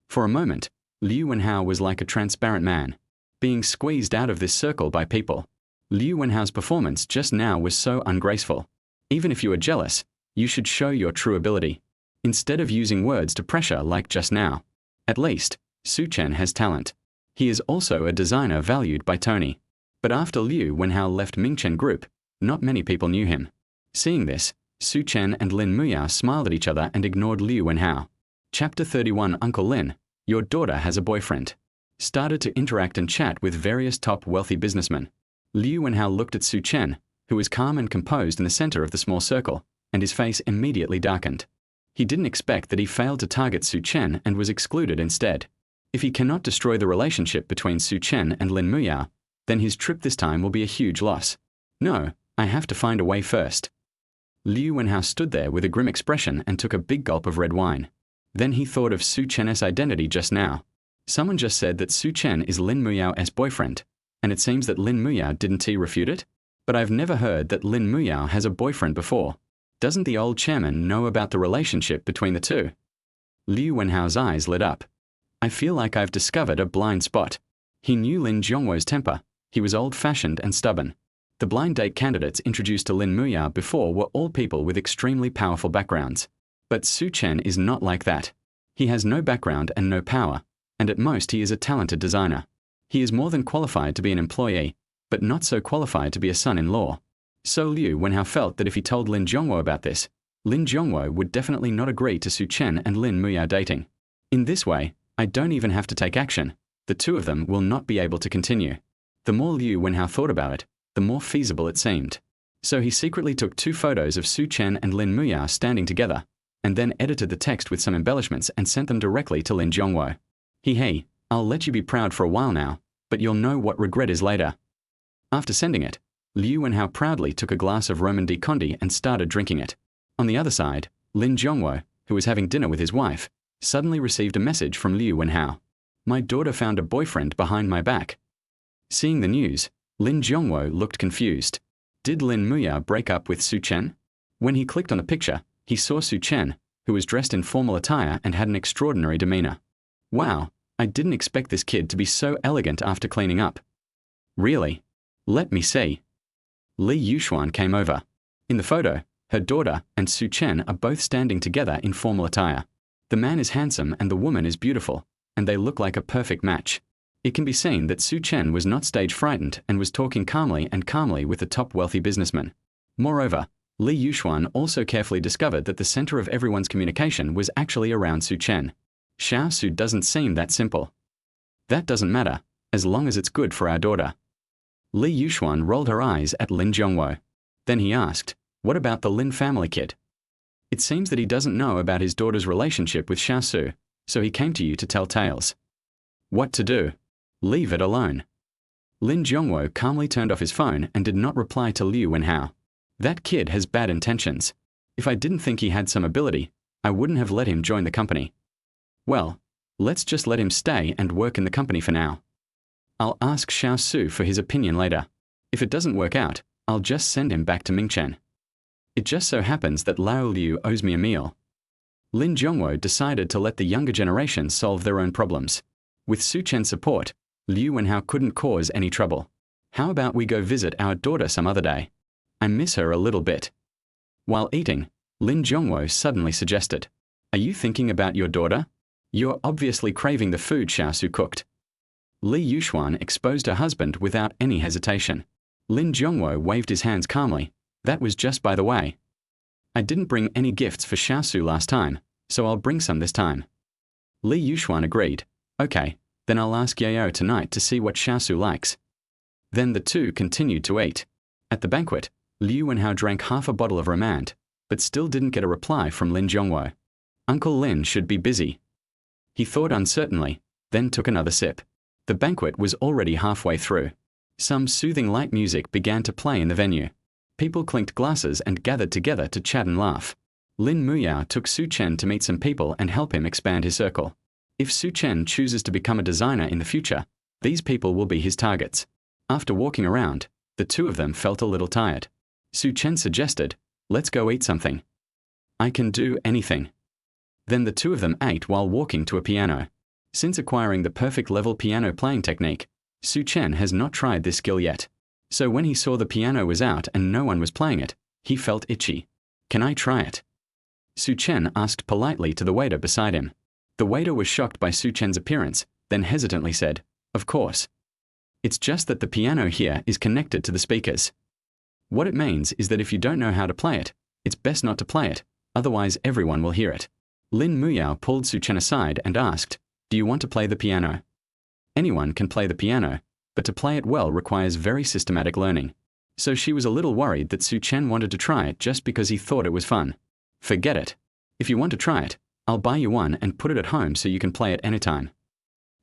For a moment, Liu Wenhao was like a transparent man, being squeezed out of this circle by people. Liu Wenhao's performance just now was so ungraceful. Even if you are jealous, you should show your true ability, instead of using words to pressure like just now. At least, Su Chen has talent. He is also a designer valued by Tony. But after Liu Wenhao left Mingchen Group, not many people knew him. Seeing this, Su Chen and Lin Muyao smiled at each other and ignored Liu Wenhao. Chapter 31 Uncle Lin, your daughter has a boyfriend. Started to interact and chat with various top wealthy businessmen. Liu Wenhao looked at Su Chen, who was calm and composed in the center of the small circle, and his face immediately darkened. He didn't expect that he failed to target Su Chen and was excluded instead. If he cannot destroy the relationship between Su Chen and Lin Muyao, then his trip this time will be a huge loss. No, I have to find a way first. Liu Wenhao stood there with a grim expression and took a big gulp of red wine. Then he thought of Su Chen's identity just now. Someone just said that Su Chen is Lin Muyao's boyfriend, and it seems that Lin Muyao didn't refute it? But I've never heard that Lin Muyao has a boyfriend before. Doesn't the old chairman know about the relationship between the two? Liu Wenhao's eyes lit up. I feel like I've discovered a blind spot. He knew Lin Zhongwo's temper. He was old-fashioned and stubborn. The blind date candidates introduced to Lin Muyao before were all people with extremely powerful backgrounds. But Su Chen is not like that. He has no background and no power, and at most he is a talented designer. He is more than qualified to be an employee, but not so qualified to be a son-in-law. So Liu Wenhao felt that if he told Lin Zhongwo about this, Lin Zhongwo would definitely not agree to Su Chen and Lin Muyao dating. In this way, I don't even have to take action. The two of them will not be able to continue. The more Liu Wenhao thought about it, the more feasible it seemed. So he secretly took 2 photos of Su Chen and Lin Muyao standing together, and then edited the text with some embellishments and sent them directly to Lin Zhongwo. Hey, I'll let you be proud for a while now, but you'll know what regret is later. After sending it, Liu Wenhao proudly took a glass of Romandy Conti and started drinking it. On the other side, Lin Zhongwo, who was having dinner with his wife, suddenly received a message from Liu Wenhao. My daughter found a boyfriend behind my back. Seeing the news, Lin Zhongwo looked confused. Did Lin Muyao break up with Su Chen? When he clicked on the picture, he saw Su Chen, who was dressed in formal attire and had an extraordinary demeanor. Wow, I didn't expect this kid to be so elegant after cleaning up. Really? Let me see. Li Yuxuan came over. In the photo, her daughter and Su Chen are both standing together in formal attire. The man is handsome and the woman is beautiful, and they look like a perfect match. It can be seen that Su Chen was not stage frightened and was talking calmly with the top wealthy businessman. Moreover, Li Yuxuan also carefully discovered that the center of everyone's communication was actually around Su Chen. Xiao Su doesn't seem that simple. That doesn't matter, as long as it's good for our daughter. Li Yuxuan rolled her eyes at Lin Zhongwo. Then he asked, what about the Lin family kid? It seems that he doesn't know about his daughter's relationship with Xiao Su, so he came to you to tell tales. What to do? Leave it alone. Lin Zhongwo calmly turned off his phone and did not reply to Liu Wenhao. That kid has bad intentions. If I didn't think he had some ability, I wouldn't have let him join the company. Well, let's just let him stay and work in the company for now. I'll ask Xiao Su for his opinion later. If it doesn't work out, I'll just send him back to Mingchen. It just so happens that Lao Liu owes me a meal. Lin Zhongwo decided to let the younger generation solve their own problems. With Su Chen's support, Liu Wenhao couldn't cause any trouble. How about we go visit our daughter some other day? I miss her a little bit. While eating, Lin Zhongwo suddenly suggested, are you thinking about your daughter? You're obviously craving the food Xiao Su cooked. Li Yuxuan exposed her husband without any hesitation. Lin Zhongwo waved his hands calmly. That was just by the way. I didn't bring any gifts for Xiao Su last time, so I'll bring some this time. Li Yuxuan agreed. Okay, then I'll ask Yao tonight to see what Xiao Su likes. Then the two continued to eat. At the banquet, Liu Wenhao drank half a bottle of Romand, but still didn't get a reply from Lin Zhongwo. Uncle Lin should be busy. He thought uncertainly, then took another sip. The banquet was already halfway through. Some soothing light music began to play in the venue. People clinked glasses and gathered together to chat and laugh. Lin Muyao took Su Chen to meet some people and help him expand his circle. If Su Chen chooses to become a designer in the future, these people will be his targets. After walking around, the two of them felt a little tired. Su Chen suggested, let's go eat something. I can do anything. Then the two of them ate while walking to a piano. Since acquiring the perfect level piano playing technique, Su Chen has not tried this skill yet. So when he saw the piano was out and no one was playing it, he felt itchy. Can I try it? Su Chen asked politely to the waiter beside him. The waiter was shocked by Su Chen's appearance, then hesitantly said, of course. It's just that the piano here is connected to the speakers. What it means is that if you don't know how to play it, it's best not to play it, otherwise everyone will hear it. Lin Muyao pulled Su Chen aside and asked, do you want to play the piano? Anyone can play the piano, but to play it well requires very systematic learning. So she was a little worried that Su Chen wanted to try it just because he thought it was fun. Forget it. If you want to try it, I'll buy you one and put it at home so you can play it anytime.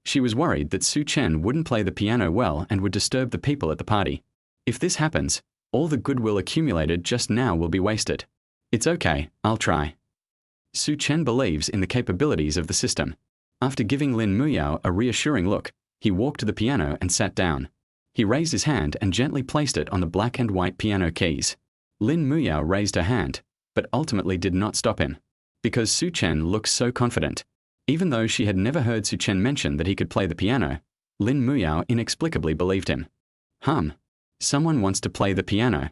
She was worried that Su Chen wouldn't play the piano well and would disturb the people at the party. If this happens, all the goodwill accumulated just now will be wasted. It's okay, I'll try. Su Chen believes in the capabilities of the system. After giving Lin Muyao a reassuring look, he walked to the piano and sat down. He raised his hand and gently placed it on the black and white piano keys. Lin Muyao raised her hand, but ultimately did not stop him. Because Su Chen looked so confident. Even though she had never heard Su Chen mention that he could play the piano, Lin Muyao inexplicably believed him. Someone wants to play the piano.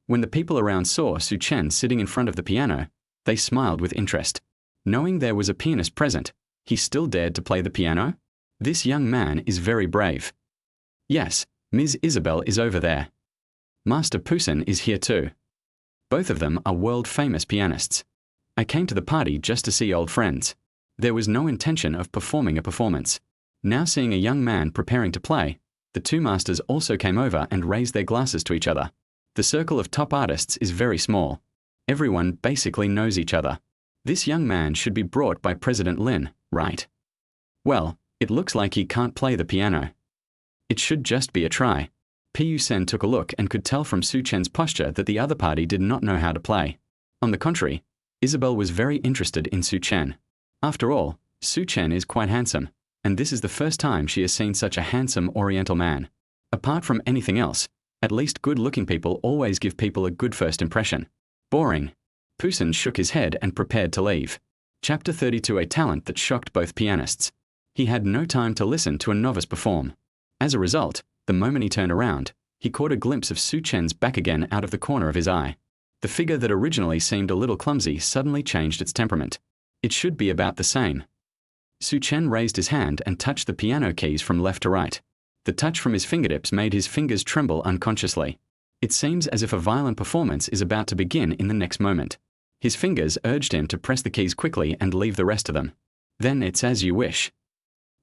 When the people around saw Su Chen sitting in front of the piano, they smiled with interest. Knowing there was a pianist present, he still dared to play the piano? This young man is very brave. Yes, Ms. Isabel is over there. Master Poussin is here too. Both of them are world-famous pianists. I came to the party just to see old friends. There was no intention of performing a performance. Now seeing a young man preparing to play, the two masters also came over and raised their glasses to each other. The circle of top artists is very small. Everyone basically knows each other. This young man should be brought by President Lin, right? Well, It looks like he can't play the piano. It should just be a try. Pu Sen took a look and could tell from Su Chen's posture that the other party did not know how to play. On the contrary, Isabel was very interested in Su Chen. After all, Su Chen is quite handsome, and this is the first time she has seen such a handsome Oriental man. Apart from anything else, at least good-looking people always give people a good first impression. Boring. Pu Sen shook his head and prepared to leave. Chapter 32: A talent that shocked both pianists. He had no time to listen to a novice perform. As a result, the moment he turned around, he caught a glimpse of Su Chen's back again out of the corner of his eye. The figure that originally seemed a little clumsy suddenly changed its temperament. It should be about the same. Su Chen raised his hand and touched the piano keys from left to right. The touch from his fingertips made his fingers tremble unconsciously. It seems as if a violent performance is about to begin in the next moment. His fingers urged him to press the keys quickly and leave the rest of them. Then it's as you wish.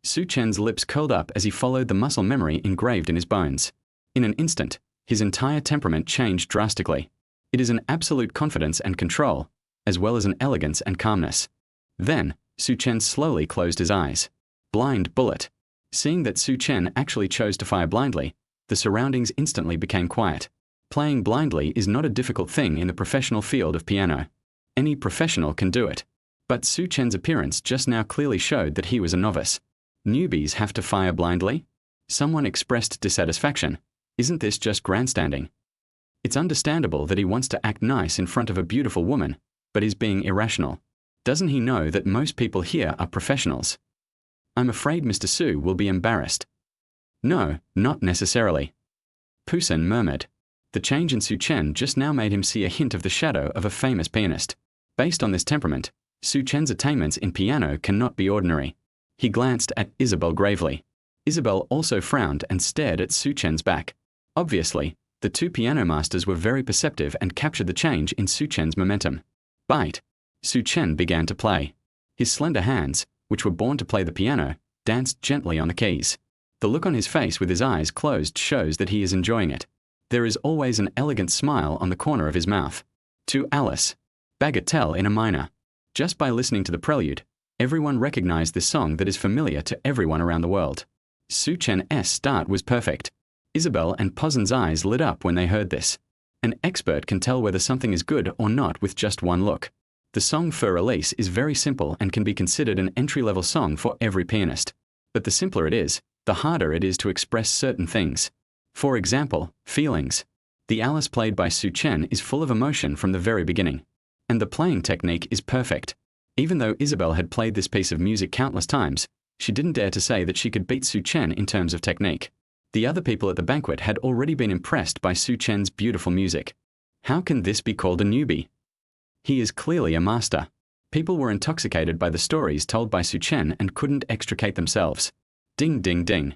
Su Chen's lips curled up as he followed the muscle memory engraved in his bones. In an instant, his entire temperament changed drastically. It is an absolute confidence and control, as well as an elegance and calmness. Then, Su Chen slowly closed his eyes. Blind bullet. Seeing that Su Chen actually chose to fire blindly, the surroundings instantly became quiet. Playing blindly is not a difficult thing in the professional field of piano. Any professional can do it. But Su Chen's appearance just now clearly showed that he was a novice. Newbies have to fire blindly? Someone expressed dissatisfaction. Isn't this just grandstanding? It's understandable that he wants to act nice in front of a beautiful woman, but is being irrational. Doesn't he know that most people here are professionals? I'm afraid Mr. Su will be embarrassed. No, not necessarily. Pu Sen murmured. The change in Su Chen just now made him see a hint of the shadow of a famous pianist. Based on this temperament, Su Chen's attainments in piano cannot be ordinary. He glanced at Isabel gravely. Isabel also frowned and stared at Su Chen's back. Obviously, the two piano masters were very perceptive and captured the change in Su Chen's momentum. Bite. Su Chen began to play. His slender hands, which were born to play the piano, danced gently on the keys. The look on his face with his eyes closed shows that he is enjoying it. There is always an elegant smile on the corner of his mouth. To Alice. Bagatelle in a minor. Just by listening to the prelude, everyone recognized this song that is familiar to everyone around the world. Su Chen's start was perfect. Isabel and Posen's eyes lit up when they heard this. An expert can tell whether something is good or not with just one look. The song Fur Elise is very simple and can be considered an entry-level song for every pianist. But the simpler it is, the harder it is to express certain things. For example, feelings. The Alice played by Su Chen is full of emotion from the very beginning. And the playing technique is perfect. Even though Isabel had played this piece of music countless times, she didn't dare to say that she could beat Su Chen in terms of technique. The other people at the banquet had already been impressed by Su Chen's beautiful music. How can this be called a newbie? He is clearly a master. People were intoxicated by the stories told by Su Chen and couldn't extricate themselves. Ding ding ding.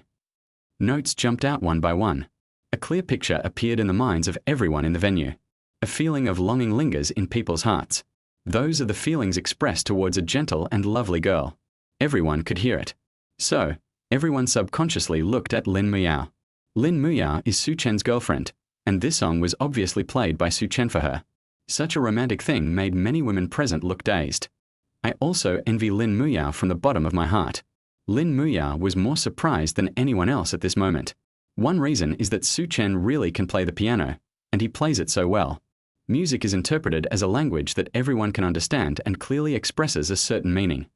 Notes jumped out one by one. A clear picture appeared in the minds of everyone in the venue. A feeling of longing lingers in people's hearts. Those are the feelings expressed towards a gentle and lovely girl. Everyone could hear it. So, everyone subconsciously looked at Lin Muyao. Lin Muyao is Su Chen's girlfriend, and this song was obviously played by Su Chen for her. Such a romantic thing made many women present look dazed. I also envy Lin Muyao from the bottom of my heart. Lin Muyao was more surprised than anyone else at this moment. One reason is that Su Chen really can play the piano, and he plays it so well. Music is interpreted as a language that everyone can understand and clearly expresses a certain meaning.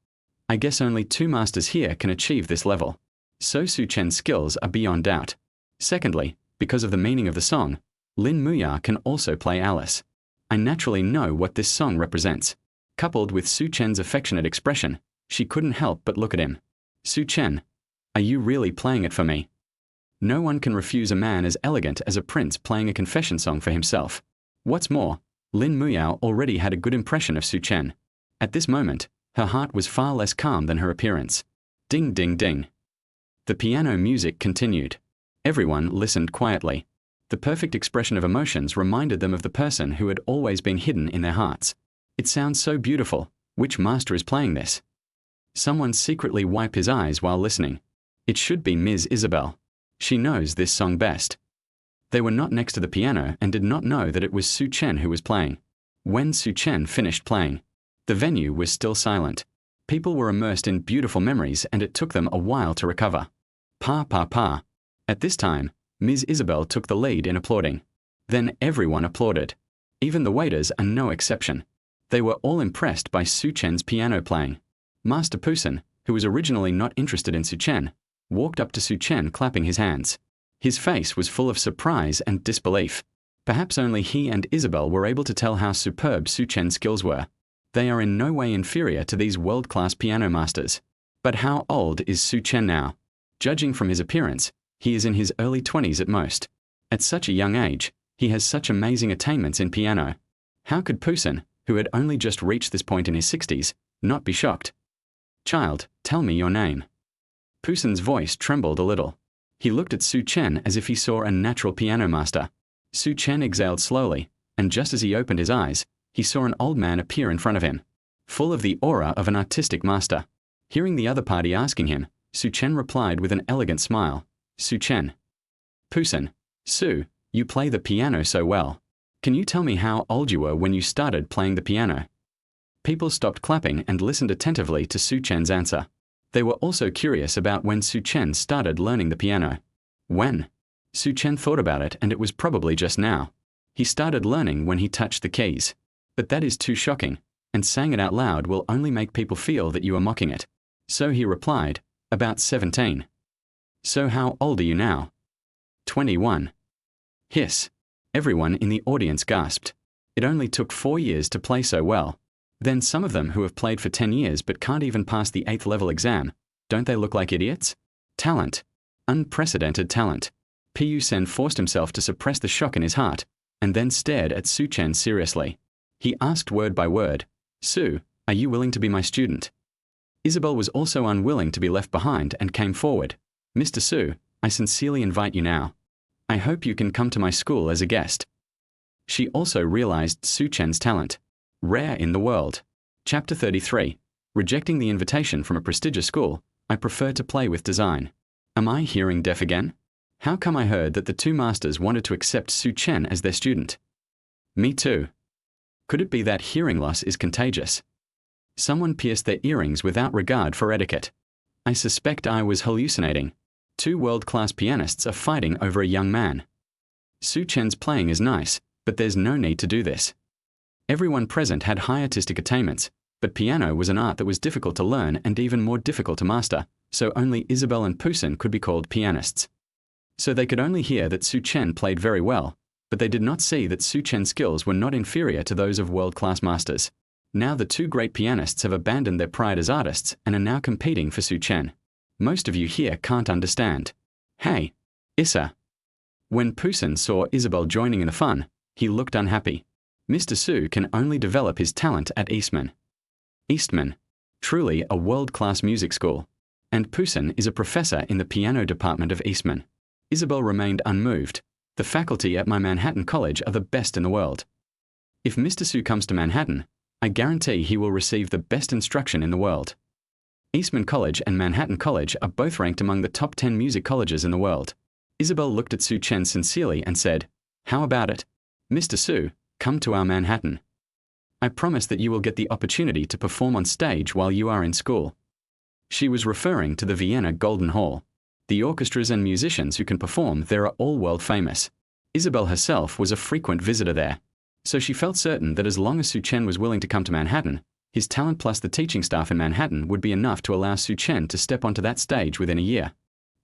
I guess only two masters here can achieve this level. So Su Chen's skills are beyond doubt. Secondly, because of the meaning of the song, Lin Muyao can also play Alice. I naturally know what this song represents. Coupled with Su Chen's affectionate expression, she couldn't help but look at him. Su Chen, are you really playing it for me? No one can refuse a man as elegant as a prince playing a confession song for himself. What's more, Lin Muyao already had a good impression of Su Chen. At this moment, her heart was far less calm than her appearance. Ding ding ding. The piano music continued. Everyone listened quietly. The perfect expression of emotions reminded them of the person who had always been hidden in their hearts. It sounds so beautiful. Which master is playing this? Someone secretly wiped his eyes while listening. It should be Ms. Isabel. She knows this song best. They were not next to the piano and did not know that it was Su Chen who was playing. When Su Chen finished playing, the venue was still silent. People were immersed in beautiful memories and it took them a while to recover. Pa pa pa. At this time, Ms. Isabel took the lead in applauding. Then everyone applauded. Even the waiters are no exception. They were all impressed by Su Chen's piano playing. Master Pusen, who was originally not interested in Su Chen, walked up to Su Chen clapping his hands. His face was full of surprise and disbelief. Perhaps only he and Isabel were able to tell how superb Su Chen's skills were. They are in no way inferior to these world-class piano masters. But how old is Su Chen now? Judging from his appearance, he is in his early 20s at most. At such a young age, he has such amazing attainments in piano. How could Pusen, who had only just reached this point in his 60s, not be shocked? Child, tell me your name. Pusen's voice trembled a little. He looked at Su Chen as if he saw a natural piano master. Su Chen exhaled slowly, and just as he opened his eyes, he saw an old man appear in front of him, full of the aura of an artistic master. Hearing the other party asking him, Su Chen replied with an elegant smile, Su Chen. Pusen, Su, you play the piano so well. Can you tell me how old you were when you started playing the piano? People stopped clapping and listened attentively to Su Chen's answer. They were also curious about when Su Chen started learning the piano. When? Su Chen thought about it and it was probably just now. He started learning when he touched the keys. But that is too shocking, and saying it out loud will only make people feel that you are mocking it. So he replied, about 17. So how old are you now? 21. Hiss. Everyone in the audience gasped. It only took 4 years to play so well. Then some of them who have played for 10 years but can't even pass the 8th level exam, don't they look like idiots? Talent. Unprecedented talent. Pu Sen forced himself to suppress the shock in his heart, and then stared at Su Chen seriously. He asked word by word, Su, are you willing to be my student? Isabel was also unwilling to be left behind and came forward. Mr. Su, I sincerely invite you now. I hope you can come to my school as a guest. She also realized Su Chen's talent. Rare in the world. Chapter 33. Rejecting the invitation from a prestigious school, I prefer to play with design. Am I hearing deaf again? How come I heard that the two masters wanted to accept Su Chen as their student? Me too. Could it be that hearing loss is contagious? Someone pierced their earrings without regard for etiquette. I suspect I was hallucinating. Two world-class pianists are fighting over a young man. Su Chen's playing is nice, but there's no need to do this. Everyone present had high artistic attainments, but piano was an art that was difficult to learn and even more difficult to master, so only Isabel and Pusen could be called pianists. So they could only hear that Su Chen played very well, but they did not see that Su Chen's skills were not inferior to those of world-class masters. Now the two great pianists have abandoned their pride as artists and are now competing for Su Chen. Most of you here can't understand. Hey, Issa. When Pusen saw Isabel joining in the fun, he looked unhappy. Mr. Su can only develop his talent at Eastman. Eastman. Truly a world-class music school. And Pusen is a professor in the piano department of Eastman. Isabel remained unmoved. The faculty at my Manhattan College are the best in the world. If Mr. Su comes to Manhattan, I guarantee he will receive the best instruction in the world. Eastman College and Manhattan College are both ranked among the top 10 music colleges in the world. Isabel looked at Su Chen sincerely and said, How about it? Mr. Su, come to our Manhattan. I promise that you will get the opportunity to perform on stage while you are in school. She was referring to the Vienna Golden Hall. The orchestras and musicians who can perform there are all world famous. Isabel herself was a frequent visitor there, so she felt certain that as long as Su Chen was willing to come to Manhattan, his talent plus the teaching staff in Manhattan would be enough to allow Su Chen to step onto that stage within a year.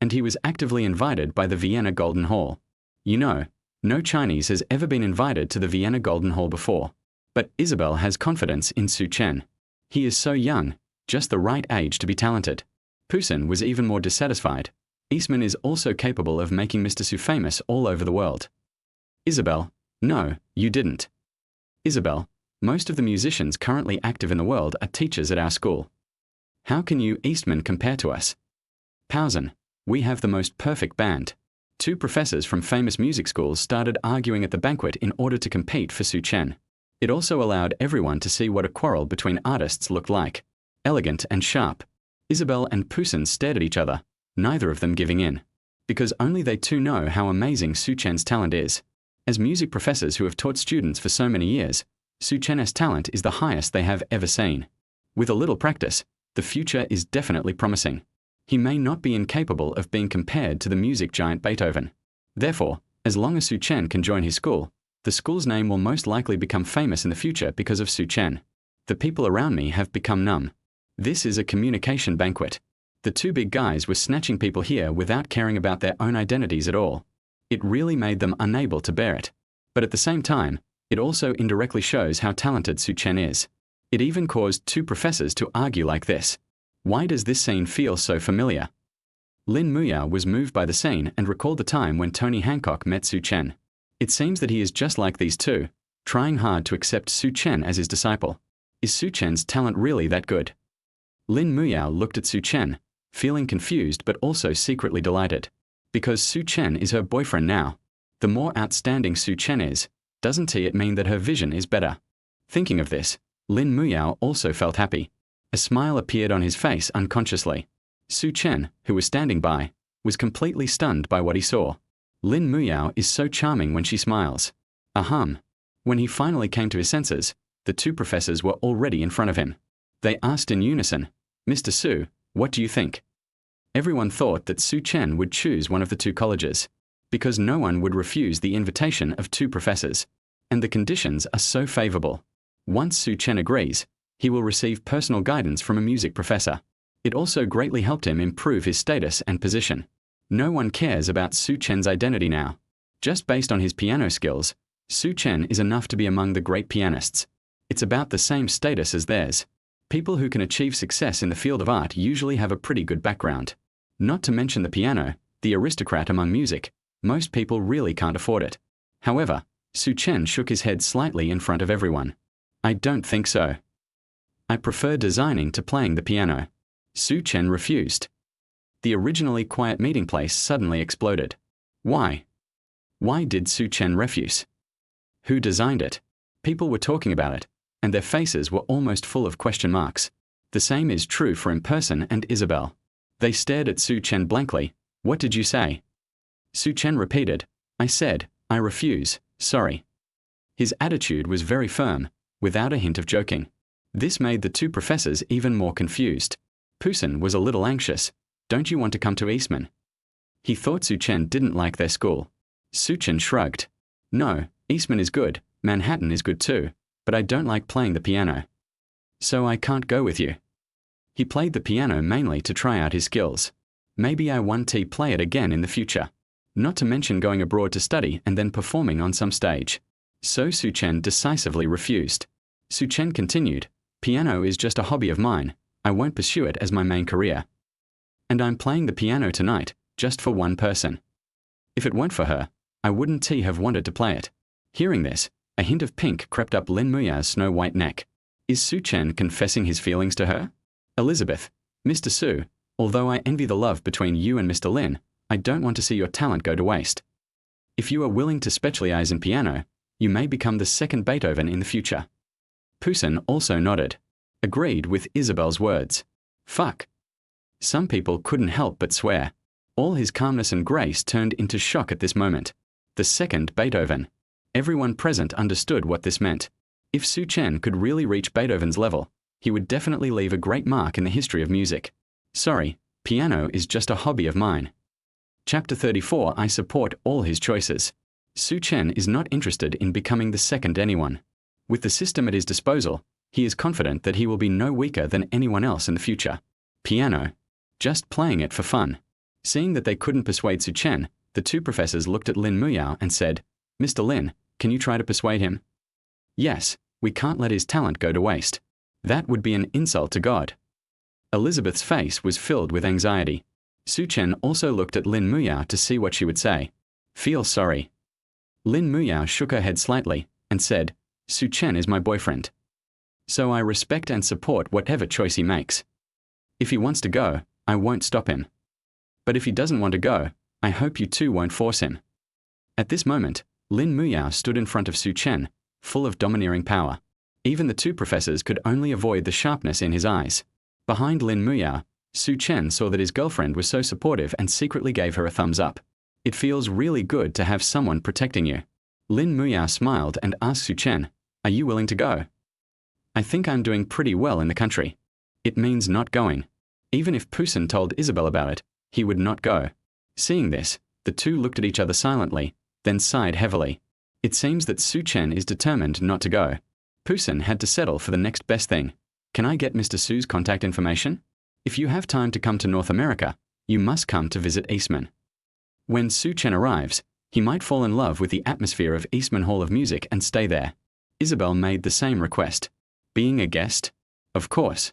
And he was actively invited by the Vienna Golden Hall. You know, no Chinese has ever been invited to the Vienna Golden Hall before. But Isabel has confidence in Su Chen. He is so young, just the right age to be talented. Pusen was even more dissatisfied. Eastman is also capable of making Mr. Su famous all over the world. Isabel, no, you didn't. Isabel, most of the musicians currently active in the world are teachers at our school. How can you, Eastman, compare to us? Pausen, we have the most perfect band. Two professors from famous music schools started arguing at the banquet in order to compete for Su Chen. It also allowed everyone to see what a quarrel between artists looked like. Elegant and sharp. Isabel and Pusen stared at each other, neither of them giving in. Because only they two know how amazing Su Chen's talent is. As music professors who have taught students for so many years, Su Chen's talent is the highest they have ever seen. With a little practice, The future is definitely promising. He may not be incapable of being compared to the music giant Beethoven. Therefore, as long as Su Chen can join his school, the school's name will most likely become famous in the future because of Su Chen. The people around me have become numb. This is a communication banquet. The two big guys were snatching people here without caring about their own identities at all. It really made them unable to bear it. But at the same time, it also indirectly shows how talented Su Chen is. It even caused two professors to argue like this. Why does this scene feel so familiar? Lin Muyao was moved by the scene and recalled the time when Tony Hancock met Su Chen. It seems that he is just like these two, trying hard to accept Su Chen as his disciple. Is Su Chen's talent really that good? Lin Muyao looked at Su Chen, feeling confused but also secretly delighted. Because Su Chen is her boyfriend now. The more outstanding Su Chen is, doesn't it mean that her vision is better? Thinking of this, Lin Muyao also felt happy. A smile appeared on his face unconsciously. Su Chen, who was standing by, was completely stunned by what he saw. Lin Muyao is so charming when she smiles. Ahem. When he finally came to his senses, the two professors were already in front of him. They asked in unison, "Mr. Su, what do you think?" Everyone thought that Su Chen would choose one of the two colleges, because no one would refuse the invitation of two professors, and the conditions are so favorable. Once Su Chen agrees, he will receive personal guidance from a music professor. It also greatly helped him improve his status and position. No one cares about Su Chen's identity now. Just based on his piano skills, Su Chen is enough to be among the great pianists. It's about the same status as theirs. People who can achieve success in the field of art usually have a pretty good background. Not to mention the piano, the aristocrat among music, most people really can't afford it. However, Su Chen shook his head slightly in front of everyone. I don't think so. I prefer designing to playing the piano. Su Chen refused. The originally quiet meeting place suddenly exploded. Why? Why did Su Chen refuse? Who designed it? People were talking about it, and their faces were almost full of question marks. The same is true for In-Person and Isabel. They stared at Su Chen blankly. What did you say? Su Chen repeated, I said, I refuse, sorry. His attitude was very firm, without a hint of joking. This made the two professors even more confused. Pusen was a little anxious. Don't you want to come to Eastman? He thought Su Chen didn't like their school. Su Chen shrugged. No, Eastman is good, Manhattan is good too, but I don't like playing the piano. So I can't go with you. He played the piano mainly to try out his skills. Maybe I want to play it again in the future. Not to mention going abroad to study and then performing on some stage. So Su Chen decisively refused. Su Chen continued, piano is just a hobby of mine. I won't pursue it as my main career. And I'm playing the piano tonight, just for one person. If it weren't for her, I wouldn't have wanted to play it. Hearing this, a hint of pink crept up Lin Muyao's snow-white neck. Is Su Chen confessing his feelings to her? Elizabeth, Mr. Su, although I envy the love between you and Mr. Lin, I don't want to see your talent go to waste. If you are willing to specialize in piano, you may become the second Beethoven in the future. Pusen also nodded, agreed with Isabel's words. Fuck. Some people couldn't help but swear. All his calmness and grace turned into shock at this moment. The second Beethoven. Everyone present understood what this meant. If Su Chen could really reach Beethoven's level, he would definitely leave a great mark in the history of music. Sorry, piano is just a hobby of mine. Chapter 34. I support all his choices. Su Chen is not interested in becoming the second anyone. With the system at his disposal, he is confident that he will be no weaker than anyone else in the future. Piano. Just playing it for fun. Seeing that they couldn't persuade Su Chen, the two professors looked at Lin Muyao and said, Mr. Lin, can you try to persuade him? Yes, we can't let his talent go to waste. That would be an insult to God. Elizabeth's face was filled with anxiety. Su Chen also looked at Lin Muyao to see what she would say. Feel sorry. Lin Muyao shook her head slightly and said, Su Chen is my boyfriend. So I respect and support whatever choice he makes. If he wants to go, I won't stop him. But if he doesn't want to go, I hope you two won't force him. At this moment, Lin Muyao stood in front of Su Chen, full of domineering power. Even the two professors could only avoid the sharpness in his eyes. Behind Lin Muyao, Su Chen saw that his girlfriend was so supportive and secretly gave her a thumbs up. It feels really good to have someone protecting you. Lin Muyao smiled and asked Su Chen, Are you willing to go? I think I'm doing pretty well in the country. It means not going. Even if Pusen told Isabel about it, he would not go. Seeing this, the two looked at each other silently, then sighed heavily. It seems that Su Chen is determined not to go. Pusen had to settle for the next best thing. Can I get Mr. Su's contact information? If you have time to come to North America, you must come to visit Eastman. When Su Chen arrives, he might fall in love with the atmosphere of Eastman Hall of Music and stay there. Isabel made the same request. Being a guest? Of course.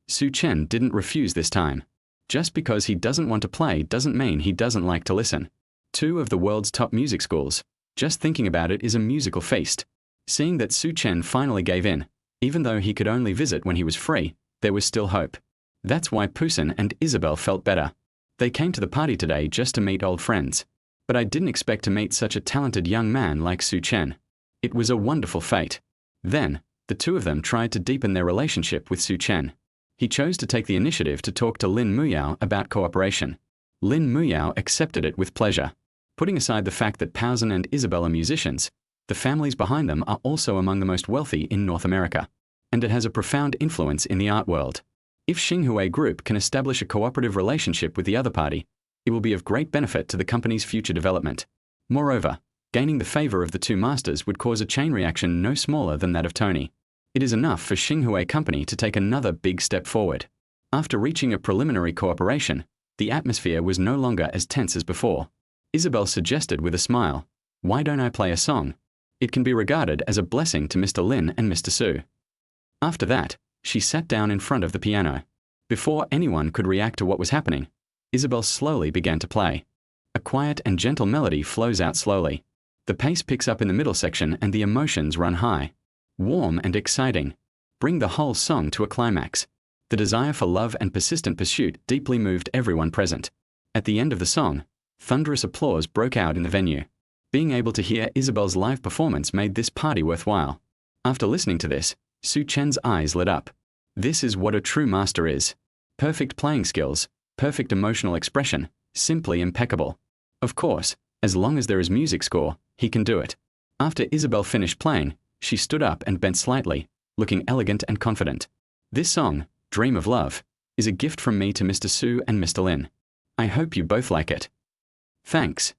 Su Chen didn't refuse this time. Just because he doesn't want to play doesn't mean he doesn't like to listen. Two of the world's top music schools. Just thinking about it is a musical feast. Seeing that Su Chen finally gave in, even though he could only visit when he was free, there was still hope. That's why Pusen and Isabel felt better. They came to the party today just to meet old friends. But I didn't expect to meet such a talented young man like Su Chen. It was a wonderful fate. Then, the two of them tried to deepen their relationship with Su Chen. He chose to take the initiative to talk to Lin Muyao about cooperation. Lin Muyao accepted it with pleasure. Putting aside the fact that Pusen and Isabel are musicians, the families behind them are also among the most wealthy in North America. And it has a profound influence in the art world. If Xinghui Group can establish a cooperative relationship with the other party, it will be of great benefit to the company's future development. Moreover, gaining the favor of the two masters would cause a chain reaction no smaller than that of Tony. It is enough for Xinghui Company to take another big step forward. After reaching a preliminary cooperation, the atmosphere was no longer as tense as before. Isabel suggested with a smile, "Why don't I play a song? It can be regarded as a blessing to Mr. Lin and Mr. Su." After that, she sat down in front of the piano. Before anyone could react to what was happening, Isabel slowly began to play. A quiet and gentle melody flows out slowly. The pace picks up in the middle section and the emotions run high. Warm and exciting. Bring the whole song to a climax. The desire for love and persistent pursuit deeply moved everyone present. At the end of the song, thunderous applause broke out in the venue. Being able to hear Isabel's live performance made this party worthwhile. After listening to this, Su Chen's eyes lit up. This is what a true master is. Perfect playing skills, perfect emotional expression, simply impeccable. Of course, as long as there is music score, he can do it. After Isabel finished playing, she stood up and bent slightly, looking elegant and confident. This song, Dream of Love, is a gift from me to Mr. Su and Mr. Lin. I hope you both like it. Thanks.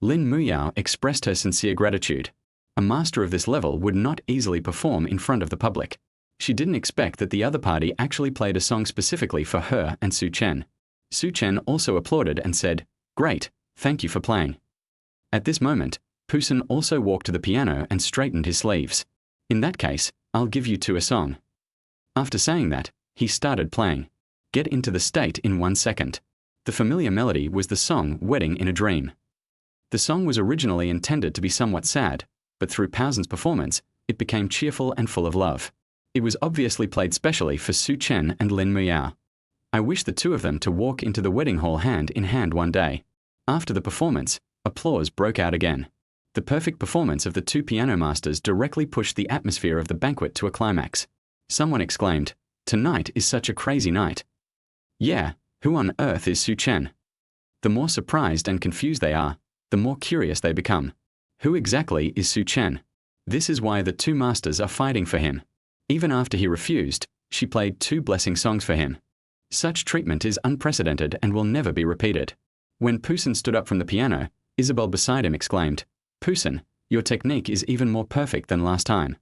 Lin Muyao expressed her sincere gratitude. A master of this level would not easily perform in front of the public. She didn't expect that the other party actually played a song specifically for her and Su Chen. Su Chen also applauded and said, "Great, thank you for playing." At this moment, Pusen also walked to the piano and straightened his sleeves. "In that case, I'll give you two a song." After saying that, he started playing. Get into the state in 1 second. The familiar melody was the song Wedding in a Dream. The song was originally intended to be somewhat sad, but through Pusen's performance, it became cheerful and full of love. It was obviously played specially for Su Chen and Lin Muyao. I wish the two of them to walk into the wedding hall hand in hand one day. After the performance, applause broke out again. The perfect performance of the two piano masters directly pushed the atmosphere of the banquet to a climax. Someone exclaimed, "Tonight is such a crazy night." Yeah, who on earth is Su Chen? The more surprised and confused they are, the more curious they become. Who exactly is Su Chen? This is why the two masters are fighting for him. Even after he refused, she played 2 blessing songs for him. Such treatment is unprecedented and will never be repeated. When Pusen stood up from the piano, Isabel beside him exclaimed, "Pusen, your technique is even more perfect than last time."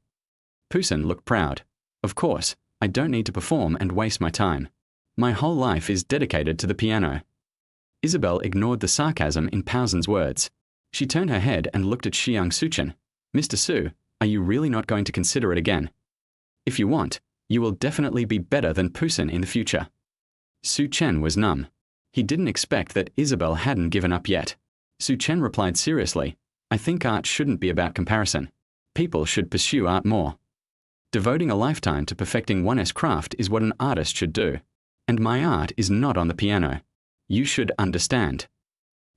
Pusen looked proud. "Of course, I don't need to perform and waste my time. My whole life is dedicated to the piano." Isabel ignored the sarcasm in Pusen's words. She turned her head and looked at Xiang Suchen. "Mr. Su, are you really not going to consider it again? If you want, you will definitely be better than Pusen in the future." Su Chen was numb. He didn't expect that Isabel hadn't given up yet. Su Chen replied seriously, "I think art shouldn't be about comparison. People should pursue art more. Devoting a lifetime to perfecting one's craft is what an artist should do. And my art is not on the piano. You should understand."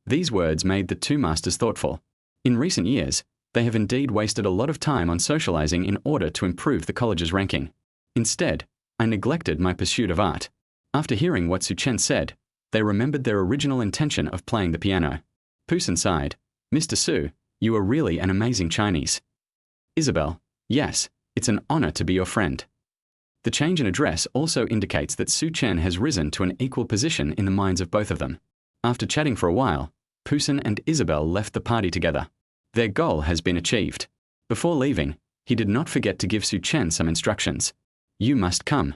These words made the two masters thoughtful. In recent years, they have indeed wasted a lot of time on socializing in order to improve the college's ranking. Instead, I neglected my pursuit of art. After hearing what Su Chen said, they remembered their original intention of playing the piano. Pusen sighed, "Mr. Su, you are really an amazing Chinese." Isabel, "Yes, it's an honor to be your friend." The change in address also indicates that Su Chen has risen to an equal position in the minds of both of them. After chatting for a while, Pusen and Isabel left the party together. Their goal has been achieved. Before leaving, he did not forget to give Su Chen some instructions. You must come.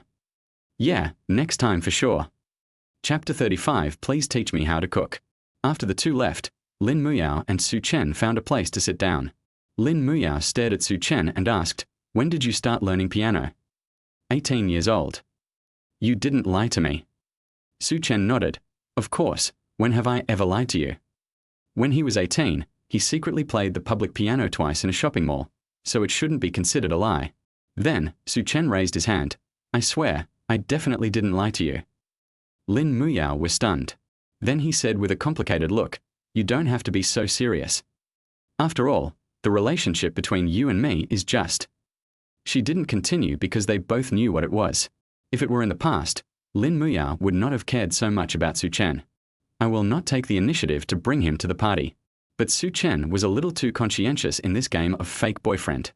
Yeah, next time for sure. Chapter 35. Please teach me how to cook. After the two left, Lin Muyao and Su Chen found a place to sit down. Lin Muyao stared at Su Chen and asked, "When did you start learning piano?" 18 years old. You didn't lie to me. Su Chen nodded. Of course, when have I ever lied to you? When he was 18, he secretly played the public piano twice in a shopping mall, so it shouldn't be considered a lie. Then, Su Chen raised his hand. I swear, I definitely didn't lie to you. Lin Muyao was stunned. Then he said with a complicated look, you don't have to be so serious. After all, the relationship between you and me is just. She didn't continue because they both knew what it was. If it were in the past, Lin Muyao would not have cared so much about Su Chen. I will not take the initiative to bring him to the party. But Su Chen was a little too conscientious in this game of fake boyfriend.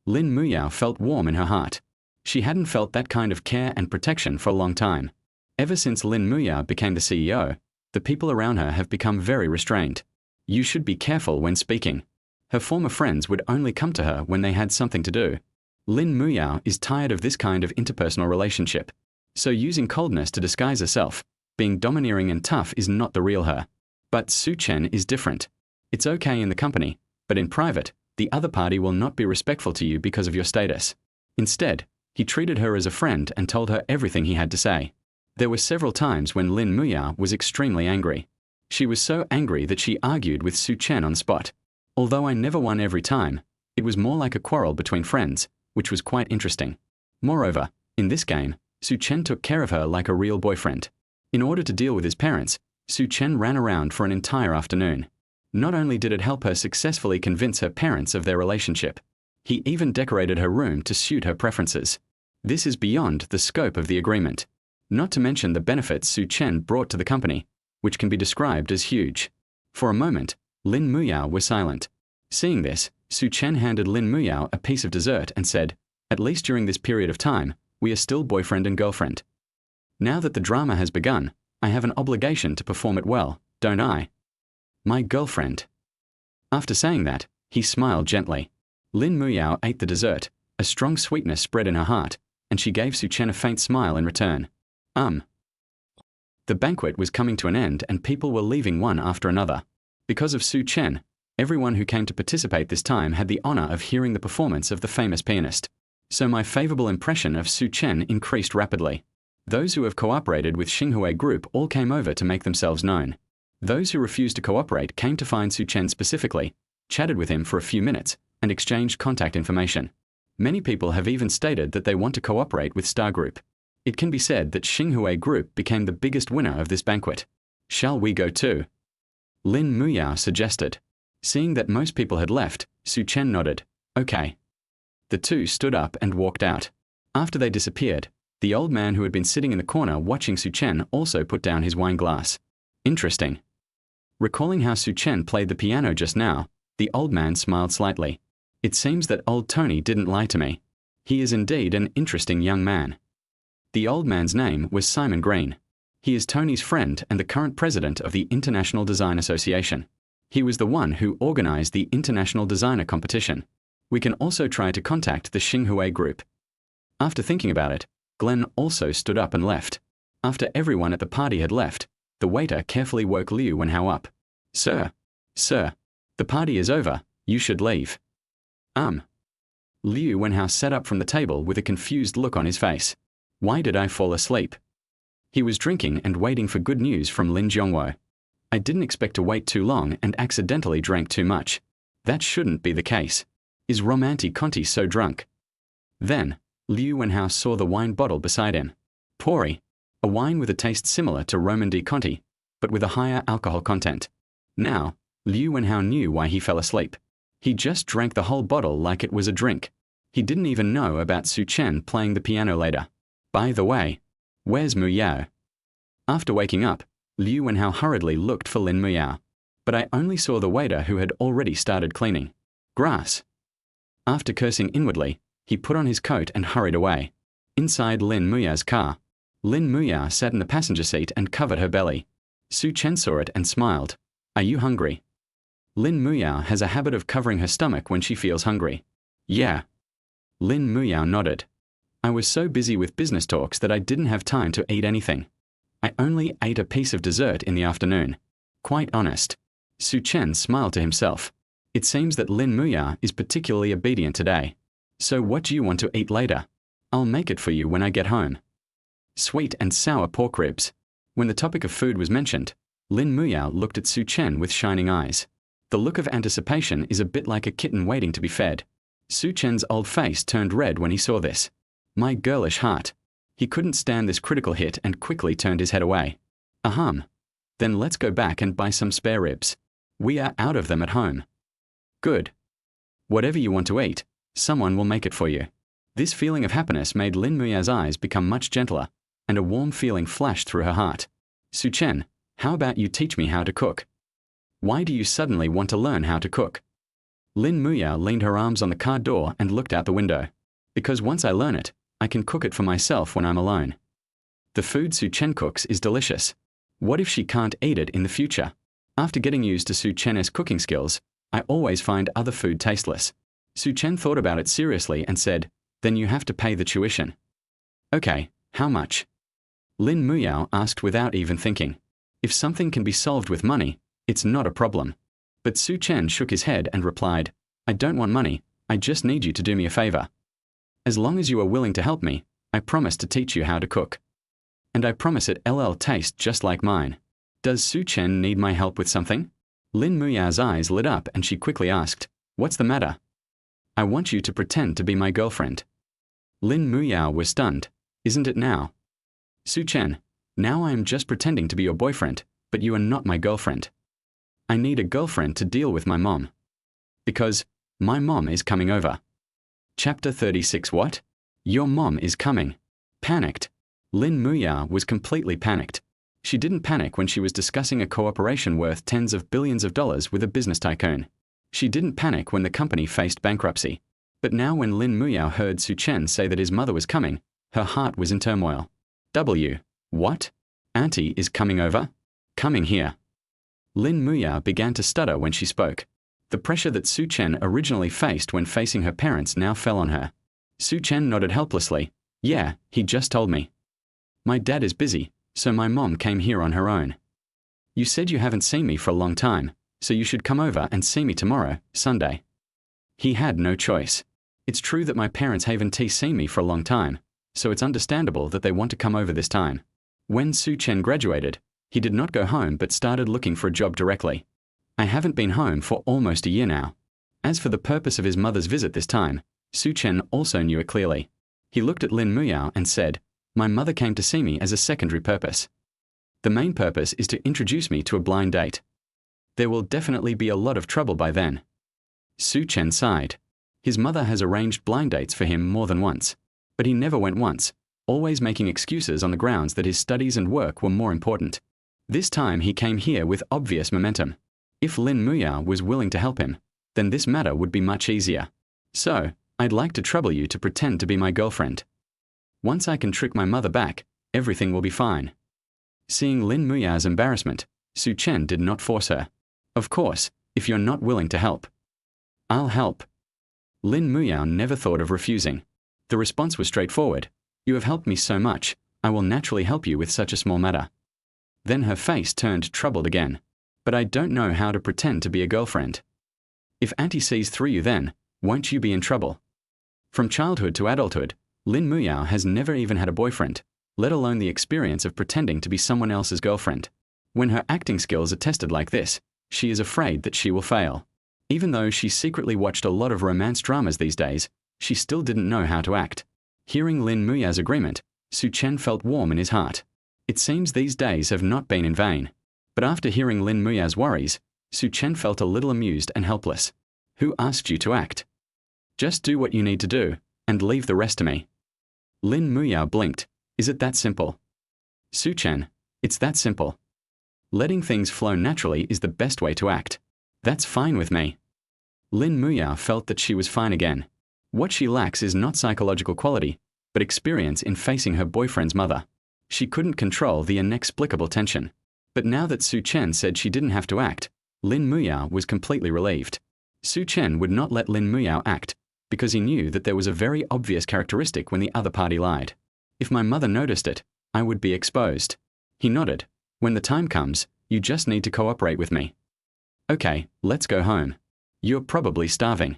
Lin Muyao felt warm in her heart. She hadn't felt that kind of care and protection for a long time. Ever since Lin Muyao became the CEO, the people around her have become very restrained. You should be careful when speaking. Her former friends would only come to her when they had something to do. Lin Muyao is tired of this kind of interpersonal relationship. So using coldness to disguise herself, being domineering and tough is not the real her. But Su Chen is different. It's okay in the company, but in private, the other party will not be respectful to you because of your status. Instead, he treated her as a friend and told her everything he had to say. There were several times when Lin Muyao was extremely angry. She was so angry that she argued with Su Chen on spot. Although I never won every time, it was more like a quarrel between friends, which was quite interesting. Moreover, in this game, Su Chen took care of her like a real boyfriend. In order to deal with his parents, Su Chen ran around for an entire afternoon. Not only did it help her successfully convince her parents of their relationship, he even decorated her room to suit her preferences. This is beyond the scope of the agreement. Not to mention the benefits Su Chen brought to the company, which can be described as huge. For a moment, Lin Muyao was silent. Seeing this, Su Chen handed Lin Muyao a piece of dessert and said, at least during this period of time, we are still boyfriend and girlfriend. Now that the drama has begun, I have an obligation to perform it well, don't I? My girlfriend. After saying that, he smiled gently. Lin Muyao ate the dessert, a strong sweetness spread in her heart, and she gave Su Chen a faint smile in return. The banquet was coming to an end and people were leaving one after another. Because of Su Chen, everyone who came to participate this time had the honor of hearing the performance of the famous pianist. So my favorable impression of Su Chen increased rapidly. Those who have cooperated with Xinhui Group all came over to make themselves known. Those who refused to cooperate came to find Su Chen specifically, chatted with him for a few minutes, and exchanged contact information. Many people have even stated that they want to cooperate with Star Group. It can be said that Xinhui Group became the biggest winner of this banquet. Shall we go too? Lin Muyao suggested. Seeing that most people had left, Su Chen nodded. Okay. The two stood up and walked out. After they disappeared, the old man who had been sitting in the corner watching Su Chen also put down his wine glass. Interesting. Recalling how Su Chen played the piano just now, the old man smiled slightly. It seems that old Tony didn't lie to me. He is indeed an interesting young man. The old man's name was Simon Green. He is Tony's friend and the current president of the International Design Association. He was the one who organized the International Designer Competition. We can also try to contact the Xinhui Group. After thinking about it, Glenn also stood up and left. After everyone at the party had left, the waiter carefully woke Liu Wenhao up. Sir, the party is over, you should leave. Liu Wenhao sat up from the table with a confused look on his face. Why did I fall asleep? He was drinking and waiting for good news from Lin Zhongwo. I didn't expect to wait too long and accidentally drank too much. That shouldn't be the case. Is Romanti Conti so drunk? Then, Liu Wenhao saw the wine bottle beside him. Pori, a wine with a taste similar to Roman di Conti, but with a higher alcohol content. Now, Liu Wenhao knew why he fell asleep. He just drank the whole bottle like it was a drink. He didn't even know about Su Chen playing the piano later. By the way, where's Muyao? After waking up, Liu Wenhao hurriedly looked for Lin Muyao, but I only saw the waiter who had already started cleaning. Grass. After cursing inwardly, he put on his coat and hurried away. Inside Lin Muyao's car, Lin Muyao sat in the passenger seat and covered her belly. Su Chen saw it and smiled. Are you hungry? Lin Muyao has a habit of covering her stomach when she feels hungry. Yeah. Lin Muyao nodded. I was so busy with business talks that I didn't have time to eat anything. I only ate a piece of dessert in the afternoon. Quite honest. Su Chen smiled to himself. It seems that Lin Muyao is particularly obedient today. So what do you want to eat later? I'll make it for you when I get home. Sweet and sour pork ribs. When the topic of food was mentioned, Lin Muyao looked at Su Chen with shining eyes. The look of anticipation is a bit like a kitten waiting to be fed. Su Chen's old face turned red when he saw this. My girlish heart. He couldn't stand this critical hit and quickly turned his head away. Ahem. Then let's go back and buy some spare ribs. We are out of them at home. Good. Whatever you want to eat, someone will make it for you. This feeling of happiness made Lin Muyao's eyes become much gentler, and a warm feeling flashed through her heart. Su Chen, how about you teach me how to cook? Why do you suddenly want to learn how to cook? Lin Muyao leaned her arms on the car door and looked out the window. Because once I learn it, I can cook it for myself when I'm alone. The food Su Chen cooks is delicious. What if she can't eat it in the future? After getting used to Su Chen's cooking skills, I always find other food tasteless. Su Chen thought about it seriously and said, then you have to pay the tuition. Okay, how much? Lin Muyao asked without even thinking. If something can be solved with money, it's not a problem. But Su Chen shook his head and replied, I don't want money, I just need you to do me a favor. As long as you are willing to help me, I promise to teach you how to cook. And I promise it'll taste just like mine. Does Su Chen need my help with something? Lin Muyao's eyes lit up and she quickly asked, what's the matter? I want you to pretend to be my girlfriend. Lin Muyao was stunned. Isn't it now? Su Chen, now I am just pretending to be your boyfriend, but you are not my girlfriend. I need a girlfriend to deal with my mom. Because my mom is coming over. Chapter 36. What? Your mom is coming. Panicked. Lin Muyao was completely panicked. She didn't panic when she was discussing a cooperation worth tens of billions of dollars with a business tycoon. She didn't panic when the company faced bankruptcy. But now when Lin Muyao heard Su Chen say that his mother was coming, her heart was in turmoil. What? Auntie is coming over? Coming here. Lin Muyao began to stutter when she spoke. The pressure that Su Chen originally faced when facing her parents now fell on her. Su Chen nodded helplessly. Yeah, he just told me. My dad is busy, so my mom came here on her own. You said you haven't seen me for a long time, so you should come over and see me tomorrow, Sunday. He had no choice. It's true that my parents haven't seen me for a long time, so it's understandable that they want to come over this time. When Su Chen graduated, he did not go home but started looking for a job directly. I haven't been home for almost a year now. As for the purpose of his mother's visit this time, Su Chen also knew it clearly. He looked at Lin Muyao and said, my mother came to see me as a secondary purpose. The main purpose is to introduce me to a blind date. There will definitely be a lot of trouble by then. Su Chen sighed. His mother has arranged blind dates for him more than once, but he never went once, always making excuses on the grounds that his studies and work were more important. This time he came here with obvious momentum. If Lin Muyao was willing to help him, then this matter would be much easier. So, I'd like to trouble you to pretend to be my girlfriend. Once I can trick my mother back, everything will be fine. Seeing Lin Muyao's embarrassment, Su Chen did not force her. Of course, if you're not willing to help. I'll help. Lin Muyao never thought of refusing. The response was straightforward. You have helped me so much, I will naturally help you with such a small matter. Then her face turned troubled again. But I don't know how to pretend to be a girlfriend. If Auntie sees through you then, won't you be in trouble? From childhood to adulthood, Lin Muyao has never even had a boyfriend, let alone the experience of pretending to be someone else's girlfriend. When her acting skills are tested like this, she is afraid that she will fail. Even though she secretly watched a lot of romance dramas these days, she still didn't know how to act. Hearing Lin Muyao's agreement, Su Chen felt warm in his heart. It seems these days have not been in vain. But after hearing Lin Muyao's worries, Su Chen felt a little amused and helpless. Who asked you to act? Just do what you need to do, and leave the rest to me. Lin Muyao blinked. Is it that simple? Su Chen, it's that simple. Letting things flow naturally is the best way to act. That's fine with me. Lin Muyao felt that she was fine again. What she lacks is not psychological quality, but experience in facing her boyfriend's mother. She couldn't control the inexplicable tension. But now that Su Chen said she didn't have to act, Lin Muyao was completely relieved. Su Chen would not let Lin Muyao act, because he knew that there was a very obvious characteristic when the other party lied. If my mother noticed it, I would be exposed. He nodded. When the time comes, you just need to cooperate with me. Okay, let's go home. You're probably starving.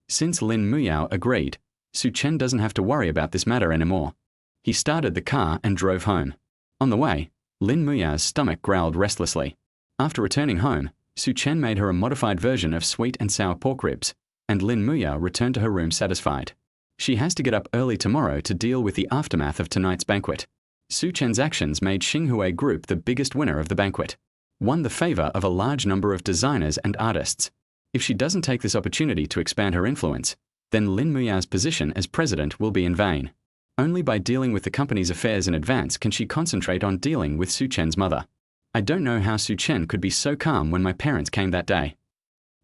Since Lin Muyao agreed, Su Chen doesn't have to worry about this matter anymore. He started the car and drove home. On the way, Lin Muyao's stomach growled restlessly. After returning home, Su Chen made her a modified version of sweet and sour pork ribs, and Lin Muyao returned to her room satisfied. She has to get up early tomorrow to deal with the aftermath of tonight's banquet. Su Chen's actions made Xinhua Group the biggest winner of the banquet, won the favor of a large number of designers and artists. If she doesn't take this opportunity to expand her influence, then Lin Muyao's position as president will be in vain. Only by dealing with the company's affairs in advance can she concentrate on dealing with Su Chen's mother. I don't know how Su Chen could be so calm when my parents came that day.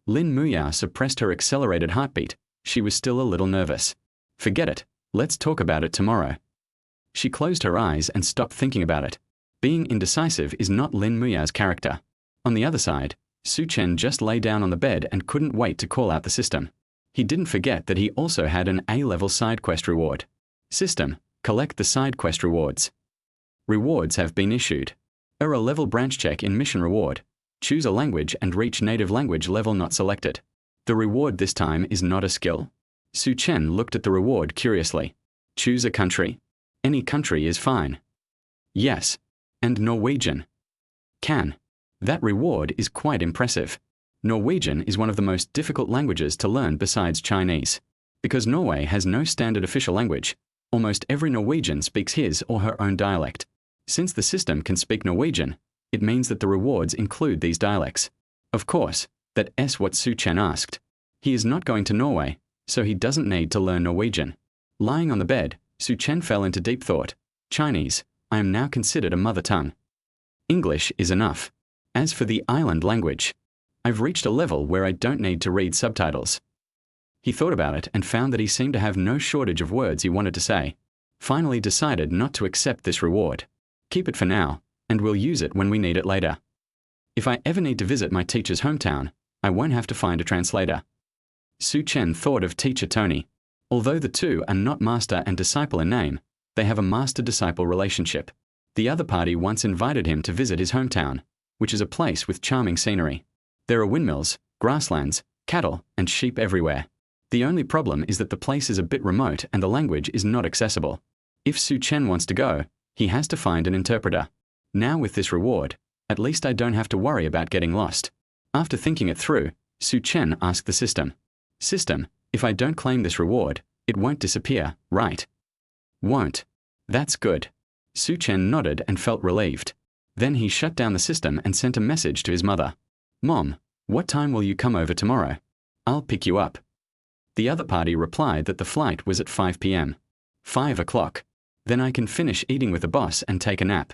Lin Muyao suppressed her accelerated heartbeat. She was still a little nervous. Forget it. Let's talk about it tomorrow. She closed her eyes and stopped thinking about it. Being indecisive is not Lin Muyao's character. On the other side, Su Chen just lay down on the bed and couldn't wait to call out the system. He didn't forget that he also had an A-level side quest reward. System, collect the side quest rewards. Rewards have been issued. A level branch check in mission reward. Choose a language and reach native language level not selected. The reward this time is not a skill. Su Chen looked at the reward curiously. Choose a country. Any country is fine. Yes. And Norwegian. Can. That reward is quite impressive. Norwegian is one of the most difficult languages to learn besides Chinese. Because Norway has no standard official language, almost every Norwegian speaks his or her own dialect. Since the system can speak Norwegian, it means that the rewards include these dialects. Of course, that's what Su Chen asked. He is not going to Norway, so he doesn't need to learn Norwegian. Lying on the bed, Su Chen fell into deep thought. Chinese, I am now considered a mother tongue. English is enough. As for the island language, I've reached a level where I don't need to read subtitles. He thought about it and found that he seemed to have no shortage of words he wanted to say. Finally decided not to accept this reward. Keep it for now, and we'll use it when we need it later. If I ever need to visit my teacher's hometown, I won't have to find a translator. Su Chen thought of teacher Tony. Although the two are not master and disciple in name, they have a master-disciple relationship. The other party once invited him to visit his hometown, which is a place with charming scenery. There are windmills, grasslands, cattle, and sheep everywhere. The only problem is that the place is a bit remote and the language is not accessible. If Su Chen wants to go, he has to find an interpreter. Now with this reward, at least I don't have to worry about getting lost. After thinking it through, Su Chen asked the system. System, if I don't claim this reward, it won't disappear, right? Won't. That's good. Su Chen nodded and felt relieved. Then he shut down the system and sent a message to his mother. Mom, what time will you come over tomorrow? I'll pick you up. The other party replied that the flight was at 5 p.m. 5 o'clock. Then I can finish eating with the boss and take a nap.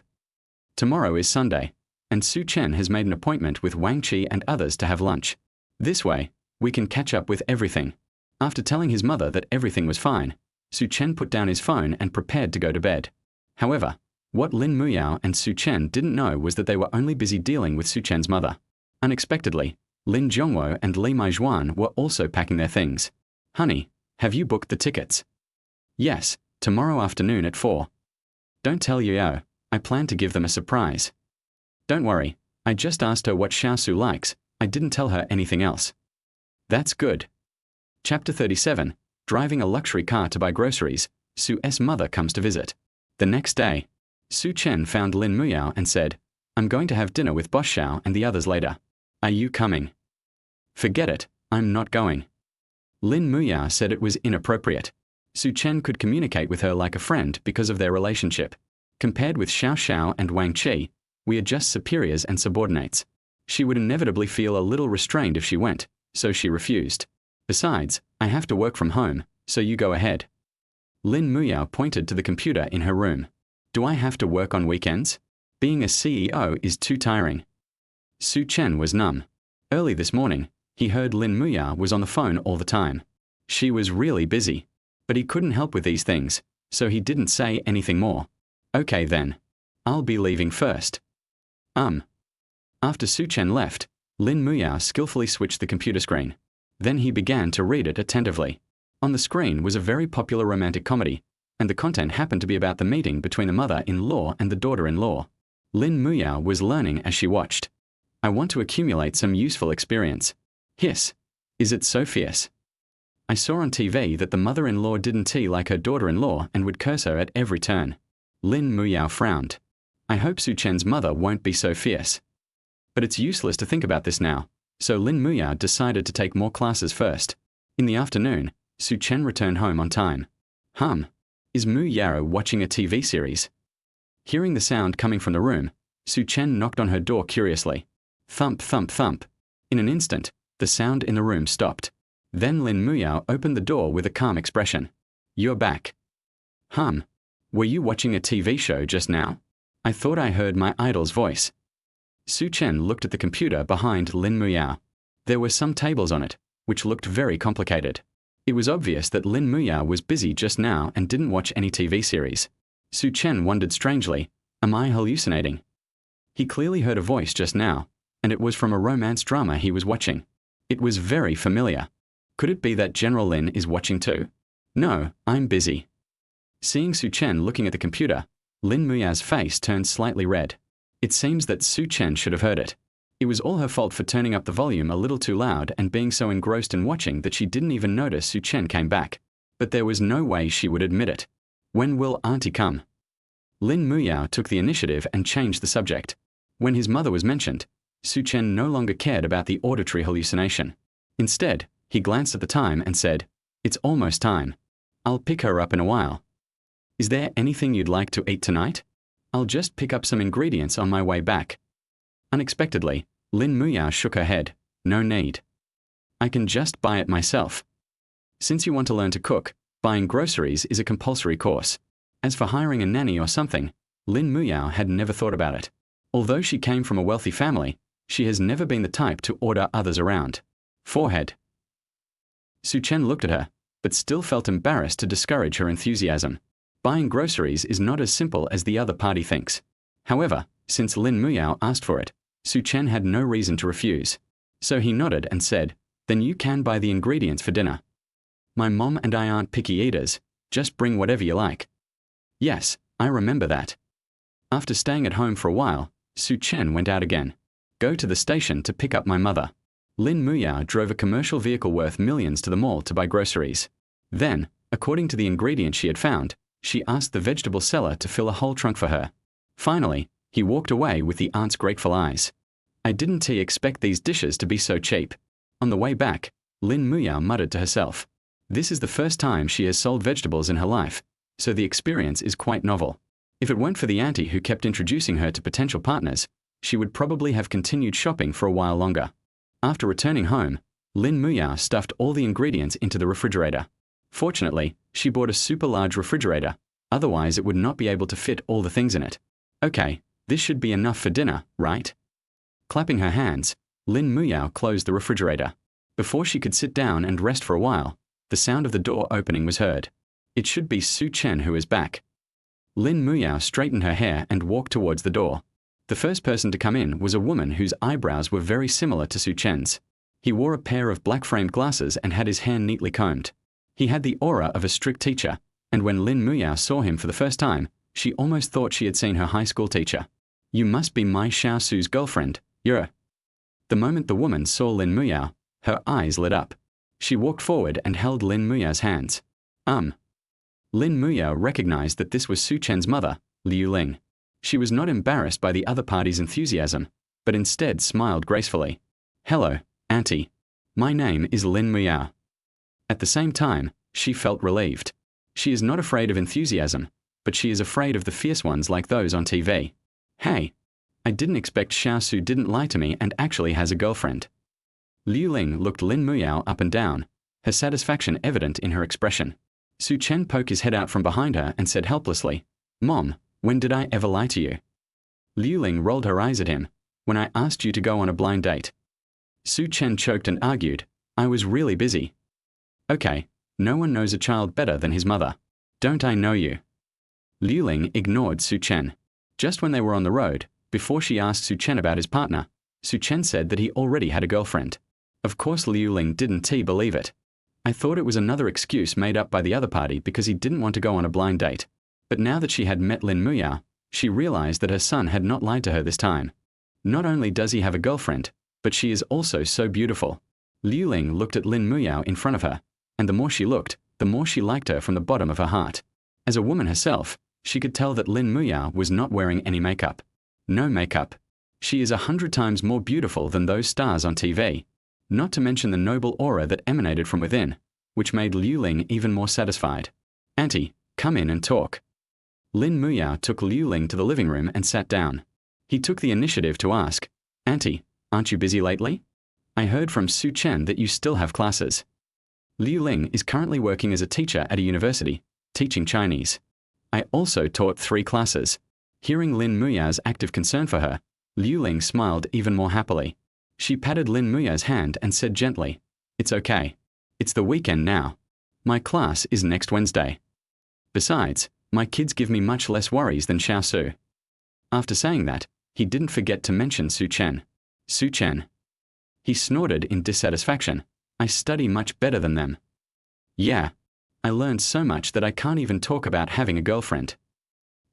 Tomorrow is Sunday, and Su Chen has made an appointment with Wang Qi and others to have lunch. This way, we can catch up with everything. After telling his mother that everything was fine, Su Chen put down his phone and prepared to go to bed. However, what Lin Muyao and Su Chen didn't know was that they were only busy dealing with Su Chen's mother. Unexpectedly, Lin Zhongwo and Li Maijuan were also packing their things. Honey, have you booked the tickets? Yes, tomorrow afternoon at 4. Don't tell Yao, I plan to give them a surprise. Don't worry, I just asked her what Xiaosu likes, I didn't tell her anything else. That's good. Chapter 37, driving a luxury car to buy groceries, Su's mother comes to visit. The next day, Su Chen found Lin Muyao and said, I'm going to have dinner with Boss Xiao and the others later. Are you coming? Forget it, I'm not going. Lin Muyao said it was inappropriate. Su Chen could communicate with her like a friend because of their relationship. Compared with Xiao Xiao and Wang Qi, we are just superiors and subordinates. She would inevitably feel a little restrained if she went, so she refused. Besides, I have to work from home, so you go ahead. Lin Muyao pointed to the computer in her room. Do I have to work on weekends? Being a CEO is too tiring. Su Chen was numb. Early this morning, he heard Lin Muyao was on the phone all the time. She was really busy. But he couldn't help with these things, so he didn't say anything more. Okay then. I'll be leaving first. After Su Chen left, Lin Muyao skillfully switched the computer screen. Then he began to read it attentively. On the screen was a very popular romantic comedy, and the content happened to be about the meeting between the mother-in-law and the daughter-in-law. Lin Muyao was learning as she watched. I want to accumulate some useful experience. Hiss. Is it so fierce? I saw on TV that the mother-in-law didn't tea like her daughter-in-law and would curse her at every turn. Lin Muyao frowned. I hope Su Chen's mother won't be so fierce. But it's useless to think about this now, so Lin Muyao decided to take more classes first. In the afternoon, Su Chen returned home on time. Is Muyao watching a TV series? Hearing the sound coming from the room, Su Chen knocked on her door curiously. Thump, thump, thump. In an instant, the sound in the room stopped. Then Lin Muyao opened the door with a calm expression. You're back. Were you watching a TV show just now? I thought I heard my idol's voice. Su Chen looked at the computer behind Lin Muyao. There were some tables on it, which looked very complicated. It was obvious that Lin Muyao was busy just now and didn't watch any TV series. Su Chen wondered strangely, am I hallucinating? He clearly heard a voice just now, and it was from a romance drama he was watching. It was very familiar. Could it be that General Lin is watching too? No, I'm busy. Seeing Su Chen looking at the computer, Lin Muyao's face turned slightly red. It seems that Su Chen should have heard it. It was all her fault for turning up the volume a little too loud and being so engrossed in watching that she didn't even notice Su Chen came back. But there was no way she would admit it. When will Auntie come? Lin Muyao took the initiative and changed the subject. When his mother was mentioned, Su Chen no longer cared about the auditory hallucination. Instead, he glanced at the time and said, It's almost time. I'll pick her up in a while. Is there anything you'd like to eat tonight? I'll just pick up some ingredients on my way back. Unexpectedly, Lin Muyao shook her head. No need. I can just buy it myself. Since you want to learn to cook, buying groceries is a compulsory course. As for hiring a nanny or something, Lin Muyao had never thought about it. Although she came from a wealthy family, she has never been the type to order others around. Forehead. Su Chen looked at her, but still felt embarrassed to discourage her enthusiasm. Buying groceries is not as simple as the other party thinks. However, since Lin Muyao asked for it, Su Chen had no reason to refuse. So he nodded and said, Then you can buy the ingredients for dinner. My mom and I aren't picky eaters, just bring whatever you like. Yes, I remember that. After staying at home for a while, Su Chen went out again. Go to the station to pick up my mother. Lin Muyao drove a commercial vehicle worth millions to the mall to buy groceries. Then, according to the ingredients she had found, she asked the vegetable seller to fill a whole trunk for her. Finally, he walked away with the aunt's grateful eyes. I didn't expect these dishes to be so cheap. On the way back, Lin Muyao muttered to herself. This is the first time she has sold vegetables in her life, so the experience is quite novel. If it weren't for the auntie who kept introducing her to potential partners, she would probably have continued shopping for a while longer. After returning home, Lin Muyao stuffed all the ingredients into the refrigerator. Fortunately, she bought a super large refrigerator, otherwise it would not be able to fit all the things in it. Okay, this should be enough for dinner, right? Clapping her hands, Lin Muyao closed the refrigerator. Before she could sit down and rest for a while, the sound of the door opening was heard. It should be Su Chen who is back. Lin Muyao straightened her hair and walked towards the door. The first person to come in was a woman whose eyebrows were very similar to Su Chen's. He wore a pair of black-framed glasses and had his hair neatly combed. He had the aura of a strict teacher, and when Lin Muyao saw him for the first time, she almost thought she had seen her high school teacher. You must be my Xiao Su's girlfriend, you're. The moment the woman saw Lin Muyao, her eyes lit up. She walked forward and held Lin Muyao's hands. Lin Muyao recognized that this was Su Chen's mother, Liu Ling. She was not embarrassed by the other party's enthusiasm, but instead smiled gracefully. Hello, Auntie. My name is Lin Muyao. At the same time, she felt relieved. She is not afraid of enthusiasm, but she is afraid of the fierce ones like those on TV. Hey, I didn't expect Xiao Su didn't lie to me and actually has a girlfriend. Liu Ling looked Lin Muyao up and down, her satisfaction evident in her expression. Su Chen poked his head out from behind her and said helplessly, Mom, when did I ever lie to you? Liu Ling rolled her eyes at him. When I asked you to go on a blind date. Su Chen choked and argued, I was really busy. Okay, no one knows a child better than his mother. Don't I know you? Liu Ling ignored Su Chen. Just when they were on the road, before she asked Su Chen about his partner, Su Chen said that he already had a girlfriend. Of course Liu Ling didn't believe it. I thought it was another excuse made up by the other party because he didn't want to go on a blind date. But now that she had met Lin Muyao, she realized that her son had not lied to her this time. Not only does he have a girlfriend, but she is also so beautiful. Liu Ling looked at Lin Muyao in front of her, and the more she looked, the more she liked her from the bottom of her heart. As a woman herself, she could tell that Lin Muyao was not wearing any makeup. No makeup. She is 100 times more beautiful than those stars on TV. Not to mention the noble aura that emanated from within, which made Liu Ling even more satisfied. Auntie, come in and talk. Lin Muyao took Liu Ling to the living room and sat down. He took the initiative to ask, Auntie, aren't you busy lately? I heard from Su Chen that you still have classes. Liu Ling is currently working as a teacher at a university, teaching Chinese. I also taught 3 classes. Hearing Lin Muyao's active concern for her, Liu Ling smiled even more happily. She patted Lin Muyao's hand and said gently, It's okay. It's the weekend now. My class is next Wednesday. Besides, my kids give me much less worries than Xiao Su. After saying that, he didn't forget to mention Su Chen. Su Chen. He snorted in dissatisfaction. I study much better than them. Yeah. I learned so much that I can't even talk about having a girlfriend.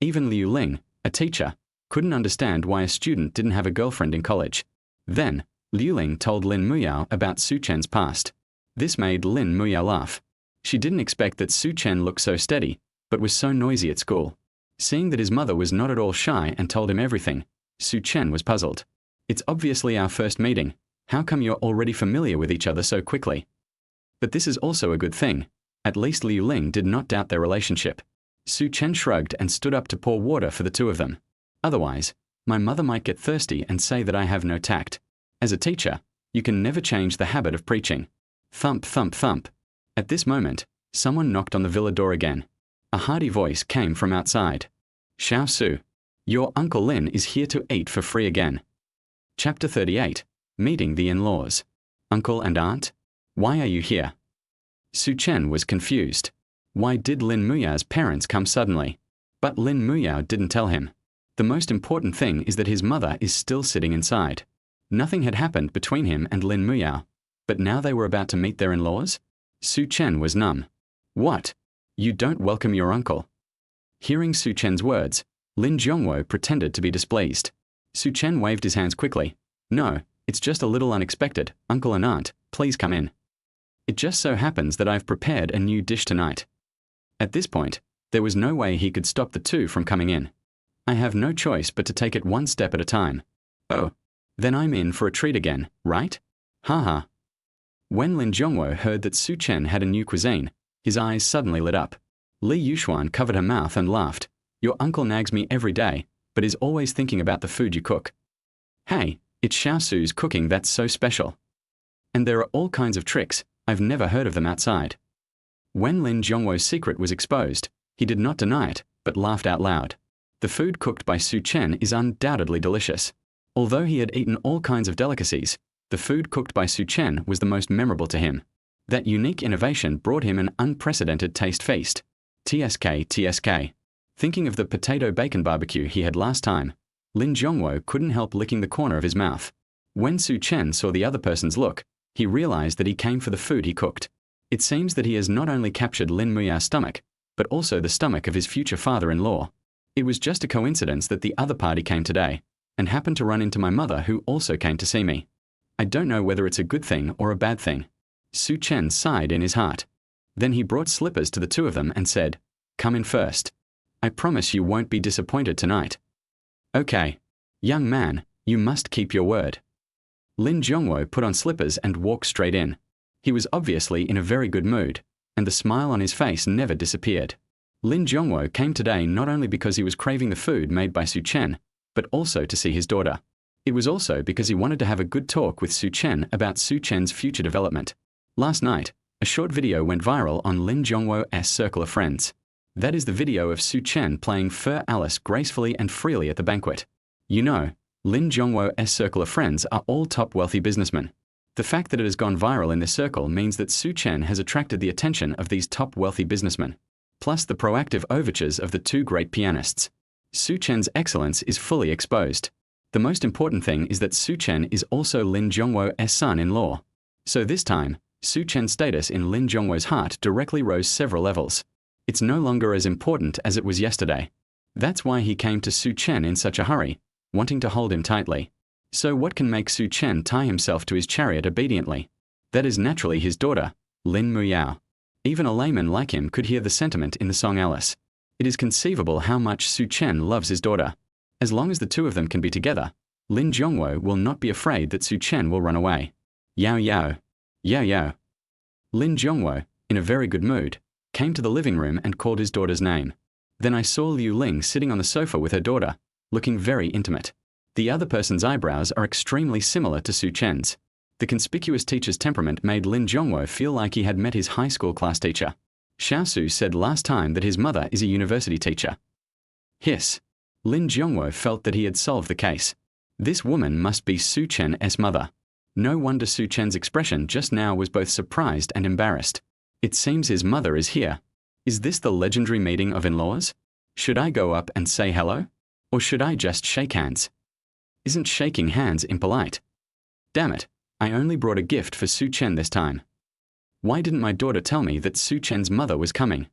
Even Liu Ling, a teacher, couldn't understand why a student didn't have a girlfriend in college. Then, Liu Ling told Lin Muyao about Su Chen's past. This made Lin Muyao laugh. She didn't expect that Su Chen looked so steady, but was so noisy at school. Seeing that his mother was not at all shy and told him everything, Su Chen was puzzled. It's obviously our first meeting. How come you're already familiar with each other so quickly? But this is also a good thing. At least Liu Ling did not doubt their relationship. Su Chen shrugged and stood up to pour water for the two of them. Otherwise, my mother might get thirsty and say that I have no tact. As a teacher, you can never change the habit of preaching. Thump, thump, thump. At this moment, someone knocked on the villa door again. A hearty voice came from outside. Xiao Su, your Uncle Lin is here to eat for free again. Chapter 38. Meeting the in-laws. Uncle and aunt? Why are you here? Su Chen was confused. Why did Lin Muyao's parents come suddenly? But Lin Muyao didn't tell him. The most important thing is that his mother is still sitting inside. Nothing had happened between him and Lin Muyao, but now they were about to meet their in-laws? Su Chen was numb. What? You don't welcome your uncle? Hearing Su Chen's words, Lin Zhongwo pretended to be displeased. Su Chen waved his hands quickly. No, it's just a little unexpected. Uncle and aunt, please come in. It just so happens that I've prepared a new dish tonight. At this point, there was no way he could stop the two from coming in. I have no choice but to take it one step at a time. Oh, then I'm in for a treat again, right? Haha. When Lin Zhongwo heard that Su Chen had a new cuisine, his eyes suddenly lit up. Li Yuxuan covered her mouth and laughed. Your uncle nags me every day, but is always thinking about the food you cook. Hey, it's Xiao Su's cooking that's so special. And there are all kinds of tricks. I've never heard of them outside. When Lin Zhongwo's secret was exposed, he did not deny it, but laughed out loud. The food cooked by Su Chen is undoubtedly delicious. Although he had eaten all kinds of delicacies, the food cooked by Su Chen was the most memorable to him. That unique innovation brought him an unprecedented taste feast. TSK, TSK. Thinking of the potato bacon barbecue he had last time, Lin Zhongwo couldn't help licking the corner of his mouth. When Su Chen saw the other person's look, he realized that he came for the food he cooked. It seems that he has not only captured Lin Muyao's stomach, but also the stomach of his future father-in-law. It was just a coincidence that the other party came today, and happened to run into my mother who also came to see me. I don't know whether it's a good thing or a bad thing. Su Chen sighed in his heart. Then he brought slippers to the two of them and said, Come in first. I promise you won't be disappointed tonight. Okay. Young man, you must keep your word. Lin Zhongwo put on slippers and walked straight in. He was obviously in a very good mood, and the smile on his face never disappeared. Lin Zhongwo came today not only because he was craving the food made by Su Chen, but also to see his daughter. It was also because he wanted to have a good talk with Su Chen about Su Chen's future development. Last night, a short video went viral on Lin Zhongwo's circle of friends. That is the video of Su Chen playing Fur Alice gracefully and freely at the banquet. You know, Lin Zhongwo's circle of friends are all top wealthy businessmen. The fact that it has gone viral in this circle means that Su Chen has attracted the attention of these top wealthy businessmen. plus the proactive overtures of the two great pianists. Su Chen's excellence is fully exposed. The most important thing is that Su Chen is also Lin Zhongwo's son-in-law. So this time, Su Chen's status in Lin Zhongwo's heart directly rose several levels. It's no longer as important as it was yesterday. That's why he came to Su Chen in such a hurry, wanting to hold him tightly. So what can make Su Chen tie himself to his chariot obediently? That is naturally his daughter, Lin Muyao. Even a layman like him could hear the sentiment in the song Alice. It is conceivable how much Su Chen loves his daughter. As long as the two of them can be together, Lin Zhongwo will not be afraid that Su Chen will run away. Yao Yao. Yao Yao. Lin Zhongwo, in a very good mood, came to the living room and called his daughter's name. Then I saw Liu Ling sitting on the sofa with her daughter, looking very intimate. The other person's eyebrows are extremely similar to Su Chen's. The conspicuous teacher's temperament made Lin Zhongwo feel like he had met his high school class teacher. Xiaosu said last time that his mother is a university teacher. Hiss. Lin Zhongwo felt that he had solved the case. This woman must be Su Chen's mother. No wonder Su Chen's expression just now was both surprised and embarrassed. It seems his mother is here. Is this the legendary meeting of in-laws? Should I go up and say hello? Or should I just shake hands? Isn't shaking hands impolite? Damn it, I only brought a gift for Su Chen this time. Why didn't my daughter tell me that Su Chen's mother was coming?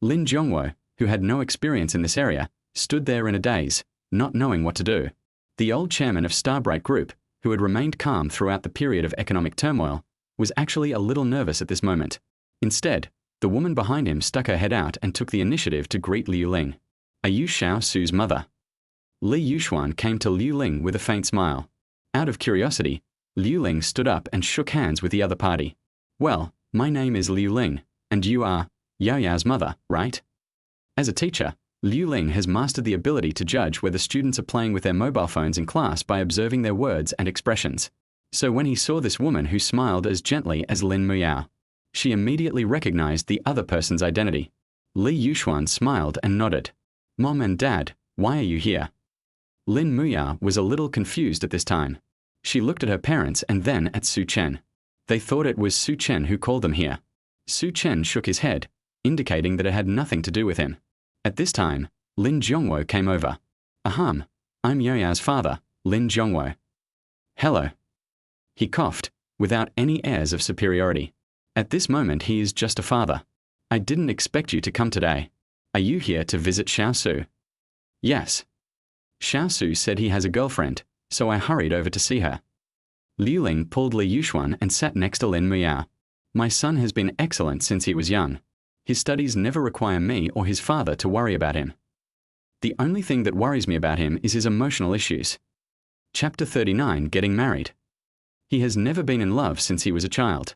Lin Zhongwo, who had no experience in this area, stood there in a daze, not knowing what to do. The old chairman of Starbright Group, who had remained calm throughout the period of economic turmoil, was actually a little nervous at this moment. Instead, the woman behind him stuck her head out and took the initiative to greet Liu Ling. Are you Xiao Su's mother? Li Yuxuan came to Liu Ling with a faint smile. Out of curiosity, Liu Ling stood up and shook hands with the other party. Well, my name is Liu Ling, and you are Yao Yao's mother, right? As a teacher, Liu Ling has mastered the ability to judge whether students are playing with their mobile phones in class by observing their words and expressions. So when he saw this woman who smiled as gently as Lin Muyao, she immediately recognized the other person's identity. Li Yuxuan smiled and nodded. Mom and Dad, why are you here? Lin Muyao was a little confused at this time. She looked at her parents and then at Su Chen. They thought it was Su Chen who called them here. Su Chen shook his head, indicating that it had nothing to do with him. At this time, Lin Zhongwo came over. Aham, I'm Yao Yao's father, Lin Zhongwo. Hello. He coughed, without any airs of superiority. At this moment he is just a father. I didn't expect you to come today. Are you here to visit Xiaosu? Yes. Xiaosu said he has a girlfriend, so I hurried over to see her. Liu Ling pulled Li Yuxuan and sat next to Lin Muyao. My son has been excellent since he was young. His studies never require me or his father to worry about him. The only thing that worries me about him is his emotional issues. Chapter 39, Getting Married. He has never been in love since he was a child.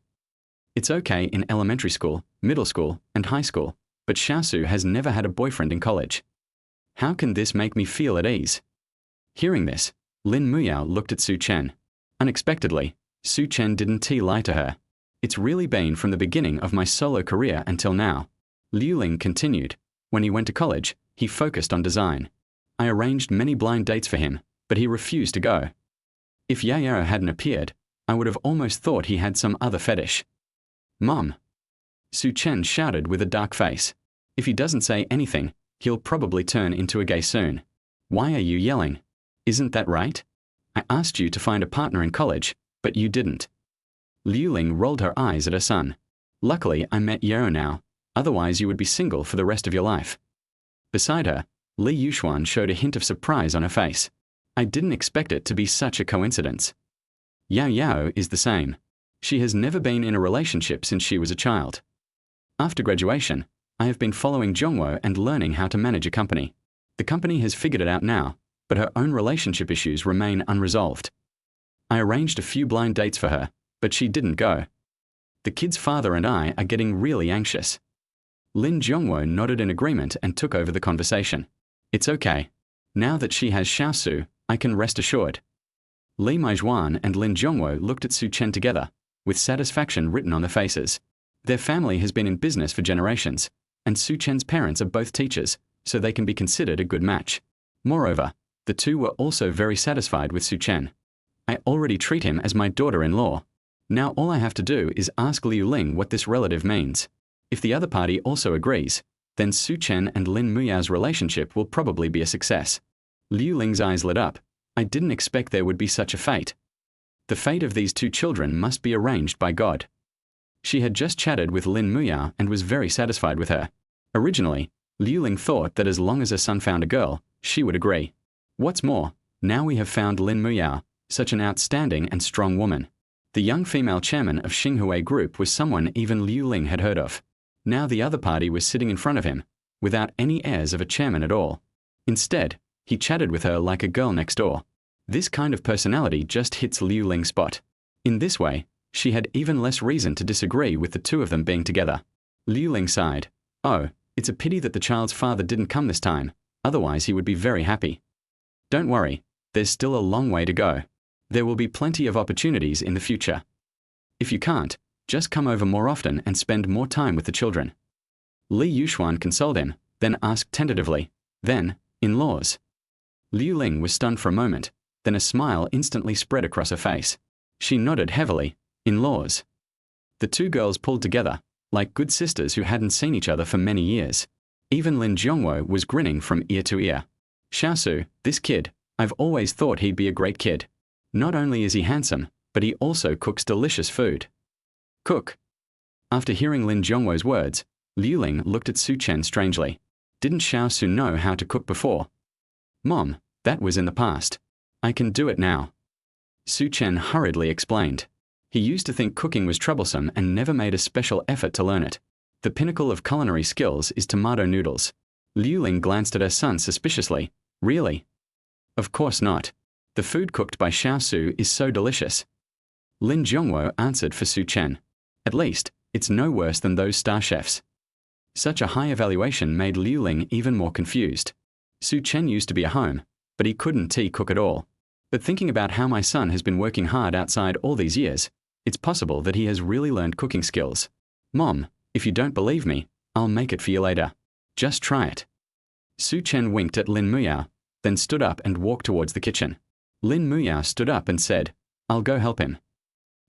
It's okay in elementary school, middle school, and high school, but Xiaosu has never had a boyfriend in college. How can this make me feel at ease? Hearing this, Lin Muyao looked at Su Chen. Unexpectedly, Su Chen didn't lie to her. It's really been from the beginning of my solo career until now. Liu Ling continued. When he went to college, he focused on design. I arranged many blind dates for him, but he refused to go. If Yao Yao hadn't appeared, I would have almost thought he had some other fetish. Mom! Su Chen shouted with a dark face. If he doesn't say anything, he'll probably turn into a gay soon. Why are you yelling? Isn't that right? I asked you to find a partner in college, but you didn't. Liu Ling rolled her eyes at her son. Luckily, I met Yao now, otherwise you would be single for the rest of your life. Beside her, Li Yuxuan showed a hint of surprise on her face. I didn't expect it to be such a coincidence. Yao Yao is the same. She has never been in a relationship since she was a child. After graduation, I have been following Zhongwo and learning how to manage a company. The company has figured it out now, but her own relationship issues remain unresolved. I arranged a few blind dates for her, but she didn't go. The kid's father and I are getting really anxious. Lin Zhongwo nodded in agreement and took over the conversation. It's okay. Now that she has Xiaosu, I can rest assured. Li Maijuan and Lin Zhongwo looked at Su Chen together, with satisfaction written on their faces. Their family has been in business for generations, and Su Chen's parents are both teachers, so they can be considered a good match. Moreover, the two were also very satisfied with Su Chen. I already treat him as my daughter-in-law. Now all I have to do is ask Liu Ling what this relative means. If the other party also agrees, then Su Chen and Lin Muyao's relationship will probably be a success. Liu Ling's eyes lit up. I didn't expect there would be such a fate. The fate of these two children must be arranged by God. She had just chatted with Lin Muyao and was very satisfied with her. Originally, Liu Ling thought that as long as her son found a girl, she would agree. What's more, now we have found Lin Muyao, such an outstanding and strong woman. The young female chairman of Xinghui Group was someone even Liu Ling had heard of. Now the other party was sitting in front of him, without any airs of a chairman at all. Instead, he chatted with her like a girl next door. This kind of personality just hits Liu Ling's spot. In this way, she had even less reason to disagree with the two of them being together. Liu Ling sighed. Oh, it's a pity that the child's father didn't come this time, otherwise he would be very happy. Don't worry, there's still a long way to go. There will be plenty of opportunities in the future. If you can't, just come over more often and spend more time with the children. Li Yuxuan consoled him, then asked tentatively, then, in-laws? Liu Ling was stunned for a moment, then a smile instantly spread across her face. She nodded heavily, in-laws. The two girls pulled together, like good sisters who hadn't seen each other for many years. Even Lin Zhongwo was grinning from ear to ear. Xiaosu, this kid, I've always thought he'd be a great kid. Not only is he handsome, but he also cooks delicious food. Cook. After hearing Lin Zhongwo's words, Liu Ling looked at Su Chen strangely. Didn't Xiaosu know how to cook before? Mom, that was in the past. I can do it now. Su Chen hurriedly explained. He used to think cooking was troublesome and never made a special effort to learn it. The pinnacle of culinary skills is tomato noodles. Liu Ling glanced at her son suspiciously. Really? Of course not. The food cooked by Xiaosu is so delicious. Lin Zhongwo answered for Su Chen. At least, it's no worse than those star chefs. Such a high evaluation made Liu Ling even more confused. Su Chen used to be a home, but he couldn't cook at all. But thinking about how my son has been working hard outside all these years, it's possible that he has really learned cooking skills. Mom, if you don't believe me, I'll make it for you later. Just try it. Su Chen winked at Lin Muyao, then stood up and walked towards the kitchen. Lin Muyao stood up and said, I'll go help him.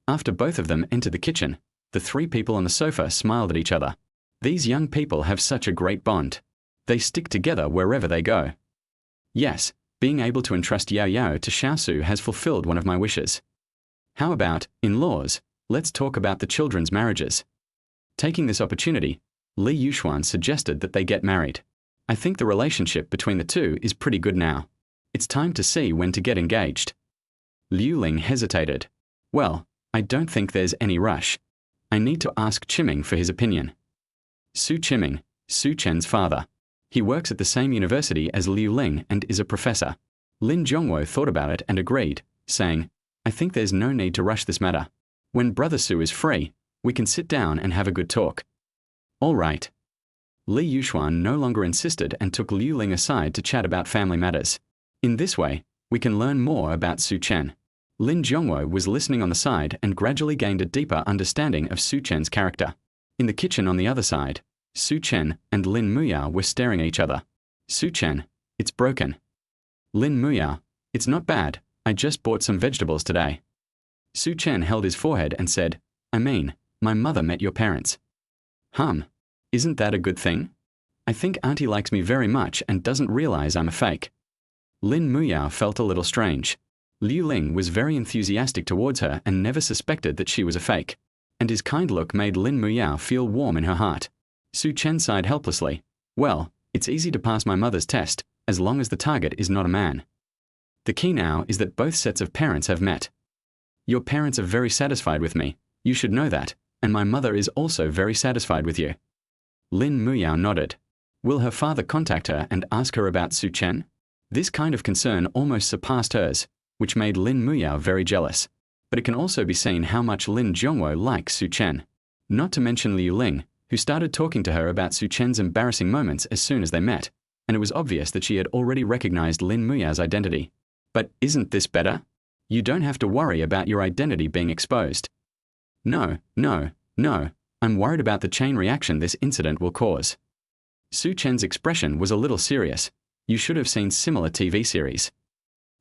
After both of them entered the kitchen, the three people on the sofa smiled at each other. These young people have such a great bond. They stick together wherever they go. Yes, being able to entrust Yao Yao to Xiaosu has fulfilled one of my wishes. How about, in-laws, let's talk about the children's marriages. Taking this opportunity, Li Yuxuan suggested that they get married. I think the relationship between the two is pretty good now. It's time to see when to get engaged. Liu Ling hesitated. Well, I don't think there's any rush. I need to ask Qiming for his opinion. Su Qiming, Su Chen's father. He works at the same university as Liu Ling and is a professor. Lin Zhongwo thought about it and agreed, saying, I think there's no need to rush this matter. When Brother Su is free, we can sit down and have a good talk. All right. Li Yuxuan no longer insisted and took Liu Ling aside to chat about family matters. In this way, we can learn more about Su Chen. Lin Zhongwo was listening on the side and gradually gained a deeper understanding of Su Chen's character. In the kitchen on the other side, Su Chen and Lin Muyao were staring at each other. Su Chen, it's broken. Lin Muyao, it's not bad, I just bought some vegetables today. Su Chen held his forehead and said, I mean, my mother met your parents. Isn't that a good thing? I think Auntie likes me very much and doesn't realize I'm a fake. Lin Muyao felt a little strange. Liu Ling was very enthusiastic towards her and never suspected that she was a fake. And his kind look made Lin Muyao feel warm in her heart. Su Chen sighed helplessly. Well, it's easy to pass my mother's test, as long as the target is not a man. The key now is that both sets of parents have met. Your parents are very satisfied with me, you should know that, and my mother is also very satisfied with you. Lin Muyao nodded. Will her father contact her and ask her about Su Chen? This kind of concern almost surpassed hers, which made Lin Muyao very jealous. But it can also be seen how much Lin Zhongwo likes Su Chen. Not to mention Liu Ling, who started talking to her about Su Chen's embarrassing moments as soon as they met, and it was obvious that she had already recognized Lin Muyao's identity. But isn't this better? You don't have to worry about your identity being exposed. No, I'm worried about the chain reaction this incident will cause. Su Chen's expression was a little serious. You should have seen similar TV series.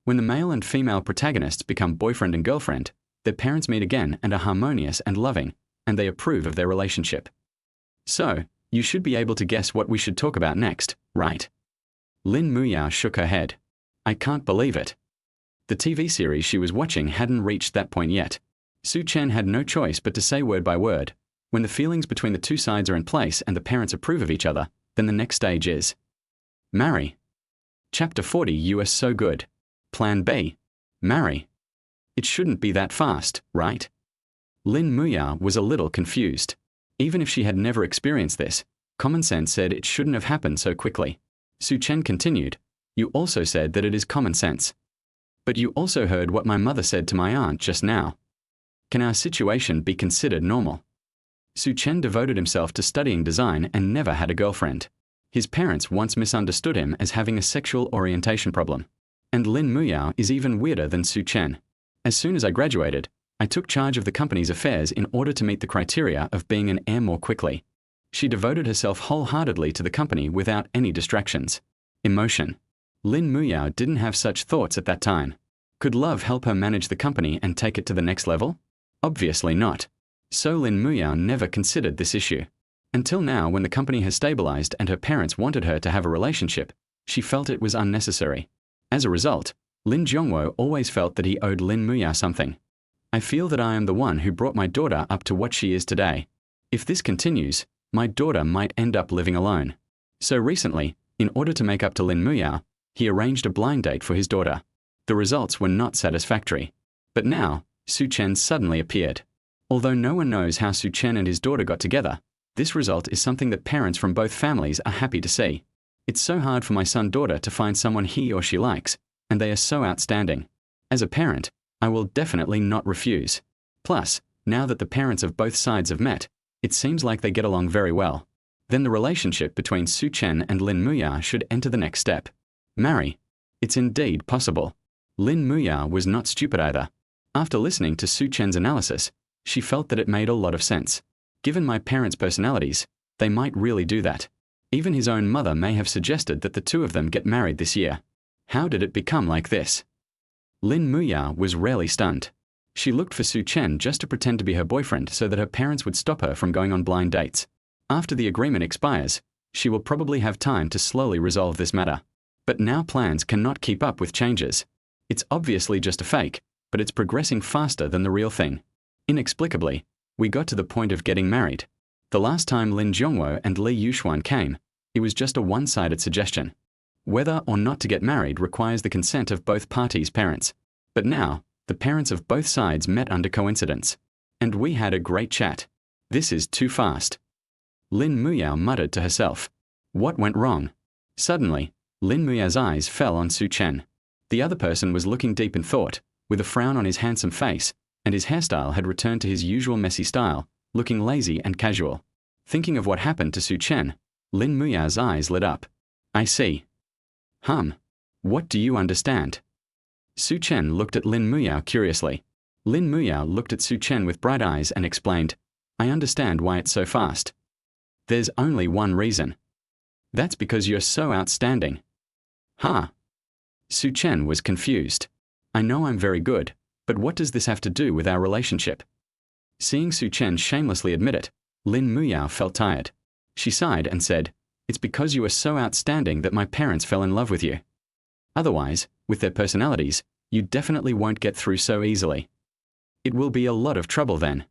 When the male and female protagonists become boyfriend and girlfriend, their parents meet again and are harmonious and loving, and they approve of their relationship. So, You should be able to guess what we should talk about next, right? Lin Muyao shook her head. I can't believe it. The TV series she was watching hadn't reached that point yet. Su Chen had no choice but to say word by word. When the feelings between the two sides are in place and the parents approve of each other, then the next stage is marry. Chapter 40. You are so good. Plan B. Marry. It shouldn't be that fast, right? Lin Muyao was a little confused. Even if she had never experienced this, common sense said it shouldn't have happened so quickly. Su Chen continued, You also said that it is common sense. But you also heard what my mother said to my aunt just now. Can our situation be considered normal? Su Chen devoted himself to studying design and never had a girlfriend. His parents once misunderstood him as having a sexual orientation problem. And Lin Muyao is even weirder than Su Chen. As soon as I graduated, I took charge of the company's affairs in order to meet the criteria of being an heir more quickly. She devoted herself wholeheartedly to the company without any distractions. Emotion. Lin Muyao didn't have such thoughts at that time. Could love help her manage the company and take it to the next level? Obviously not. So Lin Muyao never considered this issue. Until now, when the company has stabilized and her parents wanted her to have a relationship, she felt it was unnecessary. As a result, Lin Zhongwo always felt that he owed Lin Muyao something. I feel that I am the one who brought my daughter up to what she is today. If this continues, my daughter might end up living alone. So recently, in order to make up to Lin Muyao, he arranged a blind date for his daughter. The results were not satisfactory. But now, Su Chen suddenly appeared. Although no one knows how Su Chen and his daughter got together, this result is something that parents from both families are happy to see. It's so hard for my son-daughter to find someone he or she likes, and they are so outstanding. As a parent, I will definitely not refuse. Plus, now that the parents of both sides have met, it seems like they get along very well. Then the relationship between Su Chen and Lin Muyao should enter the next step. Marry. It's indeed possible. Lin Muyao was not stupid either. After listening to Su Chen's analysis, she felt that it made a lot of sense. Given my parents' personalities, they might really do that. Even his own mother may have suggested that the two of them get married this year. How did it become like this? Lin Muyao was rarely stunned. She looked for Su Chen just to pretend to be her boyfriend so that her parents would stop her from going on blind dates. After the agreement expires, she will probably have time to slowly resolve this matter. But now plans cannot keep up with changes. It's obviously just a fake, but it's progressing faster than the real thing. Inexplicably, we got to the point of getting married. The last time Lin Zhongwo and Li Yuxuan came, it was just a one-sided suggestion. Whether or not to get married requires the consent of both parties' parents. But now, the parents of both sides met under coincidence. And we had a great chat. This is too fast. Lin Muyao muttered to herself. What went wrong? Suddenly, Lin Muyao's eyes fell on Su Chen. The other person was looking deep in thought, with a frown on his handsome face, and his hairstyle had returned to his usual messy style, looking lazy and casual. Thinking of what happened to Su Chen, Lin Muyao's eyes lit up. I see. What do you understand? Su Chen looked at Lin Muyao curiously. Lin Muyao looked at Su Chen with bright eyes and explained, I understand why it's so fast. There's only one reason. That's because you're so outstanding. Su Chen was confused. I know I'm very good, but what does this have to do with our relationship? Seeing Su Chen shamelessly admit it, Lin Muyao felt tired. She sighed and said, It's because you are so outstanding that my parents fell in love with you. Otherwise, with their personalities, you definitely won't get through so easily. It will be a lot of trouble then.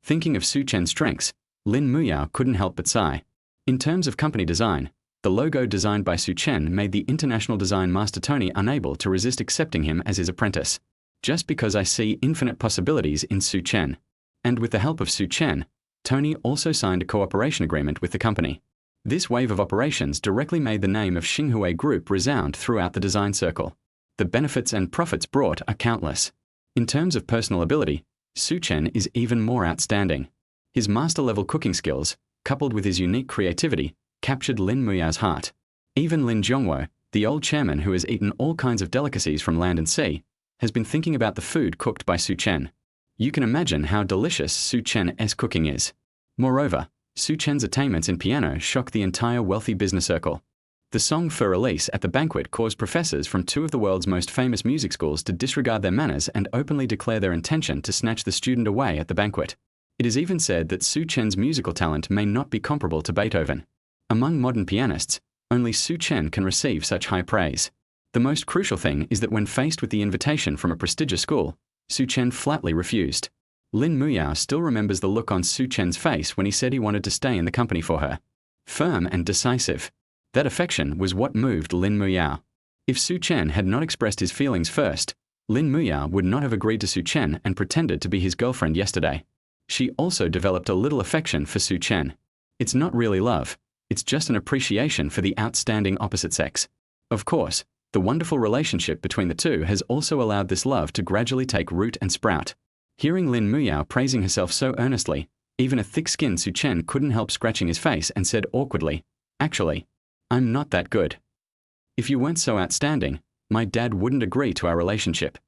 Thinking of Su Chen's strengths, Lin Muyao couldn't help but sigh. In terms of company design, the logo designed by Su Chen made the international design master Tony unable to resist accepting him as his apprentice. Just because I see infinite possibilities in Su Chen. And with the help of Su Chen, Tony also signed a cooperation agreement with the company. This wave of operations directly made the name of Xinghui Group resound throughout the design circle. The benefits and profits brought are countless. In terms of personal ability, Su Chen is even more outstanding. His master-level cooking skills, coupled with his unique creativity, captured Lin Muyao's heart. Even Lin Zhongwo, the old chairman who has eaten all kinds of delicacies from land and sea, has been thinking about the food cooked by Su Chen. You can imagine how delicious Su Chen's cooking is. Moreover, Su Chen's attainments in piano shock the entire wealthy business circle. The song for release at the banquet caused professors from two of the world's most famous music schools to disregard their manners and openly declare their intention to snatch the student away at the banquet. It is even said that Su Chen's musical talent may not be comparable to Beethoven. Among modern pianists, only Su Chen can receive such high praise. The most crucial thing is that when faced with the invitation from a prestigious school, Su Chen flatly refused. Lin Muyao still remembers the look on Su Chen's face when he said he wanted to stay in the company for her. Firm and decisive. That affection was what moved Lin Muyao. If Su Chen had not expressed his feelings first, Lin Muyao would not have agreed to Su Chen and pretended to be his girlfriend yesterday. She also developed a little affection for Su Chen. It's not really love, it's just an appreciation for the outstanding opposite sex. Of course, the wonderful relationship between the two has also allowed this love to gradually take root and sprout. Hearing Lin Muyao praising herself so earnestly, even a thick-skinned Su Chen couldn't help scratching his face and said awkwardly, "Actually, I'm not that good. If you weren't so outstanding, my dad wouldn't agree to our relationship."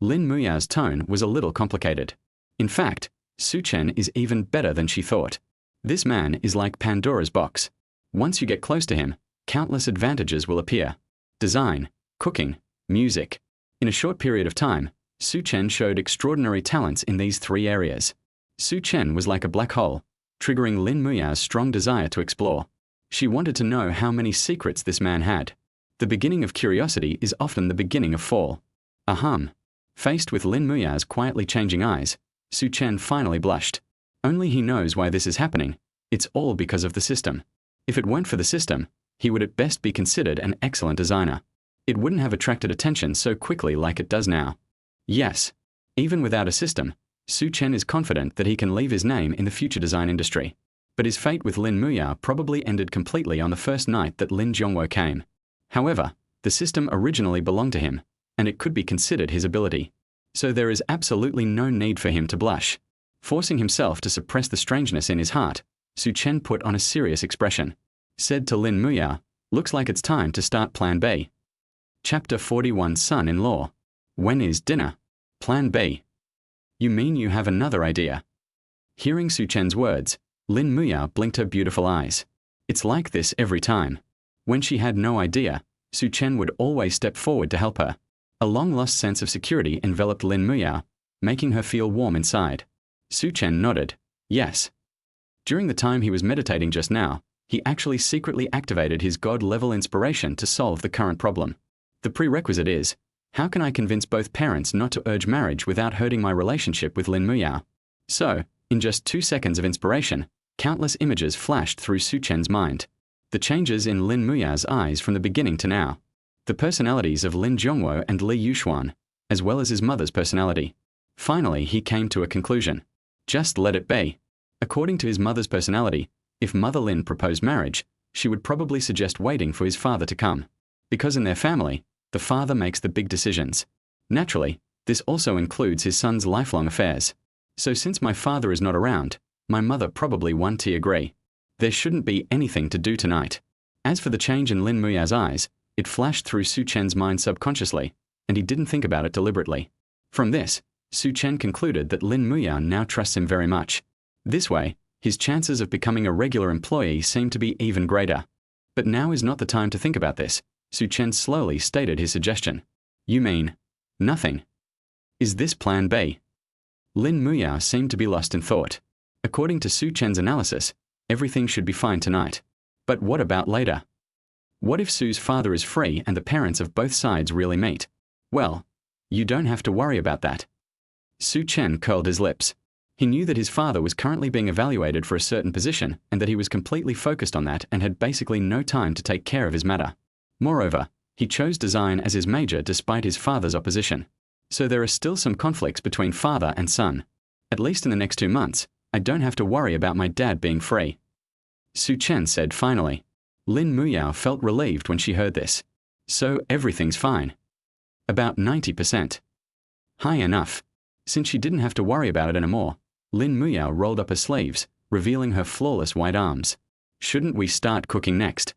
Lin Muyao's tone was a little complicated. In fact, Su Chen is even better than she thought. This man is like Pandora's box. Once you get close to him, countless advantages will appear. Design, cooking, music. In a short period of time, Su Chen showed extraordinary talents in these three areas. Su Chen was like a black hole, triggering Lin Muyao's strong desire to explore. She wanted to know how many secrets this man had. The beginning of curiosity is often the beginning of fall. Ahem. Faced with Lin Muyao's quietly changing eyes, Su Chen finally blushed. Only he knows why this is happening. It's all because of the system. If it weren't for the system, he would at best be considered an excellent designer. It wouldn't have attracted attention so quickly like it does now. Yes, even without a system, Su Chen is confident that he can leave his name in the future design industry. But his fate with Lin Muyao probably ended completely on the first night that Lin Zhongwo came. However, the system originally belonged to him, and it could be considered his ability. So there is absolutely no need for him to blush. Forcing himself to suppress the strangeness in his heart, Su Chen put on a serious expression. Said to Lin Muyao, "Looks like it's time to start Plan B." Chapter 41 Son-in-Law. When is dinner? Plan B. You mean you have another idea? Hearing Su Chen's words, Lin Muyao blinked her beautiful eyes. It's like this every time. When she had no idea, Su Chen would always step forward to help her. A long-lost sense of security enveloped Lin Muyao, making her feel warm inside. Su Chen nodded. Yes. During the time he was meditating just now, he actually secretly activated his God-level inspiration to solve the current problem. The prerequisite is, how can I convince both parents not to urge marriage without hurting my relationship with Lin Muyao? So, in just 2 seconds of inspiration, countless images flashed through Su Chen's mind. The changes in Lin Muyao's eyes from the beginning to now. The personalities of Lin Zhongwo and Li Yuxuan, as well as his mother's personality. Finally, he came to a conclusion. Just let it be. According to his mother's personality, if Mother Lin proposed marriage, she would probably suggest waiting for his father to come. Because in their family, the father makes the big decisions. Naturally, this also includes his son's lifelong affairs. So since my father is not around, my mother probably won't agree. There shouldn't be anything to do tonight. As for the change in Lin Muyao's eyes, it flashed through Su Chen's mind subconsciously, and he didn't think about it deliberately. From this, Su Chen concluded that Lin Muyao now trusts him very much. This way, his chances of becoming a regular employee seem to be even greater. But now is not the time to think about this. Su Chen slowly stated his suggestion. You mean nothing? Is this Plan B? Lin Muyao seemed to be lost in thought. According to Su Chen's analysis, everything should be fine tonight. But what about later? What if Su's father is free and the parents of both sides really meet? Well, you don't have to worry about that. Su Chen curled his lips. He knew that his father was currently being evaluated for a certain position and that he was completely focused on that and had basically no time to take care of his matter. Moreover, he chose design as his major despite his father's opposition. So there are still some conflicts between father and son. At least in the next 2 months, I don't have to worry about my dad being free. Su Chen said finally. Lin Muyao felt relieved when she heard this. So everything's fine. About 90%. High enough. Since she didn't have to worry about it anymore, Lin Muyao rolled up her sleeves, revealing her flawless white arms. Shouldn't we start cooking next?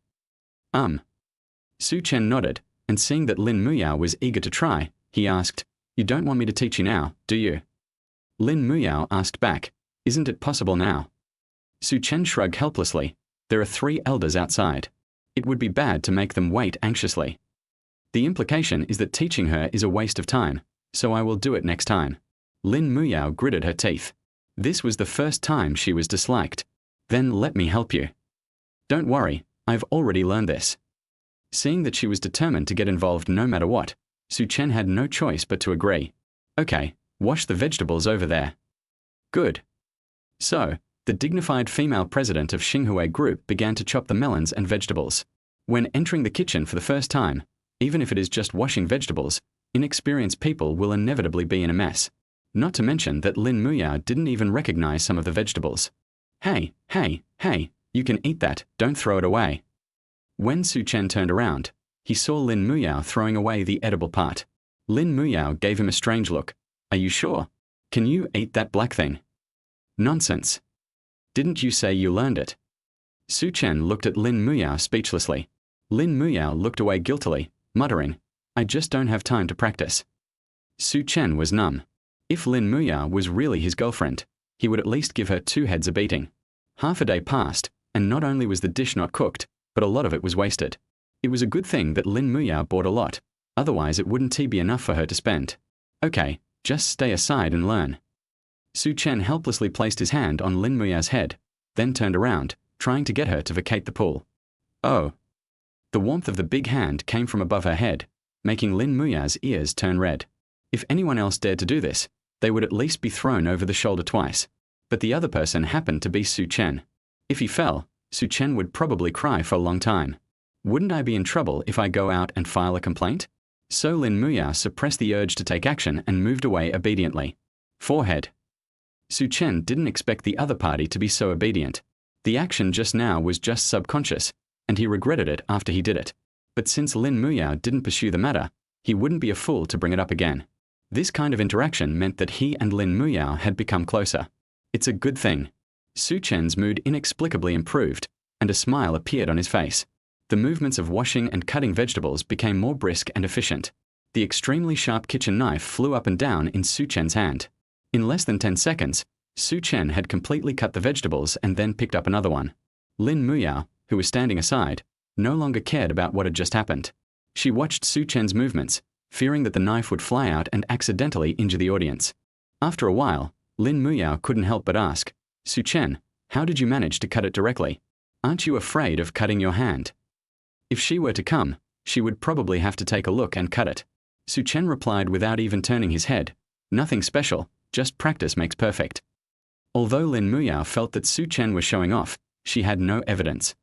Su Chen nodded, and seeing that Lin Muyao was eager to try, he asked, You don't want me to teach you now, do you? Lin Muyao asked back, Isn't it possible now? Su Chen shrugged helplessly. There are 3 elders outside. It would be bad to make them wait anxiously. The implication is that teaching her is a waste of time, so I will do it next time. Lin Muyao gritted her teeth. This was the first time she was disliked. Then let me help you. Don't worry, I've already learned this. Seeing that she was determined to get involved no matter what, Su Chen had no choice but to agree. Okay, wash the vegetables over there. Good. So, the dignified female president of Xinhui Group began to chop the melons and vegetables. When entering the kitchen for the first time, even if it is just washing vegetables, inexperienced people will inevitably be in a mess. Not to mention that Lin Muyao didn't even recognize some of the vegetables. Hey, you can eat that, don't throw it away. When Su Chen turned around, he saw Lin Muyao throwing away the edible part. Lin Muyao gave him a strange look. Are you sure? Can you eat that black thing? Nonsense. Didn't you say you learned it? Su Chen looked at Lin Muyao speechlessly. Lin Muyao looked away guiltily, muttering, I just don't have time to practice. Su Chen was numb. If Lin Muyao was really his girlfriend, he would at least give her 2 heads a beating. Half a day passed, and not only was the dish not cooked, but a lot of it was wasted. It was a good thing that Lin Muyao bought a lot, otherwise it wouldn't be enough for her to spend. Okay, just stay aside and learn. Su Chen helplessly placed his hand on Lin Muyao's head, then turned around, trying to get her to vacate the pool. Oh. The warmth of the big hand came from above her head, making Lin Muyao's ears turn red. If anyone else dared to do this, they would at least be thrown over the shoulder twice. But the other person happened to be Su Chen. If he fell, Su Chen would probably cry for a long time. Wouldn't I be in trouble if I go out and file a complaint? So Lin Muyao suppressed the urge to take action and moved away obediently. Forehead. Su Chen didn't expect the other party to be so obedient. The action just now was just subconscious, and he regretted it after he did it. But since Lin Muyao didn't pursue the matter, he wouldn't be a fool to bring it up again. This kind of interaction meant that he and Lin Muyao had become closer. It's a good thing. Su Chen's mood inexplicably improved, and a smile appeared on his face. The movements of washing and cutting vegetables became more brisk and efficient. The extremely sharp kitchen knife flew up and down in Su Chen's hand. In less than 10 seconds, Su Chen had completely cut the vegetables and then picked up another one. Lin Muyao, who was standing aside, no longer cared about what had just happened. She watched Su Chen's movements, fearing that the knife would fly out and accidentally injure the audience. After a while, Lin Muyao couldn't help but ask, Su Chen, how did you manage to cut it directly? Aren't you afraid of cutting your hand? If she were to come, she would probably have to take a look and cut it. Su Chen replied without even turning his head, nothing special, just practice makes perfect. Although Lin Muyao felt that Su Chen was showing off, she had no evidence.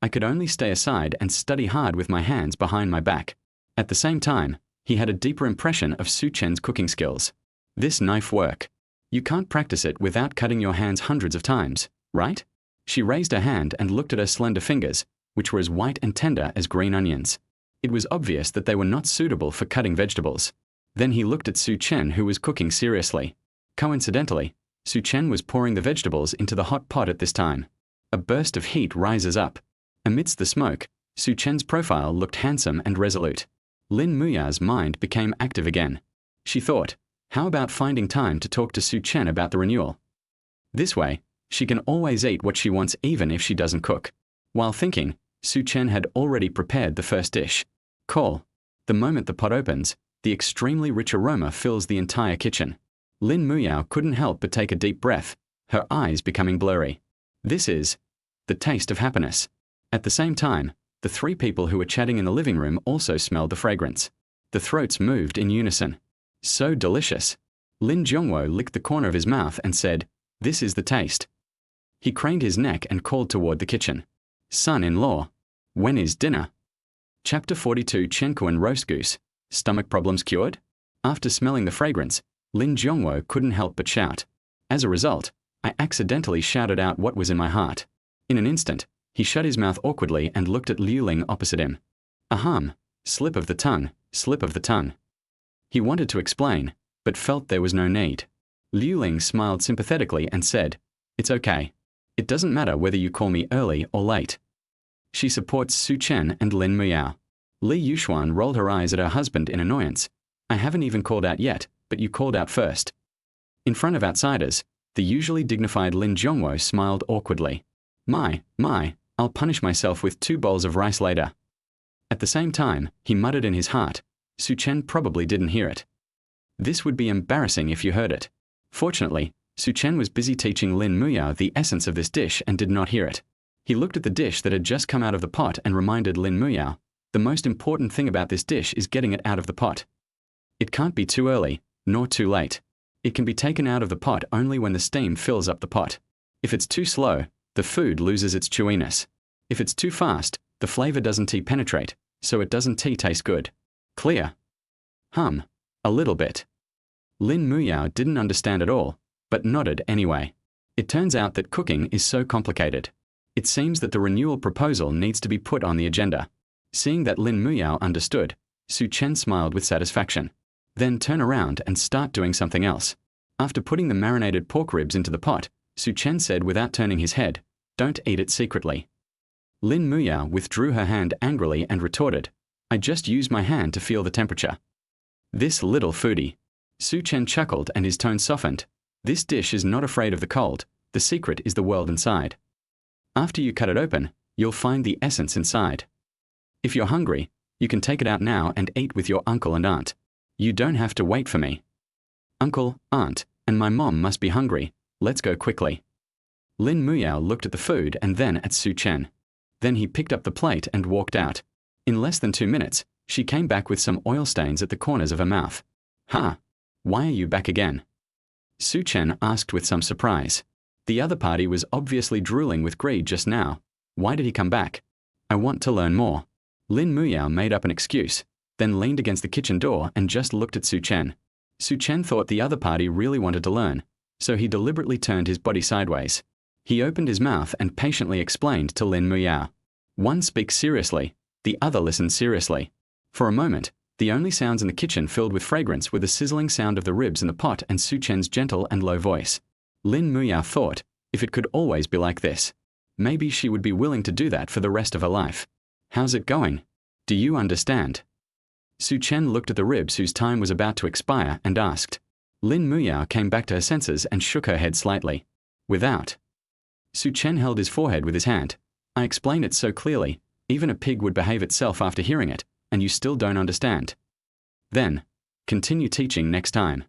I could only stay aside and study hard with my hands behind my back. At the same time, he had a deeper impression of Su Chen's cooking skills. This knife work. You can't practice it without cutting your hands hundreds of times, right? She raised her hand and looked at her slender fingers, which were as white and tender as green onions. It was obvious that they were not suitable for cutting vegetables. Then he looked at Su Chen, who was cooking seriously. Coincidentally, Su Chen was pouring the vegetables into the hot pot at this time. A burst of heat rises up. Amidst the smoke, Su Chen's profile looked handsome and resolute. Lin Muyao's mind became active again. She thought, how about finding time to talk to Su Chen about the renewal? This way, she can always eat what she wants even if she doesn't cook. While thinking, Su Chen had already prepared the first dish. Call. The moment the pot opens, the extremely rich aroma fills the entire kitchen. Lin Muyao couldn't help but take a deep breath, her eyes becoming blurry. This is the taste of happiness. At the same time, the 3 people who were chatting in the living room also smelled the fragrance. The throats moved in unison. So delicious. Lin Zhongwo licked the corner of his mouth and said, this is the taste. He craned his neck and called toward the kitchen. Son-in-law, when is dinner? Chapter 42 Chenkuan Roast Goose. Stomach problems cured? After smelling the fragrance, Lin Zhongwo couldn't help but shout. As a result, I accidentally shouted out what was in my heart. In an instant, he shut his mouth awkwardly and looked at Liu Ling opposite him. Ahem, slip of the tongue, slip of the tongue. He wanted to explain, but felt there was no need. Liu Ling smiled sympathetically and said, it's okay. It doesn't matter whether you call me early or late. She supports Su Chen and Lin Muyao. Li Yuxuan rolled her eyes at her husband in annoyance. I haven't even called out yet, but you called out first. In front of outsiders, the usually dignified Lin Zhongwo smiled awkwardly. My, I'll punish myself with 2 bowls of rice later. At the same time, he muttered in his heart, Su Chen probably didn't hear it. This would be embarrassing if you heard it. Fortunately, Su Chen was busy teaching Lin Muyao the essence of this dish and did not hear it. He looked at the dish that had just come out of the pot and reminded Lin Muyao, the most important thing about this dish is getting it out of the pot. It can't be too early, nor too late. It can be taken out of the pot only when the steam fills up the pot. If it's too slow, the food loses its chewiness. If it's too fast, the flavor doesn't penetrate, so it doesn't taste good. Clear? A little bit. Lin Muyao didn't understand at all, but nodded anyway. It turns out that cooking is so complicated. It seems that the renewal proposal needs to be put on the agenda. Seeing that Lin Muyao understood, Su Chen smiled with satisfaction. Then turn around and start doing something else. After putting the marinated pork ribs into the pot, Su Chen said without turning his head, "Don't eat it secretly." Lin Muyao withdrew her hand angrily and retorted, "I just used my hand to feel the temperature." This little foodie. Su Chen chuckled and his tone softened. This dish is not afraid of the cold. The secret is the world inside. After you cut it open, you'll find the essence inside. If you're hungry, you can take it out now and eat with your uncle and aunt. You don't have to wait for me. Uncle, aunt, and my mom must be hungry. Let's go quickly. Lin Muyao looked at the food and then at Su Chen. Then he picked up the plate and walked out. In less than 2 minutes, she came back with some oil stains at the corners of her mouth. Why are you back again? Su Chen asked with some surprise. The other party was obviously drooling with greed just now. Why did he come back? I want to learn more. Lin Muyao made up an excuse, then leaned against the kitchen door and just looked at Su Chen. Su Chen thought the other party really wanted to learn, so he deliberately turned his body sideways. He opened his mouth and patiently explained to Lin Muyao. One speaks seriously, the other listens seriously. For a moment, the only sounds in the kitchen filled with fragrance were the sizzling sound of the ribs in the pot and Su Chen's gentle and low voice. Lin Muyao thought, if it could always be like this, maybe she would be willing to do that for the rest of her life. How's it going? Do you understand? Su Chen looked at the ribs whose time was about to expire and asked. Lin Muyao came back to her senses and shook her head slightly. Without. Su Chen held his forehead with his hand. I explained it so clearly, even a pig would behave itself after hearing it, and you still don't understand. Then, continue teaching next time.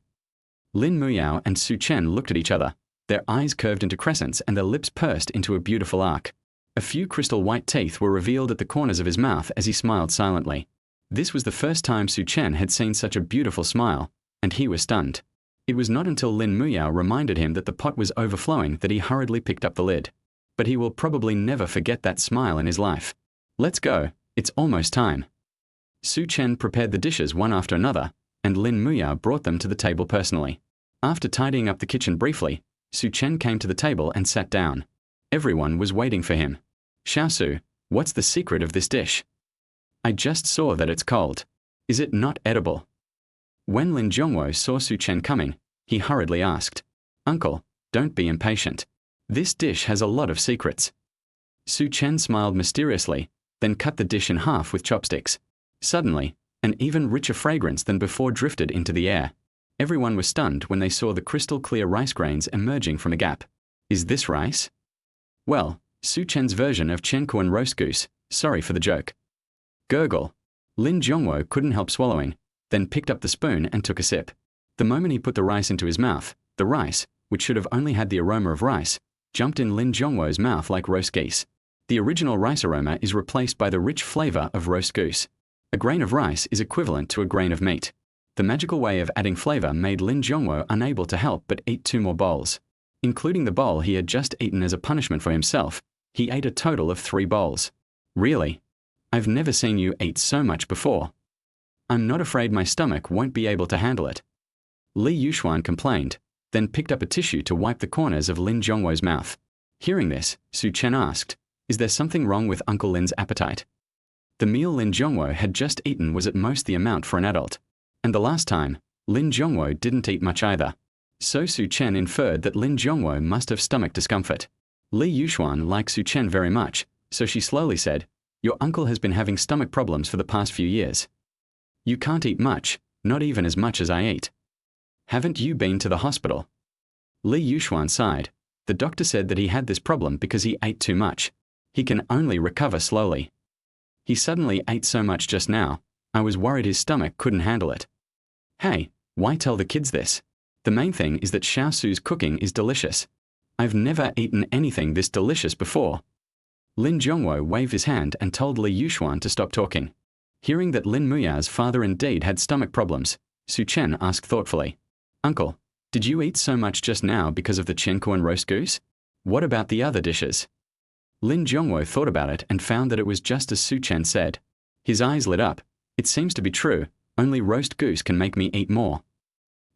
Lin Muyao and Su Chen looked at each other. Their eyes curved into crescents and their lips pursed into a beautiful arc. A few crystal white teeth were revealed at the corners of his mouth as he smiled silently. This was the first time Su Chen had seen such a beautiful smile, and he was stunned. It was not until Lin Muyao reminded him that the pot was overflowing that he hurriedly picked up the lid. But he will probably never forget that smile in his life. Let's go, it's almost time. Su Chen prepared the dishes one after another, and Lin Muyao brought them to the table personally. After tidying up the kitchen briefly, Su Chen came to the table and sat down. Everyone was waiting for him. Xiaosu, what's the secret of this dish? I just saw that it's cold. Is it not edible? When Lin Zhongwo saw Su Chen coming, he hurriedly asked, Uncle, don't be impatient. This dish has a lot of secrets. Su Chen smiled mysteriously, then cut the dish in half with chopsticks. Suddenly, an even richer fragrance than before drifted into the air. Everyone was stunned when they saw the crystal-clear rice grains emerging from a gap. Is this rice? Well, Su Chen's version of Chenkuan roast goose. Sorry for the joke. Gurgle. Lin Zhongwo couldn't help swallowing, then picked up the spoon and took a sip. The moment he put the rice into his mouth, the rice, which should have only had the aroma of rice, jumped in Lin Zhongwo's mouth like roast geese. The original rice aroma is replaced by the rich flavor of roast goose. A grain of rice is equivalent to a grain of meat. The magical way of adding flavor made Lin Zhongwo unable to help but eat 2 more bowls. Including the bowl he had just eaten as a punishment for himself, he ate a total of 3 bowls. Really? I've never seen you eat so much before. I'm not afraid my stomach won't be able to handle it. Li Yuxuan complained, then picked up a tissue to wipe the corners of Lin Zhongwo's mouth. Hearing this, Su Chen asked, is there something wrong with Uncle Lin's appetite? The meal Lin Zhongwo had just eaten was at most the amount for an adult. And the last time, Lin Zhongwo didn't eat much either. So Su Chen inferred that Lin Zhongwo must have stomach discomfort. Li Yuxuan liked Su Chen very much, so she slowly said, your uncle has been having stomach problems for the past few years. You can't eat much, not even as much as I eat. Haven't you been to the hospital? Li Yuxuan sighed. The doctor said that he had this problem because he ate too much. He can only recover slowly. He suddenly ate so much just now, I was worried his stomach couldn't handle it. Hey, why tell the kids this? The main thing is that Xiao Su's cooking is delicious. I've never eaten anything this delicious before. Lin Zhongwo waved his hand and told Li Yuxuan to stop talking. Hearing that Lin Muyao's father indeed had stomach problems, Su Chen asked thoughtfully, "Uncle, did you eat so much just now because of the Chenkuan roast goose? What about the other dishes?" Lin Zhongwo thought about it and found that it was just as Su Chen said. His eyes lit up. It seems to be true. Only roast goose can make me eat more.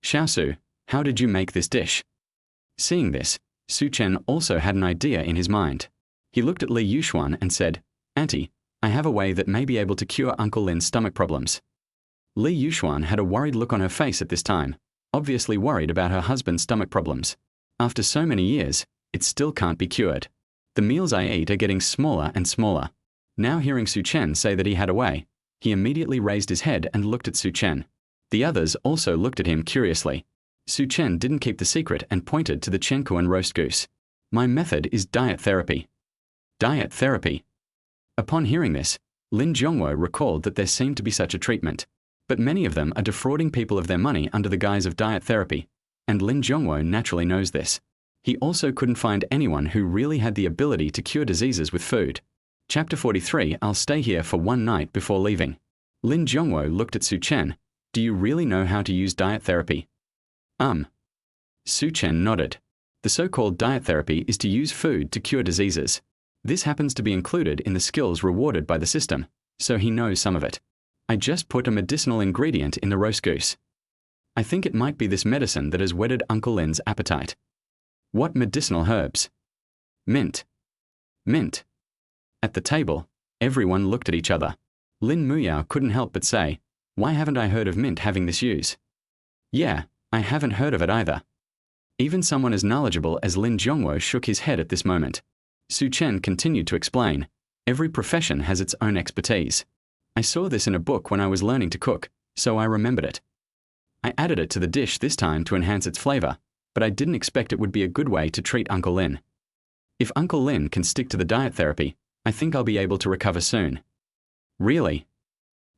"Xiao Su, how did you make this dish?" Seeing this, Su Chen also had an idea in his mind. He looked at Li Yuxuan and said, "Auntie, I have a way that may be able to cure Uncle Lin's stomach problems." Li Yuxuan had a worried look on her face at this time, obviously worried about her husband's stomach problems. After so many years, it still can't be cured. The meals I eat are getting smaller and smaller. Now hearing Su Chen say that he had a way, he immediately raised his head and looked at Su Chen. The others also looked at him curiously. Su Chen didn't keep the secret and pointed to the Chenkuan roast goose. "My method is diet therapy." Diet therapy. Upon hearing this, Lin Zhongwo recalled that there seemed to be such a treatment, but many of them are defrauding people of their money under the guise of diet therapy, and Lin Zhongwo naturally knows this. He also couldn't find anyone who really had the ability to cure diseases with food. Chapter 43. I'll stay here for one night before leaving. Lin Zhongwo looked at Su Chen. "Do you really know how to use diet therapy?" Su Chen nodded. The so-called diet therapy is to use food to cure diseases. This happens to be included in the skills rewarded by the system, so he knows some of it. "I just put a medicinal ingredient in the roast goose. I think it might be this medicine that has whetted Uncle Lin's appetite." "What medicinal herbs?" "Mint." "Mint." At the table, everyone looked at each other. Lin Muyao couldn't help but say, "Why haven't I heard of mint having this use?" "Yeah, I haven't heard of it either." Even someone as knowledgeable as Lin Zhongwo shook his head at this moment. Su Chen continued to explain, "Every profession has its own expertise. I saw this in a book when I was learning to cook, so I remembered it. I added it to the dish this time to enhance its flavor, but I didn't expect it would be a good way to treat Uncle Lin. If Uncle Lin can stick to the diet therapy, I think I'll be able to recover soon." "Really?"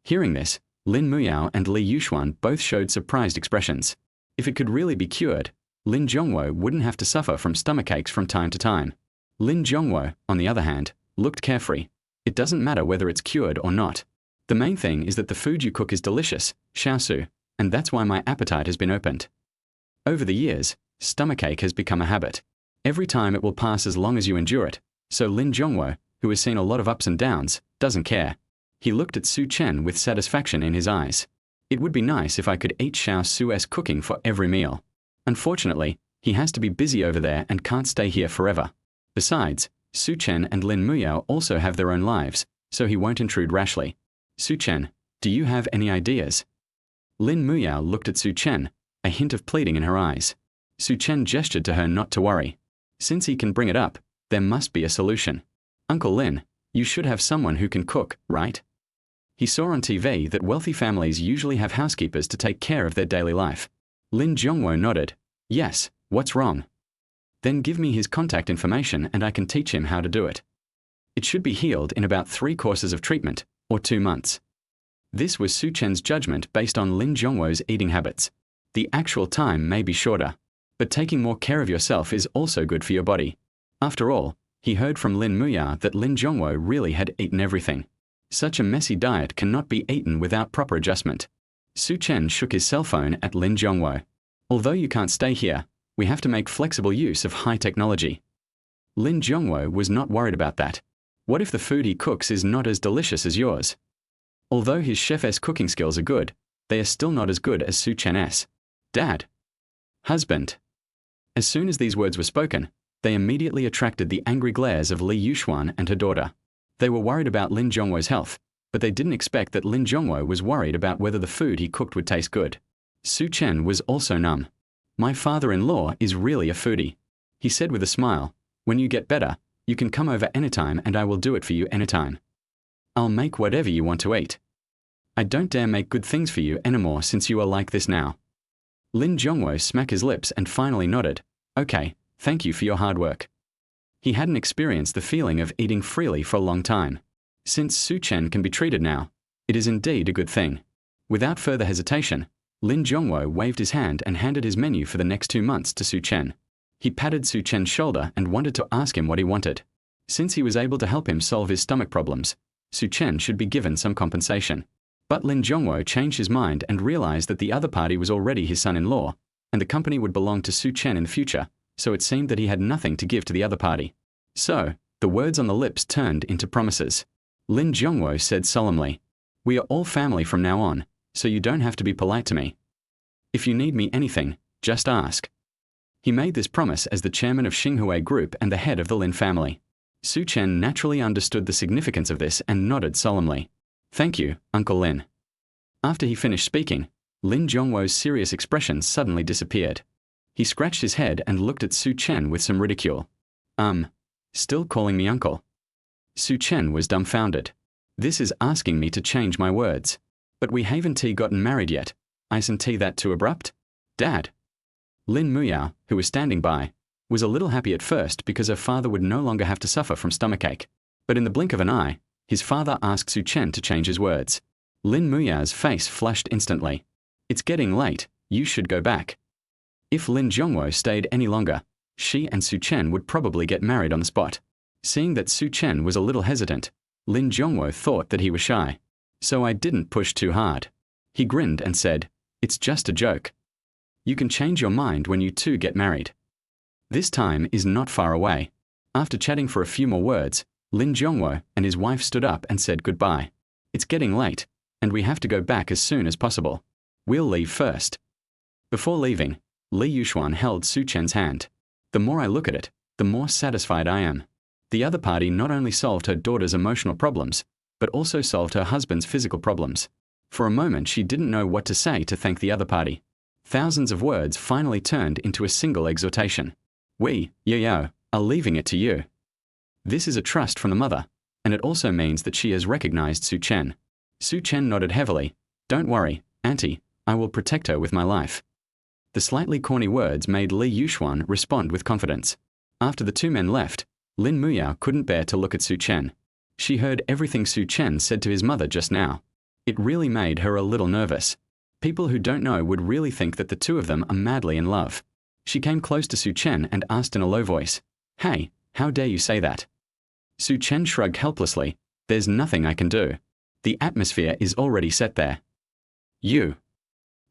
Hearing this, Lin Muyao and Li Yuxuan both showed surprised expressions. If it could really be cured, Lin Zhongwo wouldn't have to suffer from stomachaches from time to time. Lin Zhongwo, on the other hand, looked carefree. "It doesn't matter whether it's cured or not. The main thing is that the food you cook is delicious, Xiao Su, and that's why my appetite has been opened." Over the years, stomachache has become a habit. Every time it will pass as long as you endure it, so Lin Zhongwo, who has seen a lot of ups and downs, doesn't care. He looked at Su Chen with satisfaction in his eyes. "It would be nice if I could eat Xiao Su's cooking for every meal. Unfortunately, he has to be busy over there and can't stay here forever. Besides, Su Chen and Lin Muyao also have their own lives, so he won't intrude rashly. Su Chen, do you have any ideas?" Lin Muyao looked at Su Chen, a hint of pleading in her eyes. Su Chen gestured to her not to worry. Since he can bring it up, there must be a solution. "Uncle Lin, you should have someone who can cook, right?" He saw on TV that wealthy families usually have housekeepers to take care of their daily life. Lin Zhongwo nodded. "Yes, what's wrong?" "Then give me his contact information and I can teach him how to do it. It should be healed in about 3 courses of treatment, or 2 months." This was Su Chen's judgment based on Lin Zhongwo's eating habits. The actual time may be shorter, but taking more care of yourself is also good for your body. After all, he heard from Lin Muyao that Lin Zhongwo really had eaten everything. Such a messy diet cannot be eaten without proper adjustment. Su Chen shook his cell phone at Lin Zhongwo. "Although you can't stay here, we have to make flexible use of high technology." Lin Zhongwo was not worried about that. What if the food he cooks is not as delicious as yours? Although his chef's cooking skills are good, they are still not as good as Su Chen's. "Dad." "Husband." As soon as these words were spoken, they immediately attracted the angry glares of Li Yuxuan and her daughter. They were worried about Lin Zhongwo's health, but they didn't expect that Lin Zhongwo was worried about whether the food he cooked would taste good. Su Chen was also numb. "My father-in-law is really a foodie," he said with a smile. "When you get better, you can come over anytime and I will do it for you anytime. I'll make whatever you want to eat. I don't dare make good things for you anymore since you are like this now." Lin Zhongwo smacked his lips and finally nodded. "Okay, thank you for your hard work." He hadn't experienced the feeling of eating freely for a long time. Since Su Chen can be treated now, it is indeed a good thing. Without further hesitation, Lin Zhongwo waved his hand and handed his menu for the next 2 months to Su Chen. He patted Su Chen's shoulder and wanted to ask him what he wanted. Since he was able to help him solve his stomach problems, Su Chen should be given some compensation. But Lin Zhongwo changed his mind and realized that the other party was already his son-in-law, and the company would belong to Su Chen in the future, so it seemed that he had nothing to give to the other party. So, the words on the lips turned into promises. Lin Zhongwo said solemnly, "We are all family from now on, so you don't have to be polite to me. If you need me anything, just ask." He made this promise as the chairman of Xinghui Group and the head of the Lin family. Su Chen naturally understood the significance of this and nodded solemnly. "Thank you, Uncle Lin." After he finished speaking, Lin Zhongwo's serious expression suddenly disappeared. He scratched his head and looked at Su Chen with some ridicule. Still calling me uncle?" Su Chen was dumbfounded. "This is asking me to change my words. But we haven't gotten married yet. Isn't that too abrupt? Dad?" Lin Muyao, who was standing by, was a little happy at first because her father would no longer have to suffer from stomachache. But in the blink of an eye, his father asked Su Chen to change his words. Lin Muyao's face flushed instantly. "It's getting late. You should go back." If Lin Zhongwo stayed any longer, she and Su Chen would probably get married on the spot. Seeing that Su Chen was a little hesitant, Lin Zhongwo thought that he was shy. "So I didn't push too hard." He grinned and said, "It's just a joke. You can change your mind when you two get married. This time is not far away." After chatting for a few more words, Lin Zhongwo and his wife stood up and said goodbye. "It's getting late, and we have to go back as soon as possible. We'll leave first." Before leaving, Li Yuxuan held Su Chen's hand. "The more I look at it, the more satisfied I am. The other party not only solved her daughter's emotional problems, but also solved her husband's physical problems." For a moment she didn't know what to say to thank the other party. Thousands of words finally turned into a single exhortation. "We, Yao, are leaving it to you." This is a trust from the mother, and it also means that she has recognized Su Chen. Su Chen nodded heavily. "Don't worry, Auntie, I will protect her with my life." The slightly corny words made Li Yuxuan respond with confidence. After the two men left, Lin Muyao couldn't bear to look at Su Chen. She heard everything Su Chen said to his mother just now. It really made her a little nervous. People who don't know would really think that the two of them are madly in love. She came close to Su Chen and asked in a low voice, "Hey, how dare you say that?" Su Chen shrugged helplessly. "There's nothing I can do. The atmosphere is already set there." "You."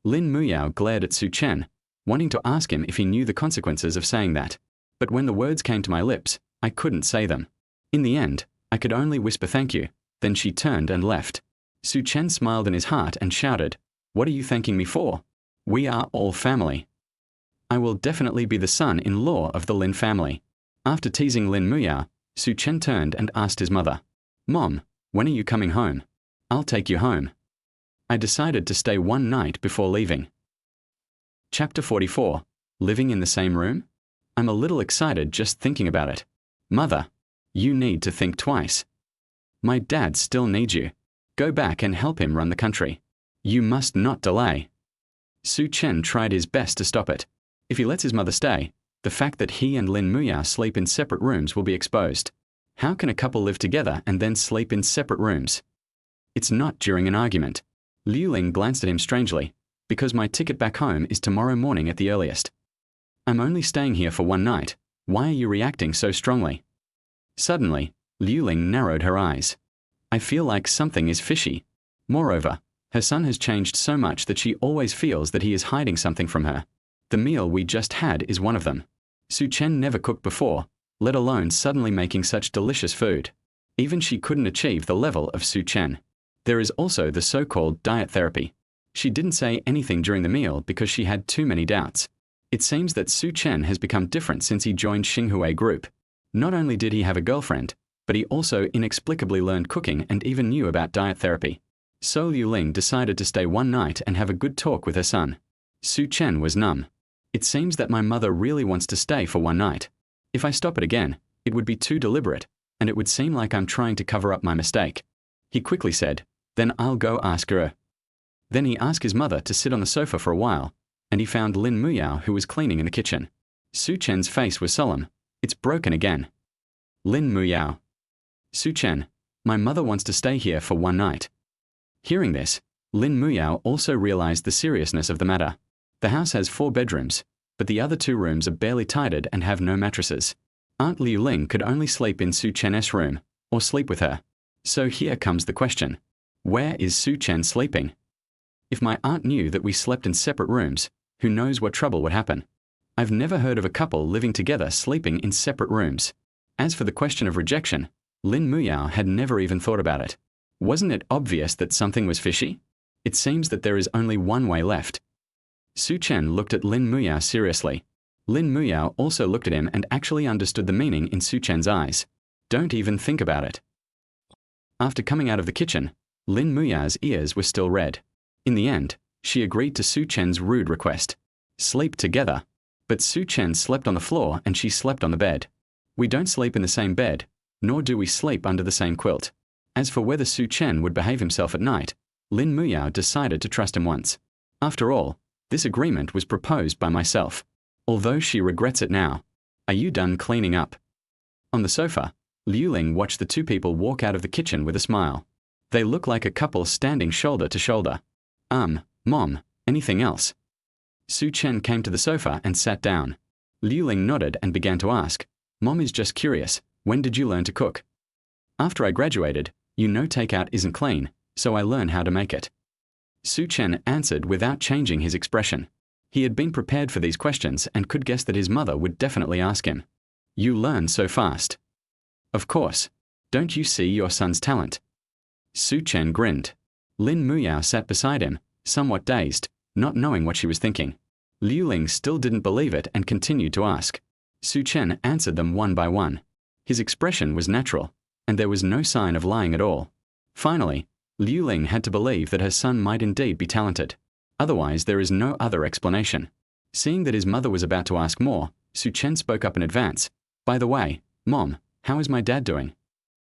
Lin Muyao glared at Su Chen, wanting to ask him if he knew the consequences of saying that. But when the words came to my lips, I couldn't say them. In the end, I could only whisper thank you. Then she turned and left. Su Chen smiled in his heart and shouted, "What are you thanking me for? We are all family. I will definitely be the son-in-law of the Lin family." After teasing Lin Muyao, Su Chen turned and asked his mother, "Mom, when are you coming home? I'll take you home." I decided to stay one night before leaving. Chapter 44. Living in the same room? I'm a little excited just thinking about it. Mother, you need to think twice. My dad still needs you. Go back and help him run the country. You must not delay. Su Chen tried his best to stop it. If he lets his mother stay, the fact that he and Lin Muyao sleep in separate rooms will be exposed. How can a couple live together and then sleep in separate rooms? It's not during an argument. Liu Ling glanced at him strangely. "Because my ticket back home is tomorrow morning at the earliest. I'm only staying here for one night. Why are you reacting so strongly?" Suddenly, Liu Ling narrowed her eyes. "I feel like something is fishy. Moreover, her son has changed so much that she always feels that he is hiding something from her. The meal we just had is one of them. Su Chen never cooked before, let alone suddenly making such delicious food. Even she couldn't achieve the level of Su Chen. There is also the so-called diet therapy. She didn't say anything during the meal because she had too many doubts. It seems that Su Chen has become different since he joined Xinghui Group. Not only did he have a girlfriend, but he also inexplicably learned cooking and even knew about diet therapy. So Liu Ling decided to stay one night and have a good talk with her son. Su Chen was numb. It seems that my mother really wants to stay for one night. If I stop it again, it would be too deliberate, and it would seem like I'm trying to cover up my mistake. He quickly said, "Then I'll go ask her." Then he asked his mother to sit on the sofa for a while, and he found Lin Muyao who was cleaning in the kitchen. Su Chen's face was solemn. "It's broken again." Lin Muyao. "Su Chen, my mother wants to stay here for one night." Hearing this, Lin Muyao also realized the seriousness of the matter. The house has 4 bedrooms, but the other 2 rooms are barely tidied and have no mattresses. Aunt Liu Ling could only sleep in Su Chen's room, or sleep with her. So here comes the question. Where is Su Chen sleeping? If my aunt knew that we slept in separate rooms, who knows what trouble would happen? I've never heard of a couple living together sleeping in separate rooms. As for the question of rejection, Lin Muyao had never even thought about it. Wasn't it obvious that something was fishy? It seems that there is only one way left. Su Chen looked at Lin Muyao seriously. Lin Muyao also looked at him and actually understood the meaning in Su Chen's eyes. Don't even think about it. After coming out of the kitchen, Lin Muyao's ears were still red. In the end, she agreed to Su Chen's rude request. Sleep together. But Su Chen slept on the floor and she slept on the bed. We don't sleep in the same bed, nor do we sleep under the same quilt. As for whether Su Chen would behave himself at night, Lin Muyao decided to trust him once. After all, this agreement was proposed by myself, although she regrets it now. Are you done cleaning up? On the sofa, Liu Ling watched the 2 people walk out of the kitchen with a smile. They look like a couple standing shoulder to shoulder. Mom, anything else? Su Chen came to the sofa and sat down. Liu Ling nodded and began to ask, Mom is just curious, when did you learn to cook? After I graduated, you know takeout isn't clean, so I learned how to make it. Su Chen answered without changing his expression. He had been prepared for these questions and could guess that his mother would definitely ask him. You learn so fast. Of course. Don't you see your son's talent? Su Chen grinned. Lin Muyao sat beside him, somewhat dazed, not knowing what she was thinking. Liu Ling still didn't believe it and continued to ask. Su Chen answered them one by one. His expression was natural, and there was no sign of lying at all. Finally, Liu Ling had to believe that her son might indeed be talented. Otherwise, there is no other explanation. Seeing that his mother was about to ask more, Su Chen spoke up in advance. By the way, Mom, how is my dad doing?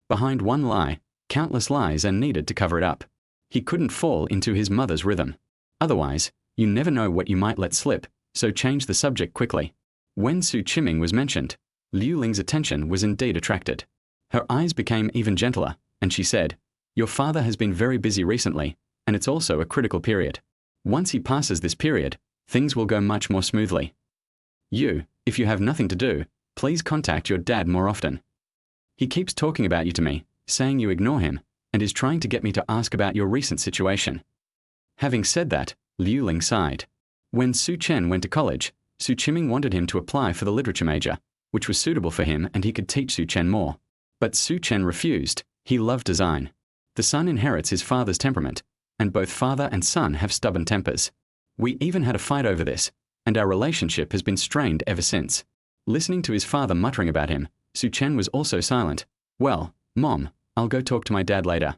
Behind one lie, countless lies are needed to cover it up. He couldn't fall into his mother's rhythm. Otherwise, you never know what you might let slip, so change the subject quickly. When Su Chiming was mentioned, Liu Ling's attention was indeed attracted. Her eyes became even gentler, and she said, Your father has been very busy recently, and it's also a critical period. Once he passes this period, things will go much more smoothly. If you have nothing to do, please contact your dad more often. He keeps talking about you to me, saying you ignore him, and is trying to get me to ask about your recent situation. Having said that, Liu Ling sighed. When Su Chen went to college, Su Chiming wanted him to apply for the literature major, which was suitable for him and he could teach Su Chen more. But Su Chen refused. He loved design. The son inherits his father's temperament, and both father and son have stubborn tempers. We even had a fight over this, and our relationship has been strained ever since. Listening to his father muttering about him, Su Chen was also silent. Well, Mom, I'll go talk to my dad later.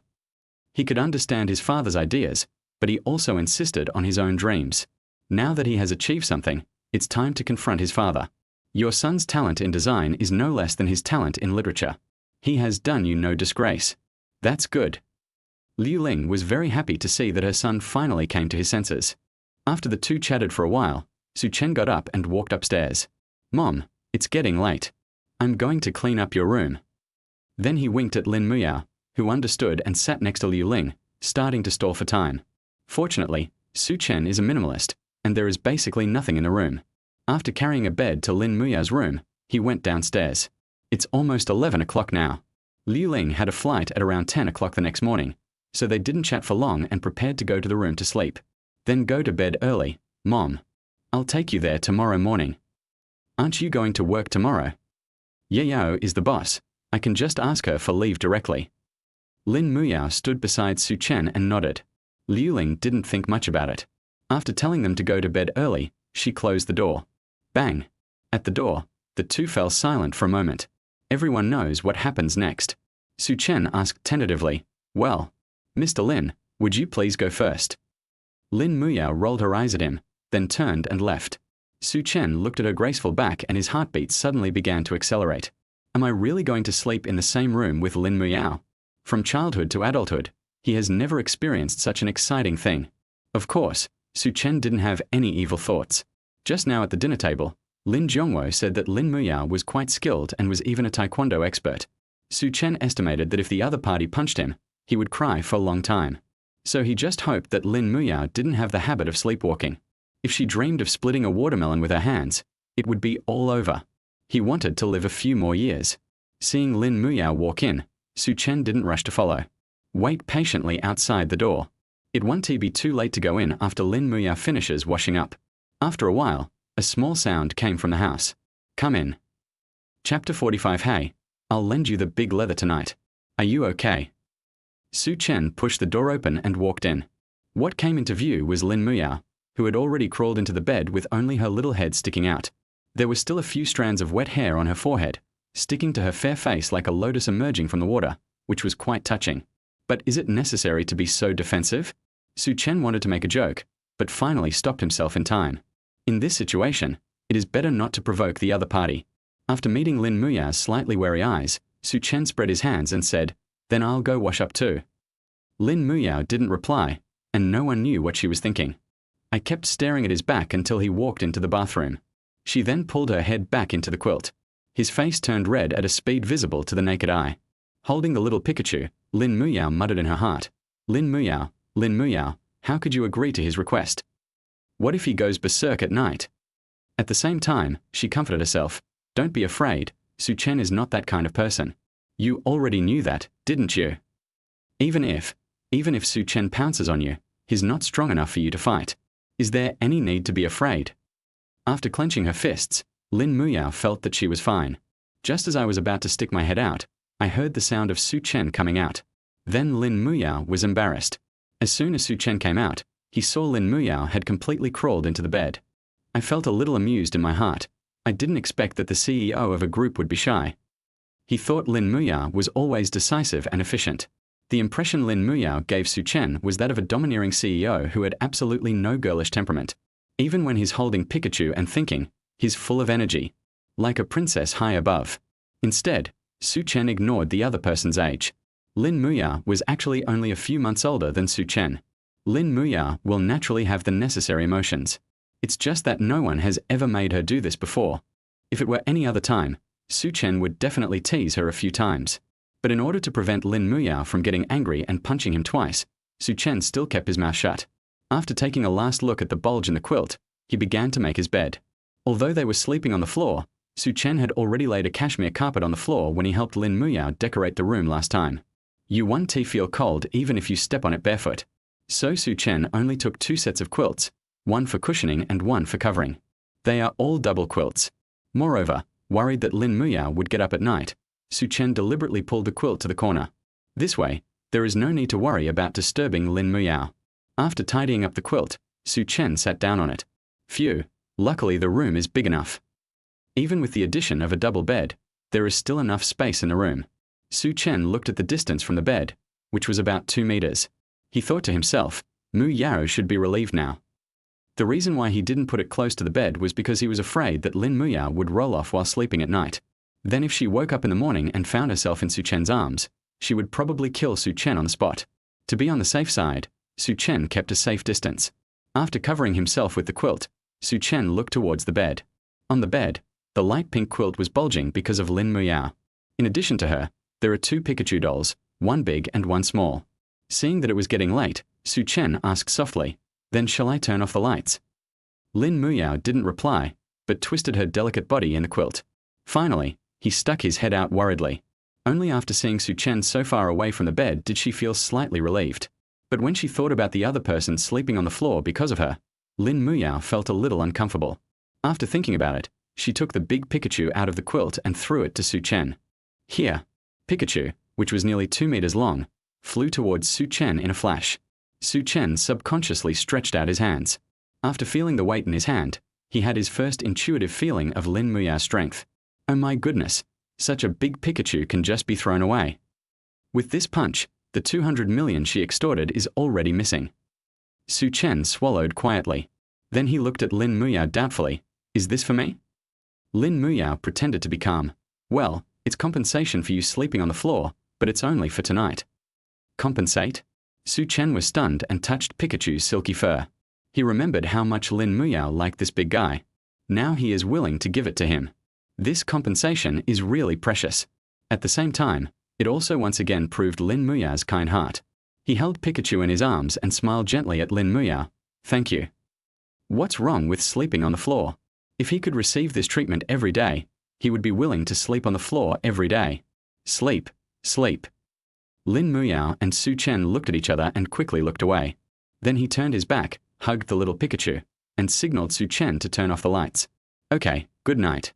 He could understand his father's ideas, but he also insisted on his own dreams. Now that he has achieved something, it's time to confront his father. Your son's talent in design is no less than his talent in literature. He has done you no disgrace. That's good. Liu Ling was very happy to see that her son finally came to his senses. After the 2 chatted for a while, Su Chen got up and walked upstairs. Mom, it's getting late. I'm going to clean up your room. Then he winked at Lin Muyao, who understood and sat next to Liu Ling, starting to stall for time. Fortunately, Su Chen is a minimalist, and there is basically nothing in the room. After carrying a bed to Lin Muyao's room, he went downstairs. It's almost 11 o'clock now. Liu Ling had a flight at around 10 o'clock the next morning, so they didn't chat for long and prepared to go to the room to sleep. Then go to bed early, Mom. I'll take you there tomorrow morning. Aren't you going to work tomorrow? Yao is the boss. I can just ask her for leave directly. Lin Muyao stood beside Su Chen and nodded. Liu Ling didn't think much about it. After telling them to go to bed early, she closed the door. Bang! At the door, the 2 fell silent for a moment. Everyone knows what happens next. Su Chen asked tentatively, Well, Mr. Lin, would you please go first? Lin Muyao rolled her eyes at him, then turned and left. Su Chen looked at her graceful back and his heartbeat suddenly began to accelerate. Am I really going to sleep in the same room with Lin Muyao? From childhood to adulthood, he has never experienced such an exciting thing. Of course, Su Chen didn't have any evil thoughts. Just now at the dinner table, Lin Zhongwo said that Lin Muyao was quite skilled and was even a taekwondo expert. Su Chen estimated that if the other party punched him, he would cry for a long time. So he just hoped that Lin Muyao didn't have the habit of sleepwalking. If she dreamed of splitting a watermelon with her hands, it would be all over. He wanted to live a few more years. Seeing Lin Muyao walk in, Su Chen didn't rush to follow. Wait patiently outside the door. It won't be too late to go in after Lin Muyao finishes washing up. After a while, a small sound came from the house. Come in. Chapter 45. Hey, I'll lend you the big leather tonight. Are you okay? Su Chen pushed the door open and walked in. What came into view was Lin Muyao, who had already crawled into the bed with only her little head sticking out. There were still a few strands of wet hair on her forehead, sticking to her fair face like a lotus emerging from the water, which was quite touching. But is it necessary to be so defensive? Su Chen wanted to make a joke, but finally stopped himself in time. In this situation, it is better not to provoke the other party. After meeting Lin Muyao's slightly wary eyes, Su Chen spread his hands and said, "Then I'll go wash up too." Lin Muyao didn't reply, and no one knew what she was thinking. I kept staring at his back until he walked into the bathroom. She then pulled her head back into the quilt. His face turned red at a speed visible to the naked eye. Holding the little Pikachu, Lin Muyao muttered in her heart, Lin Muyao, how could you agree to his request? What if he goes berserk at night?" At the same time, she comforted herself. Don't be afraid, Su Chen is not that kind of person. You already knew that, didn't you? Even if Su Chen pounces on you, he's not strong enough for you to fight. Is there any need to be afraid? After clenching her fists, Lin Muyao felt that she was fine. Just as I was about to stick my head out, I heard the sound of Su Chen coming out. Then Lin Muyao was embarrassed. As soon as Su Chen came out, he saw Lin Muyao had completely crawled into the bed. I felt a little amused in my heart. I didn't expect that the CEO of a group would be shy. He thought Lin Muyao was always decisive and efficient. The impression Lin Muyao gave Su Chen was that of a domineering CEO who had absolutely no girlish temperament. Even when he's holding Pikachu and thinking, he's full of energy, like a princess high above. Instead, Su Chen ignored the other person's age. Lin Muyao was actually only a few months older than Su Chen. Lin Muyao will naturally have the necessary emotions. It's just that no one has ever made her do this before. If it were any other time, Su Chen would definitely tease her a few times. But in order to prevent Lin Muyao from getting angry and punching him twice, Su Chen still kept his mouth shut. After taking a last look at the bulge in the quilt, he began to make his bed. Although they were sleeping on the floor, Su Chen had already laid a cashmere carpet on the floor when he helped Lin Muyao decorate the room last time. You won't feel cold even if you step on it barefoot. So Su Chen only took 2 sets of quilts, one for cushioning and one for covering. They are all double quilts. Moreover, worried that Lin Muyao would get up at night, Su Chen deliberately pulled the quilt to the corner. This way, there is no need to worry about disturbing Lin Muyao. After tidying up the quilt, Su Chen sat down on it. Phew, luckily the room is big enough. Even with the addition of a double bed, there is still enough space in the room. Su Chen looked at the distance from the bed, which was about 2 meters. He thought to himself, Muyao should be relieved now. The reason why he didn't put it close to the bed was because he was afraid that Lin Muyao would roll off while sleeping at night. Then if she woke up in the morning and found herself in Su Chen's arms, she would probably kill Su Chen on the spot. To be on the safe side, Su Chen kept a safe distance. After covering himself with the quilt, Su Chen looked towards the bed. On the bed, the light pink quilt was bulging because of Lin Muyao. In addition to her, there are 2 Pikachu dolls, one big and one small. Seeing that it was getting late, Su Chen asked softly, "Then shall I turn off the lights?" Lin Muyao didn't reply, but twisted her delicate body in the quilt. Finally, he stuck his head out worriedly. Only after seeing Su Chen so far away from the bed did she feel slightly relieved. But when she thought about the other person sleeping on the floor because of her, Lin Muyao felt a little uncomfortable. After thinking about it, she took the big Pikachu out of the quilt and threw it to Su Chen. Here, Pikachu, which was nearly 2 meters long, flew towards Su Chen in a flash. Su Chen subconsciously stretched out his hands. After feeling the weight in his hand, he had his first intuitive feeling of Lin Muyao's strength. Oh my goodness, such a big Pikachu can just be thrown away. With this punch, the 200 million she extorted is already missing. Su Chen swallowed quietly. Then he looked at Lin Muyao doubtfully. Is this for me? Lin Muyao pretended to be calm. Well, it's compensation for you sleeping on the floor, but it's only for tonight. Compensate? Su Chen was stunned and touched Pikachu's silky fur. He remembered how much Lin Muyao liked this big guy. Now he is willing to give it to him. This compensation is really precious. At the same time, it also once again proved Lin Muyao's kind heart. He held Pikachu in his arms and smiled gently at Lin Muyao. Thank you. What's wrong with sleeping on the floor? If he could receive this treatment every day, he would be willing to sleep on the floor every day. Sleep, sleep. Lin Muyao and Su Chen looked at each other and quickly looked away. Then he turned his back, hugged the little Pikachu, and signaled Su Chen to turn off the lights. Okay, good night.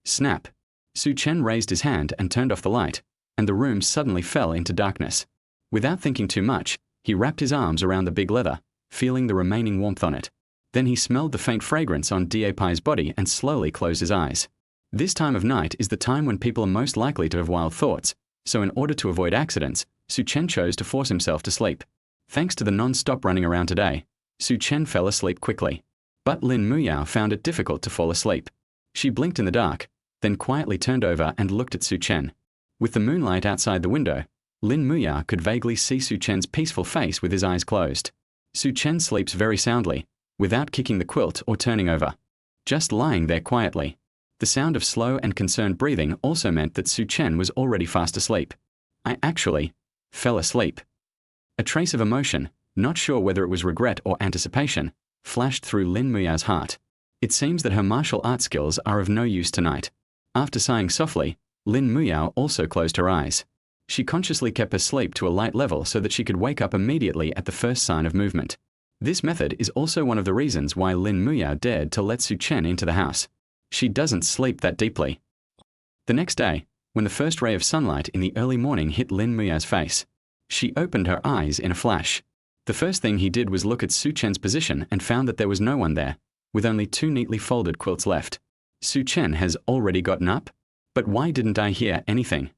Snap. Su Chen raised his hand and turned off the light, and the room suddenly fell into darkness. Without thinking too much, he wrapped his arms around the big leather, feeling the remaining warmth on it. Then he smelled the faint fragrance on Pai's body and slowly closed his eyes. This time of night is the time when people are most likely to have wild thoughts, so in order to avoid accidents, Su Chen chose to force himself to sleep. Thanks to the non-stop running around today, Su Chen fell asleep quickly. But Lin Muyao found it difficult to fall asleep. She blinked in the dark, then quietly turned over and looked at Su Chen. With the moonlight outside the window, Lin Muyao could vaguely see Su Chen's peaceful face with his eyes closed. Su Chen sleeps very soundly, without kicking the quilt or turning over. Just lying there quietly. The sound of slow and concerned breathing also meant that Su Chen was already fast asleep. I actually fell asleep. A trace of emotion, not sure whether it was regret or anticipation, flashed through Lin Muyao's heart. It seems that her martial arts skills are of no use tonight. After sighing softly, Lin Muyao also closed her eyes. She consciously kept her sleep to a light level so that she could wake up immediately at the first sign of movement. This method is also one of the reasons why Lin Muyao dared to let Su Chen into the house. She doesn't sleep that deeply. The next day, when the first ray of sunlight in the early morning hit Lin Muyao's face, she opened her eyes in a flash. The first thing he did was look at Su Chen's position and found that there was no one there, with only 2 neatly folded quilts left. Su Chen has already gotten up? But why didn't I hear anything?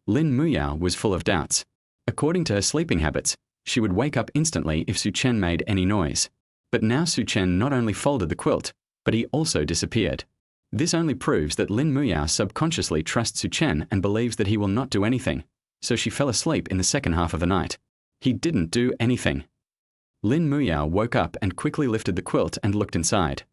Lin Muyao was full of doubts. According to her sleeping habits, she would wake up instantly if Su Chen made any noise. But now Su Chen not only folded the quilt, but he also disappeared. This only proves that Lin Muyao subconsciously trusts Su Chen and believes that he will not do anything, so she fell asleep in the second half of the night. He didn't do anything. Lin Muyao woke up and quickly lifted the quilt and looked inside.